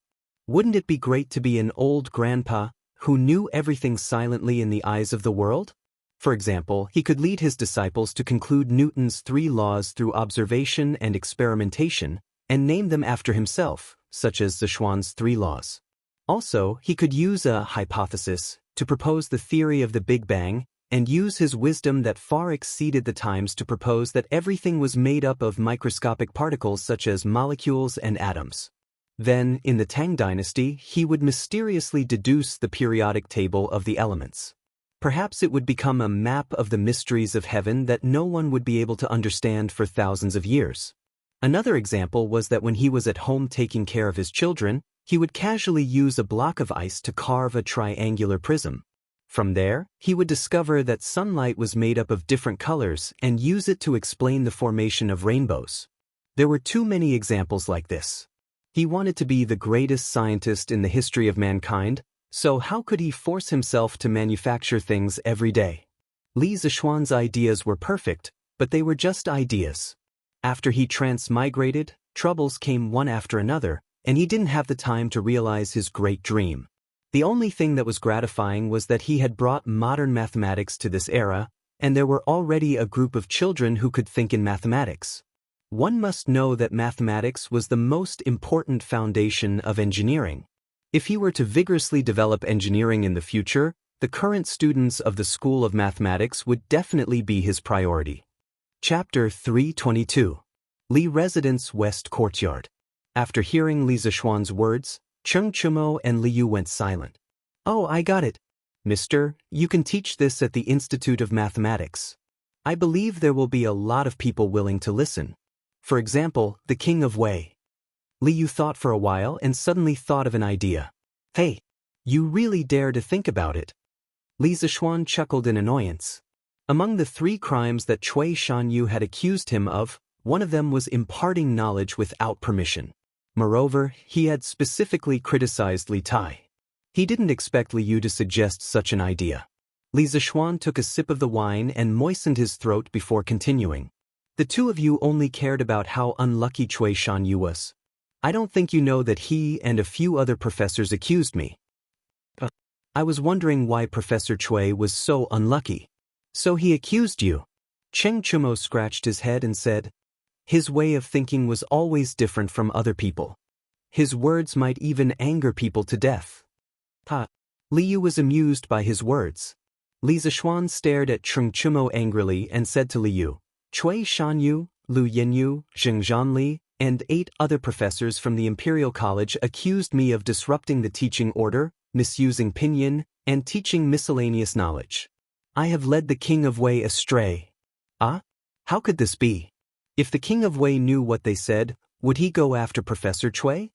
Wouldn't it be great to be an old grandpa who knew everything silently in the eyes of the world? For example, he could lead his disciples to conclude Newton's 3 laws through observation and experimentation, and name them after himself, such as Zishuan's 3 laws. Also, he could use a hypothesis to propose the theory of the Big Bang, and use his wisdom that far exceeded the times to propose that everything was made up of microscopic particles such as molecules and atoms. Then, in the Tang Dynasty, he would mysteriously deduce the periodic table of the elements. Perhaps it would become a map of the mysteries of heaven that no one would be able to understand for thousands of years. Another example was that when he was at home taking care of his children, he would casually use a block of ice to carve a triangular prism. From there, he would discover that sunlight was made up of different colors and use it to explain the formation of rainbows. There were too many examples like this. He wanted to be the greatest scientist in the history of mankind, so how could he force himself to manufacture things every day? Li Zishuan's ideas were perfect, but they were just ideas. After he transmigrated, troubles came one after another, and he didn't have the time to realize his great dream. The only thing that was gratifying was that he had brought modern mathematics to this era, and there were already a group of children who could think in mathematics. One must know that mathematics was the most important foundation of engineering. If he were to vigorously develop engineering in the future, the current students of the School of Mathematics would definitely be his priority. Chapter 322. Li Residence West Courtyard. After hearing Li Zishuan's words, Cheng Chumo and Li Yu went silent. "Oh, I got it. Mister, you can teach this at the Institute of Mathematics. I believe there will be a lot of people willing to listen. For example, the King of Wei." Li Yu thought for a while and suddenly thought of an idea. "Hey, you really dare to think about it?" Li Zishuan chuckled in annoyance. Among the 3 crimes that Cui Shanyu had accused him of, one of them was imparting knowledge without permission. Moreover, he had specifically criticized Li Tai. He didn't expect Li Yu to suggest such an idea. Li Zishuan took a sip of the wine and moistened his throat before continuing. "The two of you only cared about how unlucky Cui Shanyu was. I don't think you know that he and a few other professors accused me. I was wondering why Professor Cui was so unlucky." "So he accused you?" Cheng Chumo scratched his head and said, "His way of thinking was always different from other people. His words might even anger people to death." Li Yu was amused by his words. Li Zishuan stared at Cheng Chumo angrily and said to Li Yu, "Cui Shanyu, Lu Yinyu, Zheng Zhanli, and 8 other professors from the Imperial College accused me of disrupting the teaching order, misusing pinyin, and teaching miscellaneous knowledge. I have led the King of Wei astray." How could this be? If the King of Wei knew what they said, would he go after Professor Cui?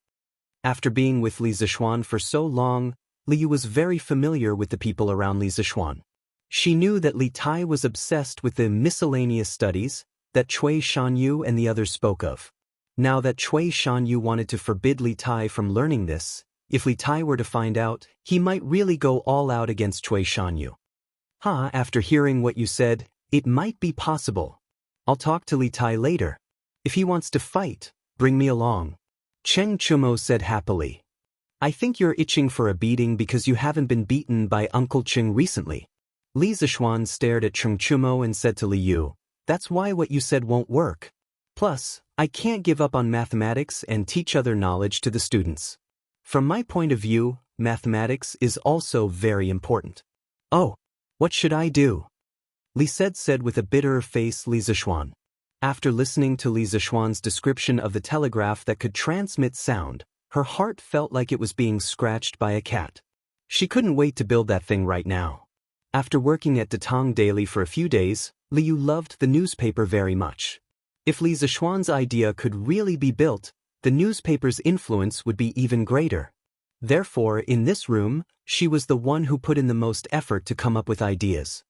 After being with Li Zishuan for so long, Li Yu was very familiar with the people around Li Zishuan. She knew that Li Tai was obsessed with the miscellaneous studies that Cui Shanyu and the others spoke of. Now that Cui Shanyu wanted to forbid Li Tai from learning this, if Li Tai were to find out, he might really go all out against Cui Shanyu. After hearing what you said, it might be possible. I'll talk to Li Tai later. If he wants to fight, bring me along." Cheng Chumo said happily. "I think you're itching for a beating because you haven't been beaten by Uncle Cheng recently." Li Zishuan stared at Cheng Chumo and said to Li Yu, "That's why what you said won't work. Plus, I can't give up on mathematics and teach other knowledge to the students. From my point of view, mathematics is also very important." "Oh, what should I do?" Li said with a bitter face Li Zishuan. After listening to Li Zishuan's description of the telegraph that could transmit sound, her heart felt like it was being scratched by a cat. She couldn't wait to build that thing right now. After working at Datang Daily for a few days, Li Yu loved the newspaper very much. If Li Zishuan's idea could really be built, the newspaper's influence would be even greater. Therefore, in this room, she was the one who put in the most effort to come up with ideas.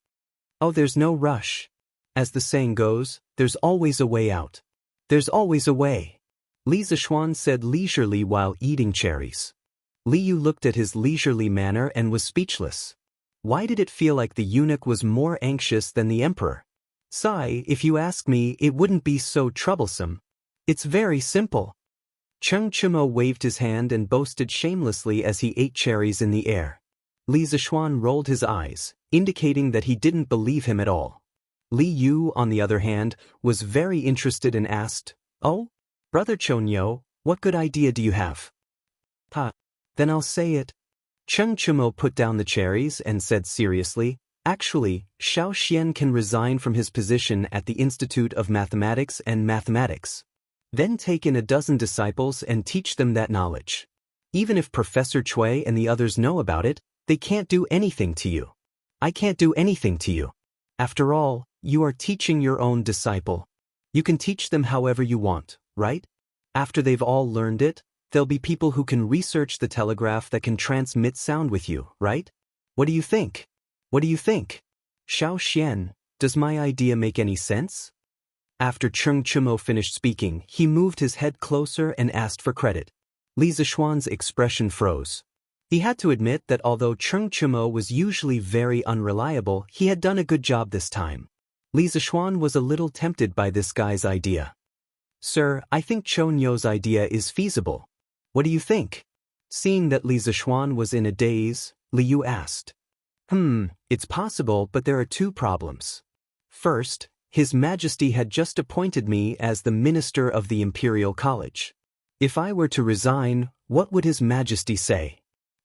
Oh, there's no rush. As the saying goes, there's always a way out. There's always a way. Li Zishuan said leisurely while eating cherries. Li Yu looked at his leisurely manner and was speechless. Why did it feel like the eunuch was more anxious than the emperor? "Sai, if you ask me, it wouldn't be so troublesome. It's very simple." Cheng Chumo waved his hand and boasted shamelessly as he ate cherries in the air. Li Zishuan rolled his eyes, indicating that he didn't believe him at all. Li Yu, on the other hand, was very interested and asked, "Oh, Brother Chonyo, what good idea do you have?" Then I'll say it." Cheng Chumo put down the cherries and said seriously, "Actually, Xiao Xian can resign from his position at the Institute of Mathematics and Mathematics. Then take in a dozen disciples and teach them that knowledge. Even if Professor Cui and the others know about it, they can't do anything to you. I can't do anything to you. After all, you are teaching your own disciple. You can teach them however you want, right? After they've all learned it, there'll be people who can research the telegraph that can transmit sound with you, right? What do you think? What do you think? Xiao Xian, does my idea make any sense?" After Cheng Chumo finished speaking, he moved his head closer and asked for credit. Li Zishuan's expression froze. He had to admit that although Cheng Chumo was usually very unreliable, he had done a good job this time. Li Zishuan was a little tempted by this guy's idea. "Sir, I think Chonyo's idea is feasible. What do you think?" Seeing that Li Zishuan was in a daze, Li Yu asked. It's possible, but there are 2 problems. First, His Majesty had just appointed me as the Minister of the Imperial College. If I were to resign, what would His Majesty say?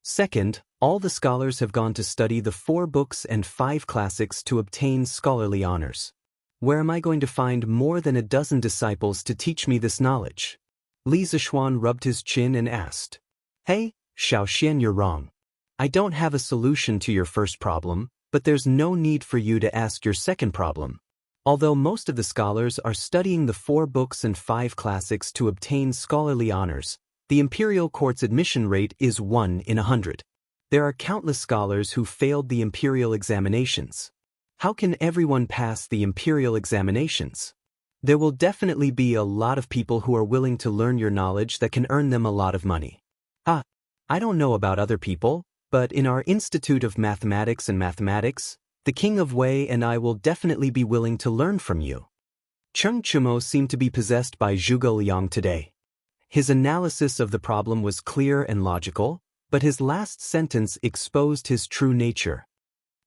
Second, all the scholars have gone to study the 4 books and 5 classics to obtain scholarly honors. Where am I going to find more than a dozen disciples to teach me this knowledge? Li Zishuan rubbed his chin and asked. Hey, Xiaoxian, you're wrong. I don't have a solution to your first problem, but there's no need for you to ask your second problem. Although most of the scholars are studying the 4 books and 5 classics to obtain scholarly honors, the imperial court's admission rate is 1 in 100. There are countless scholars who failed the imperial examinations. How can everyone pass the imperial examinations? There will definitely be a lot of people who are willing to learn your knowledge that can earn them a lot of money. I don't know about other people, but in our Institute of Mathematics and Mathematics, the King of Wei and I will definitely be willing to learn from you. Cheng Chumo seemed to be possessed by Zhuge Liang today. His analysis of the problem was clear and logical, but his last sentence exposed his true nature.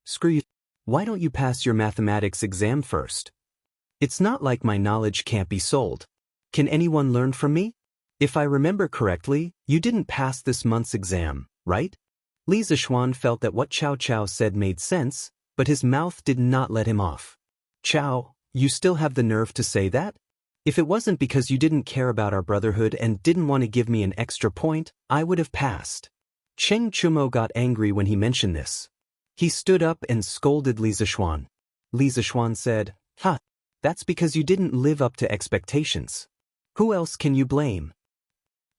Screw you. Why don't you pass your mathematics exam first? It's not like my knowledge can't be sold. Can anyone learn from me? If I remember correctly, you didn't pass this month's exam, right? Li Zishuan felt that what Cao Cao said made sense, but his mouth did not let him off. Cao, you still have the nerve to say that? If it wasn't because you didn't care about our brotherhood and didn't want to give me an extra point, I would have passed. Cheng Chumo got angry when he mentioned this. He stood up and scolded Li Zishuan. Li Zishuan said, that's because you didn't live up to expectations. Who else can you blame?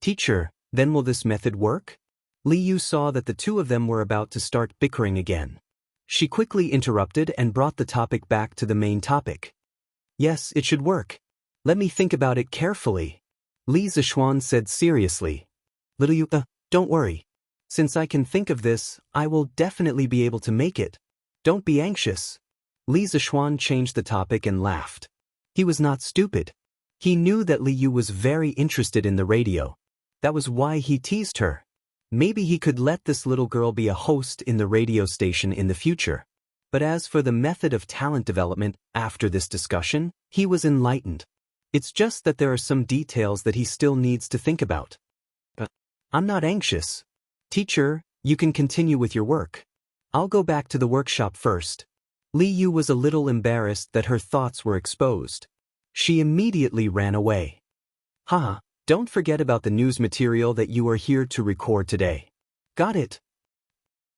Teacher, then will this method work? Li Yu saw that the two of them were about to start bickering again. She quickly interrupted and brought the topic back to the main topic. Yes, it should work. Let me think about it carefully. Li Zishuan said seriously. Little Yu, don't worry. Since I can think of this, I will definitely be able to make it. Don't be anxious. Li Zishuan changed the topic and laughed. He was not stupid. He knew that Li Yu was very interested in the radio. That was why he teased her. Maybe he could let this little girl be a host in the radio station in the future. But as for the method of talent development after this discussion, he was enlightened. It's just that there are some details that he still needs to think about. I'm not anxious. Teacher, you can continue with your work. I'll go back to the workshop first. Li Yu was a little embarrassed that her thoughts were exposed. She immediately ran away. Don't forget about the news material that you are here to record today. Got it.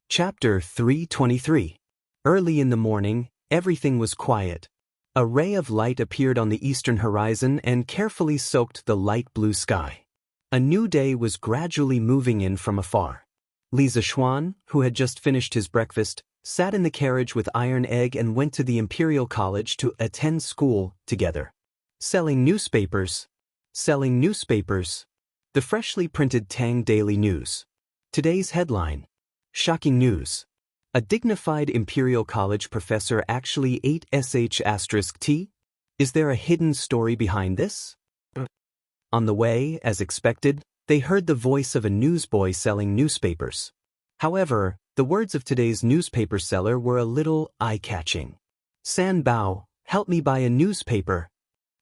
Chapter 323. Early in the morning, everything was quiet. A ray of light appeared on the eastern horizon and carefully soaked the light blue sky. A new day was gradually moving in from afar. Li Zishuan, who had just finished his breakfast, sat in the carriage with Iron Egg and went to the Imperial College to attend school together. Selling newspapers. The freshly printed Tang Daily News. Today's headline. Shocking news. A dignified Imperial College professor actually ate sh*t? Is there a hidden story behind this? On the way, as expected, they heard the voice of a newsboy selling newspapers. However, the words of today's newspaper seller were a little eye-catching. San Bao, help me buy a newspaper.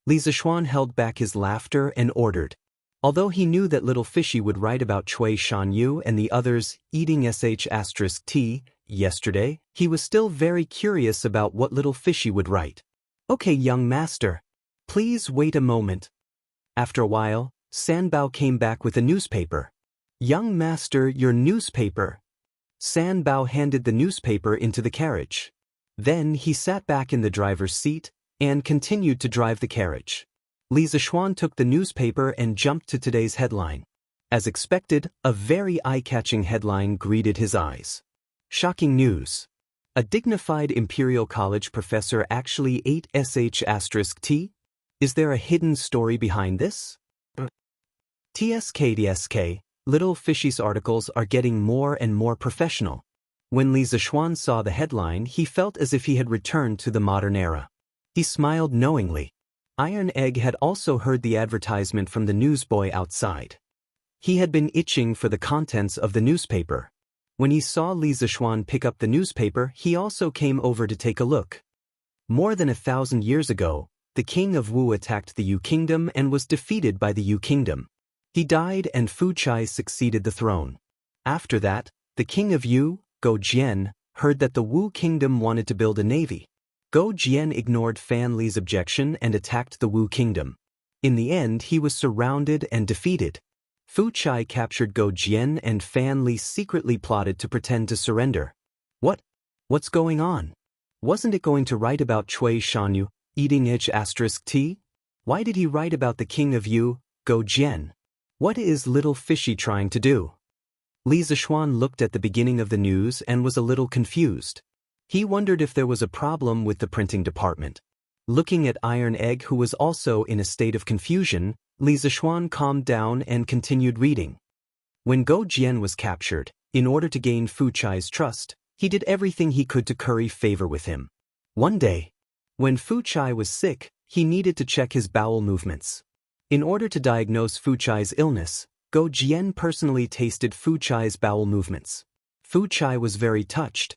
Li Zishuan held back his laughter and ordered. Although he knew that Little Fishy would write about Cui Shanyu and the others eating sh*t yesterday, he was still very curious about what Little Fishy would write. Okay, young master. Please wait a moment. After a while, San Bao came back with a newspaper. Young master, your newspaper. San Bao handed the newspaper into the carriage. Then he sat back in the driver's seat and continued to drive the carriage. Li Zishuan took the newspaper and jumped to today's headline. As expected, a very eye-catching headline greeted his eyes. Shocking news. A dignified Imperial College professor actually ate sh*t? Is there a hidden story behind this? TSK, Little Fishy's articles are getting more and more professional. When Li Zishuan saw the headline, he felt as if he had returned to the modern era. He smiled knowingly. Iron Egg had also heard the advertisement from the newsboy outside. He had been itching for the contents of the newspaper. When he saw Li Zishuan pick up the newspaper, he also came over to take a look. More than 1,000 years ago, the king of Wu attacked the Yu kingdom and was defeated by the Yu kingdom. He died and Fu Chai succeeded the throne. After that, the king of Yu, Go Jian, heard that the Wu kingdom wanted to build a navy. Go Jian ignored Fan Li's objection and attacked the Wu kingdom. In the end, he was surrounded and defeated. Fu Chai captured Go Jian and Fan Li secretly plotted to pretend to surrender. What's going on? Wasn't it going to write about Cui Shanyu eating H*T? Why did he write about the king of Yu, Go Jian? What is little fishy trying to do? Li Zishuan looked at the beginning of the news and was a little confused. He wondered if there was a problem with the printing department. Looking at Iron Egg, who was also in a state of confusion, Li Zishuan calmed down and continued reading. When Go Jian was captured, in order to gain Fu Chai's trust, he did everything he could to curry favor with him. One day, when Fu Chai was sick, he needed to check his bowel movements. In order to diagnose Fu Chai's illness, Go Jian personally tasted Fu Chai's bowel movements. Fu Chai was very touched.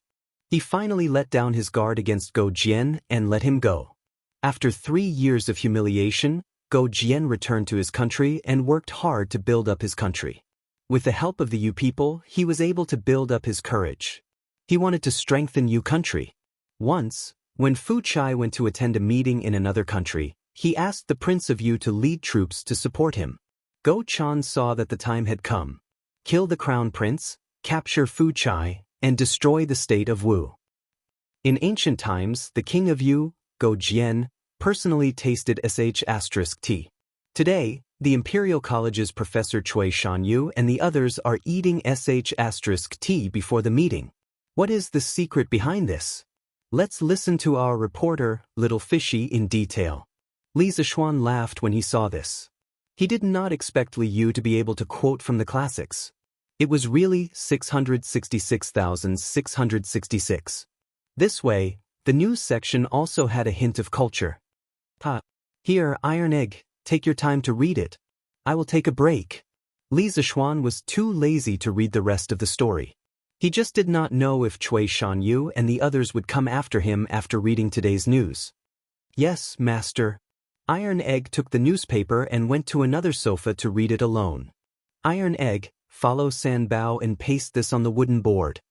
He finally let down his guard against Go Jian and let him go. After 3 years of humiliation, Go Jian returned to his country and worked hard to build up his country. With the help of the Yu people, he was able to build up his courage. He wanted to strengthen Yu country. Once, when Fu Chai went to attend a meeting in another country, he asked the Prince of Yu to lead troops to support him. Go Chan saw that the time had come. Kill the crown prince, capture Fu Chai, and destroy the state of Wu. In ancient times, the king of Yu, Go Jian, personally tasted sh*T. Today, the Imperial College's Professor Cui Shanyu and the others are eating sh*T before the meeting. What is the secret behind this? Let's listen to our reporter, Little Fishy, in detail. Li Zishuan laughed when he saw this. He did not expect Li Yu to be able to quote from the classics. It was really 666,666. This way, the news section also had a hint of culture. Here, Iron Egg, take your time to read it. I will take a break. Li Zishuan was too lazy to read the rest of the story. He just did not know if Cui Shanyu and the others would come after him after reading today's news. Yes, master. Iron Egg took the newspaper and went to another sofa to read it alone. Iron Egg, follow Sanbao and paste this on the wooden board.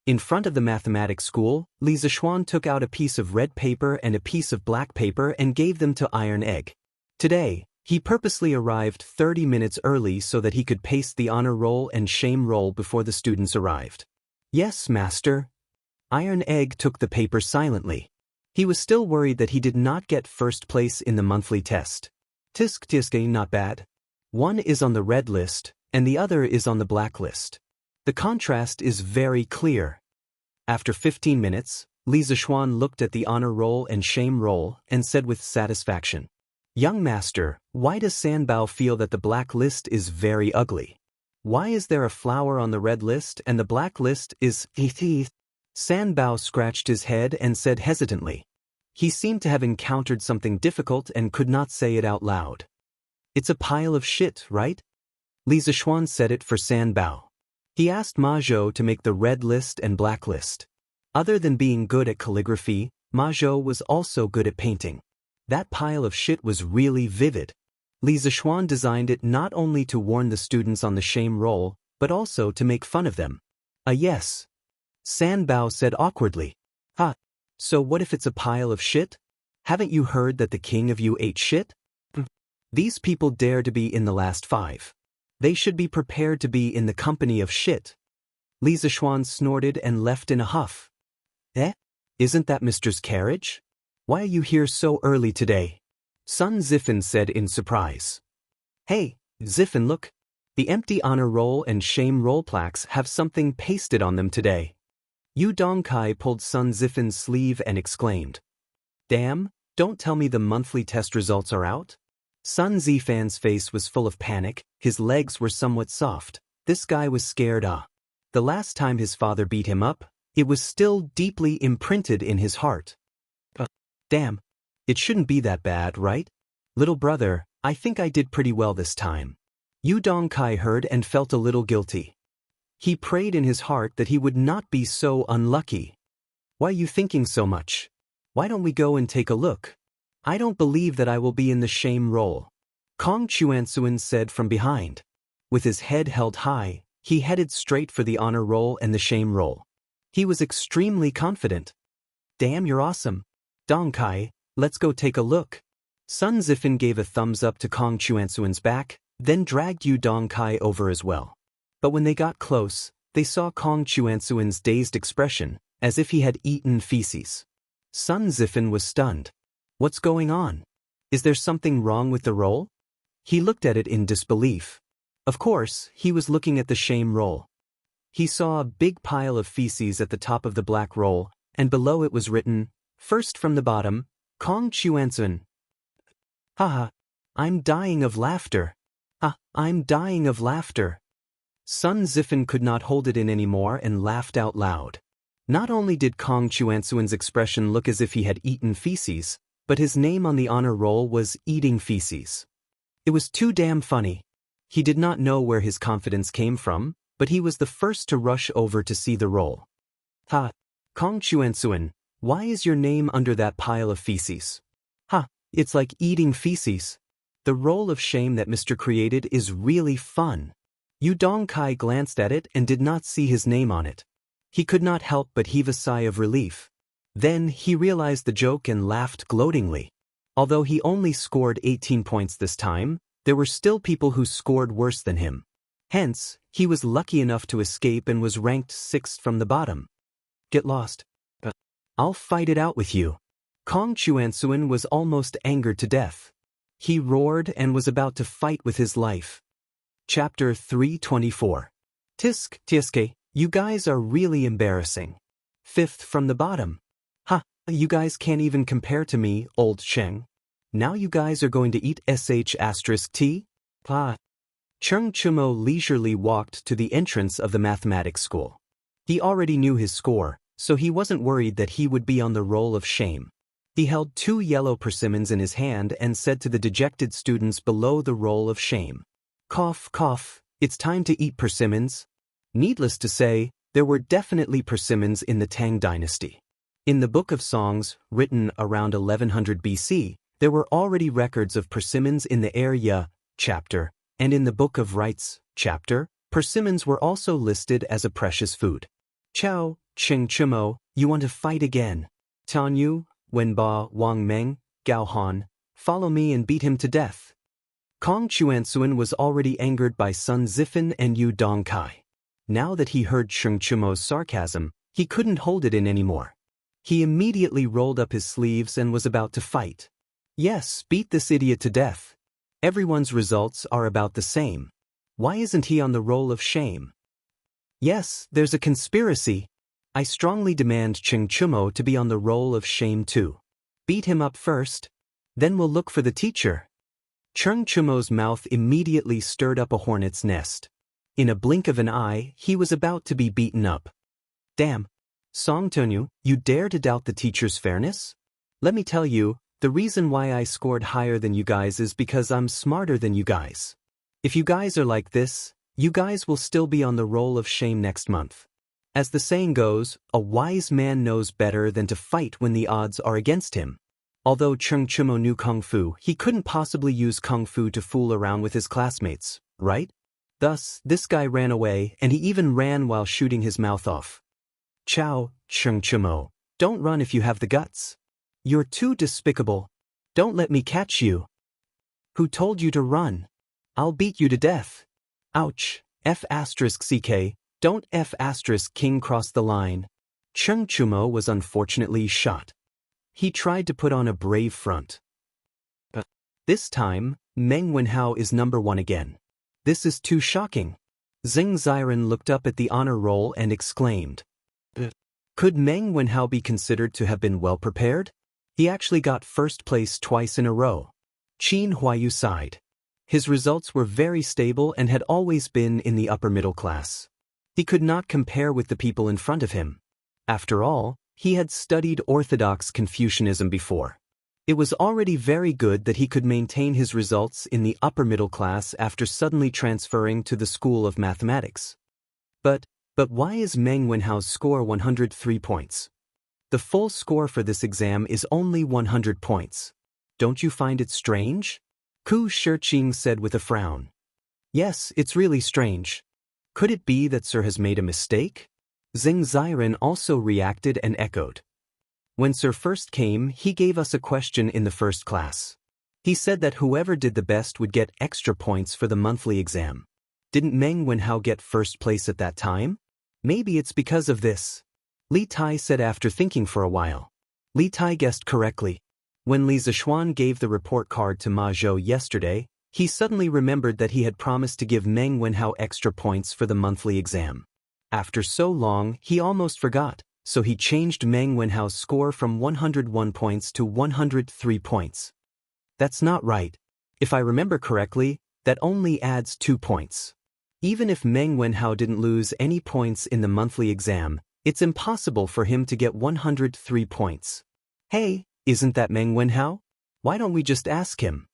In front of the mathematics school, Li Zishuan took out a piece of red paper and a piece of black paper and gave them to Iron Egg. Today, he purposely arrived 30 minutes early so that he could paste the honor roll and shame roll before the students arrived. Yes, master. Iron Egg took the paper silently. He was still worried that he did not get first place in the monthly test. Tisk, not bad. One is on the red list, and the other is on the black list. The contrast is very clear. After 15 minutes, Li Zishuan looked at the honor roll and shame roll and said with satisfaction, Young master, why does Sanbao feel that the black list is very ugly? Why is there a flower on the red list and the black list is teeth? Sanbao scratched his head and said hesitantly. He seemed to have encountered something difficult and could not say it out loud. It's a pile of shit, right? Li Zishuan said it for Sanbao. He asked Ma Zhou to make the red list and black list. Other than being good at calligraphy, Ma Zhou was also good at painting. That pile of shit was really vivid. Li Zishuan designed it not only to warn the students on the shame roll, but also to make fun of them. Yes. Sanbao said awkwardly. So what if it's a pile of shit? Haven't you heard that the king of Yu ate shit? These people dare to be in the last 5. They should be prepared to be in the company of shit. Li Zishuan snorted and left in a huff. Isn't that Mr.'s carriage? Why are you here so early today? Sun Zifen said in surprise. Hey, Zifen, look. The empty honor roll and shame roll plaques have something pasted on them today. Yu Dongkai pulled Sun Zifen's sleeve and exclaimed. Damn, don't tell me the monthly test results are out? Sun Zifan's face was full of panic, his legs were somewhat soft. This guy was scared. The last time his father beat him up, it was still deeply imprinted in his heart. Damn. It shouldn't be that bad, right? Little brother, I think I did pretty well this time. Yu Dongkai heard and felt a little guilty. He prayed in his heart that he would not be so unlucky. Why are you thinking so much? Why don't we go and take a look? I don't believe that I will be in the shame roll, Kong Chuansuan said from behind. With his head held high, he headed straight for the honor roll and the shame roll. He was extremely confident. Damn, you're awesome. Dong Kai, let's go take a look. Sun Zifan gave a thumbs up to Kong Chuansuan's back, then dragged Yu Dong Kai over as well. But when they got close, they saw Kong Chuansuan's dazed expression, as if he had eaten feces. Sun Zifan was stunned. What's going on? Is there something wrong with the roll? He looked at it in disbelief. Of course, he was looking at the shame roll. He saw a big pile of feces at the top of the black roll, and below it was written, first from the bottom, Kong Chuansuan. Haha, I'm dying of laughter. I'm dying of laughter. Sun Zifan could not hold it in anymore and laughed out loud. Not only did Kong Chuansuan's expression look as if he had eaten feces, but his name on the honor roll was Eating Feces. It was too damn funny. He did not know where his confidence came from, but he was the first to rush over to see the roll. Kong Chuansuan, why is your name under that pile of feces? It's like eating feces. The roll of shame that Mr. created is really fun. Yu Dong Kai glanced at it and did not see his name on it. He could not help but heave a sigh of relief. Then he realized the joke and laughed gloatingly. Although he only scored 18 points this time, there were still people who scored worse than him. Hence, he was lucky enough to escape and was ranked 6th from the bottom. Get lost. I'll fight it out with you. Kong Chuansuan was almost angered to death. He roared and was about to fight with his life. Chapter 324. Tiske, you guys are really embarrassing. 5th from the bottom. You guys can't even compare to me, old Cheng. Now you guys are going to eat sh*t? Cheng Chumo leisurely walked to the entrance of the mathematics school. He already knew his score, so he wasn't worried that he would be on the roll of shame. He held 2 yellow persimmons in his hand and said to the dejected students below the roll of shame, "Cough, cough, it's time to eat persimmons." Needless to say, there were definitely persimmons in the Tang dynasty. In the Book of Songs, written around 1100 BC, there were already records of persimmons in the area chapter, and in the Book of Rites chapter, persimmons were also listed as a precious food. Chao, Cheng Chumo, you want to fight again? Tan Yu, Wenba, Wang Meng, Gao Han, follow me and beat him to death. Kong Chuansuan was already angered by Sun Zifan and Yu Dong Kai. Now that he heard Cheng Chumo's sarcasm, he couldn't hold it in anymore. He immediately rolled up his sleeves and was about to fight. Yes, beat this idiot to death. Everyone's results are about the same. Why isn't he on the roll of shame? Yes, there's a conspiracy. I strongly demand Cheng Chumo to be on the roll of shame too. Beat him up first. Then we'll look for the teacher. Cheng Chumo's mouth immediately stirred up a hornet's nest. In a blink of an eye, he was about to be beaten up. Damn. Song Tonyu, you dare to doubt the teacher's fairness? Let me tell you, the reason why I scored higher than you guys is because I'm smarter than you guys. If you guys are like this, you guys will still be on the roll of shame next month. As the saying goes, a wise man knows better than to fight when the odds are against him. Although Cheng Chumo knew Kung Fu, he couldn't possibly use Kung Fu to fool around with his classmates, right? Thus, this guy ran away, and he even ran while shooting his mouth off. Ciao, Cheng Chumo. Don't run if you have the guts. You're too despicable. Don't let me catch you. Who told you to run? I'll beat you to death. Ouch. F***ck. Don't F***king cross the line. Cheng Chumo was unfortunately shot. He tried to put on a brave front. But this time, Meng Wenhao is number 1 again. This is too shocking. Xing Ziren looked up at the honor roll and exclaimed. Could Meng Wenhao be considered to have been well prepared? He actually got first place twice in a row. Qin Huayu sighed. His results were very stable and had always been in the upper middle class. He could not compare with the people in front of him. After all, he had studied Orthodox Confucianism before. It was already very good that he could maintain his results in the upper middle class after suddenly transferring to the School of Mathematics. But why is Meng Wenhao's score 103 points? The full score for this exam is only 100 points. Don't you find it strange? Ku Shiqing said with a frown. Yes, it's really strange. Could it be that Sir has made a mistake? Xianxia also reacted and echoed. When Sir first came, he gave us a question in the first class. He said that whoever did the best would get extra points for the monthly exam. Didn't Meng Wenhao get first place at that time? Maybe it's because of this. Li Tai said after thinking for a while. Li Tai guessed correctly. When Li Zishuan gave the report card to Ma Zhou yesterday, he suddenly remembered that he had promised to give Meng Wenhao extra points for the monthly exam. After so long, he almost forgot. So he changed Meng Wenhao's score from 101 points to 103 points. That's not right. If I remember correctly, that only adds 2 points. Even if Meng Wenhao didn't lose any points in the monthly exam, it's impossible for him to get 103 points. Hey, isn't that Meng Wenhao? Why don't we just ask him?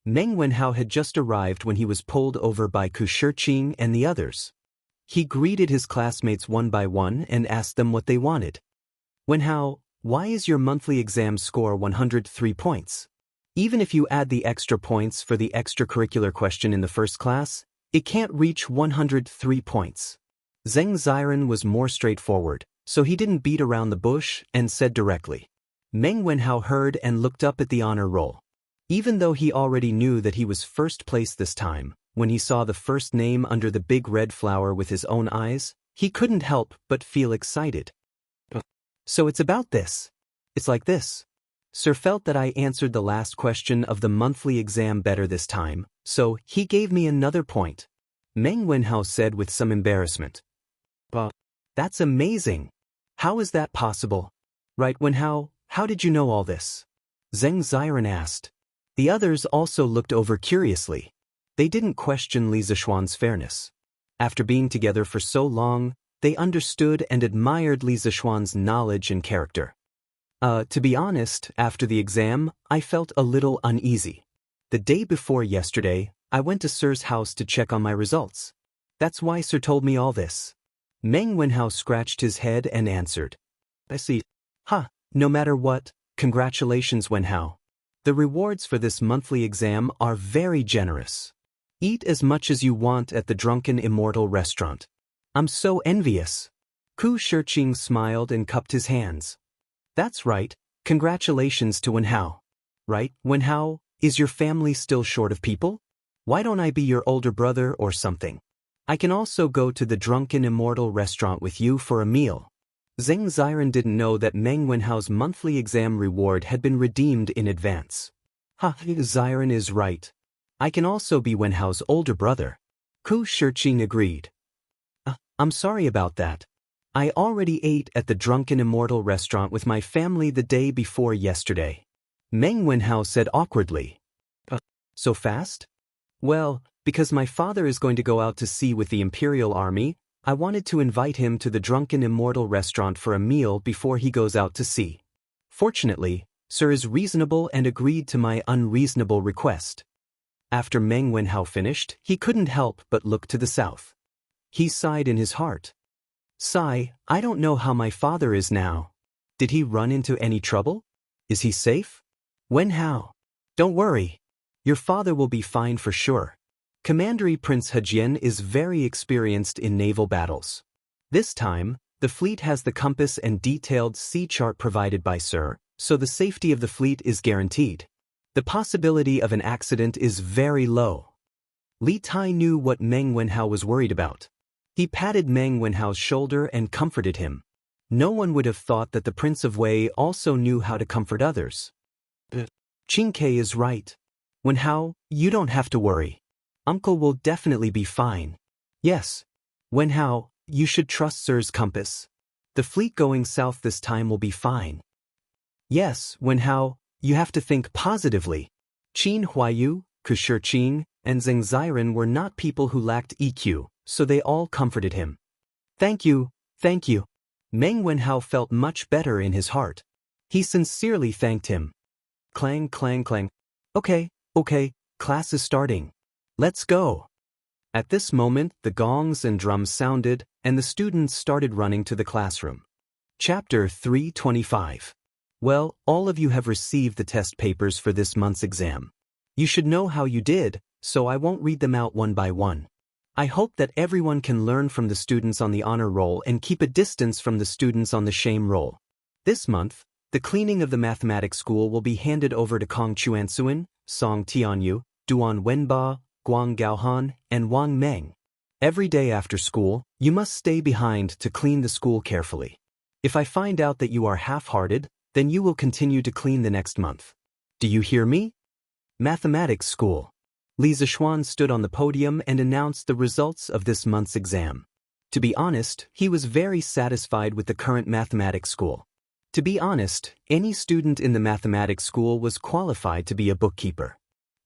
Meng Wenhao had just arrived when he was pulled over by Ku Shiqing and the others. He greeted his classmates one by one and asked them what they wanted. Wenhao, why is your monthly exam score 103 points? Even if you add the extra points for the extracurricular question in the first class, it can't reach 103 points. Xianxia was more straightforward, so he didn't beat around the bush and said directly. Meng Wenhao heard and looked up at the honor roll. Even though he already knew that he was first place this time, when he saw the first name under the big red flower with his own eyes, he couldn't help but feel excited. So it's about this. It's like this. Sir felt that I answered the last question of the monthly exam better this time, so he gave me another point. Meng Wenhao said with some embarrassment. That's amazing. How is that possible? Right, Wenhao, how did you know all this? Xianxia asked. The others also looked over curiously. They didn't question Li Zishuan's fairness. After being together for so long, they understood and admired Li Zishuan's knowledge and character. To be honest, after the exam, I felt a little uneasy. The day before yesterday, I went to Sir's house to check on my results. That's why Sir told me all this. Meng Wenhao scratched his head and answered. I see. No matter what, congratulations, Wenhao. The rewards for this monthly exam are very generous. Eat as much as you want at the Drunken Immortal restaurant. I'm so envious. Ku Shiqing smiled and cupped his hands. That's right, congratulations to Wenhao. Right, Wenhao, is your family still short of people? Why don't I be your older brother or something? I can also go to the Drunken Immortal restaurant with you for a meal. Xianxia didn't know that Meng Wenhao's monthly exam reward had been redeemed in advance. Xian is right. I can also be Wenhao's older brother. Ku Shiqing agreed. I'm sorry about that. I already ate at the Drunken Immortal restaurant with my family the day before yesterday. Meng Wenhao said awkwardly. So fast? Well, because my father is going to go out to sea with the Imperial Army, I wanted to invite him to the Drunken Immortal restaurant for a meal before he goes out to sea. Fortunately, Sir is reasonable and agreed to my unreasonable request. After Meng Wenhao finished, he couldn't help but look to the south. He sighed in his heart. Sigh, I don't know how my father is now. Did he run into any trouble? Is he safe? Wenhao. Don't worry. Your father will be fine for sure. Commander Prince Hejian is very experienced in naval battles. This time, the fleet has the compass and detailed sea chart provided by Sir, so the safety of the fleet is guaranteed. The possibility of an accident is very low. Li Tai knew what Meng Wenhao was worried about. He patted Meng Wenhao's shoulder and comforted him. No one would have thought that the Prince of Wei also knew how to comfort others. Qingke is right. Wenhao, you don't have to worry. Uncle will definitely be fine. Yes. Wenhao, you should trust Sir's compass. The fleet going south this time will be fine. Yes, Wenhao, you have to think positively. Qin Huayu, Ku Shiqing, and Xianxia were not people who lacked EQ, so they all comforted him. Thank you, thank you. Meng Wenhao felt much better in his heart. He sincerely thanked him. Clang, clang, clang. Okay, class is starting. Let's go. At this moment, the gongs and drums sounded, and the students started running to the classroom. Chapter 325. Well, all of you have received the test papers for this month's exam. You should know how you did, so I won't read them out one by one. I hope that everyone can learn from the students on the honor roll and keep a distance from the students on the shame roll. This month, the cleaning of the mathematics school will be handed over to Kong Chuansuan, Song Tianyu, Duan Wenba, Guang Gaohan, and Wang Meng. Every day after school, you must stay behind to clean the school carefully. If I find out that you are half-hearted, then you will continue to clean the next month. Do you hear me? Mathematics School. Li Zishuan stood on the podium and announced the results of this month's exam. To be honest, he was very satisfied with the current mathematics school. To be honest, any student in the mathematics school was qualified to be a bookkeeper.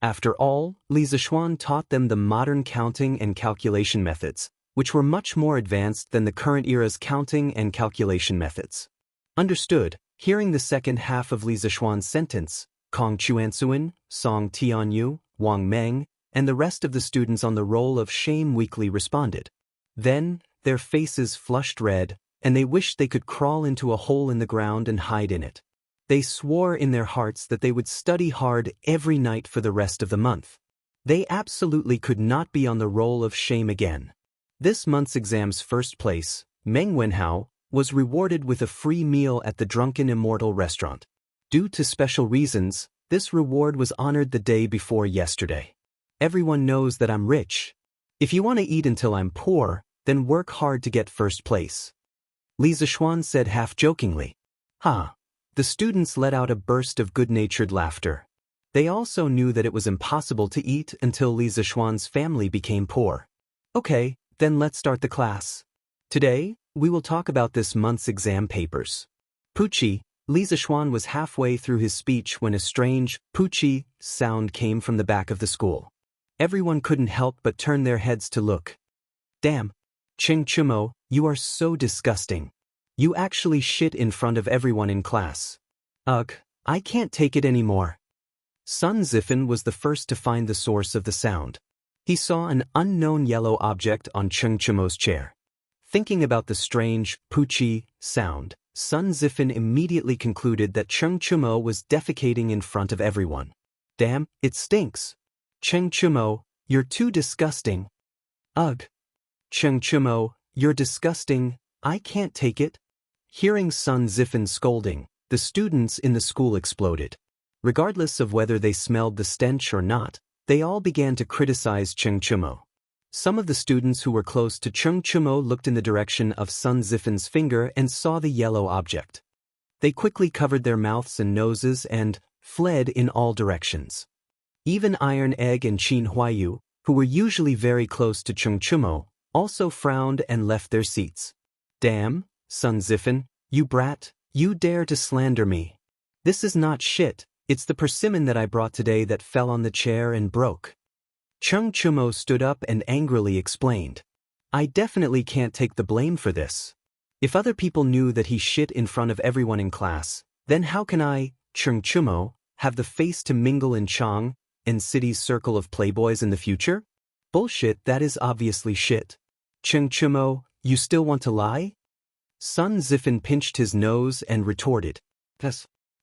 After all, Li Zishuan taught them the modern counting and calculation methods, which were much more advanced than the current era's counting and calculation methods. Understood. Hearing the second half of Li Zishuan's sentence, Kong Chuansuan, Song Tianyu, Wang Meng, and the rest of the students on the roll of shame weakly responded. Then, their faces flushed red, and they wished they could crawl into a hole in the ground and hide in it. They swore in their hearts that they would study hard every night for the rest of the month. They absolutely could not be on the roll of shame again. This month's exam's first place, Meng Wenhao, was rewarded with a free meal at the Drunken Immortal restaurant. Due to special reasons, this reward was honored the day before yesterday. Everyone knows that I'm rich. If you want to eat until I'm poor, then work hard to get first place. Li Zishuan said half-jokingly. Ha! The students let out a burst of good-natured laughter. They also knew that it was impossible to eat until Li Zishuan's family became poor. Okay, then let's start the class. Today, we will talk about this month's exam papers. Puchi, Li Zishuan was halfway through his speech when a strange Puchi sound came from the back of the school. Everyone couldn't help but turn their heads to look. Damn, Cheng Chumo, you are so disgusting. You actually shit in front of everyone in class. Ugh, I can't take it anymore. Sun Zifan was the first to find the source of the sound. He saw an unknown yellow object on Cheng Chumo's chair. Thinking about the strange Puchi sound, Sun Zifan immediately concluded that Cheng Chumo was defecating in front of everyone. Damn, it stinks. Cheng Chumo, you're too disgusting. Ugh. Cheng Chumo, you're disgusting, I can't take it. Hearing Sun Zifan scolding, the students in the school exploded. Regardless of whether they smelled the stench or not, they all began to criticize Cheng Chumo. Some of the students who were close to Cheng Chumo looked in the direction of Sun Zifan's finger and saw the yellow object. They quickly covered their mouths and noses and fled in all directions. Even Iron Egg and Qin Huayu, who were usually very close to Cheng Chumo, also frowned and left their seats. Damn, Sun Zifan, you brat, you dare to slander me. This is not shit, it's the persimmon that I brought today that fell on the chair and broke. Cheng Chumo stood up and angrily explained. I definitely can't take the blame for this. If other people knew that he shit in front of everyone in class, then how can I, Cheng Chumo, have the face to mingle in Chang and City's circle of playboys in the future? Bullshit, that is obviously shit. Cheng Chumo, you still want to lie? Sun Zifan pinched his nose and retorted.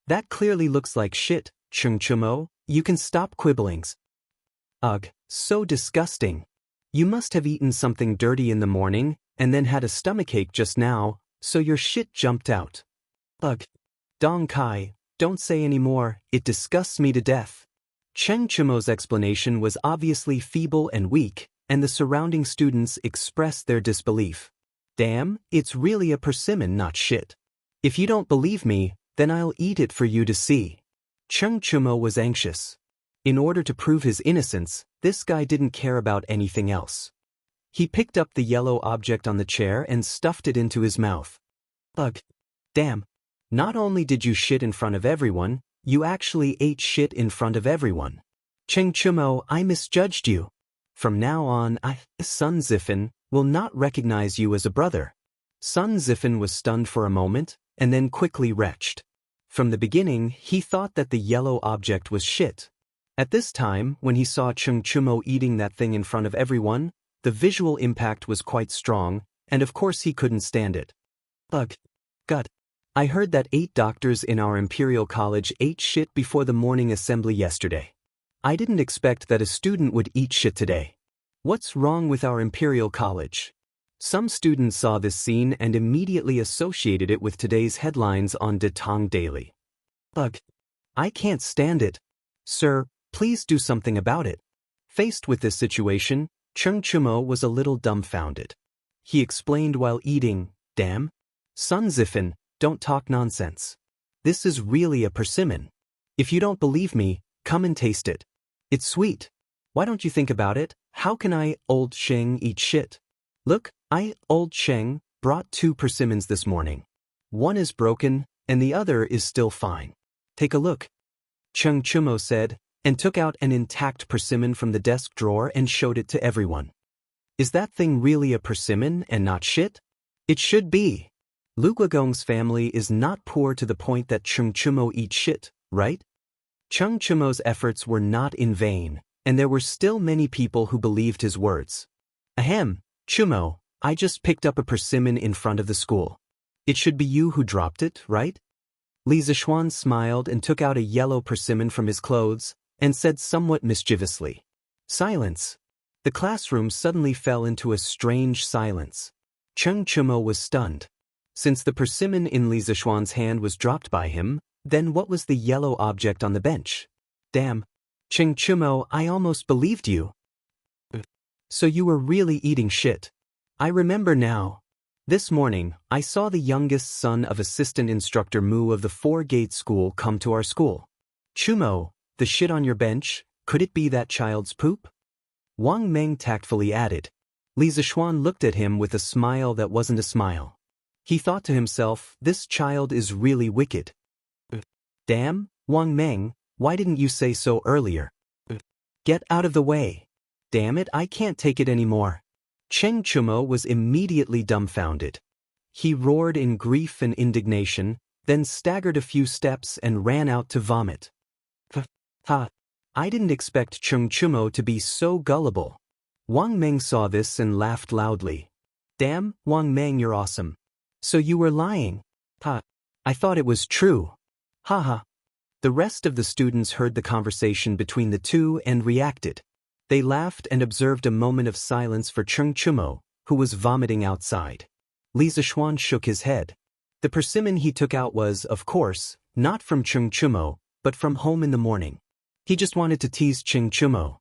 That clearly looks like shit, Cheng Chumo, you can stop quibblings. Ugh, so disgusting. You must have eaten something dirty in the morning, and then had a stomachache just now, so your shit jumped out. Ugh. Dong Kai, don't say any more, it disgusts me to death. Cheng Chumo's explanation was obviously feeble and weak, and the surrounding students expressed their disbelief. Damn, it's really a persimmon, not shit. If you don't believe me, then I'll eat it for you to see. Cheng Chumo was anxious. In order to prove his innocence, this guy didn't care about anything else. He picked up the yellow object on the chair and stuffed it into his mouth. Ugh. Damn. Not only did you shit in front of everyone, you actually ate shit in front of everyone. Cheng Chumo, I misjudged you. From now on, Sun Zifan, will not recognize you as a brother. Sun Zifan was stunned for a moment, and then quickly retched. From the beginning, he thought that the yellow object was shit. At this time, when he saw Cheng Chumo eating that thing in front of everyone, the visual impact was quite strong, and of course he couldn't stand it. Ugh. God. I heard that 8 doctors in our Imperial College ate shit before the morning assembly yesterday. I didn't expect that a student would eat shit today. What's wrong with our Imperial College? Some students saw this scene and immediately associated it with today's headlines on Datang Daily. Ugh. I can't stand it. Sir, please do something about it. Faced with this situation, Cheng Chumo was a little dumbfounded. He explained while eating, "Damn. Sun Zifan, don't talk nonsense. This is really a persimmon. If you don't believe me, come and taste it. It's sweet. Why don't you think about it? How can I, old Sheng, eat shit? Look, I, old Sheng, brought 2 persimmons this morning. One is broken, and the other is still fine. Take a look." Cheng Chumo said, and took out an intact persimmon from the desk drawer and showed it to everyone. Is that thing really a persimmon and not shit? It should be. Lu Guogong's family is not poor to the point that Cheng Chumo eats shit, right? Cheng Chumo's efforts were not in vain, and there were still many people who believed his words. Ahem, Chumo, I just picked up a persimmon in front of the school. It should be you who dropped it, right? Li Zishuan smiled and took out a yellow persimmon from his clothes and said somewhat mischievously, "Silence." The classroom suddenly fell into a strange silence. Cheng Chumo was stunned. Since the persimmon in Li Zishuan's hand was dropped by him, then what was the yellow object on the bench? Damn. Cheng Chumo, I almost believed you. So you were really eating shit. I remember now. This morning, I saw the youngest son of Assistant Instructor Mu of the 4-Gate School come to our school. Chumo, the shit on your bench, could it be that child's poop? Wang Meng tactfully added. Li Zishuan looked at him with a smile that wasn't a smile. He thought to himself, this child is really wicked. Damn, Wang Meng, why didn't you say so earlier? Get out of the way. Damn it, I can't take it anymore. Cheng Chumo was immediately dumbfounded. He roared in grief and indignation, then staggered a few steps and ran out to vomit. Ha! I didn't expect Cheng Chumo to be so gullible. Wang Meng saw this and laughed loudly. Damn, Wang Meng, you're awesome. So you were lying. Ha! I thought it was true. Ha ha. The rest of the students heard the conversation between the two and reacted. They laughed and observed a moment of silence for Cheng Chumo, who was vomiting outside. Li Zishuan shook his head. The persimmon he took out was, of course, not from Cheng Chumo, but from home in the morning. He just wanted to tease Cheng Chumo.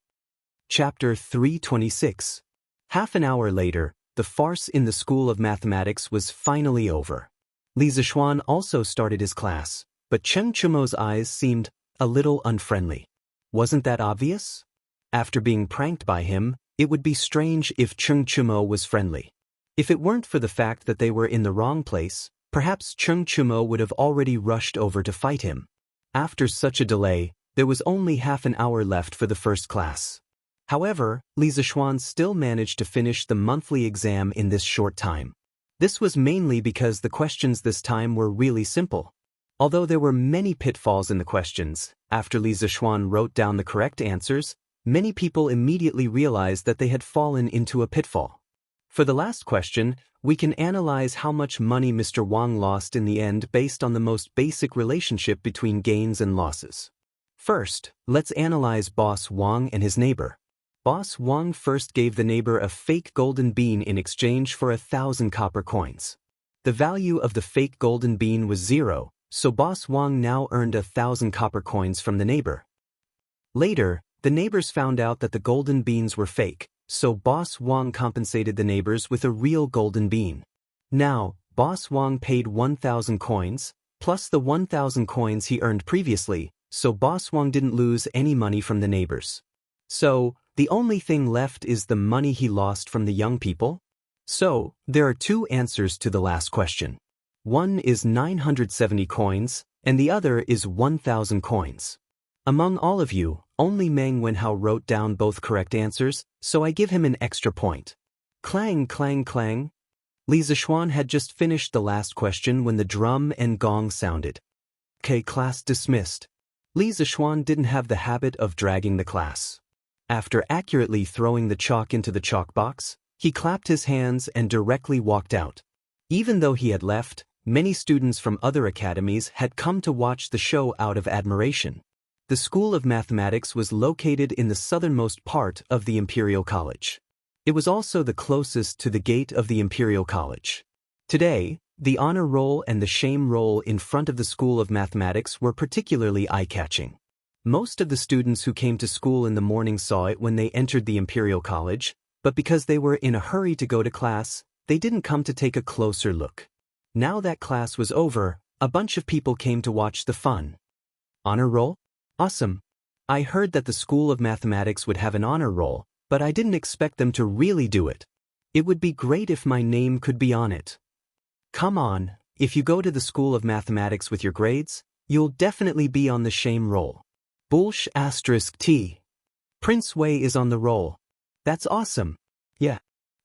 Chapter 326. Half an hour later, the farce in the School of Mathematics was finally over. Li Zishuan also started his class, but Cheng Chumo's eyes seemed a little unfriendly. Wasn't that obvious? After being pranked by him, it would be strange if Cheng Chumo was friendly. If it weren't for the fact that they were in the wrong place, perhaps Cheng Chumo would have already rushed over to fight him. After such a delay, there was only half an hour left for the first class. However, Li Zishuan still managed to finish the monthly exam in this short time. This was mainly because the questions this time were really simple. Although there were many pitfalls in the questions, after Li Zishuan wrote down the correct answers, many people immediately realized that they had fallen into a pitfall. For the last question, we can analyze how much money Mr. Wang lost in the end based on the most basic relationship between gains and losses. First, let's analyze Boss Wang and his neighbor. Boss Wang first gave the neighbor a fake golden bean in exchange for 1,000 copper coins. The value of the fake golden bean was 0, so Boss Wang now earned 1,000 copper coins from the neighbor. Later, the neighbors found out that the golden beans were fake, so Boss Wang compensated the neighbors with a real golden bean. Now, Boss Wang paid 1,000 coins, plus the 1,000 coins he earned previously, so Boss Wang didn't lose any money from the neighbors. So, the only thing left is the money he lost from the young people? So, there are 2 answers to the last question. One is 970 coins, and the other is 1,000 coins. Among all of you, only Meng Wenhao wrote down both correct answers, so I give him an extra point. Clang, clang, clang. Li Zishuan had just finished the last question when the drum and gong sounded. Okay, class dismissed. Li Zishuan didn't have the habit of dragging the class. After accurately throwing the chalk into the chalk box, he clapped his hands and directly walked out. Even though he had left, Many students from other academies had come to watch the show out of admiration. The School of Mathematics was located in the southernmost part of the Imperial College. It was also the closest to the gate of the Imperial College. Today, the honor roll and the shame roll in front of the School of Mathematics were particularly eye-catching. Most of the students who came to school in the morning saw it when they entered the Imperial College, but because they were in a hurry to go to class, they didn't come to take a closer look. Now that class was over, a bunch of people came to watch the fun. Honor roll? Awesome. I heard that the School of Mathematics would have an honor roll, but I didn't expect them to really do it. It would be great if my name could be on it. Come on, if you go to the School of Mathematics with your grades, you'll definitely be on the shame roll. Bullsh *T. Prince Wei is on the roll. That's awesome. Yeah.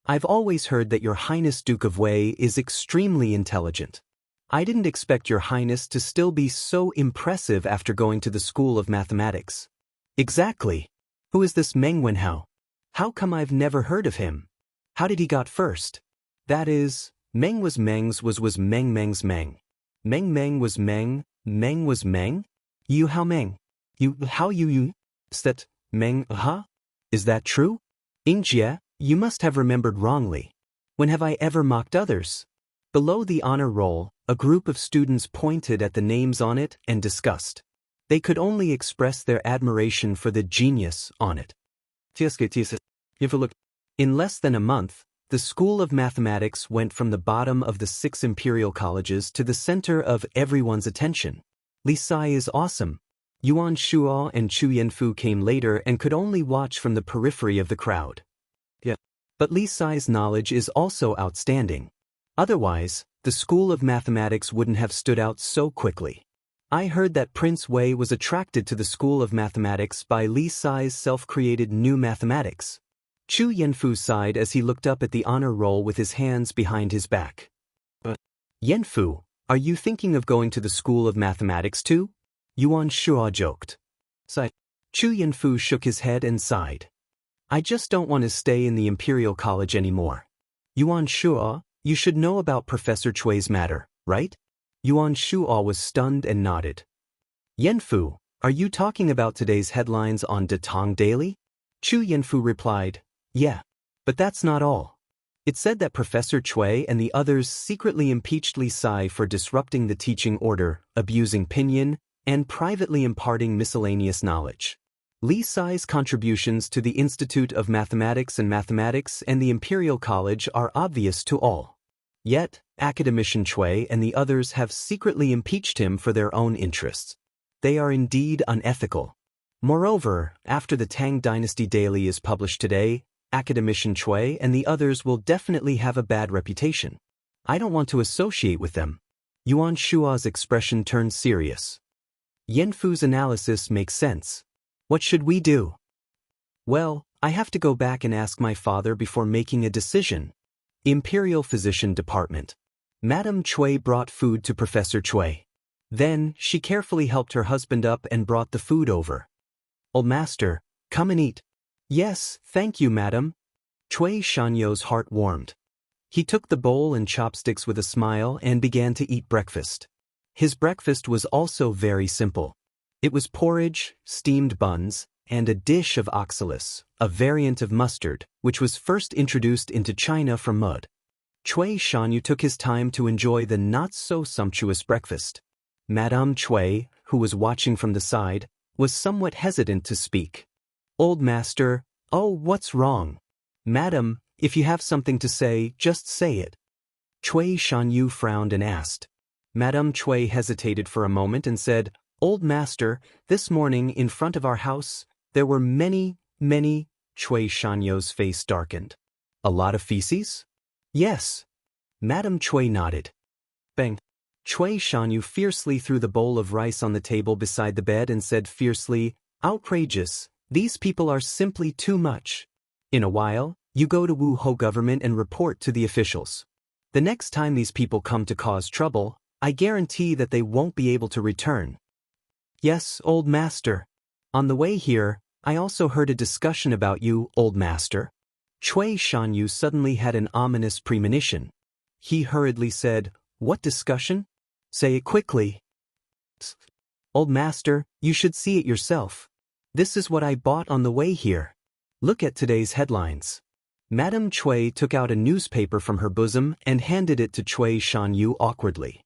I've always heard that Your Highness Duke of Wei is extremely intelligent. I didn't expect Your Highness to still be so impressive after going to the School of Mathematics. Exactly. Who is this Meng Wenhao? How come I've never heard of him? How did he got first? That is, Meng was Meng's was Meng Meng's Meng. Meng was Meng was Meng? You how Meng? You how you? That Meng huh? Is that true? Xianxia, you must have remembered wrongly. When have I ever mocked others? Below the honor roll, a group of students pointed at the names on it and discussed. They could only express their admiration for the genius on it. In less than a month, the School of Mathematics went from the bottom of the 6 imperial colleges to the center of everyone's attention. Li Sai is awesome. Yuan Shuo and Chu Yanfu came later and could only watch from the periphery of the crowd. Yeah. But Li Sai's knowledge is also outstanding. Otherwise, the School of Mathematics wouldn't have stood out so quickly. I heard that Prince Wei was attracted to the School of Mathematics by Li Sai's self-created new mathematics. Chu Yanfu sighed as he looked up at the honor roll with his hands behind his back. Yanfu, are you thinking of going to the School of Mathematics too? Yuan Shuo joked. Chu Yanfu shook his head and sighed. I just don't want to stay in the Imperial College anymore. Yuan Shuo, you should know about Professor Chui's matter, right? Yuan Shuo was stunned and nodded. Yanfu, are you talking about today's headlines on Datong Daily? Chu Yanfu replied, yeah. But that's not all. It said that Professor Chui and the others secretly impeached Li Sai for disrupting the teaching order, abusing pinyin, and privately imparting miscellaneous knowledge. Li Sai's contributions to the Institute of Mathematics and the Imperial College are obvious to all. Yet, Academician Chui and the others have secretly impeached him for their own interests. They are indeed unethical. Moreover, after the Tang Dynasty Daily is published today, Academician Chui and the others will definitely have a bad reputation. I don't want to associate with them. Yuan Shuo's expression turned serious. Yanfu's analysis makes sense. What should we do? Well, I have to go back and ask my father before making a decision. Imperial Physician Department. Madame Chui brought food to Professor Chui. Then, she carefully helped her husband up and brought the food over. Old master, come and eat. Yes, thank you, madam. Chui Shanyo's heart warmed. He took the bowl and chopsticks with a smile and began to eat breakfast. His breakfast was also very simple. It was porridge, steamed buns, and a dish of oxalis, a variant of mustard, which was first introduced into China from mud. Chui Shanyu took his time to enjoy the not-so-sumptuous breakfast. Madame Chui, who was watching from the side, was somewhat hesitant to speak. Old master, oh, what's wrong? Madam, if you have something to say, just say it. Chui Shanyu frowned and asked. Madame Chui hesitated for a moment and said, Old master, this morning in front of our house, there were many. Chui Shanyu's face darkened. A lot of feces? Yes. Madame Chui nodded. Bang. Chui Shanyu fiercely threw the bowl of rice on the table beside the bed and said fiercely, outrageous, these people are simply too much. In a while, you go to Wu Ho government and report to the officials. The next time these people come to cause trouble, I guarantee that they won't be able to return. Yes, old master. On the way here, I also heard a discussion about you, old master. Chui Shanyu suddenly had an ominous premonition. He hurriedly said, What discussion? Say it quickly. Old master, you should see it yourself. This is what I bought on the way here. Look at today's headlines. Madame Cui took out a newspaper from her bosom and handed it to Cui Shanyu awkwardly.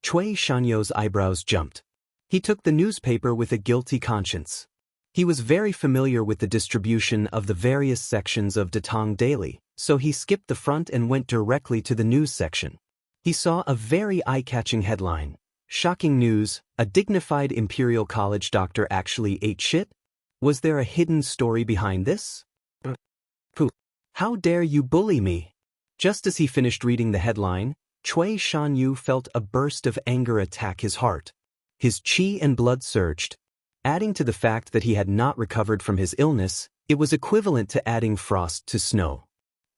Cui Shanyu's eyebrows jumped. He took the newspaper with a guilty conscience. He was very familiar with the distribution of the various sections of Datong Daily, so he skipped the front and went directly to the news section. He saw a very eye-catching headline. Shocking news, a dignified Imperial College doctor actually ate shit? Was there a hidden story behind this? Pooh. How dare you bully me? Just as he finished reading the headline, Cui Shanyu felt a burst of anger attack his heart. His qi and blood surged. Adding to the fact that he had not recovered from his illness, it was equivalent to adding frost to snow.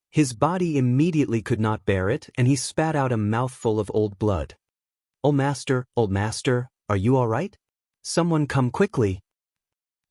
His body immediately could not bear it, and he spat out a mouthful of old blood. Old master, are you all right? Someone come quickly.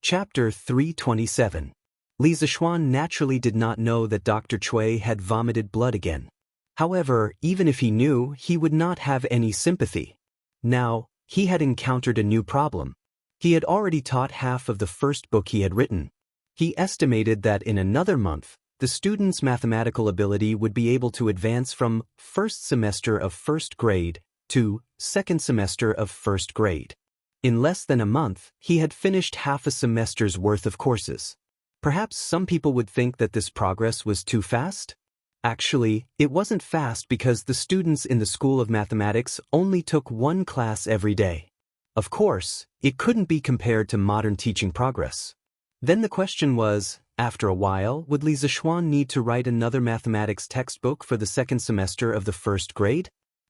Chapter 327. Li Zishuan naturally did not know that Dr. Cui had vomited blood again. However, even if he knew, he would not have any sympathy. Now, he had encountered a new problem. He had already taught half of the first book he had written. He estimated that in another month, the student's mathematical ability would be able to advance from first semester of first grade to second semester of first grade. In less than a month, he had finished half a semester's worth of courses. Perhaps some people would think that this progress was too fast? Actually, it wasn't fast because the students in the School of Mathematics only took one class every day. Of course, it couldn't be compared to modern teaching progress. Then the question was, after a while, would Li Zishuan need to write another mathematics textbook for the second semester of the first grade?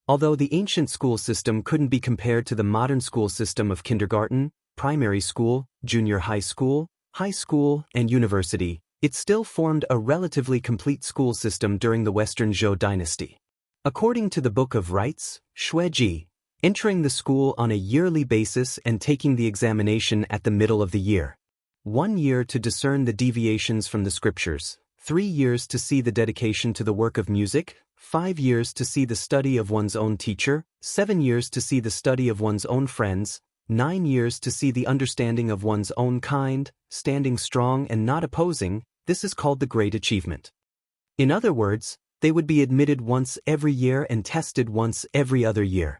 Although the ancient school system couldn't be compared to the modern school system of kindergarten, primary school, junior high school, and university, it still formed a relatively complete school system during the Western Zhou dynasty. According to the Book of Rites, Xueji, entering the school on a yearly basis and taking the examination at the middle of the year. 1 year to discern the deviations from the scriptures, 3 years to see the dedication to the work of music, 5 years to see the study of one's own teacher, 7 years to see the study of one's own friends, 9 years to see the understanding of one's own kind, standing strong and not opposing. This is called the Great Achievement. In other words, they would be admitted once every year and tested once every other year.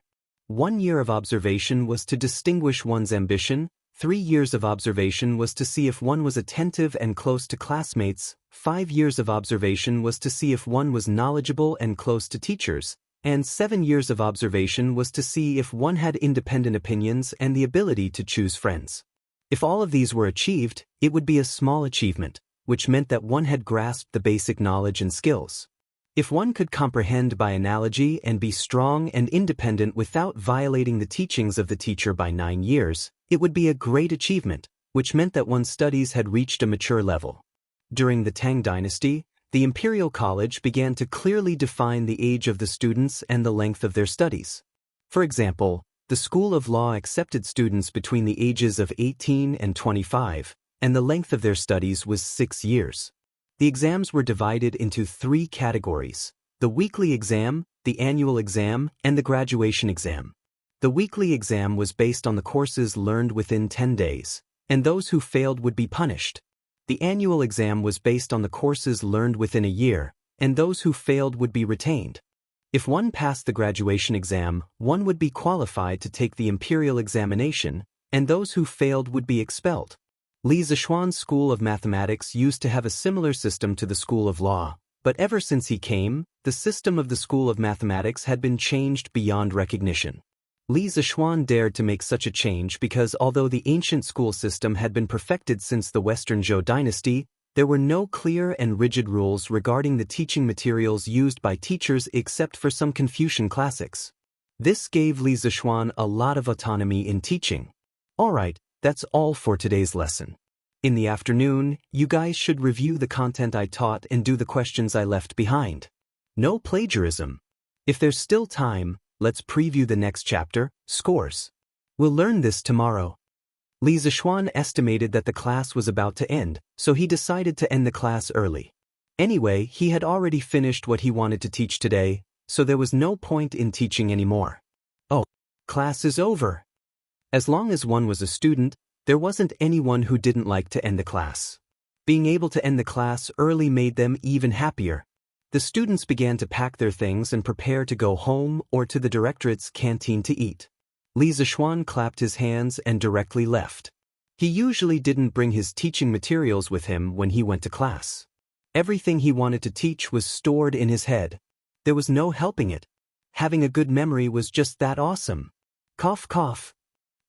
1 year of observation was to distinguish one's ambition, 3 years of observation was to see if one was attentive and close to classmates, 5 years of observation was to see if one was knowledgeable and close to teachers, and 7 years of observation was to see if one had independent opinions and the ability to choose friends. If all of these were achieved, it would be a small achievement, which meant that one had grasped the basic knowledge and skills. If one could comprehend by analogy and be strong and independent without violating the teachings of the teacher by 9 years, it would be a great achievement, which meant that one's studies had reached a mature level. During the Tang dynasty, the Imperial College began to clearly define the age of the students and the length of their studies. For example, the School of Law accepted students between the ages of 18 and 25, and the length of their studies was 6 years. The exams were divided into 3 categories: the weekly exam, the annual exam, and the graduation exam. The weekly exam was based on the courses learned within 10 days, and those who failed would be punished. The annual exam was based on the courses learned within a year, and those who failed would be retained. If one passed the graduation exam, one would be qualified to take the imperial examination, and those who failed would be expelled. Li Zishuan's School of Mathematics used to have a similar system to the School of Law, but ever since he came, the system of the School of Mathematics had been changed beyond recognition. Li Zishuan dared to make such a change because although the ancient school system had been perfected since the Western Zhou dynasty, there were no clear and rigid rules regarding the teaching materials used by teachers except for some Confucian classics. This gave Li Zishuan a lot of autonomy in teaching. Alright, that's all for today's lesson. In the afternoon, you guys should review the content I taught and do the questions I left behind. No plagiarism. If there's still time, let's preview the next chapter, Scores. We'll learn this tomorrow. Li Zishuan estimated that the class was about to end, so he decided to end the class early. Anyway, he had already finished what he wanted to teach today, so there was no point in teaching anymore. Oh, class is over. As long as one was a student, there wasn't anyone who didn't like to end the class. Being able to end the class early made them even happier. The students began to pack their things and prepare to go home or to the directorate's canteen to eat. Li Zishuan clapped his hands and directly left. He usually didn't bring his teaching materials with him when he went to class. Everything he wanted to teach was stored in his head. There was no helping it. Having a good memory was just that awesome. Cough cough.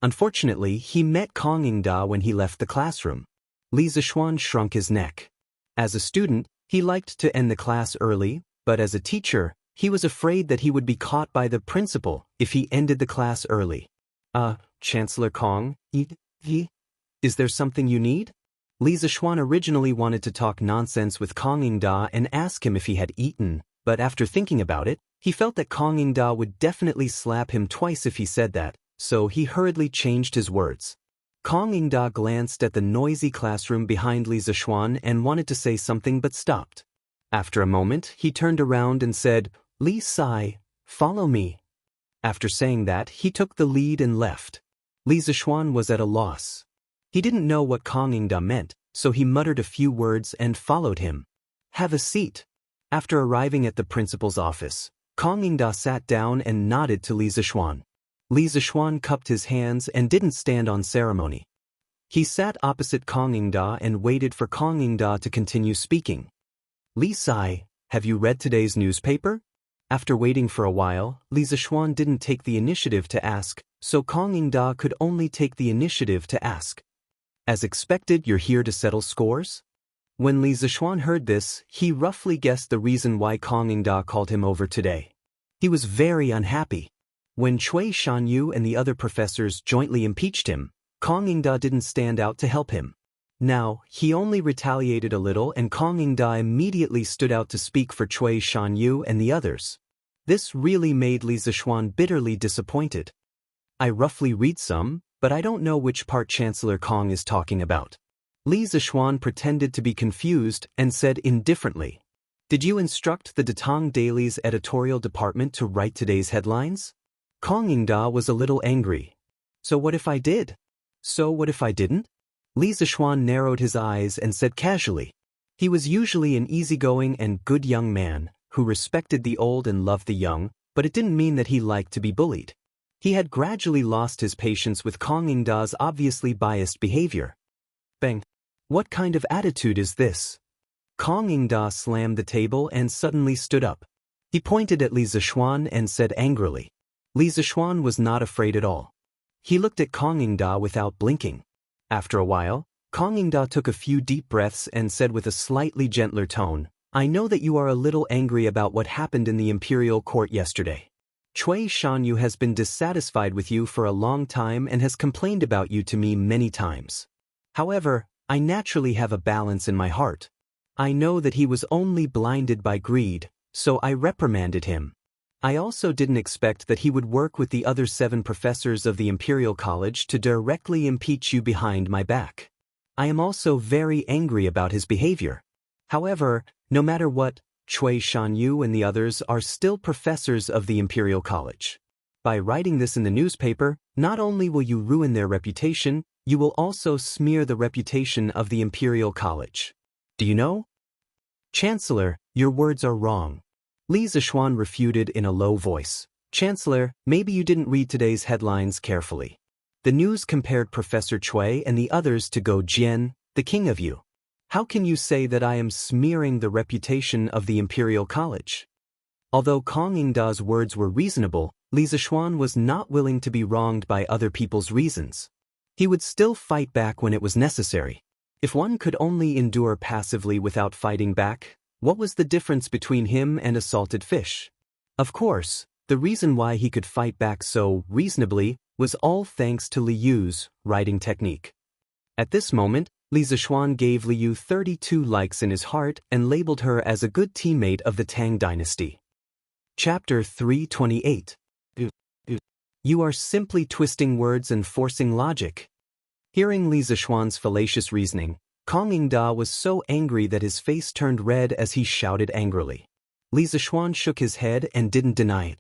Unfortunately, he met Kong Yingda when he left the classroom. Li Zishuan shrunk his neck. As a student, he liked to end the class early, but as a teacher, he was afraid that he would be caught by the principal if he ended the class early. Chancellor Kong, is there something you need? Li Zishuan originally wanted to talk nonsense with Kong Yingda and ask him if he had eaten, but after thinking about it, he felt that Kong Yingda would definitely slap him twice if he said that, so he hurriedly changed his words. Kong Yingda glanced at the noisy classroom behind Li Zishuan and wanted to say something but stopped. After a moment, he turned around and said, "Li Sai, follow me." After saying that, he took the lead and left. Li Zishuan was at a loss. He didn't know what Kong Yingda meant, so he muttered a few words and followed him. "Have a seat." After arriving at the principal's office, Kong Yingda sat down and nodded to Li Zishuan. Li Zishuan cupped his hands and didn't stand on ceremony. He sat opposite Kong Yingda and waited for Kong Yingda to continue speaking. "Li Sai, have you read today's newspaper?" After waiting for a while, Li Zishuan didn't take the initiative to ask, so Kong Yingda could only take the initiative to ask. "As expected, you're here to settle scores?" When Li Zishuan heard this, he roughly guessed the reason why Kong Yingda called him over today. He was very unhappy. When Cui Shanyu and the other professors jointly impeached him, Kong Yingda didn't stand out to help him. Now, he only retaliated a little and Kong Yingda immediately stood out to speak for Cui Shanyu and the others. This really made Li Zishuan bitterly disappointed. "I roughly read some, but I don't know which part Chancellor Kong is talking about." Li Zishuan pretended to be confused and said indifferently, "Did you instruct the Datang Daily's editorial department to write today's headlines?" Kong Yingda was a little angry. "So what if I did?" "So what if I didn't?" Li Zishuan narrowed his eyes and said casually. He was usually an easygoing and good young man, who respected the old and loved the young, but it didn't mean that he liked to be bullied. He had gradually lost his patience with Kong Yingda's obviously biased behavior. Bang! What kind of attitude is this? Kong Yingda slammed the table and suddenly stood up. He pointed at Li Zishuan and said angrily. Li Zishuan was not afraid at all. He looked at Kong Yingda without blinking. After a while, Kong Yingda took a few deep breaths and said with a slightly gentler tone, "I know that you are a little angry about what happened in the imperial court yesterday. Cui Shanyu has been dissatisfied with you for a long time and has complained about you to me many times. However, I naturally have a balance in my heart. I know that he was only blinded by greed, so I reprimanded him. I also didn't expect that he would work with the other 7 professors of the Imperial College to directly impeach you behind my back. I am also very angry about his behavior. However, no matter what, Cui Shanyu and the others are still professors of the Imperial College. By writing this in the newspaper, not only will you ruin their reputation, you will also smear the reputation of the Imperial College. Do you know?" "Chancellor, your words are wrong." Li Zishuan refuted in a low voice. "Chancellor, maybe you didn't read today's headlines carefully. The news compared Professor Cui and the others to Go Jian, the king of you. How can you say that I am smearing the reputation of the Imperial College?" Although Kong Yingda's words were reasonable, Li Zishuan was not willing to be wronged by other people's reasons. He would still fight back when it was necessary. If one could only endure passively without fighting back, what was the difference between him and a salted fish? Of course, the reason why he could fight back so reasonably was all thanks to Li Yu's writing technique. At this moment, Li Zishuan gave Li Yu 32 likes in his heart and labeled her as a good teammate of the Tang dynasty. Chapter 328. You are simply twisting words and forcing logic. Hearing Li Zishuan's fallacious reasoning, Kong Yingda was so angry that his face turned red as he shouted angrily. Li Zishuan shook his head and didn't deny it.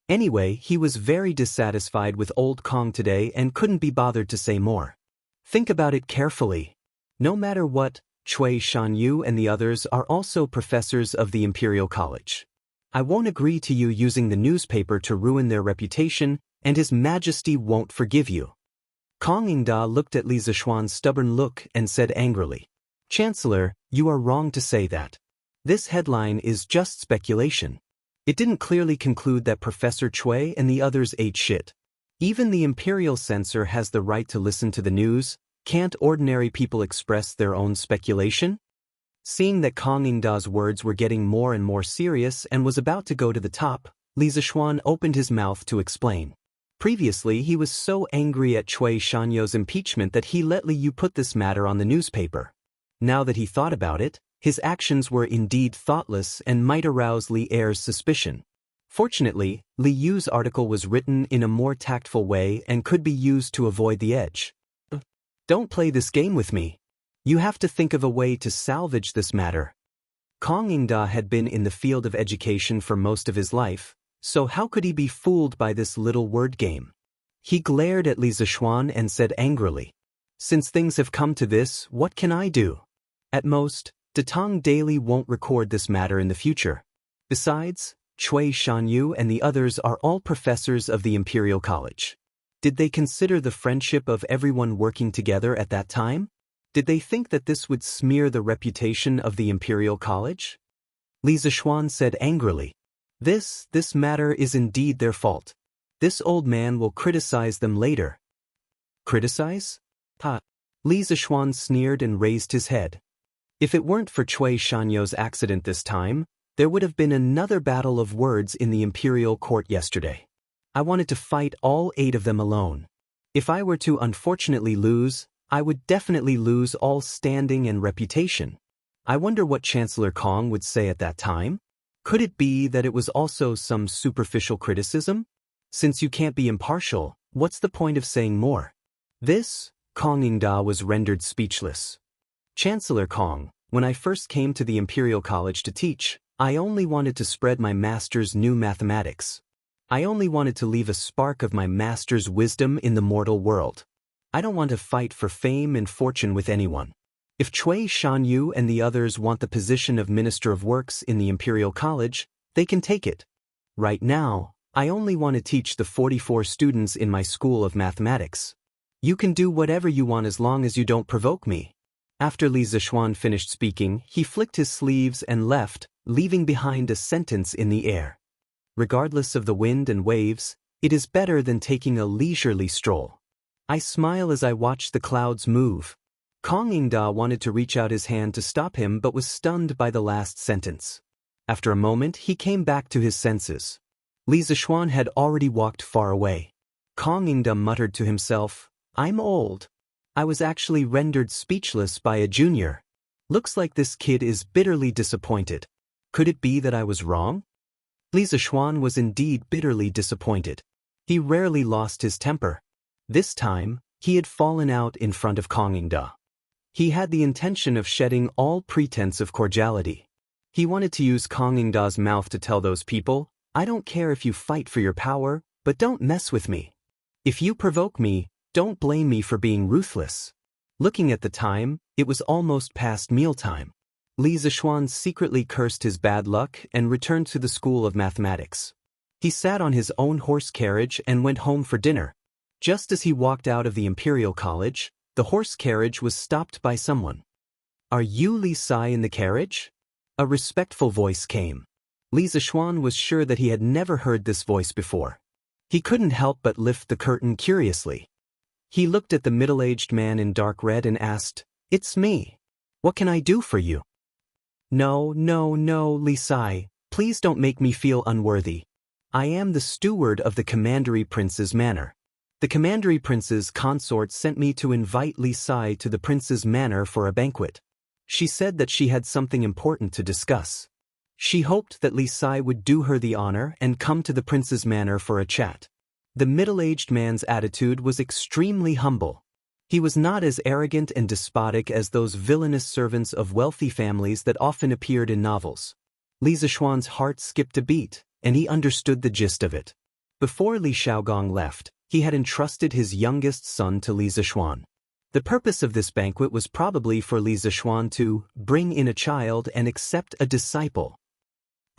Anyway, he was very dissatisfied with old Kong today and couldn't be bothered to say more. Think about it carefully. No matter what, Cui Shanyu and the others are also professors of the Imperial College. I won't agree to you using the newspaper to ruin their reputation, and His Majesty won't forgive you. Kong Ingda looked at Li Zishuan's stubborn look and said angrily, Chancellor, you are wrong to say that. This headline is just speculation. It didn't clearly conclude that Professor Cui and the others ate shit. Even the Imperial censor has the right to listen to the news. Can't ordinary people express their own speculation? Seeing that Kong Ingda's words were getting more and more serious and was about to go to the top, Li Zishuan opened his mouth to explain. Previously, he was so angry at Cui Shanyo's impeachment that he let Li Yu put this matter on the newspaper. Now that he thought about it, his actions were indeed thoughtless and might arouse Li Er's suspicion. Fortunately, Li Yu's article was written in a more tactful way and could be used to avoid the edge. Don't play this game with me. You have to think of a way to salvage this matter. Kong Ingda had been in the field of education for most of his life, so how could he be fooled by this little word game? He glared at Li Zishuan and said angrily, Since things have come to this, what can I do? At most, Datong Daily won't record this matter in the future. Besides, Cui Shanyu and the others are all professors of the Imperial College. Did they consider the friendship of everyone working together at that time? Did they think that this would smear the reputation of the Imperial College? Li Zishuan said angrily, This matter is indeed their fault. This old man will criticize them later. Criticize? Li Zishuan sneered and raised his head. If it weren't for Cui Shanyo's accident this time, there would have been another battle of words in the Imperial Court yesterday. I wanted to fight all 8 of them alone. If I were to unfortunately lose, I would definitely lose all standing and reputation. I wonder what Chancellor Kong would say at that time? Could it be that it was also some superficial criticism? Since you can't be impartial, what's the point of saying more? This, Kong Ingda was rendered speechless. Chancellor Kong, when I first came to the Imperial College to teach, I only wanted to spread my master's new mathematics. I only wanted to leave a spark of my master's wisdom in the mortal world. I don't want to fight for fame and fortune with anyone. If Cui Shanyu and the others want the position of Minister of Works in the Imperial College, they can take it. Right now, I only want to teach the 44 students in my school of mathematics. You can do whatever you want as long as you don't provoke me. After Li Zishuan finished speaking, he flicked his sleeves and left, leaving behind a sentence in the air. Regardless of the wind and waves, it is better than taking a leisurely stroll. I smile as I watch the clouds move. Kong Ingda wanted to reach out his hand to stop him but was stunned by the last sentence. After a moment, he came back to his senses. Li Zishuan had already walked far away. Kong Ingda muttered to himself, I'm old. I was actually rendered speechless by a junior. Looks like this kid is bitterly disappointed. Could it be that I was wrong? Li Zishuan was indeed bitterly disappointed. He rarely lost his temper. This time, he had fallen out in front of Kong Ingda. He had the intention of shedding all pretense of cordiality. He wanted to use Kong Ingda's mouth to tell those people, I don't care if you fight for your power, but don't mess with me. If you provoke me, don't blame me for being ruthless. Looking at the time, it was almost past mealtime. Li Zishuan secretly cursed his bad luck and returned to the School of Mathematics. He sat on his own horse carriage and went home for dinner. Just as he walked out of the Imperial College, the horse carriage was stopped by someone. Are you Li Sai in the carriage? A respectful voice came. Li Zishuan was sure that he had never heard this voice before. He couldn't help but lift the curtain curiously. He looked at the middle-aged man in dark red and asked, It's me. What can I do for you? No, Li Sai, please don't make me feel unworthy. I am the steward of the Commandery Prince's manor. The Commandery Prince's consort sent me to invite Li Sai to the Prince's manor for a banquet. She said that she had something important to discuss. She hoped that Li Sai would do her the honor and come to the Prince's manor for a chat. The middle-aged man's attitude was extremely humble. He was not as arrogant and despotic as those villainous servants of wealthy families that often appeared in novels. Li Zishuan's heart skipped a beat, and he understood the gist of it. Before Li Xiaogong left, he had entrusted his youngest son to Li Zishuan. The purpose of this banquet was probably for Li Zishuan to bring in a child and accept a disciple.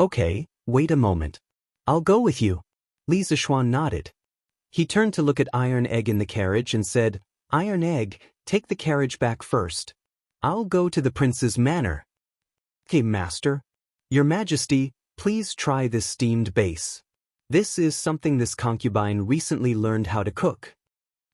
Okay, wait a moment. I'll go with you. Li Zishuan nodded. He turned to look at Iron Egg in the carriage and said, Iron Egg, take the carriage back first. I'll go to the prince's manor. Okay, master. Your Majesty, please try this steamed base. This is something this concubine recently learned how to cook.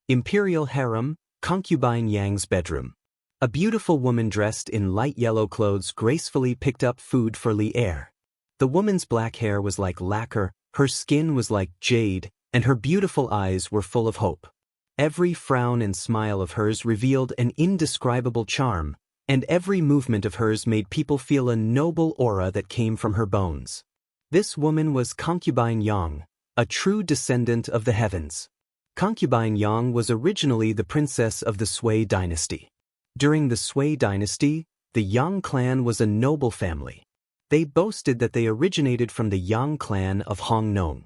Imperial Harem, Concubine Yang's bedroom. A beautiful woman dressed in light yellow clothes gracefully picked up food for Li Er. The woman's black hair was like lacquer, her skin was like jade, and her beautiful eyes were full of hope. Every frown and smile of hers revealed an indescribable charm, and every movement of hers made people feel a noble aura that came from her bones. This woman was Concubine Yang, a true descendant of the heavens. Concubine Yang was originally the princess of the Sui dynasty. During the Sui dynasty, the Yang clan was a noble family. They boasted that they originated from the Yang clan of Hongnong.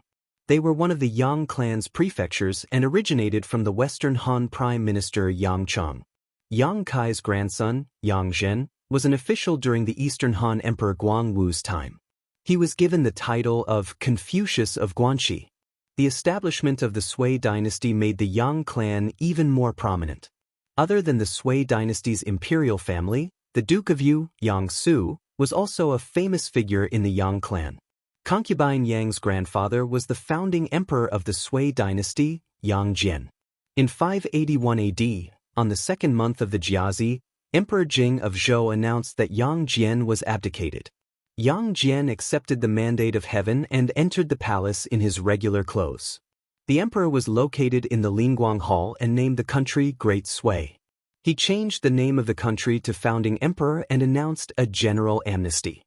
They were one of the Yang clan's prefectures and originated from the Western Han Prime Minister Yang Cheng. Yang Kai's grandson, Yang Zhen, was an official during the Eastern Han Emperor Guangwu's time. He was given the title of Confucius of Guanxi. The establishment of the Sui dynasty made the Yang clan even more prominent. Other than the Sui dynasty's imperial family, the Duke of Yu, Yang Su, was also a famous figure in the Yang clan. Concubine Yang's grandfather was the founding emperor of the Sui dynasty, Yang Jian. In 581 AD, on the second month of the Jiazi, Emperor Jing of Zhou announced that Yang Jian was abdicated. Yang Jian accepted the mandate of heaven and entered the palace in his regular clothes. The emperor was located in the Lingguang Hall and named the country Great Sui. He changed the name of the country to founding emperor and announced a general amnesty.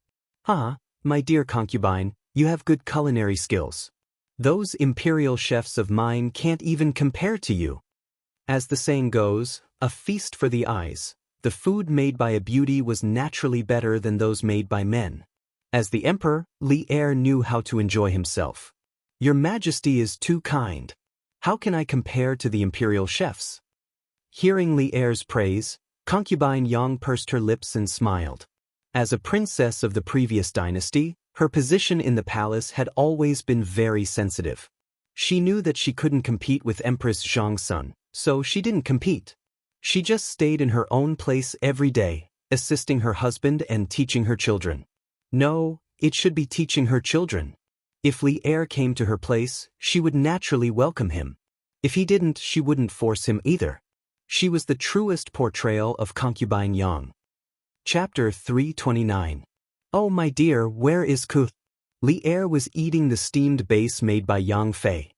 My dear concubine, you have good culinary skills. Those imperial chefs of mine can't even compare to you. As the saying goes, a feast for the eyes. The food made by a beauty was naturally better than those made by men. As the emperor, Li Er knew how to enjoy himself. Your Majesty is too kind. How can I compare to the imperial chefs? Hearing Li Er's praise, concubine Yang pursed her lips and smiled. As a princess of the previous dynasty, her position in the palace had always been very sensitive. She knew that she couldn't compete with Empress Zhangsun, so she didn't compete. She just stayed in her own place every day, assisting her husband and teaching her children. No, it should be teaching her children. If Li Er came to her place, she would naturally welcome him. If he didn't, she wouldn't force him either. She was the truest portrayal of concubine Yang. Chapter 329. Oh my dear, where is Ku? Li Er was eating the steamed base made by Yang Fei.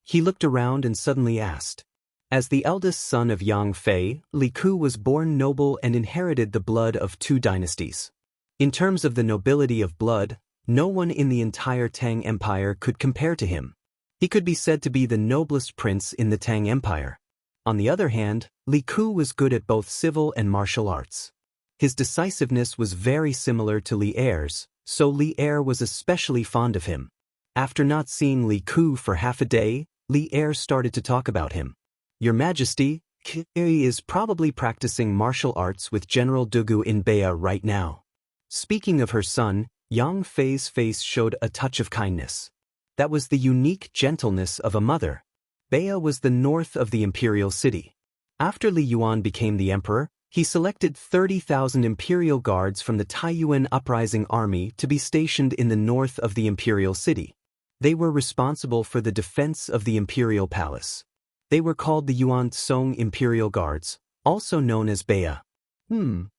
He looked around and suddenly asked. As the eldest son of Yang Fei, Li Ku was born noble and inherited the blood of two dynasties. In terms of the nobility of blood, no one in the entire Tang Empire could compare to him. He could be said to be the noblest prince in the Tang Empire. On the other hand, Li Ku was good at both civil and martial arts. His decisiveness was very similar to Li Er's, so Li Er was especially fond of him. After not seeing Li Ku for half a day, Li Er started to talk about him. Your Majesty, Ki is probably practicing martial arts with General Dugu in Bea right now. Speaking of her son, Yang Fei's face showed a touch of kindness. That was the unique gentleness of a mother. Bea was the north of the imperial city. After Li Yuan became the emperor, he selected 30,000 imperial guards from the Taiyuan uprising army to be stationed in the north of the imperial city. They were responsible for the defense of the imperial palace. They were called the Yuan Song Imperial Guards, also known as Bea.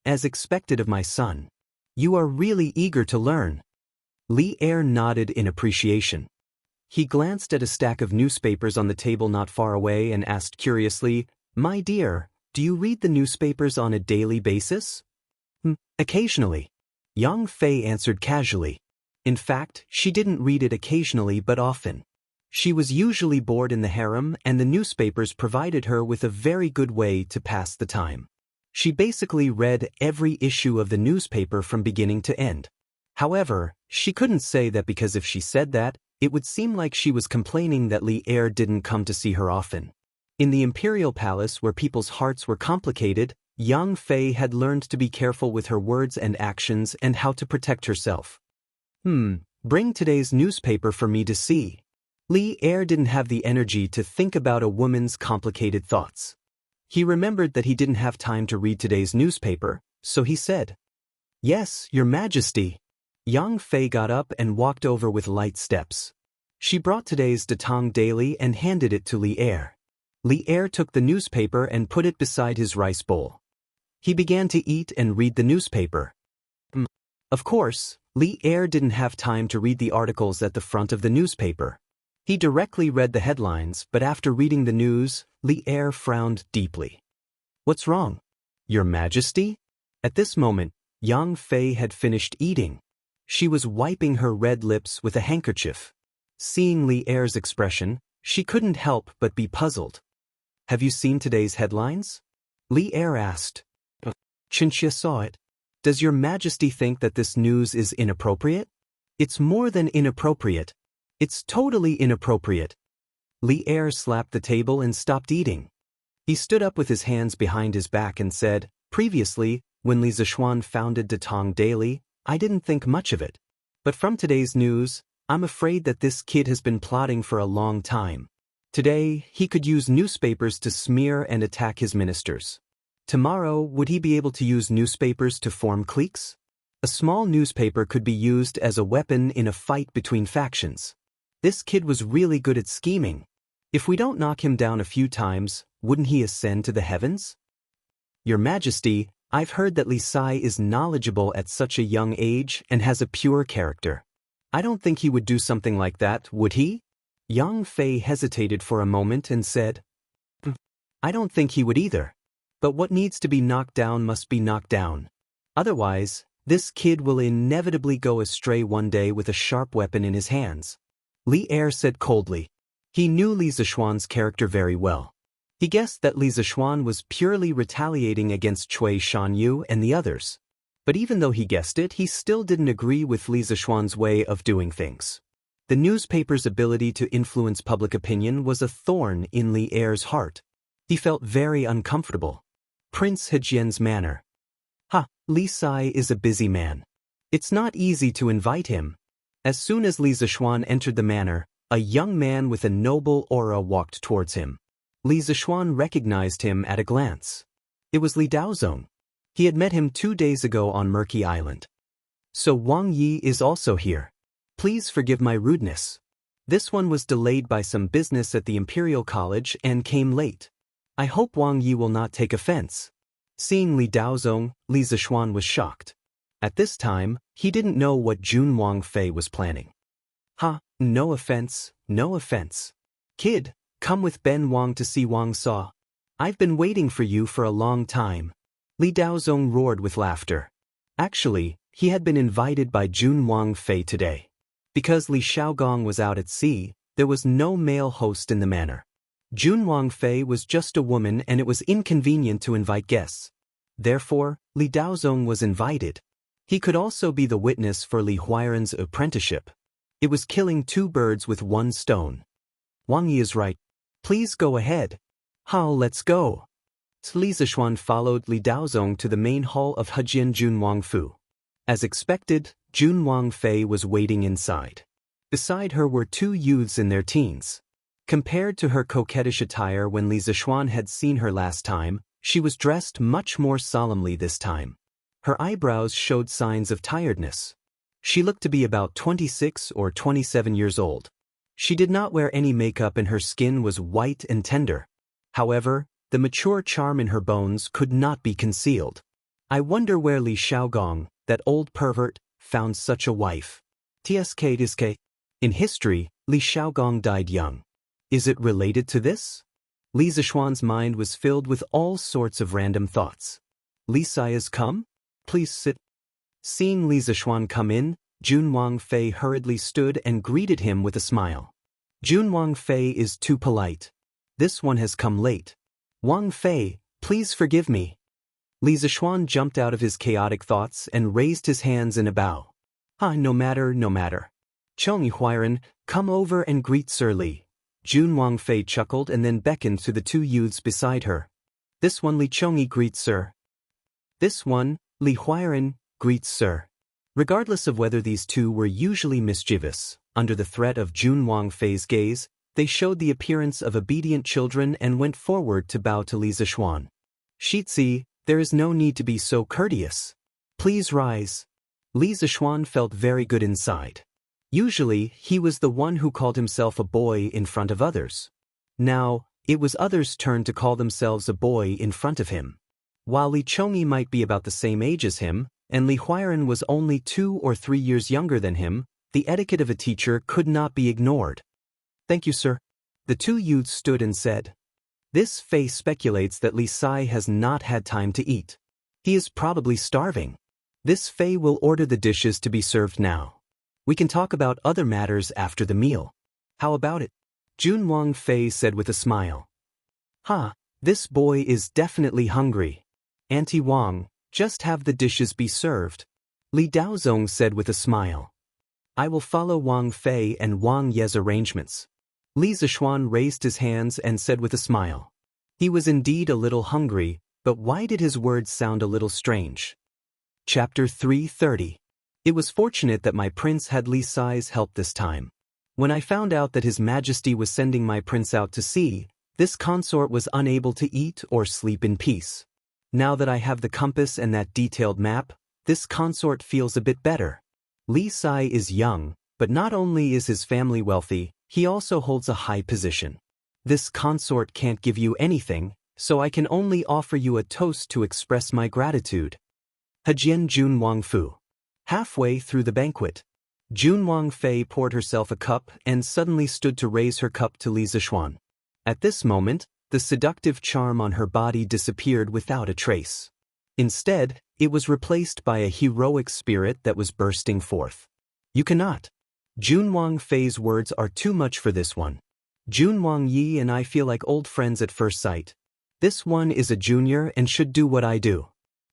As expected of my son. You are really eager to learn. Li Er nodded in appreciation. He glanced at a stack of newspapers on the table not far away and asked curiously, My dear, do you read the newspapers on a daily basis? Occasionally. Yang Fei answered casually. In fact, she didn't read it occasionally but often. She was usually bored in the harem and the newspapers provided her with a very good way to pass the time. She basically read every issue of the newspaper from beginning to end. However, she couldn't say that because if she said that, it would seem like she was complaining that Li Er didn't come to see her often. In the imperial palace where people's hearts were complicated, Yang Fei had learned to be careful with her words and actions and how to protect herself. Bring today's newspaper for me to see. Li Er didn't have the energy to think about a woman's complicated thoughts. He remembered that he didn't have time to read today's newspaper, so he said, "Yes, Your Majesty." Yang Fei got up and walked over with light steps. She brought today's Datang Daily and handed it to Li Er. Li Er took the newspaper and put it beside his rice bowl. He began to eat and read the newspaper. Of course, Li Er didn't have time to read the articles at the front of the newspaper. He directly read the headlines, but after reading the news, Li Er frowned deeply. "What's wrong, Your Majesty?" At this moment, Yang Fei had finished eating. She was wiping her red lips with a handkerchief. Seeing Li Er's expression, she couldn't help but be puzzled. "Have you seen today's headlines?" Li Er asked. Xianxia saw it. "Does Your Majesty think that this news is inappropriate?" "It's more than inappropriate. It's totally inappropriate." Li Er slapped the table and stopped eating. He stood up with his hands behind his back and said, "Previously, when Li Zishuan founded Datang Daily, I didn't think much of it. But from today's news, I'm afraid that this kid has been plotting for a long time. Today, he could use newspapers to smear and attack his ministers. Tomorrow, would he be able to use newspapers to form cliques? A small newspaper could be used as a weapon in a fight between factions. This kid was really good at scheming. If we don't knock him down a few times, wouldn't he ascend to the heavens?" "Your Majesty, I've heard that Li Sai is knowledgeable at such a young age and has a pure character. I don't think he would do something like that, would he?" Yang Fei hesitated for a moment and said, "I don't think he would either. But what needs to be knocked down must be knocked down. Otherwise, this kid will inevitably go astray one day with a sharp weapon in his hands." Li Er said coldly. He knew Li Zishuan's character very well. He guessed that Li Zishuan was purely retaliating against Cui Shanyu and the others. But even though he guessed it, he still didn't agree with Li Zishuan's way of doing things. The newspaper's ability to influence public opinion was a thorn in Li Er's heart. He felt very uncomfortable. Prince Hejian's manner. Li Sai is a busy man. It's not easy to invite him. As soon as Li Zishuan entered the manor, a young man with a noble aura walked towards him. Li Zishuan recognized him at a glance. It was Li Daozong. He had met him 2 days ago on Murky Island. "So Wang Yi is also here. Please forgive my rudeness. This one was delayed by some business at the Imperial College and came late. I hope Wang Yi will not take offense." Seeing Li Daozong, Li Zishuan was shocked. At this time, he didn't know what Jun Wang Fei was planning. No offense, no offense. Kid, come with Ben Wang to see Wang Sa. I've been waiting for you for a long time. Li Daozong roared with laughter. Actually, he had been invited by Jun Wang Fei today. Because Li Xiaogong was out at sea, there was no male host in the manor. Jun Wang Fei was just a woman and it was inconvenient to invite guests. Therefore, Li Daozong was invited. He could also be the witness for Li Huairan's apprenticeship. It was killing 2 birds with 1 stone. Wang Yi is right. Please go ahead. Let's go. Li Zishuan followed Li Daozong to the main hall of Hejian Jun Wang Fu. As expected, Jun Wang Fei was waiting inside. Beside her were 2 youths in their teens. Compared to her coquettish attire when Li Zishuan had seen her last time, she was dressed much more solemnly this time. Her eyebrows showed signs of tiredness. She looked to be about 26 or 27 years old. She did not wear any makeup and her skin was white and tender. However, the mature charm in her bones could not be concealed. I wonder where Li Xiaogong, that old pervert, found such a wife. Tsk. In history, Li Xiaogong died young. Is it related to this? Li Zishuan's mind was filled with all sorts of random thoughts. Li Sai has come? Please sit. Seeing Li Zishuan come in, Jun Wang Fei hurriedly stood and greeted him with a smile. Jun Wang Fei is too polite. This one has come late. Wang Fei, please forgive me. Li Zishuan jumped out of his chaotic thoughts and raised his hands in a bow. No matter, no matter. Cheng Huiren, come over and greet Sir Li. Jun Wangfei chuckled and then beckoned to the two youths beside her. This one Li Chongyi greets Sir. This one, Li Huiren, greets Sir. Regardless of whether these two were usually mischievous, under the threat of Jun Wangfei's gaze, they showed the appearance of obedient children and went forward to bow to Li Zishuan. Shitzi, there is no need to be so courteous. Please rise. Li Zishuan felt very good inside. Usually, he was the one who called himself a boy in front of others. Now, it was others' turn to call themselves a boy in front of him. While Li Chongyi might be about the same age as him, and Li Huiren was only 2 or 3 years younger than him, the etiquette of a teacher could not be ignored. Thank you, sir. The two youths stood and said. This Fei speculates that Li Sai has not had time to eat. He is probably starving. This Fei will order the dishes to be served now. We can talk about other matters after the meal. How about it? Jun Wangfei said with a smile. This boy is definitely hungry. Auntie Wang, just have the dishes be served. Li Daozong said with a smile. I will follow Wang Fei and Wang Ye's arrangements. Li Zishuan raised his hands and said with a smile. He was indeed a little hungry, but why did his words sound a little strange? Chapter 330. It was fortunate that my prince had Li Sai's help this time. When I found out that His Majesty was sending my prince out to sea, this consort was unable to eat or sleep in peace. Now that I have the compass and that detailed map, this consort feels a bit better. Li Sai is young, but not only is his family wealthy, he also holds a high position. This consort can't give you anything, so I can only offer you a toast to express my gratitude. Hejian Jun Wangfu. Halfway through the banquet, Jun Wangfei poured herself a cup and suddenly stood to raise her cup to Li Zishuan. At this moment, the seductive charm on her body disappeared without a trace. Instead, it was replaced by a heroic spirit that was bursting forth. You cannot. Jun Wangfei's words are too much for this one. Jun Wang Yi and I feel like old friends at first sight. This one is a junior and should do what I do.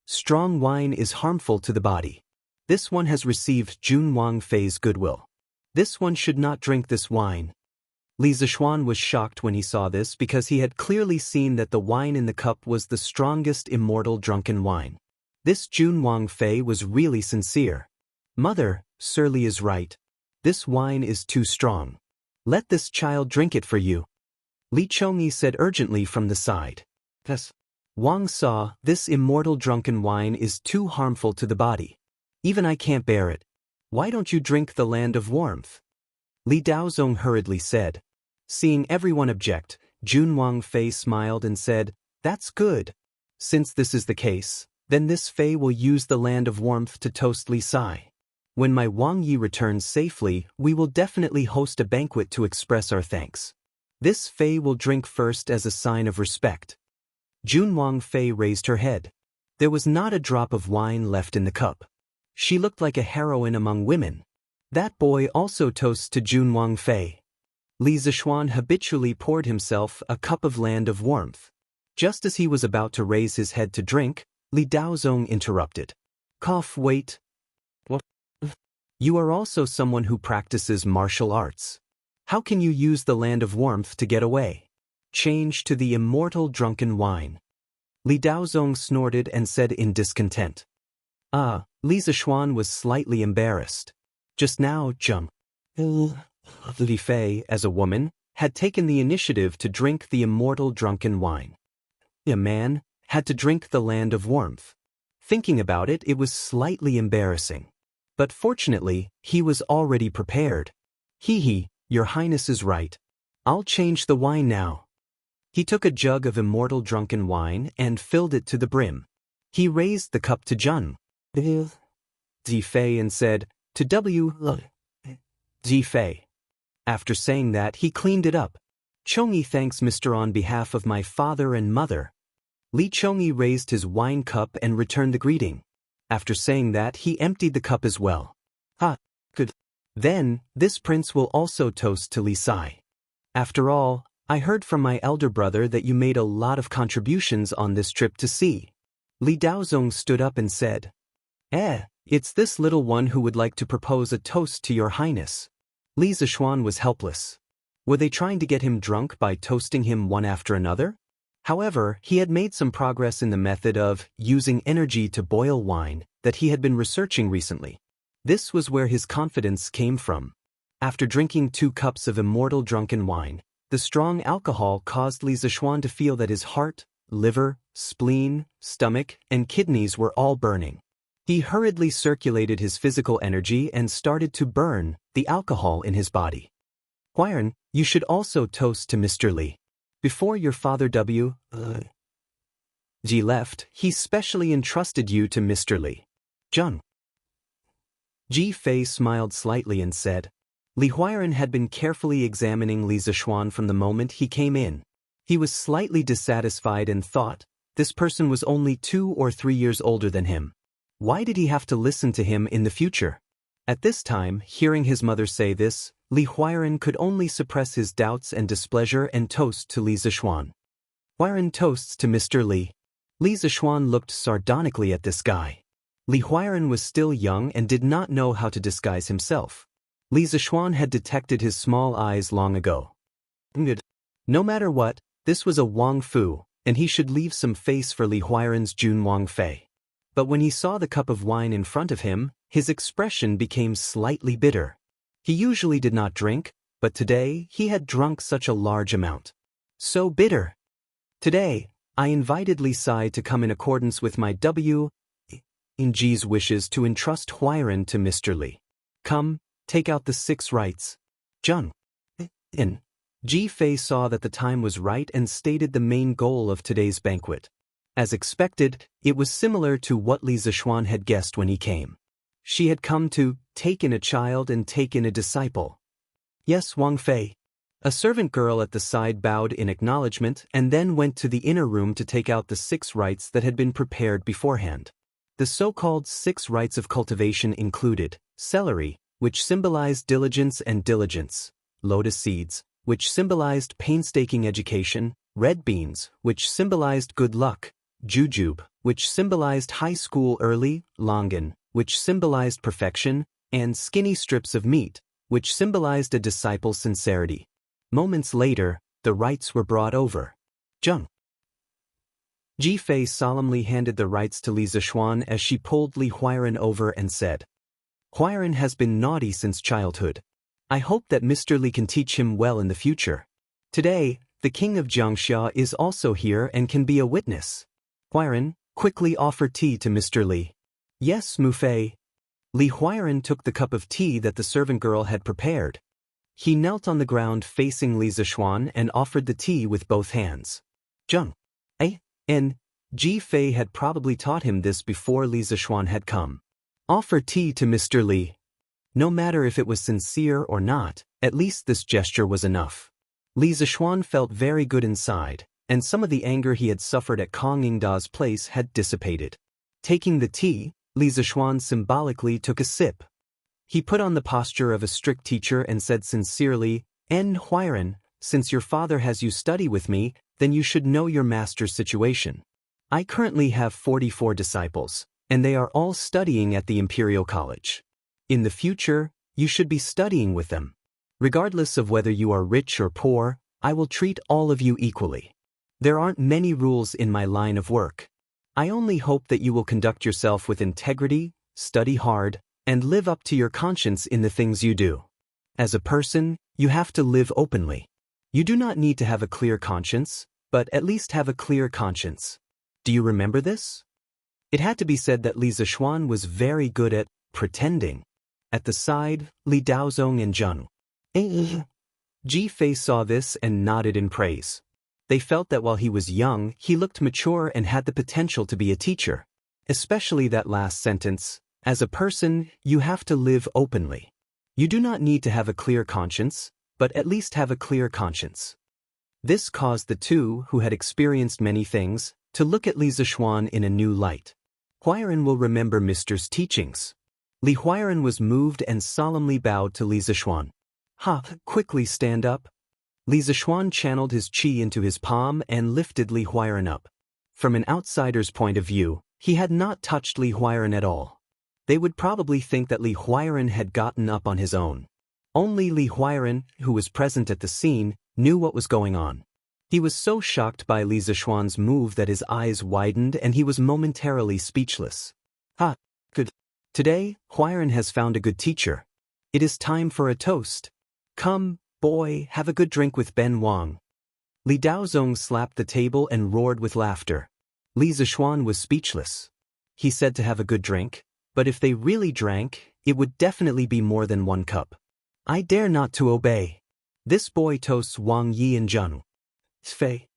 Strong wine is harmful to the body. This one has received Jun Wangfei's goodwill. This one should not drink this wine. Li Zishuan was shocked when he saw this because he had clearly seen that the wine in the cup was the strongest immortal drunken wine. This Jun Wangfei was really sincere. Mother, Sir Li is right. This wine is too strong. Let this child drink it for you. Li Chongyi said urgently from the side. Yes. Wang saw, this immortal drunken wine is too harmful to the body. Even I can't bear it. Why don't you drink the land of warmth? Li Daozong hurriedly said. Seeing everyone object, Jun Wangfei smiled and said, That's good. Since this is the case, then this Fei will use the land of warmth to toast Li Sai. When my Wang Yi returns safely, we will definitely host a banquet to express our thanks. This Fei will drink first as a sign of respect. Jun Wangfei raised her head. There was not a drop of wine left in the cup. She looked like a heroine among women. That boy also toasts to Jun Wangfei. Li Zishuan habitually poured himself a cup of land of warmth. Just as he was about to raise his head to drink, Li Daozong interrupted. Wait. What? You are also someone who practices martial arts. How can you use the land of warmth to get away? Change to the immortal drunken wine. Li Daozong snorted and said in discontent. Li Zishuan was slightly embarrassed. Just now, Li Fei, as a woman, had taken the initiative to drink the immortal drunken wine. A man had to drink the land of warmth. Thinking about it, it was slightly embarrassing. But fortunately, he was already prepared. Your Highness is right. I'll change the wine now. He took a jug of immortal drunken wine and filled it to the brim. He raised the cup to Jun Fei and said, to Fei. After saying that, he cleaned it up. Chongyi thanks Mr. on behalf of my father and mother. Li Chongyi raised his wine cup and returned the greeting. After saying that, he emptied the cup as well. Good. Then, this prince will also toast to Li Sai. After all, I heard from my elder brother that you made a lot of contributions on this trip to sea. Li Daozong stood up and said. It's this little one who would like to propose a toast to your highness. Li Zishuan was helpless. Were they trying to get him drunk by toasting him one after another? However, he had made some progress in the method of using energy to boil wine that he had been researching recently. This was where his confidence came from. After drinking 2 cups of immortal drunken wine, the strong alcohol caused Li Zishuan to feel that his heart, liver, spleen, stomach, and kidneys were all burning. He hurriedly circulated his physical energy and started to burn the alcohol in his body. Huairan, you should also toast to Mr. Li. Before your father Ji left, he specially entrusted you to Mr. Li. Zheng. Ji Fei smiled slightly and said, Li Huairan had been carefully examining Li Zishuan from the moment he came in. He was slightly dissatisfied and thought, this person was only 2 or 3 years older than him. Why did he have to listen to him in the future? At this time, hearing his mother say this, Li Huairan could only suppress his doubts and displeasure and toast to Li Zishuan. Huairan toasts to Mr. Li. Li Zishuan looked sardonically at this guy. Li Huairan was still young and did not know how to disguise himself. Li Zishuan had detected his small eyes long ago. No matter what, this was a Wang Fu, and he should leave some face for Li Huairan's Jun Wang Fei. But when he saw the cup of wine in front of him, his expression became slightly bitter. He usually did not drink, but today he had drunk such a large amount. So bitter. Today, I invited Li Sai to come in accordance with my Ji's wishes to entrust Huairan to Mr. Li. Come, take out the 6 rites. Zheng. Ji Fei saw that the time was right and stated the main goal of today's banquet. As expected, it was similar to what Li Zishuan had guessed when he came. She had come to take in a child and take in a disciple. Yes, Wang Fei. A servant girl at the side bowed in acknowledgement and then went to the inner room to take out the 6 rites that had been prepared beforehand. The so-called 6 rites of cultivation included celery, which symbolized diligence and diligence, lotus seeds, which symbolized painstaking education, red beans, which symbolized good luck, jujube, which symbolized high school early, longan, which symbolized perfection, and skinny strips of meat, which symbolized a disciple's sincerity. Moments later, the rites were brought over. Zheng. Ji Fei solemnly handed the rites to Li Zishuan as she pulled Li Huairan over and said, Huairan has been naughty since childhood. I hope that Mr. Li can teach him well in the future. Today, the king of Xianxia is also here and can be a witness. Huairan, quickly offer tea to Mr. Li. Yes, Mu Fei. Li Huairan took the cup of tea that the servant girl had prepared. He knelt on the ground facing Li Zishuan and offered the tea with both hands. Zheng. And Ji Fei had probably taught him this before Li Zishuan had come. Offer tea to Mr. Li. No matter if it was sincere or not, at least this gesture was enough. Li Zishuan felt very good inside, and some of the anger he had suffered at Kong Yingda's place had dissipated. Taking the tea, Li Zishuan symbolically took a sip. He put on the posture of a strict teacher and said sincerely, Huairan, since your father has you study with me, then you should know your master's situation. I currently have 44 disciples, and they are all studying at the Imperial College. In the future, you should be studying with them. Regardless of whether you are rich or poor, I will treat all of you equally. There aren't many rules in my line of work. I only hope that you will conduct yourself with integrity, study hard, and live up to your conscience in the things you do. As a person, you have to live openly. You do not need to have a clear conscience, but at least have a clear conscience. Do you remember this? It had to be said that Li Zishuan was very good at pretending. At the side, Li Daozong and Zheng. Ji Fei saw this and nodded in praise. They felt that while he was young, he looked mature and had the potential to be a teacher. Especially that last sentence, as a person, you have to live openly. You do not need to have a clear conscience, but at least have a clear conscience. This caused the two, who had experienced many things, to look at Li Zishuan in a new light. Huairan will remember Mr.'s teachings. Li Huairan was moved and solemnly bowed to Li Zishuan. Quickly stand up. Li Zishuan channeled his qi into his palm and lifted Li Huairan up. From an outsider's point of view, he had not touched Li Huairan at all. They would probably think that Li Huiren had gotten up on his own. Only Li Huiren, who was present at the scene, knew what was going on. He was so shocked by Li Zishuan's move that his eyes widened and he was momentarily speechless. Ha! Good. Today, Huiren has found a good teacher. It is time for a toast. Come, boy, have a good drink with Ben Wang. Li Daozong slapped the table and roared with laughter. Li Zishuan was speechless. He said to have a good drink, but if they really drank, it would definitely be more than 1 cup. I dare not to obey. This boy toasts Wang Yi and Zheng Fei.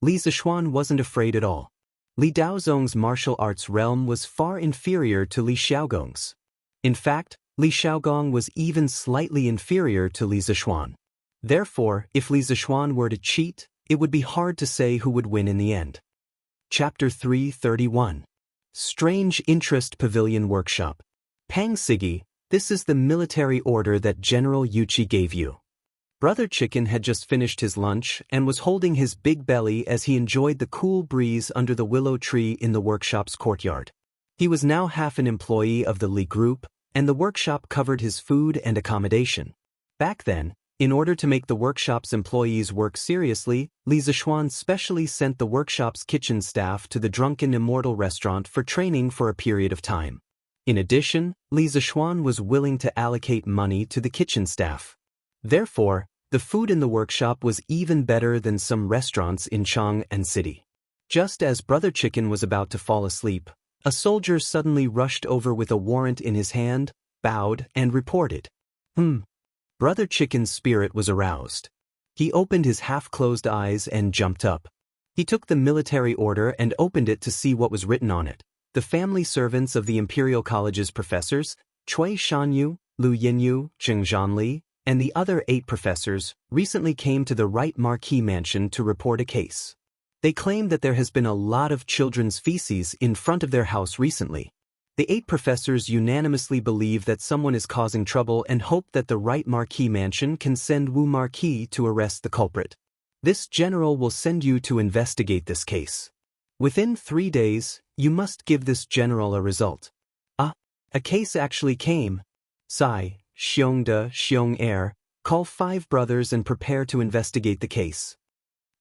Li Zishuan wasn't afraid at all. Li Daozong's martial arts realm was far inferior to Li Xiaogong's. In fact, Li Xiaogong was even slightly inferior to Li Zishuan. Therefore, if Li Zishuan were to cheat, it would be hard to say who would win in the end. Chapter 331. Strange Interest Pavilion Workshop. Pang Sigi, this is the military order that General Yuqi gave you. Brother Chicken had just finished his lunch and was holding his big belly as he enjoyed the cool breeze under the willow tree in the workshop's courtyard. He was now half an employee of the Li Group, and the workshop covered his food and accommodation. Back then, in order to make the workshop's employees work seriously, Li Zishuan specially sent the workshop's kitchen staff to the Drunken Immortal restaurant for training for a period of time. In addition, Li Zishuan was willing to allocate money to the kitchen staff. Therefore, the food in the workshop was even better than some restaurants in Chang'an City. Just as Brother Chicken was about to fall asleep, a soldier suddenly rushed over with a warrant in his hand, bowed, and reported. Brother Chicken's spirit was aroused. He opened his half-closed eyes and jumped up. He took the military order and opened it to see what was written on it. The family servants of the Imperial College's professors, Cui Shanyu, Lu Yinyu, Zheng Zhanli, and the other 8 professors, recently came to the Right Marquis Mansion to report a case. They claim that there has been a lot of children's feces in front of their house recently. The 8 professors unanimously believe that someone is causing trouble and hope that the Right Marquis Mansion can send Wu Marquis to arrest the culprit. This general will send you to investigate this case. Within 3 days, you must give this general a result. A case actually came. Sai, Xiongde, Xiong'er, call 5 brothers and prepare to investigate the case.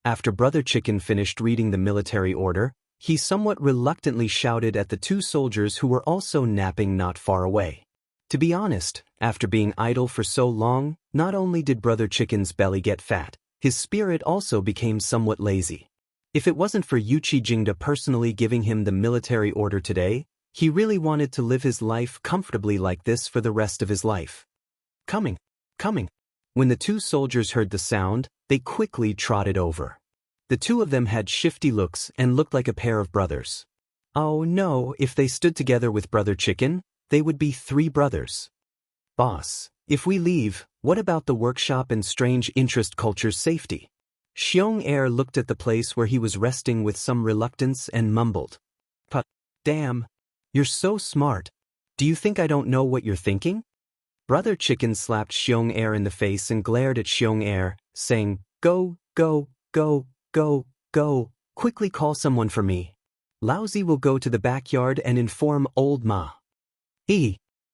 After Brother Chicken finished reading the military order, he somewhat reluctantly shouted at the 2 soldiers who were also napping not far away. To be honest, after being idle for so long, not only did Brother Chicken's belly get fat, his spirit also became somewhat lazy. If it wasn't for Yuqi Jingde personally giving him the military order today, he really wanted to live his life comfortably like this for the rest of his life. Coming. When the 2 soldiers heard the sound, they quickly trotted over. The 2 of them had shifty looks and looked like a pair of brothers. Oh no, if they stood together with Brother Chicken, they would be 3 brothers. Boss, if we leave, what about the workshop and Strange Interest Culture's safety? Xiong'er looked at the place where he was resting with some reluctance and mumbled. Damn. You're so smart. Do you think I don't know what you're thinking? Brother Chicken slapped Xiong'er in the face and glared at Xiong'er, saying, Go, quickly call someone for me. Laozi will go to the backyard and inform old Ma.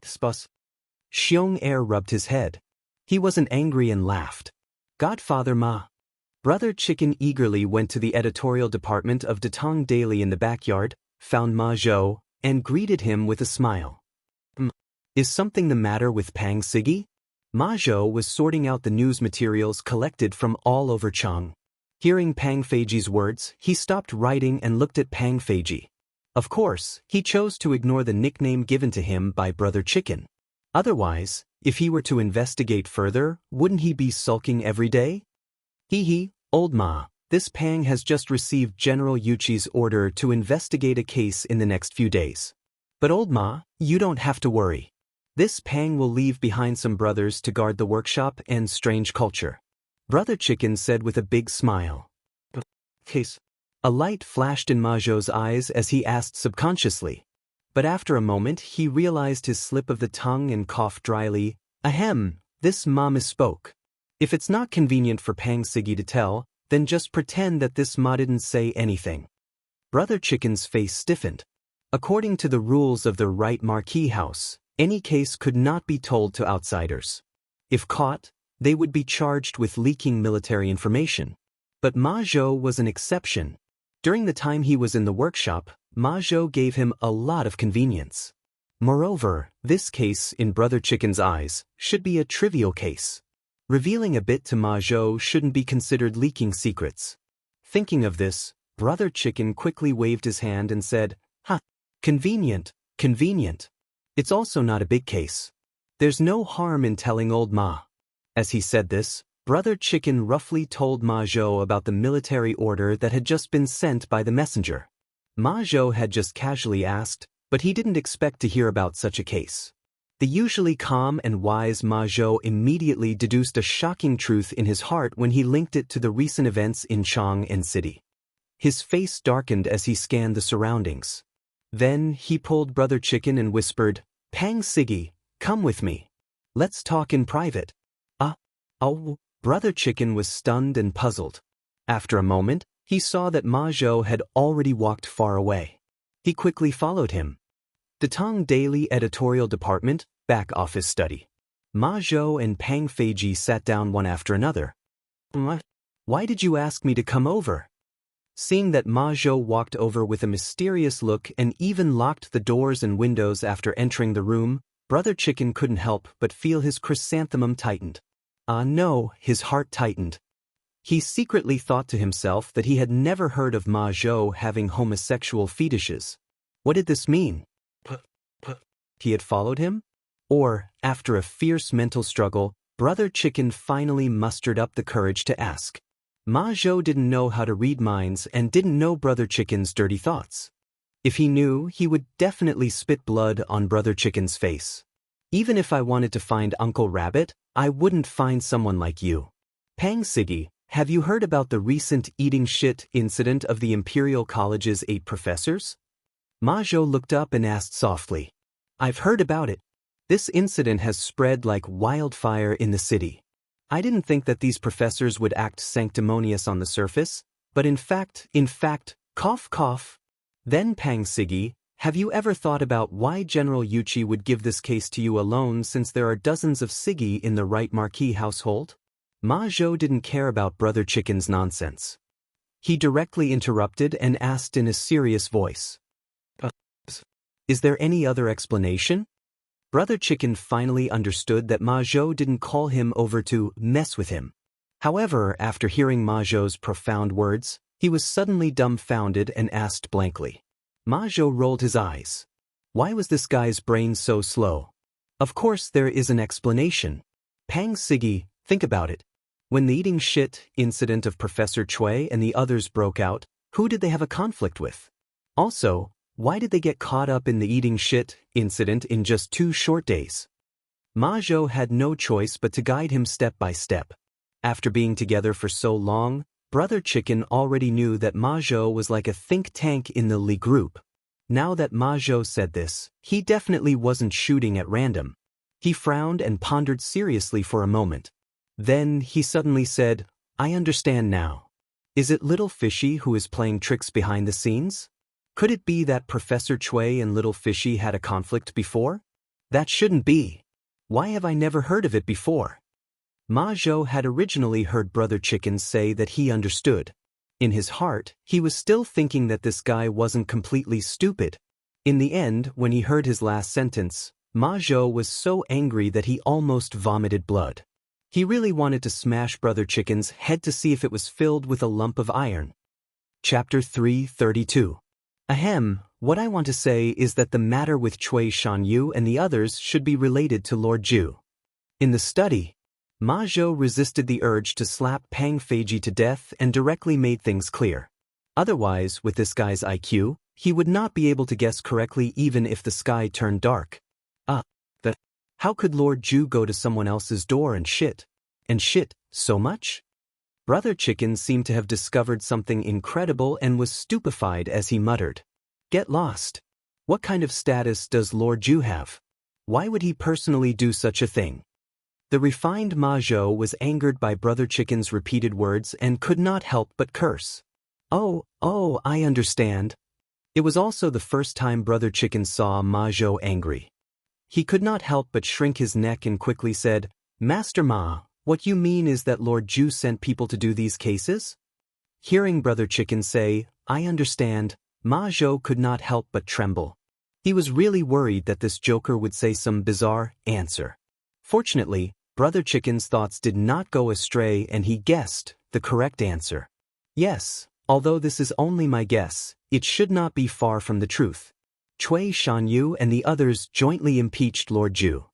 Spus. Xiong'er rubbed his head. He wasn't angry and laughed. Godfather Ma. Brother Chicken eagerly went to the editorial department of Datong Daily in the backyard, found Ma Zhou, and greeted him with a smile. Is something the matter with Pang Sigi? Ma Zhou was sorting out the news materials collected from all over Chang. Hearing Pang Feiji's words, he stopped writing and looked at Pang Feiji. Of course, he chose to ignore the nickname given to him by Brother Chicken. Otherwise, if he were to investigate further, wouldn't he be sulking every day? Old Ma. This Pang has just received General Yuqi's order to investigate a case in the next few days. But old Ma, you don't have to worry. This Pang will leave behind some brothers to guard the workshop and Strange Culture. Brother Chicken said with a big smile. Case. A light flashed in Ma Zhou's eyes as he asked subconsciously. But after a moment he realized his slip of the tongue and coughed dryly. Ahem, this Ma misspoke. If it's not convenient for Pang Sigi to tell, then just pretend that this Ma didn't say anything. Brother Chicken's face stiffened. According to the rules of the Right Marquis House, any case could not be told to outsiders. If caught, they would be charged with leaking military information. But Ma Zhou was an exception. During the time he was in the workshop, Ma Zhou gave him a lot of convenience. Moreover, this case, in Brother Chicken's eyes, should be a trivial case. Revealing a bit to Ma Zhou shouldn't be considered leaking secrets. Thinking of this, Brother Chicken quickly waved his hand and said, "Ha, convenient, convenient. It's also not a big case. There's no harm in telling old Ma." As he said this, Brother Chicken roughly told Ma Zhou about the military order that had just been sent by the messenger. Ma Zhou had just casually asked, but he didn't expect to hear about such a case. The usually calm and wise Ma Zhou immediately deduced a shocking truth in his heart when he linked it to the recent events in Chang'an City. His face darkened as he scanned the surroundings. Then he pulled Brother Chicken and whispered, "Pang Siggy, come with me. Let's talk in private." Oh, Brother Chicken was stunned and puzzled. After a moment, he saw that Ma Zhou had already walked far away. He quickly followed him. The Tong Daily Editorial Department, back office study. Ma Zhou and Pang Feiji sat down one after another. "Why did you ask me to come over?" Seeing that Ma Zhou walked over with a mysterious look and even locked the doors and windows after entering the room, Brother Chicken couldn't help but feel his chrysanthemum tightened. No, his heart tightened. He secretly thought to himself that he had never heard of Ma Zhou having homosexual fetishes. What did this mean? He had followed him? Or, after a fierce mental struggle, Brother Chicken finally mustered up the courage to ask. Ma Zhou didn't know how to read minds and didn't know Brother Chicken's dirty thoughts. If he knew, he would definitely spit blood on Brother Chicken's face. "Even if I wanted to find Uncle Rabbit, I wouldn't find someone like you. Pang Siggy, have you heard about the recent eating shit incident of the Imperial College's 8 professors?" Ma Zhou looked up and asked softly. "I've heard about it. This incident has spread like wildfire in the city. I didn't think that these professors would act sanctimonious on the surface, but in fact, cough cough. Then Pang Siggy, have you ever thought about why General Yuchi would give this case to you alone since there are dozens of Siggy in the Right Marquis household?" Ma Zhou didn't care about Brother Chicken's nonsense. He directly interrupted and asked in a serious voice. "Is there any other explanation?" Brother Chicken finally understood that Ma Zhou didn't call him over to mess with him. However, after hearing Ma Zhou's profound words, he was suddenly dumbfounded and asked blankly. Ma Zhou rolled his eyes. Why was this guy's brain so slow? Of course there is an explanation. Pang Siggy, think about it. When the eating shit incident of Professor Chui and the others broke out, who did they have a conflict with? Also, why did they get caught up in the eating shit incident in just 2 short days? Ma Zhou had no choice but to guide him step by step. After being together for so long, Brother Chicken already knew that Ma Zhou was like a think tank in the Li group. Now that Ma Zhou said this, he definitely wasn't shooting at random. He frowned and pondered seriously for a moment. Then he suddenly said, "I understand now. Is it Little Fishy who is playing tricks behind the scenes? Could it be that Professor Chui and Little Fishy had a conflict before? That shouldn't be. Why have I never heard of it before?" Ma Zhou had originally heard Brother Chicken say that he understood. In his heart, he was still thinking that this guy wasn't completely stupid. In the end, when he heard his last sentence, Ma Zhou was so angry that he almost vomited blood. He really wanted to smash Brother Chicken's head to see if it was filled with a lump of iron. Chapter 332. What I want to say is that the matter with Chui Shanyu and the others should be related to Lord Zhu. In the study, Ma Zhou resisted the urge to slap Pang Feiji to death and directly made things clear. Otherwise, with this guy's IQ, he would not be able to guess correctly even if the sky turned dark. How could Lord Zhu go to someone else's door and shit so much? Brother Chicken seemed to have discovered something incredible and was stupefied as he muttered. Get lost. What kind of status does Lord Zhu have? Why would he personally do such a thing? The refined Ma Zhou was angered by Brother Chicken's repeated words and could not help but curse. Oh, I understand. It was also the first time Brother Chicken saw Ma Zhou angry. He could not help but shrink his neck and quickly said, "Master Ma, what you mean is that Lord Zhu sent people to do these cases?" Hearing Brother Chicken say, "I understand," Ma Zhou could not help but tremble. He was really worried that this joker would say some bizarre answer. Fortunately, Brother Chicken's thoughts did not go astray and he guessed the correct answer. Yes, although this is only my guess, it should not be far from the truth. Cui Shanyu and the others jointly impeached Lord Zhu.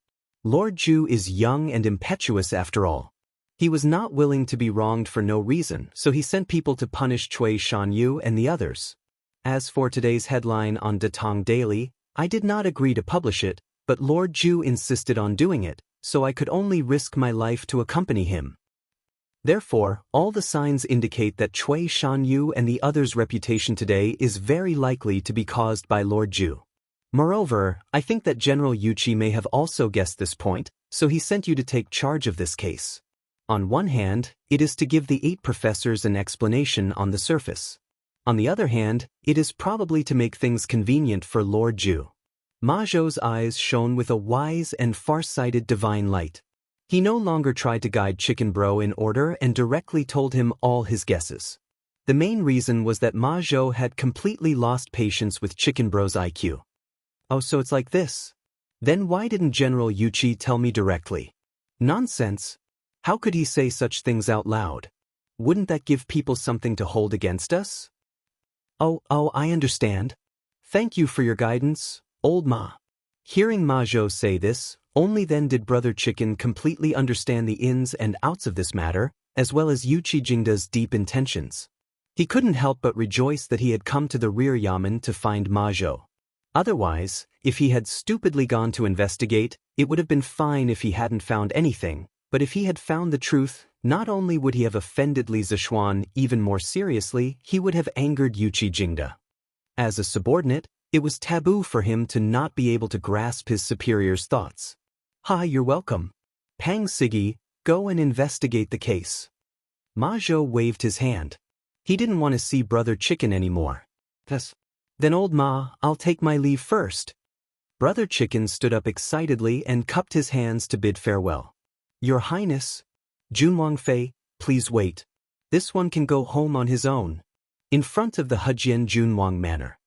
Lord Zhu is young and impetuous after all. He was not willing to be wronged for no reason, so he sent people to punish Cui Shanyu and the others. As for today's headline on Datong Daily, I did not agree to publish it, but Lord Zhu insisted on doing it, so I could only risk my life to accompany him. Therefore, all the signs indicate that Cui Shanyu and the others' reputation today is very likely to be caused by Lord Zhu. Moreover, I think that General Yuchi may have also guessed this point, so he sent you to take charge of this case. On one hand, it is to give the 8 professors an explanation on the surface. On the other hand, it is probably to make things convenient for Lord Zhu. Ma Zhou's eyes shone with a wise and far-sighted divine light. He no longer tried to guide Chicken Bro in order and directly told him all his guesses. The main reason was that Ma Zhou had completely lost patience with Chicken Bro's IQ. Oh, so it's like this? Then why didn't General Yuchi tell me directly? Nonsense. How could he say such things out loud? Wouldn't that give people something to hold against us? Oh, I understand. Thank you for your guidance, old Ma. Hearing Ma Zhou say this, only then did Brother Chicken completely understand the ins and outs of this matter, as well as Yuchi Jingda's deep intentions. He couldn't help but rejoice that he had come to the rear yamen to find Ma Zhou. Otherwise, if he had stupidly gone to investigate, it would have been fine if he hadn't found anything, but if he had found the truth, not only would he have offended Li Zishuan even more seriously, he would have angered Yuchi Jingda. As a subordinate, it was taboo for him to not be able to grasp his superior's thoughts. "Hi, you're welcome. Pang Sigi, go and investigate the case." Ma Zhou waved his hand. He didn't want to see Brother Chicken anymore. Then old Ma, I'll take my leave first. Brother Chicken stood up excitedly and cupped his hands to bid farewell. "Your Highness, Junwang Fei, please wait. This one can go home on his own." In front of the Hejian Junwang Manor,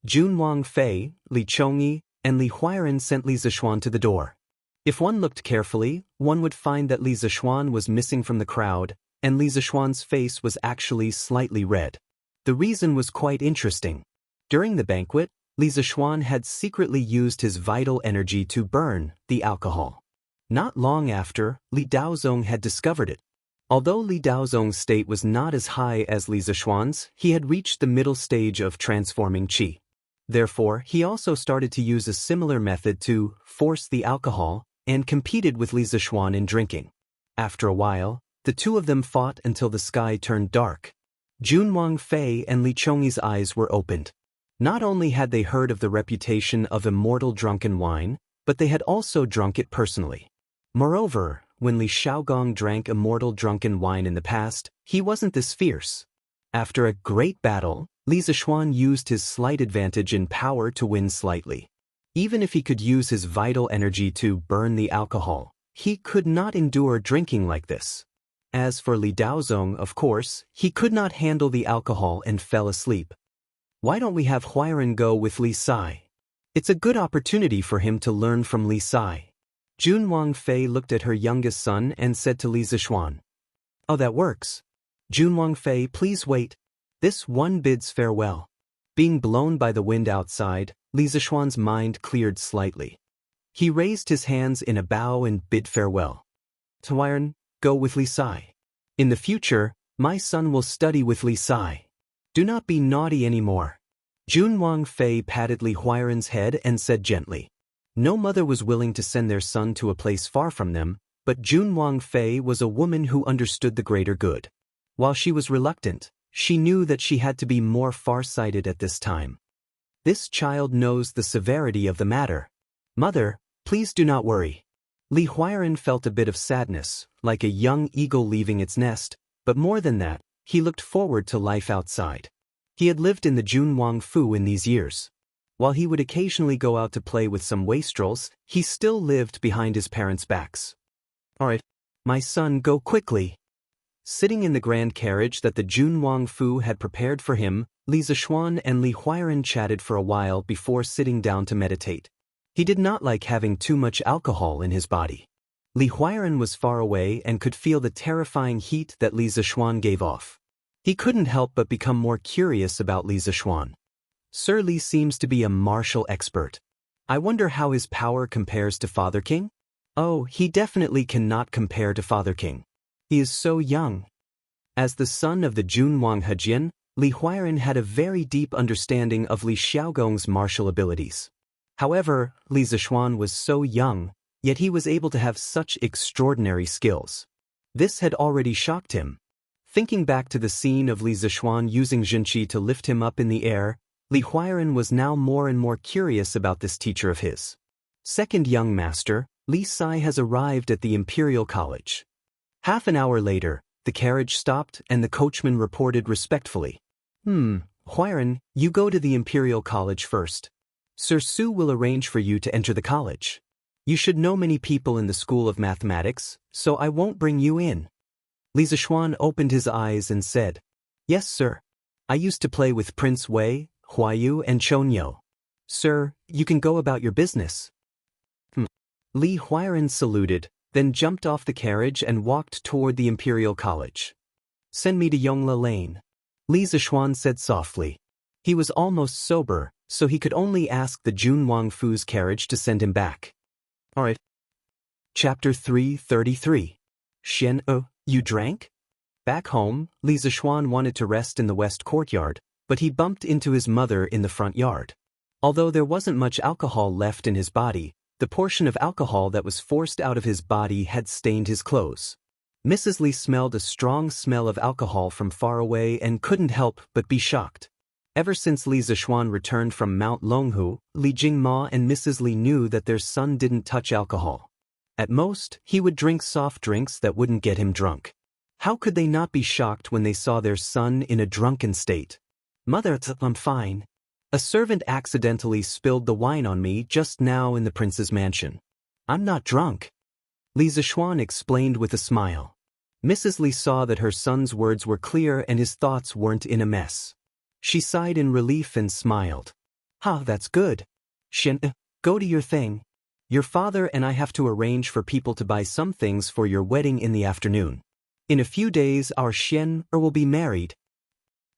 Junwang Fei, Li Chongyi, and Li Huairan sent Li Zishuan to the door. If one looked carefully, one would find that Li Zishuan was missing from the crowd, and Li Zishuan's face was actually slightly red. The reason was quite interesting. During the banquet, Li Zishuan had secretly used his vital energy to burn the alcohol. Not long after, Li Daozong had discovered it. Although Li Daozong's state was not as high as Li Zishuan's, he had reached the middle stage of transforming qi. Therefore, he also started to use a similar method to force the alcohol and competed with Li Zishuan in drinking. After a while, the two of them fought until the sky turned dark. Junwang Fei and Li Chongyi's eyes were opened. Not only had they heard of the reputation of immortal drunken wine, but they had also drunk it personally. Moreover, when Li Shaogong drank immortal drunken wine in the past, he wasn't this fierce. After a great battle, Li Zishuan used his slight advantage in power to win slightly. Even if he could use his vital energy to burn the alcohol, he could not endure drinking like this. As for Li Daozong, of course, he could not handle the alcohol and fell asleep. Why don't we have Huairan go with Li Sai? It's a good opportunity for him to learn from Li Sai. Junwang Fei looked at her youngest son and said to Li Zishuan, "Oh, that works. Junwang Fei, please wait. This one bids farewell." Being blown by the wind outside, Li Zishuan's mind cleared slightly. He raised his hands in a bow and bid farewell. "Huairan, go with Li Sai. In the future, my son will study with Li Sai. Do not be naughty anymore." Junwang Fei patted Li Huairan's head and said gently. No mother was willing to send their son to a place far from them, but Junwang Fei was a woman who understood the greater good. While she was reluctant, she knew that she had to be more far-sighted at this time. This child knows the severity of the matter. "Mother, please do not worry." Li Huairan felt a bit of sadness, like a young eagle leaving its nest, but more than that, he looked forward to life outside. He had lived in the Junwang Fu in these years. While he would occasionally go out to play with some wastrels, he still lived behind his parents' backs. "Alright, my son, go quickly." Sitting in the grand carriage that the Junwang Fu had prepared for him, Li Zixuan and Li Huairen chatted for a while before sitting down to meditate. He did not like having too much alcohol in his body. Li Huairen was far away and could feel the terrifying heat that Li Zixuan gave off. He couldn't help but become more curious about Li Zixuan. Sir Li seems to be a martial expert. I wonder how his power compares to Father King? Oh, he definitely cannot compare to Father King. He is so young. As the son of the Junwang Hejian, Li Huairen had a very deep understanding of Li Xiaogong's martial abilities. However, Li Zixuan was so young, yet he was able to have such extraordinary skills. This had already shocked him. Thinking back to the scene of Li Zixuan using Xianxia to lift him up in the air, Li Huairen was now more and more curious about this teacher of his. Second young master, Li Sai has arrived at the Imperial College. Half an hour later, the carriage stopped and the coachman reported respectfully. Huairen, you go to the Imperial College first. Sir Su will arrange for you to enter the college. You should know many people in the School of Mathematics, so I won't bring you in." Li Zixuan opened his eyes and said, "Yes, sir. I used to play with Prince Wei, Huayu, and Chonyo. Sir, you can go about your business." Li Huairen saluted, then jumped off the carriage and walked toward the Imperial College. "Send me to Yongla Lane," Li Zixuan said softly. He was almost sober, so he could only ask the Junwang Fu's carriage to send him back. Alright. Chapter 333. You drank? Back home, Li Zixuan wanted to rest in the west courtyard, but he bumped into his mother in the front yard. Although there wasn't much alcohol left in his body, the portion of alcohol that was forced out of his body had stained his clothes. Mrs. Li smelled a strong smell of alcohol from far away and couldn't help but be shocked. Ever since Li Zixuan returned from Mount Longhu, Li Jingma and Mrs. Li knew that their son didn't touch alcohol. At most, he would drink soft drinks that wouldn't get him drunk. How could they not be shocked when they saw their son in a drunken state? "Mother, I'm fine. A servant accidentally spilled the wine on me just now in the prince's mansion. I'm not drunk," Li Zixuan explained with a smile. Mrs. Li saw that her son's words were clear and his thoughts weren't in a mess. She sighed in relief and smiled. That's good. Go to your thing. Your father and I have to arrange for people to buy some things for your wedding in the afternoon. In a few days our will be married."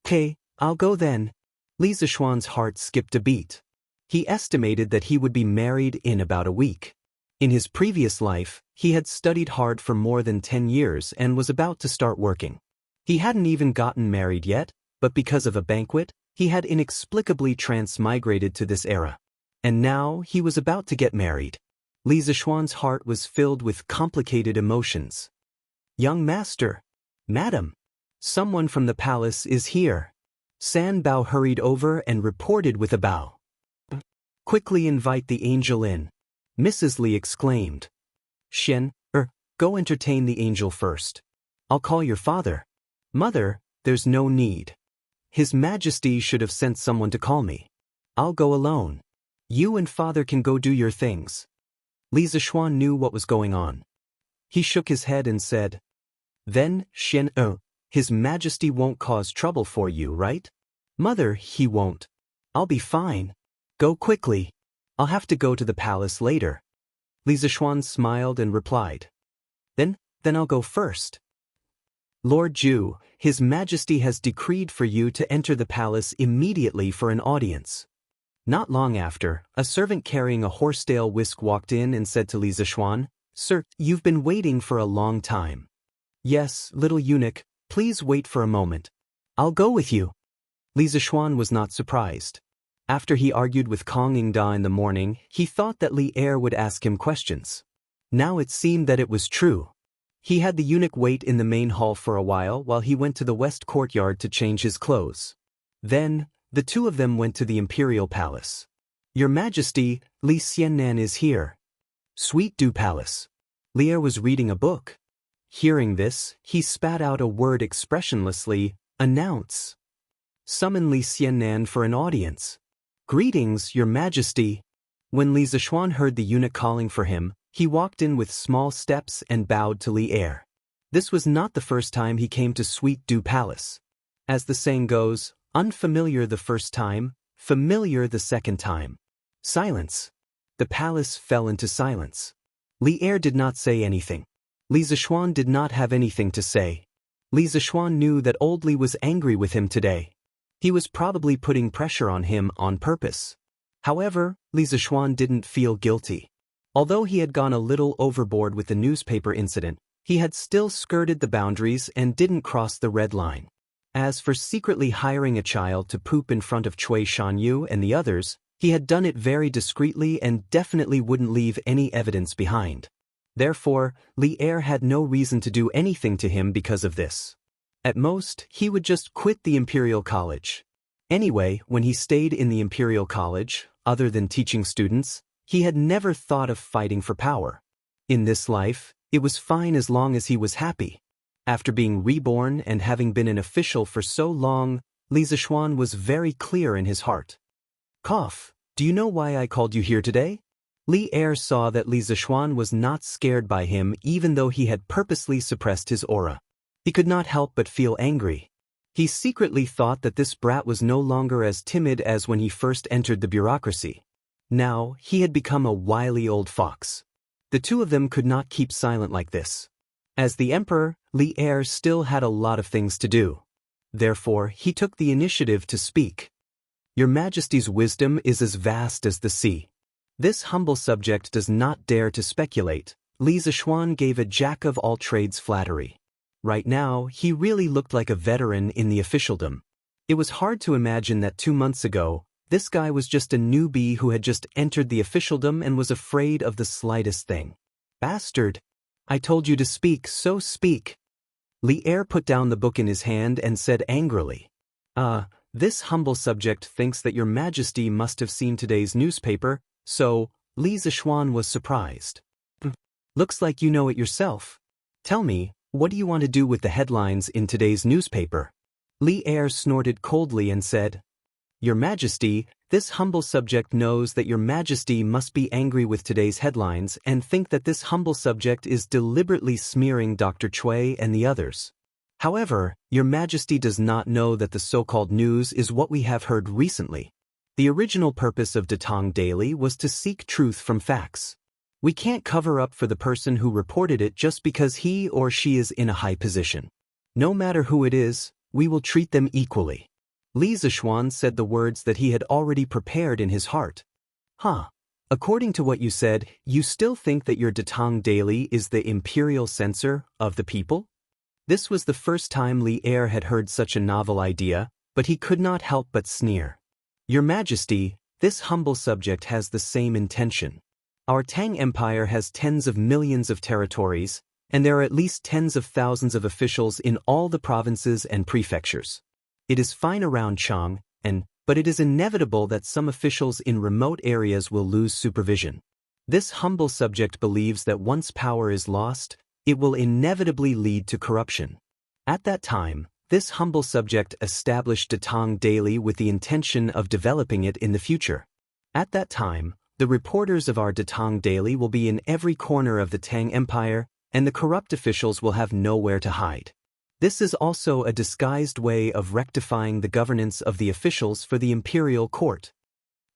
"Okay, I'll go then." Li Zixuan's heart skipped a beat. He estimated that he would be married in about a week. In his previous life, he had studied hard for more than 10 years and was about to start working. He hadn't even gotten married yet, but because of a banquet, he had inexplicably transmigrated to this era. And now he was about to get married. Li Zixuan's heart was filled with complicated emotions. "Young master, madam, someone from the palace is here." San Bao hurried over and reported with a bow. "Quickly invite the angel in," Mrs. Li exclaimed. Go entertain the angel first. I'll call your father." "Mother, there's no need. His Majesty should have sent someone to call me. I'll go alone. You and father can go do your things." Li Zixuan knew what was going on. He shook his head and said, "Then, His Majesty won't cause trouble for you, right?" "Mother, he won't. I'll be fine. Go quickly. I'll have to go to the palace later." Li Zixuan smiled and replied, Then I'll go first." "Lord Ju, His Majesty has decreed for you to enter the palace immediately for an audience." Not long after, a servant carrying a horsetail whisk walked in and said to Li Zixuan, "Sir, you've been waiting for a long time." "Yes, little eunuch, please wait for a moment. I'll go with you." Li Zixuan was not surprised. After he argued with Kong Yingda in the morning, he thought that Li Er would ask him questions. Now it seemed that it was true. He had the eunuch wait in the main hall for a while he went to the west courtyard to change his clothes. Then, the two of them went to the imperial palace. "Your Majesty, Li Xiannan is here." Sweet Dew Palace. Li Er was reading a book. Hearing this, he spat out a word expressionlessly, "Announce." Summon Li Xiannan for an audience. Greetings, Your Majesty. When Li Zishuan heard the eunuch calling for him, he walked in with small steps and bowed to Li Er. This was not the first time he came to Sweet Dew Palace. As the saying goes, unfamiliar the first time, familiar the second time. Silence. The palace fell into silence. Li Er did not say anything. Li Zishuan did not have anything to say. Li Zishuan knew that old Li was angry with him today. He was probably putting pressure on him on purpose. However, Li Zishuan didn't feel guilty. Although he had gone a little overboard with the newspaper incident, he had still skirted the boundaries and didn't cross the red line. As for secretly hiring a child to poop in front of Cui Shanyu and the others, he had done it very discreetly and definitely wouldn't leave any evidence behind. Therefore, Li Er had no reason to do anything to him because of this. At most, he would just quit the Imperial College. Anyway, when he stayed in the Imperial College, other than teaching students, he had never thought of fighting for power. In this life, it was fine as long as he was happy. After being reborn and having been an official for so long, Li Zishuan was very clear in his heart. Cough, do you know why I called you here today? Li Er saw that Li Zishuan was not scared by him even though he had purposely suppressed his aura. He could not help but feel angry. He secretly thought that this brat was no longer as timid as when he first entered the bureaucracy. Now, he had become a wily old fox. The two of them could not keep silent like this. As the emperor, Li Er still had a lot of things to do. Therefore, he took the initiative to speak. Your Majesty's wisdom is as vast as the sea. This humble subject does not dare to speculate. Li Zishuan gave a jack-of-all-trades flattery. Right now, he really looked like a veteran in the officialdom. It was hard to imagine that 2 months ago, this guy was just a newbie who had just entered the officialdom and was afraid of the slightest thing. Bastard! I told you to speak, so speak. Li Er put down the book in his hand and said angrily. This humble subject thinks that Your Majesty must have seen today's newspaper, so Li Zishuan was surprised. Looks like you know it yourself. Tell me, what do you want to do with the headlines in today's newspaper? Li Er snorted coldly and said, Your Majesty, this humble subject knows that Your Majesty must be angry with today's headlines and think that this humble subject is deliberately smearing Dr. Cui and the others. However, Your Majesty does not know that the so-called news is what we have heard recently. The original purpose of Datong Daily was to seek truth from facts. We can't cover up for the person who reported it just because he or she is in a high position. No matter who it is, we will treat them equally. Li Zishuan said the words that he had already prepared in his heart. According to what you said, you still think that your Datong Daily is the imperial censor of the people? This was the first time Li Er had heard such a novel idea, but he could not help but sneer. Your Majesty, this humble subject has the same intention. Our Tang Empire has tens of millions of territories, and there are at least tens of thousands of officials in all the provinces and prefectures. It is fine around Chang, but it is inevitable that some officials in remote areas will lose supervision. This humble subject believes that once power is lost, it will inevitably lead to corruption. At that time, this humble subject established Datong Daily with the intention of developing it in the future. At that time, the reporters of our Datong Daily will be in every corner of the Tang Empire, and the corrupt officials will have nowhere to hide. This is also a disguised way of rectifying the governance of the officials for the imperial court.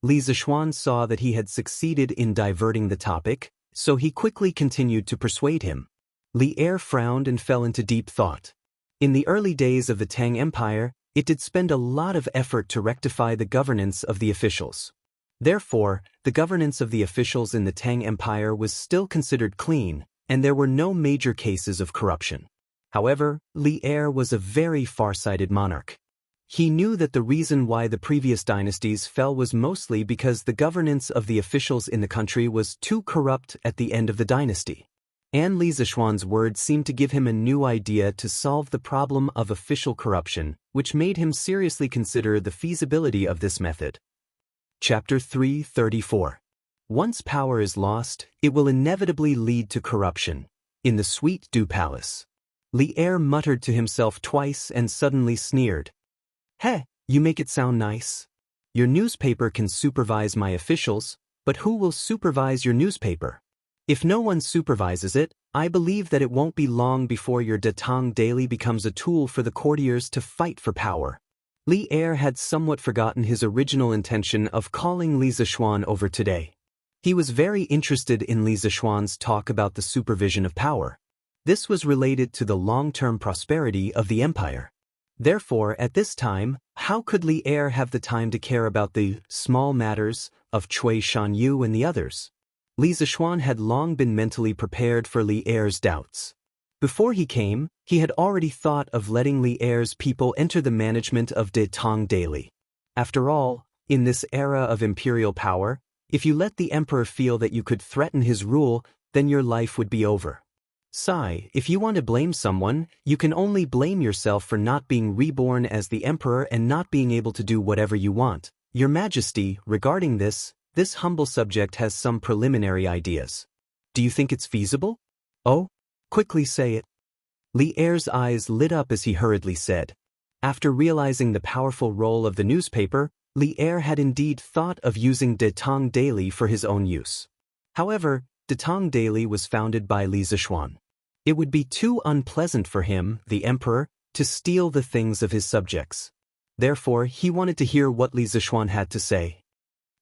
Li Zishuan saw that he had succeeded in diverting the topic, so he quickly continued to persuade him. Li Er frowned and fell into deep thought. In the early days of the Tang Empire, it did spend a lot of effort to rectify the governance of the officials. Therefore, the governance of the officials in the Tang Empire was still considered clean, and there were no major cases of corruption. However, Li Er was a very far-sighted monarch. He knew that the reason why the previous dynasties fell was mostly because the governance of the officials in the country was too corrupt at the end of the dynasty. And Li Zishuan's words seemed to give him a new idea to solve the problem of official corruption, which made him seriously consider the feasibility of this method. Chapter 334. Once power is lost, it will inevitably lead to corruption. In the Sweet Dew Palace. Li Er muttered to himself twice and suddenly sneered. Heh, You make it sound nice. Your newspaper can supervise my officials, but who will supervise your newspaper? If no one supervises it, I believe that it won't be long before your Datang Daily becomes a tool for the courtiers to fight for power. Li Er had somewhat forgotten his original intention of calling Li Zishuan over today. He was very interested in Li Zishuan's talk about the supervision of power. This was related to the long-term prosperity of the empire. Therefore, at this time, how could Li Er have the time to care about the small matters of Cui Shanyu and the others? Li Zishuan had long been mentally prepared for Li Er's doubts. Before he came, he had already thought of letting Li Er's people enter the management of Datang Daily. After all, in this era of imperial power, if you let the emperor feel that you could threaten his rule, then your life would be over. Sai, if you want to blame someone, you can only blame yourself for not being reborn as the emperor and not being able to do whatever you want. Your Majesty, regarding this humble subject has some preliminary ideas. Do you think it's feasible? Oh? Quickly say it. Li Er's eyes lit up as he hurriedly said. After realizing the powerful role of the newspaper, Li Er had indeed thought of using Datang Daily for his own use. However, Datang Daily was founded by Li Zishuan. It would be too unpleasant for him, the emperor, to steal the things of his subjects. Therefore, he wanted to hear what Li Zishuan had to say.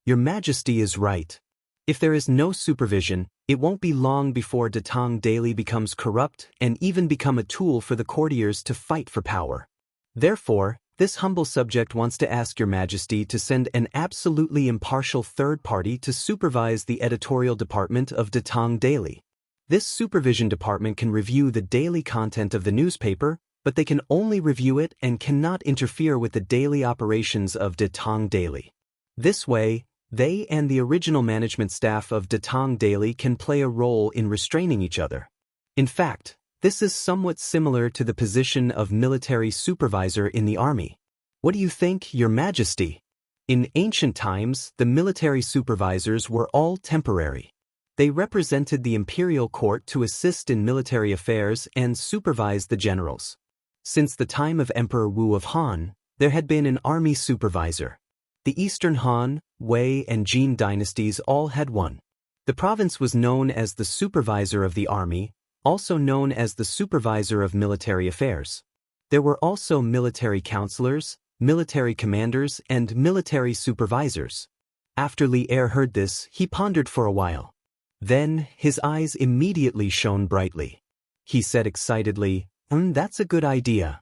Your Majesty is right. If there is no supervision, it won't be long before Datang Daily becomes corrupt and even become a tool for the courtiers to fight for power. Therefore, this humble subject wants to ask Your Majesty to send an absolutely impartial third party to supervise the editorial department of Datang Daily. This supervision department can review the daily content of the newspaper, but they can only review it and cannot interfere with the daily operations of Datang Daily. This way, they and the original management staff of Datang Daily can play a role in restraining each other. In fact, this is somewhat similar to the position of military supervisor in the army. What do you think, Your Majesty? In ancient times, the military supervisors were all temporary. They represented the imperial court to assist in military affairs and supervise the generals. Since the time of Emperor Wu of Han, there had been an army supervisor. The Eastern Han, Wei, and Jin dynasties all had one. The province was known as the supervisor of the army, also known as the supervisor of military affairs. There were also military counselors, military commanders, and military supervisors. After Li Er heard this, he pondered for a while. Then, his eyes immediately shone brightly. He said excitedly, that's a good idea.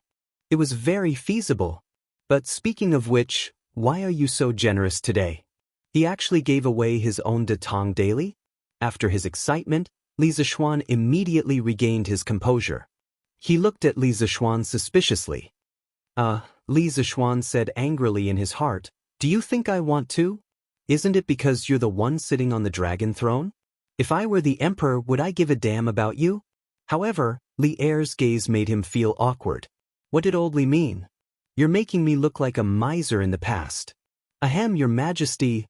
It was very feasible. But speaking of which, why are you so generous today? He actually gave away his own Datang Daily? After his excitement, Li Zishuan immediately regained his composure. He looked at Li Zishuan suspiciously. Li Zishuan said angrily in his heart, do you think I want to? Isn't it because you're the one sitting on the dragon throne? If I were the emperor, would I give a damn about you? However, Li Er's gaze made him feel awkward. What did old Li mean? You're making me look like a miser in the past. Ahem, Your Majesty.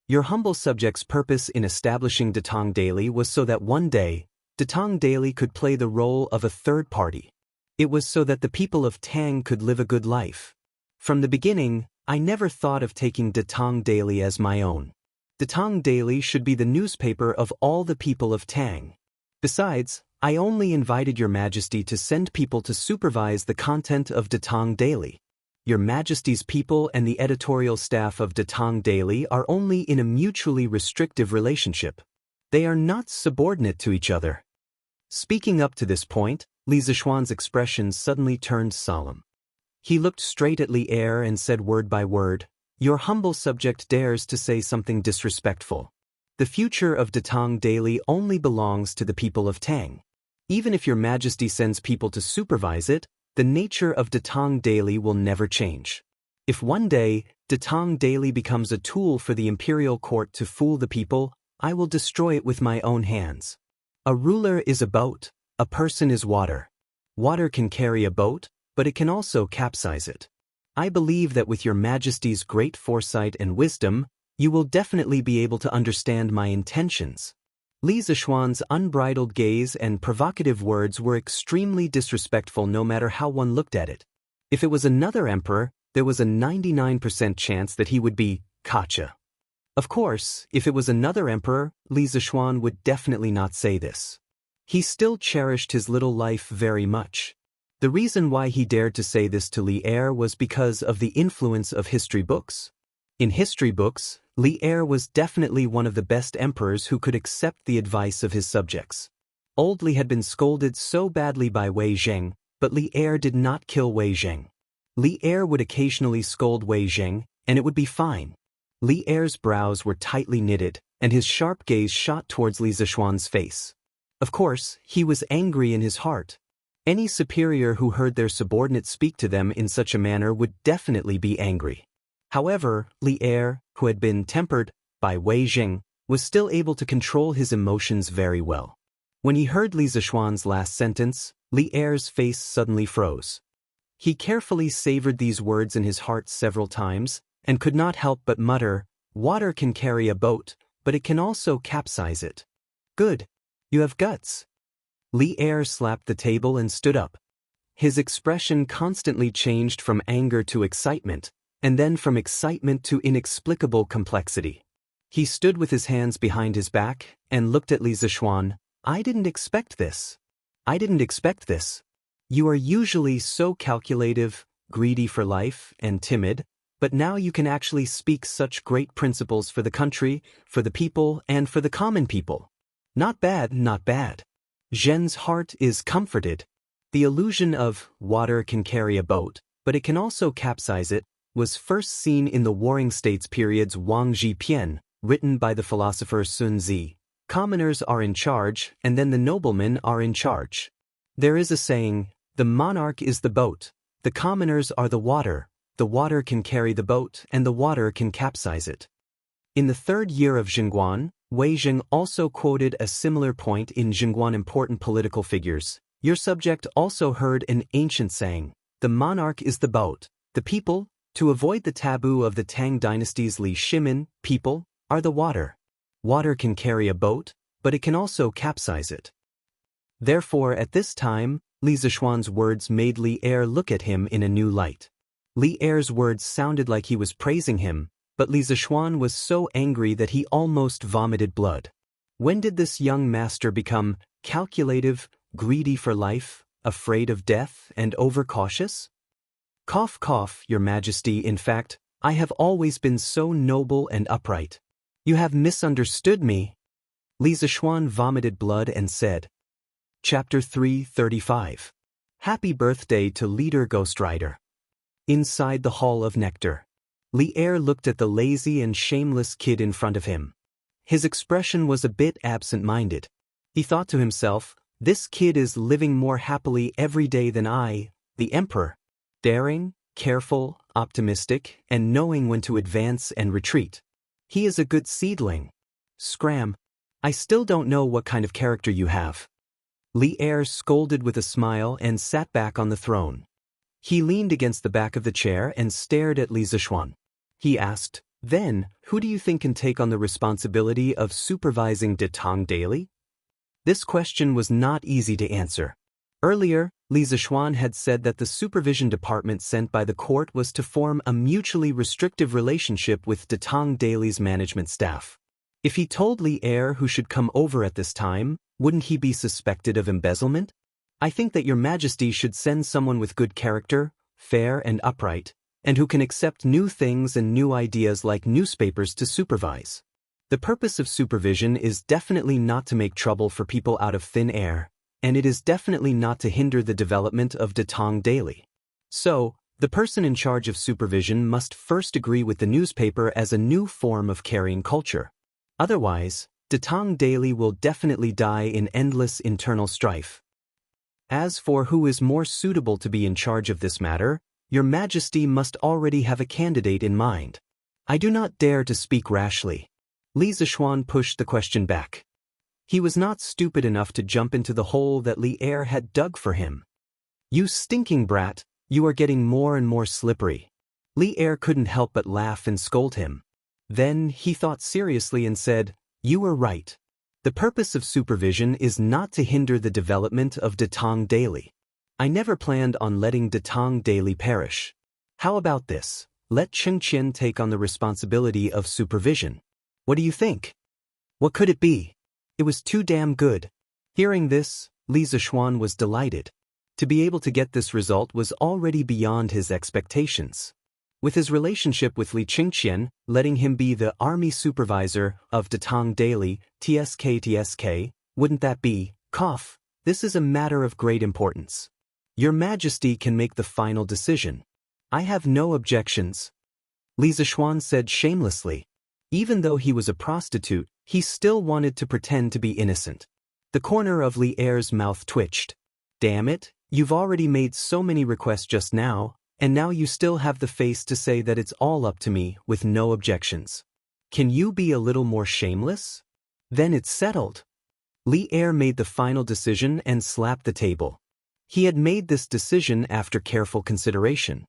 Your humble subject's purpose in establishing Datang Daily was so that one day, Datang Daily could play the role of a third party. It was so that the people of Tang could live a good life. From the beginning, I never thought of taking Datang Daily as my own. Datang Daily should be the newspaper of all the people of Tang. Besides, I only invited Your Majesty to send people to supervise the content of Datang Daily. Your Majesty's people and the editorial staff of Datang Daily are only in a mutually restrictive relationship. They are not subordinate to each other. Speaking up to this point, Li Zishuan's expression suddenly turned solemn. He looked straight at Li Er and said word by word, Your humble subject dares to say something disrespectful. The future of Datang Daily only belongs to the people of Tang. Even if Your Majesty sends people to supervise it, the nature of Datang Daily will never change. If one day, Datang Daily becomes a tool for the imperial court to fool the people, I will destroy it with my own hands. A ruler is a boat, a person is water. Water can carry a boat, but it can also capsize it. I believe that with Your Majesty's great foresight and wisdom, you will definitely be able to understand my intentions. Li Zishuan's unbridled gaze and provocative words were extremely disrespectful no matter how one looked at it. If it was another emperor, there was a 99% chance that he would be Kacha. Of course, if it was another emperor, Li Zishuan would definitely not say this. He still cherished his little life very much. The reason why he dared to say this to Li Er was because of the influence of history books. In history books, Li Er was definitely one of the best emperors who could accept the advice of his subjects. Old Li had been scolded so badly by Wei Zheng, but Li Er did not kill Wei Zheng. Li Er would occasionally scold Wei Zheng, and it would be fine. Li Er's brows were tightly knitted, and his sharp gaze shot towards Li Zishuan's face. Of course, he was angry in his heart. Any superior who heard their subordinate speak to them in such a manner would definitely be angry. However, Li Er, who had been tempered by Wei Zheng, was still able to control his emotions very well. When he heard Li Zishuan's last sentence, Li Er's face suddenly froze. He carefully savored these words in his heart several times, and could not help but mutter, "Water can carry a boat, but it can also capsize it." "Good. You have guts." Li Er slapped the table and stood up. His expression constantly changed from anger to excitement, and then from excitement to inexplicable complexity. He stood with his hands behind his back and looked at Li Zishuan. "I didn't expect this. I didn't expect this. You are usually so calculative, greedy for life, and timid, but now you can actually speak such great principles for the country, for the people, and for the common people. Not bad, not bad." Zhen's heart is comforted. The illusion of water can carry a boat, but it can also capsize it, was first seen in the Warring States period's Wang Zhipian, written by the philosopher Sun Zi. Commoners are in charge, and then the noblemen are in charge. There is a saying, "The monarch is the boat, the commoners are the water can carry the boat, and the water can capsize it." In the third year of Jingguan, Wei Zheng also quoted a similar point in Jingguan Important Political Figures. Your subject also heard an ancient saying, "The monarch is the boat, the people," to avoid the taboo of the Tang dynasty's Li Shimin, people, are the water. Water can carry a boat, but it can also capsize it. Therefore, at this time, Li Zishuan's words made Li Er look at him in a new light. Li Er's words sounded like he was praising him, but Li Zishuan was so angry that he almost vomited blood. When did this young master become calculative, greedy for life, afraid of death, and overcautious? Cough, cough, Your Majesty. In fact, I have always been so noble and upright. You have misunderstood me. Li Zishuan vomited blood and said. Chapter 335. Happy birthday to Leader Ghostwriter. Inside the Hall of Nectar. Li Er looked at the lazy and shameless kid in front of him. His expression was a bit absent-minded. He thought to himself, this kid is living more happily every day than I, the emperor. Daring, careful, optimistic, and knowing when to advance and retreat. He is a good seedling. Scram. I still don't know what kind of character you have. Li Er scolded with a smile and sat back on the throne. He leaned against the back of the chair and stared at Li Zishuan. He asked, "Then, who do you think can take on the responsibility of supervising De Tong daily?" This question was not easy to answer. Earlier, Li Zishuan had said that the supervision department sent by the court was to form a mutually restrictive relationship with De Tong Daily's management staff. If he told Li Er who should come over at this time, wouldn't he be suspected of embezzlement? I think that Your Majesty should send someone with good character, fair and upright, and who can accept new things and new ideas like newspapers to supervise. The purpose of supervision is definitely not to make trouble for people out of thin air, and it is definitely not to hinder the development of De Tong Daily. So, the person in charge of supervision must first agree with the newspaper as a new form of carrying culture. Otherwise, De Tong Daily will definitely die in endless internal strife. As for who is more suitable to be in charge of this matter, Your Majesty must already have a candidate in mind. I do not dare to speak rashly. Li Zishuan pushed the question back. He was not stupid enough to jump into the hole that Li Er had dug for him. You stinking brat, you are getting more and more slippery. Li Er couldn't help but laugh and scold him. Then he thought seriously and said, You were right. The purpose of supervision is not to hinder the development of De Tong Daily. I never planned on letting De Tong Daily perish. How about this? Let Xianxia take on the responsibility of supervision. What do you think? What could it be? It was too damn good. Hearing this, Li Zishuan was delighted. To be able to get this result was already beyond his expectations. With his relationship with Li Qingqian, letting him be the army supervisor of Datong Daily, TSK, wouldn't that be, cough, this is a matter of great importance. Your Majesty can make the final decision. I have no objections. Li Zishuan said shamelessly. Even though he was a prostitute, he still wanted to pretend to be innocent. The corner of Li Er's mouth twitched. Damn it, you've already made so many requests just now, and now you still have the face to say that it's all up to me with no objections. Can you be a little more shameless? Then it's settled. Li Er made the final decision and slapped the table. He had made this decision after careful consideration.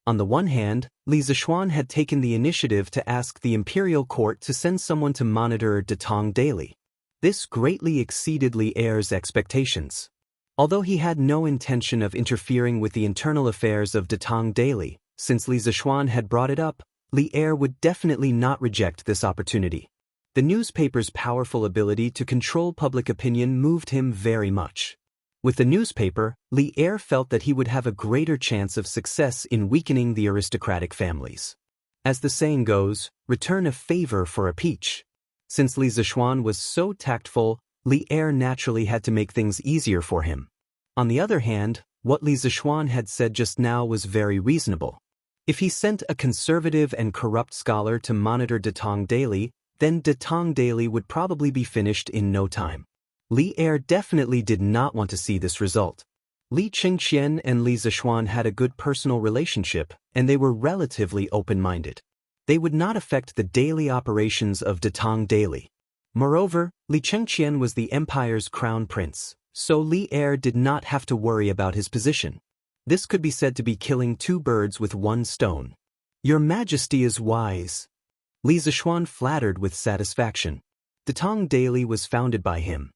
On the one hand, Li Zishuan had taken the initiative to ask the imperial court to send someone to monitor Datong Daily. This greatly exceeded Li Er's expectations. Although he had no intention of interfering with the internal affairs of Datong Daily, since Li Zishuan had brought it up, Li Er would definitely not reject this opportunity. The newspaper's powerful ability to control public opinion moved him very much. With the newspaper, Li Er felt that he would have a greater chance of success in weakening the aristocratic families. As the saying goes, return a favor for a peach. Since Li Zishuan was so tactful, Li Er naturally had to make things easier for him. On the other hand, what Li Zishuan had said just now was very reasonable. If he sent a conservative and corrupt scholar to monitor Datong Daily, then Datong Daily would probably be finished in no time. Li Er definitely did not want to see this result. Li Qingqian and Li Zishuan had a good personal relationship, and they were relatively open-minded. They would not affect the daily operations of Datong Daily. Moreover, Li Qingqian was the empire's crown prince, so Li Er did not have to worry about his position. This could be said to be killing two birds with one stone. Your Majesty is wise. Li Zishuan flattered with satisfaction. Datong Daily was founded by him.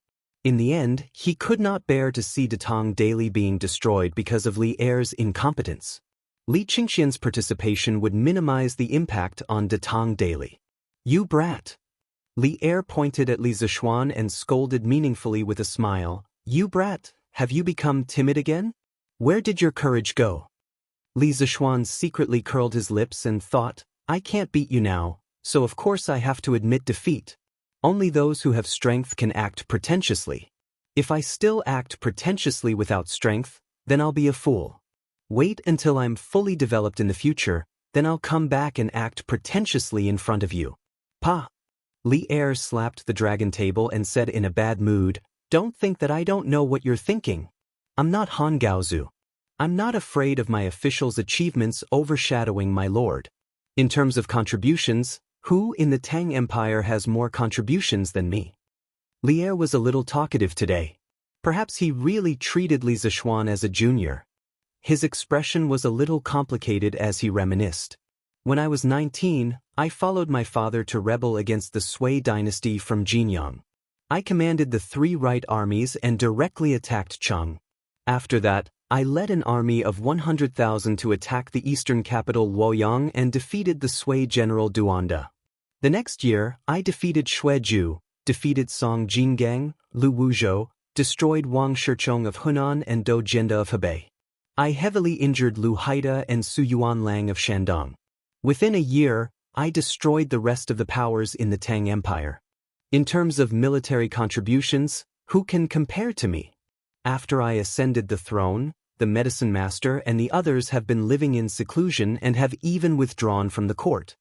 In the end, he could not bear to see Datong Daily being destroyed because of Li Er's incompetence. Li Qingqian's participation would minimize the impact on Datong Daily. You brat! Li Er pointed at Li Zishuan and scolded meaningfully with a smile. You brat, have you become timid again? Where did your courage go? Li Zishuan secretly curled his lips and thought, I can't beat you now, so of course I have to admit defeat. Only those who have strength can act pretentiously. If I still act pretentiously without strength, then I'll be a fool. Wait until I'm fully developed in the future, then I'll come back and act pretentiously in front of you. Pa! Li Er slapped the dragon table and said in a bad mood, Don't think that I don't know what you're thinking. I'm not Han Gaozu. I'm not afraid of my officials' achievements overshadowing my lord. In terms of contributions, who in the Tang Empire has more contributions than me? Li Er was a little talkative today. Perhaps he really treated Li Zishuan as a junior. His expression was a little complicated as he reminisced. When I was 19, I followed my father to rebel against the Sui dynasty from Jinyang. I commanded the 3 right armies and directly attacked Cheng. After that, I led an army of 100,000 to attack the eastern capital Luoyang and defeated the Sui general Duanda. The next year, I defeated Xueju, defeated Song Jingang, Lu Wuzhou, destroyed Wang Shichong of Hunan and Dou Jianda of Hebei. I heavily injured Lu Haida and Su Yuanlang of Shandong. Within a year, I destroyed the rest of the powers in the Tang Empire. In terms of military contributions, who can compare to me? After I ascended the throne, the medicine master and the others have been living in seclusion and have even withdrawn from the court.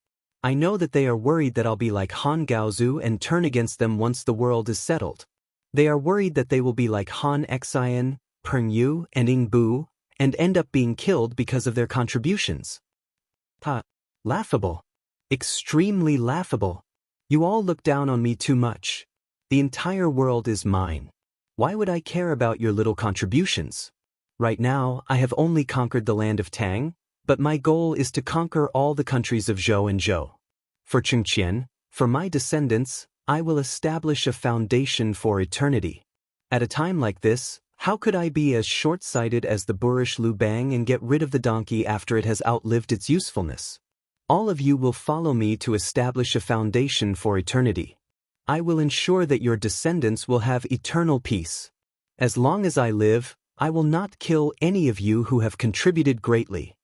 I know that they are worried that I'll be like Han Gaozu and turn against them once the world is settled. They are worried that they will be like Han Xian, Peng Yu, and Ing Bu, and end up being killed because of their contributions. Laughable. Extremely laughable. You all look down on me too much. The entire world is mine. Why would I care about your little contributions? Right now, I have only conquered the land of Tang, but my goal is to conquer all the countries of Zhou and Zhou. For Qingqian, for my descendants, I will establish a foundation for eternity. At a time like this, How could I be as short-sighted as the boorish Lu Bang and get rid of the donkey after it has outlived its usefulness? All of you will follow me to establish a foundation for eternity. I will ensure that your descendants will have eternal peace. As long as I live, I will not kill any of you who have contributed greatly.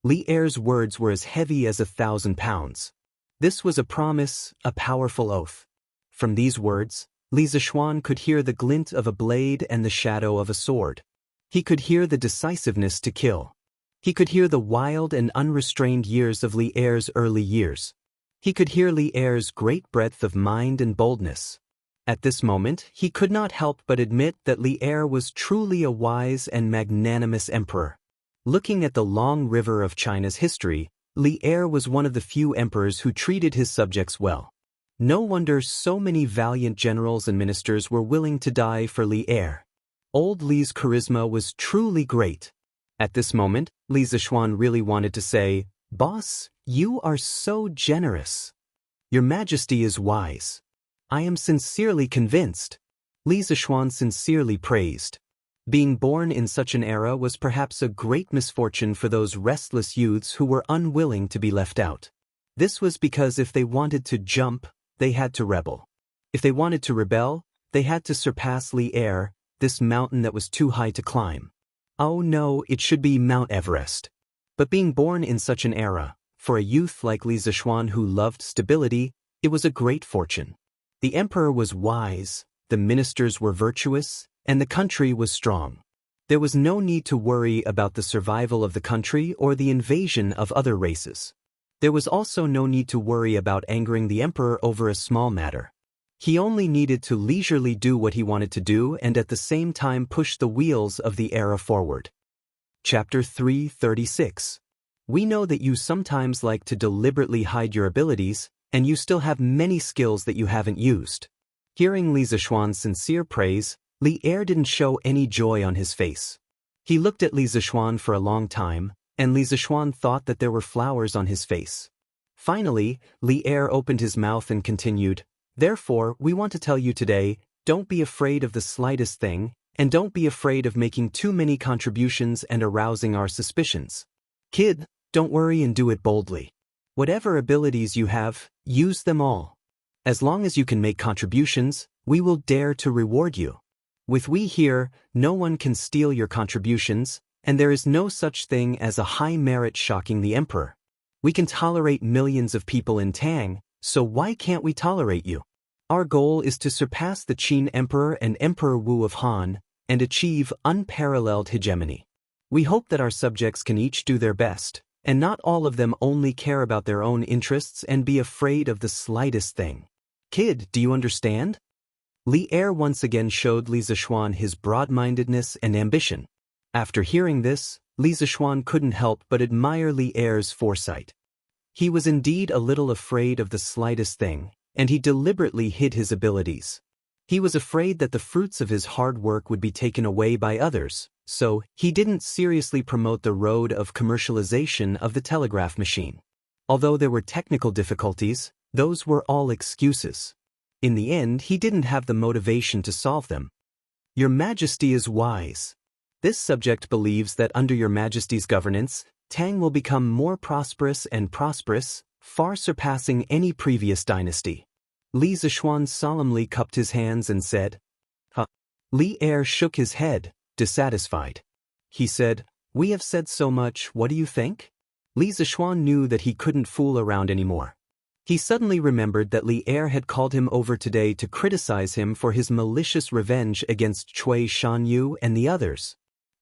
Li Er's words were as heavy as 1,000 pounds. This was a promise, a powerful oath. From these words, Li Zishuan could hear the glint of a blade and the shadow of a sword. He could hear the decisiveness to kill. He could hear the wild and unrestrained years of Li Er's early years. He could hear Li Er's great breadth of mind and boldness. At this moment, he could not help but admit that Li Er was truly a wise and magnanimous emperor. Looking at the long river of China's history, Li Er was one of the few emperors who treated his subjects well. No wonder so many valiant generals and ministers were willing to die for Li Er. Old Li's charisma was truly great. At this moment, Li Zishuan really wanted to say, "Boss, you are so generous. Your Majesty is wise. I am sincerely convinced." Li Zishuan sincerely praised. Being born in such an era was perhaps a great misfortune for those restless youths who were unwilling to be left out. This was because if they wanted to jump, they had to rebel. If they wanted to rebel, they had to surpass Li Er, this mountain that was too high to climb. Oh no, it should be Mount Everest. But being born in such an era, for a youth like Li Zishuan who loved stability, it was a great fortune. The emperor was wise, the ministers were virtuous, and the country was strong. There was no need to worry about the survival of the country or the invasion of other races. There was also no need to worry about angering the emperor over a small matter. He only needed to leisurely do what he wanted to do and at the same time push the wheels of the era forward. Chapter 336. We know that you sometimes like to deliberately hide your abilities, and you still have many skills that you haven't used. Hearing Li Zishuan's sincere praise, Li Er didn't show any joy on his face. He looked at Li Zishuan for a long time, and Li Zishuan thought that there were flowers on his face. Finally, Li Er opened his mouth and continued, "Therefore, we want to tell you today, don't be afraid of the slightest thing, and don't be afraid of making too many contributions and arousing our suspicions. Kid, don't worry and do it boldly. Whatever abilities you have, use them all. As long as you can make contributions, we will dare to reward you. With we here, no one can steal your contributions, and there is no such thing as a high merit shocking the emperor. We can tolerate millions of people in Tang, so why can't we tolerate you? Our goal is to surpass the Qin Emperor and Emperor Wu of Han, and achieve unparalleled hegemony. We hope that our subjects can each do their best, and not all of them only care about their own interests and be afraid of the slightest thing. Kid, do you understand?" Li Er once again showed Li Zishuan his broad-mindedness and ambition. After hearing this, Li Zishuan couldn't help but admire Li Er's foresight. He was indeed a little afraid of the slightest thing, and he deliberately hid his abilities. He was afraid that the fruits of his hard work would be taken away by others, so he didn't seriously promote the road of commercialization of the telegraph machine. Although there were technical difficulties, those were all excuses. In the end, he didn't have the motivation to solve them. Your Majesty is wise. This subject believes that under your Majesty's governance, Tang will become more prosperous and prosperous, far surpassing any previous dynasty. Li Zishuan solemnly cupped his hands and said, "Huh." Li Er shook his head, dissatisfied. He said, "We have said so much, what do you think?" Li Zishuan knew that he couldn't fool around anymore. He suddenly remembered that Li Er had called him over today to criticize him for his malicious revenge against Cui Shanyu and the others.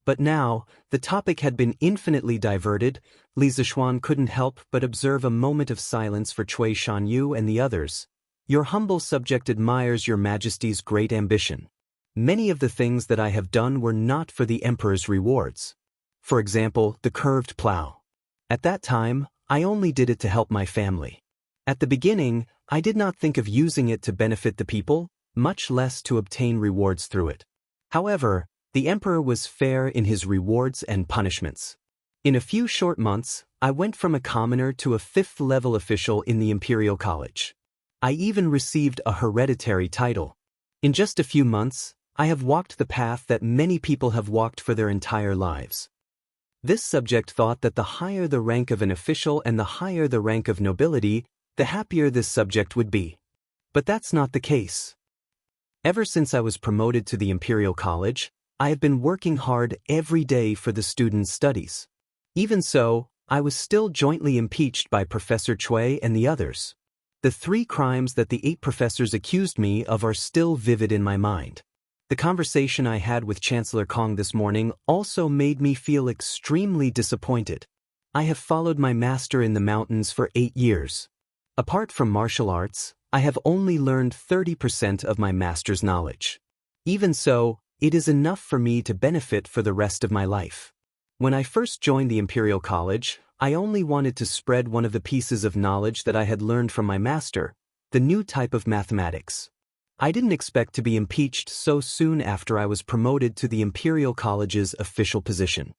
But now, the topic had been infinitely diverted. Li Zishuan couldn't help but observe a moment of silence for Cui Shanyu and the others. Your humble subject admires your Majesty's great ambition. Many of the things that I have done were not for the Emperor's rewards. For example, the curved plow. At that time, I only did it to help my family. At the beginning, I did not think of using it to benefit the people, much less to obtain rewards through it. However, the Emperor was fair in his rewards and punishments. In a few short months, I went from a commoner to a 5th-level official in the Imperial College. I even received a hereditary title. In just a few months, I have walked the path that many people have walked for their entire lives. This subject thought that the higher the rank of an official and the higher the rank of nobility, the happier this subject would be. But that's not the case. Ever since I was promoted to the Imperial College, I have been working hard every day for the students' studies. Even so, I was still jointly impeached by Professor Cui and the others. The 3 crimes that the 8 professors accused me of are still vivid in my mind. The conversation I had with Chancellor Kong this morning also made me feel extremely disappointed. I have followed my master in the mountains for 8 years. Apart from martial arts, I have only learned 30% of my master's knowledge. Even so, it is enough for me to benefit for the rest of my life. When I first joined the Imperial College, I only wanted to spread one of the pieces of knowledge that I had learned from my master, the new type of mathematics. I didn't expect to be impeached so soon after I was promoted to the Imperial College's official position.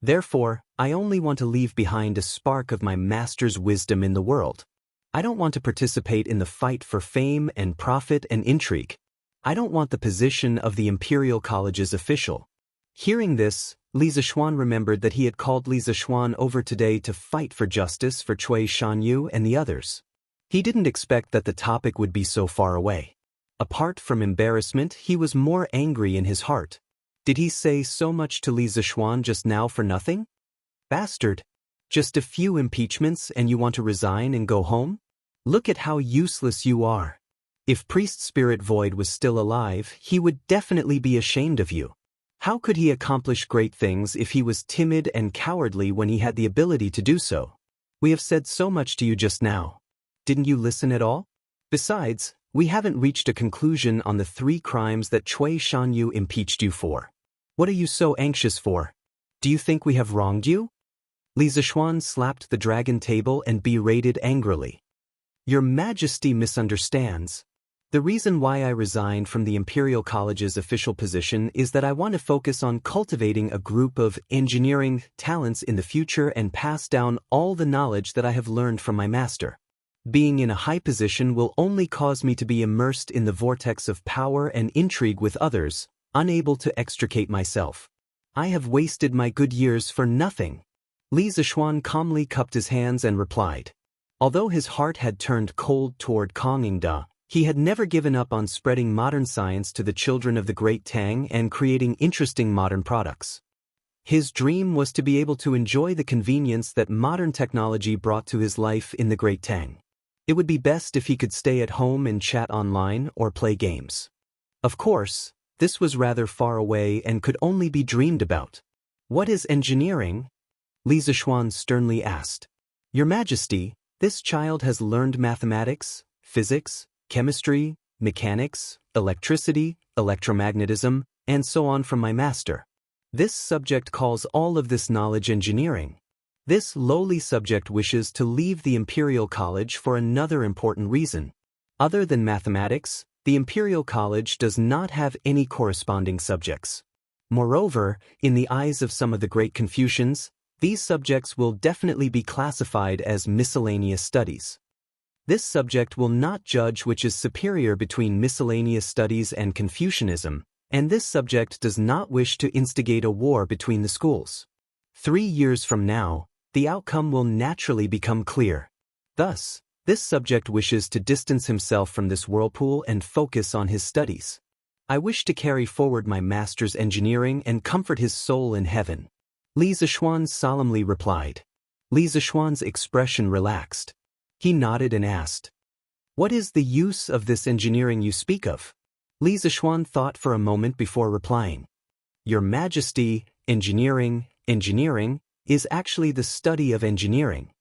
Therefore, I only want to leave behind a spark of my master's wisdom in the world. I don't want to participate in the fight for fame and profit and intrigue. I don't want the position of the Imperial College's official. Hearing this, Li Zixuan remembered that he had called Li Zixuan over today to fight for justice for Cui Shanyu and the others. He didn't expect that the topic would be so far away. Apart from embarrassment, he was more angry in his heart. Did he say so much to Li Zixuan just now for nothing? Bastard! Just a few impeachments and you want to resign and go home? Look at how useless you are. If Priest Spirit Void was still alive, he would definitely be ashamed of you. How could he accomplish great things if he was timid and cowardly when he had the ability to do so? We have said so much to you just now. Didn't you listen at all? Besides, we haven't reached a conclusion on the 3 crimes that Cui Shanyu impeached you for. What are you so anxious for? Do you think we have wronged you? Li Zixuan slapped the dragon table and berated angrily. Your Majesty misunderstands. The reason why I resigned from the Imperial College's official position is that I want to focus on cultivating a group of engineering talents in the future and pass down all the knowledge that I have learned from my master. Being in a high position will only cause me to be immersed in the vortex of power and intrigue with others, unable to extricate myself. I have wasted my good years for nothing. Li Zixuan calmly cupped his hands and replied. Although his heart had turned cold toward Kong Yingda, he had never given up on spreading modern science to the children of the Great Tang and creating interesting modern products. His dream was to be able to enjoy the convenience that modern technology brought to his life in the Great Tang. It would be best if he could stay at home and chat online or play games. Of course, this was rather far away and could only be dreamed about. What is engineering? Li Zixuan sternly asked. Your Majesty, this child has learned mathematics, physics, chemistry, mechanics, electricity, electromagnetism, and so on from my master. This subject calls all of this knowledge engineering. This lowly subject wishes to leave the Imperial College for another important reason. Other than mathematics, the Imperial College does not have any corresponding subjects. Moreover, in the eyes of some of the great Confucians, these subjects will definitely be classified as miscellaneous studies. This subject will not judge which is superior between miscellaneous studies and Confucianism, and this subject does not wish to instigate a war between the schools. 3 years from now, the outcome will naturally become clear. Thus, this subject wishes to distance himself from this whirlpool and focus on his studies. I wish to carry forward my master's engineering and comfort his soul in heaven. Li Zixuan solemnly replied. Li Zixuan's expression relaxed. He nodded and asked, What is the use of this engineering you speak of? Li Zixuan thought for a moment before replying. Your Majesty, engineering is actually the study of engineering.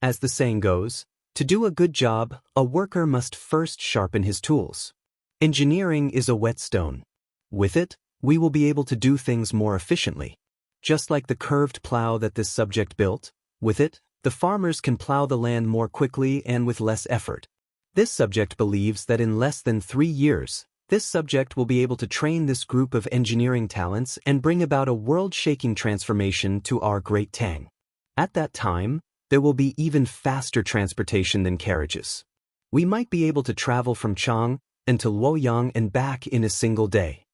As the saying goes, to do a good job, a worker must first sharpen his tools. Engineering is a whetstone. With it, we will be able to do things more efficiently. Just like the curved plow that this subject built, with it, the farmers can plow the land more quickly and with less effort. This subject believes that in less than 3 years, this subject will be able to train this group of engineering talents and bring about a world-shaking transformation to our Great Tang. At that time, there will be even faster transportation than carriages. We might be able to travel from Chang until Luoyang and back in a single day.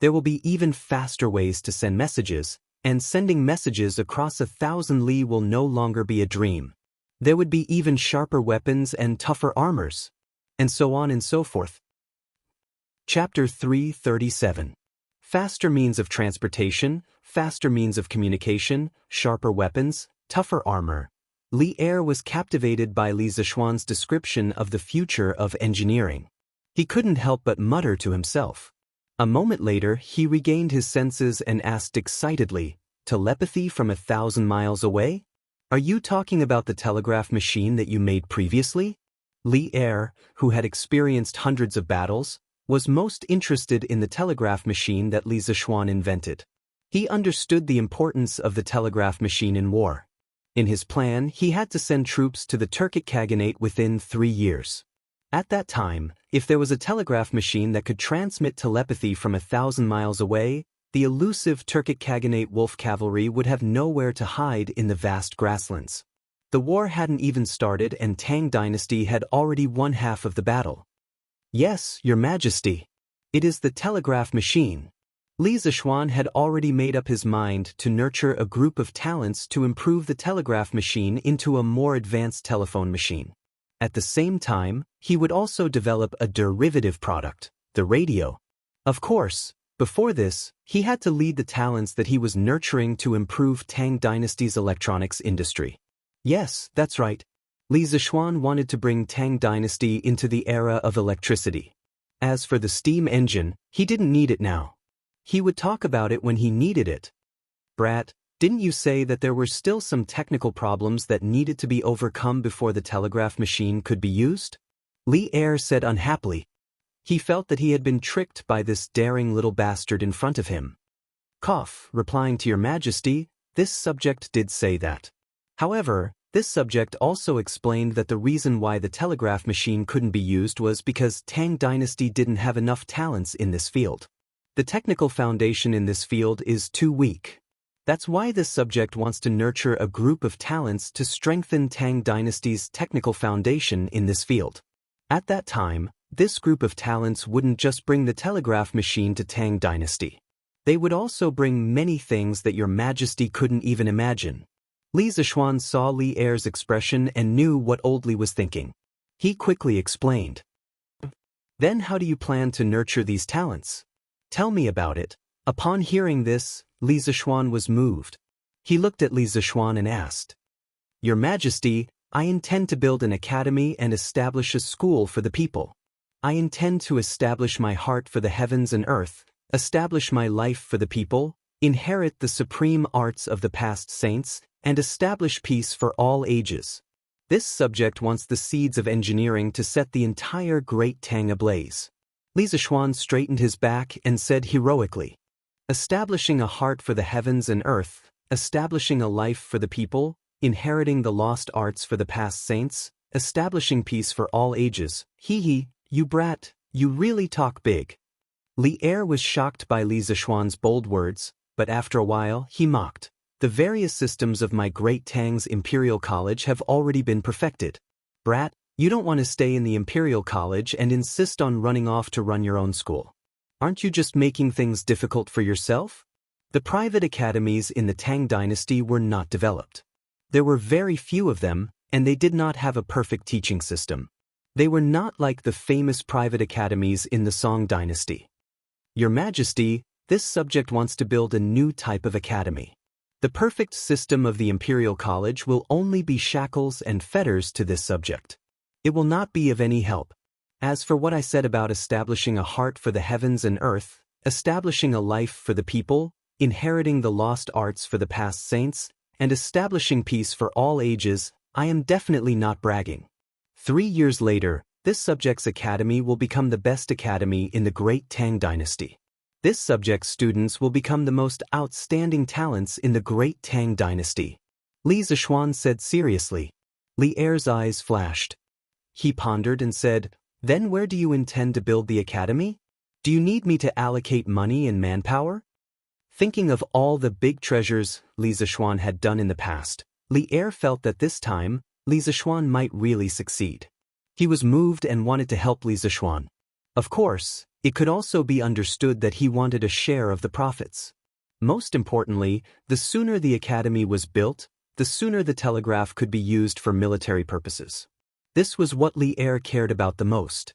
There will be even faster ways to send messages, and sending messages across 1,000 li will no longer be a dream. There would be even sharper weapons and tougher armors. And so on and so forth. Chapter 337. Faster means of transportation, faster means of communication, sharper weapons, tougher armor. Li Er was captivated by Li Zishuan's description of the future of engineering. He couldn't help but mutter to himself. A moment later, he regained his senses and asked excitedly, "Telepathy from 1,000 miles away? Are you talking about the telegraph machine that you made previously?" Li Er, who had experienced hundreds of battles, was most interested in the telegraph machine that Li Zishuan invented. He understood the importance of the telegraph machine in war. In his plan, he had to send troops to the Turkic Khaganate within 3 years. At that time, if there was a telegraph machine that could transmit telepathy from 1,000 miles away, the elusive Turkic Khaganate wolf cavalry would have nowhere to hide in the vast grasslands. The war hadn't even started and Tang Dynasty had already won half of the battle. "Yes, Your Majesty. It is the telegraph machine." Li Zishuan had already made up his mind to nurture a group of talents to improve the telegraph machine into a more advanced telephone machine. At the same time, he would also develop a derivative product, the radio. Of course, before this, he had to lead the talents that he was nurturing to improve Tang Dynasty's electronics industry. Yes, that's right. Li Zishuan wanted to bring Tang Dynasty into the era of electricity. As for the steam engine, he didn't need it now. He would talk about it when he needed it. "Brat, didn't you say that there were still some technical problems that needed to be overcome before the telegraph machine could be used?" Li Er said unhappily. He felt that he had been tricked by this daring little bastard in front of him. "Cough, replying to Your Majesty, this subject did say that. However, this subject also explained that the reason why the telegraph machine couldn't be used was because Tang Dynasty didn't have enough talents in this field. The technical foundation in this field is too weak. That's why this subject wants to nurture a group of talents to strengthen Tang Dynasty's technical foundation in this field. At that time, this group of talents wouldn't just bring the telegraph machine to Tang Dynasty. They would also bring many things that Your Majesty couldn't even imagine." Li Zishuan saw Li Er's expression and knew what old Li was thinking. He quickly explained. "Then how do you plan to nurture these talents? Tell me about it." Upon hearing this, Li Zishuan was moved. He looked at Li Zishuan and asked, "Your Majesty, I intend to build an academy and establish a school for the people. I intend to establish my heart for the heavens and earth, establish my life for the people, inherit the supreme arts of the past saints, and establish peace for all ages." This subject wants the seeds of engineering to set the entire Great Tang ablaze. Li Zishuan straightened his back and said heroically, "Establishing a heart for the heavens and earth, establishing a life for the people, inheriting the lost arts for the past saints, establishing peace for all ages. Hee, you brat, you really talk big." Li Er was shocked by Li Zishuan's bold words, but after a while, he mocked. "The various systems of my Great Tang's Imperial College have already been perfected. Brat, you don't want to stay in the Imperial College and insist on running off to run your own school. Aren't you just making things difficult for yourself?" The private academies in the Tang Dynasty were not developed. There were very few of them, and they did not have a perfect teaching system. They were not like the famous private academies in the Song Dynasty. "Your Majesty, this subject wants to build a new type of academy. The perfect system of the Imperial College will only be shackles and fetters to this subject. It will not be of any help. As for what I said about establishing a heart for the heavens and earth, establishing a life for the people, inheriting the lost arts for the past saints, and establishing peace for all ages, I am definitely not bragging. 3 years later, this subject's academy will become the best academy in the Great Tang Dynasty. This subject's students will become the most outstanding talents in the Great Tang Dynasty." Li Zishuan said seriously. Li Er's eyes flashed. He pondered and said, "Then where do you intend to build the academy? Do you need me to allocate money and manpower?" Thinking of all the big treasures Li Zishuan had done in the past, Li Er felt that this time, Li Zishuan might really succeed. He was moved and wanted to help Li Zishuan. Of course, it could also be understood that he wanted a share of the profits. Most importantly, the sooner the academy was built, the sooner the telegraph could be used for military purposes. This was what Li Er cared about the most.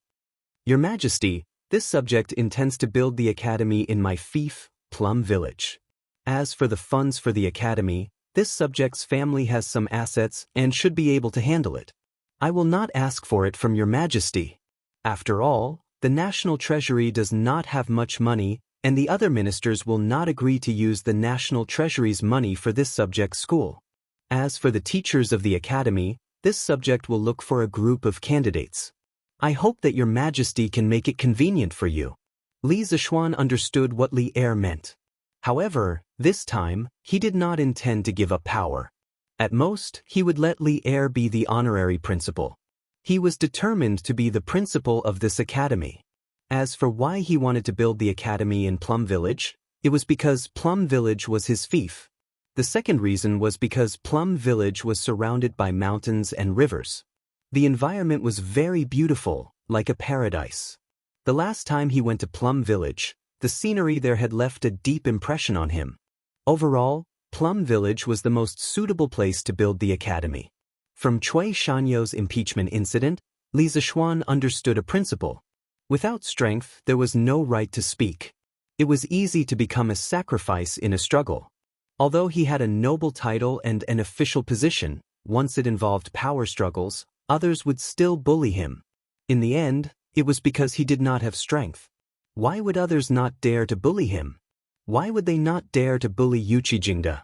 Your Majesty, this subject intends to build the academy in my fief, Plum Village. As for the funds for the academy, this subject's family has some assets and should be able to handle it. I will not ask for it from Your Majesty. After all, the national treasury does not have much money, and the other ministers will not agree to use the national treasury's money for this subject's school. As for the teachers of the academy, this subject will look for a group of candidates. I hope that Your Majesty can make it convenient for you. Li Zishuan understood what Li Er meant. However, this time, he did not intend to give up power. At most, he would let Li Er be the honorary principal. He was determined to be the principal of this academy. As for why he wanted to build the academy in Plum Village, it was because Plum Village was his fief. The second reason was because Plum Village was surrounded by mountains and rivers. The environment was very beautiful, like a paradise. The last time he went to Plum Village, the scenery there had left a deep impression on him. Overall, Plum Village was the most suitable place to build the academy. From Cui Shanyo's impeachment incident, Li Zishuan understood a principle. Without strength, there was no right to speak. It was easy to become a sacrifice in a struggle. Although he had a noble title and an official position, once it involved power struggles, others would still bully him. In the end, it was because he did not have strength. Why would others not dare to bully him? Why would they not dare to bully Yuqi?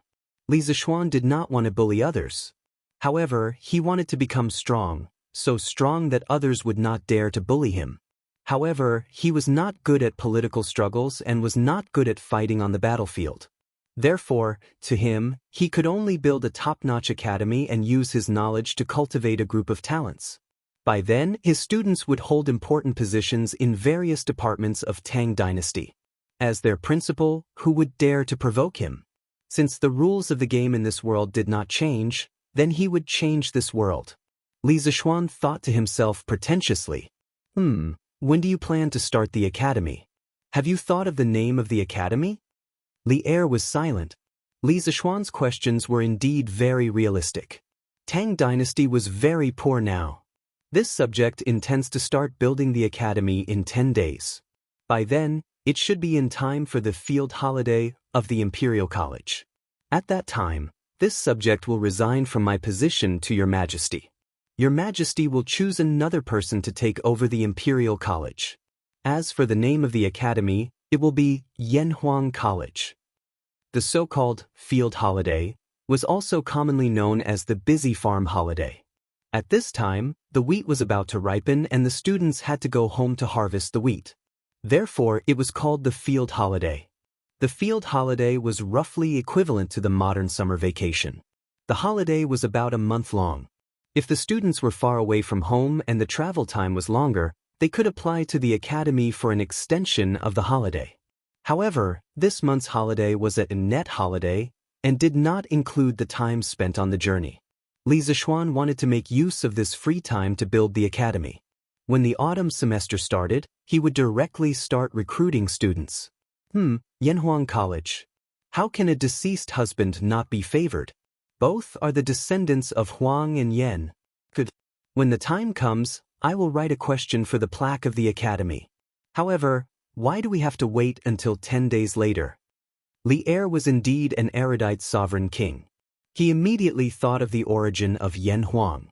Li Zishuan did not want to bully others. However, he wanted to become strong, so strong that others would not dare to bully him. However, he was not good at political struggles and was not good at fighting on the battlefield. Therefore, to him, he could only build a top-notch academy and use his knowledge to cultivate a group of talents. By then, his students would hold important positions in various departments of Tang Dynasty. As their principal, who would dare to provoke him? Since the rules of the game in this world did not change, then he would change this world. Li Zishuan thought to himself pretentiously. When do you plan to start the academy? Have you thought of the name of the academy? Li Er was silent. Li Zishuan's questions were indeed very realistic. Tang Dynasty was very poor now. This subject intends to start building the academy in 10 days. By then, it should be in time for the field holiday of the Imperial College. At that time, this subject will resign from my position to Your Majesty. Your Majesty will choose another person to take over the Imperial College. As for the name of the academy, it will be Yanhuang College. The so-called field holiday was also commonly known as the busy farm holiday. At this time, the wheat was about to ripen and the students had to go home to harvest the wheat. Therefore, it was called the field holiday. The field holiday was roughly equivalent to the modern summer vacation. The holiday was about a month long. If the students were far away from home and the travel time was longer, they could apply to the academy for an extension of the holiday. However, this month's holiday was a net holiday and did not include the time spent on the journey. Li Zishuan wanted to make use of this free time to build the academy. When the autumn semester started, he would directly start recruiting students. Yanhuang College. How can a deceased husband not be favored? Both are the descendants of Huang and Yan. When the time comes, I will write a question for the plaque of the academy. However, why do we have to wait until 10 days later? Li Er was indeed an erudite sovereign king. He immediately thought of the origin of Yanhuang.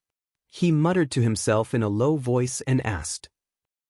He muttered to himself in a low voice and asked,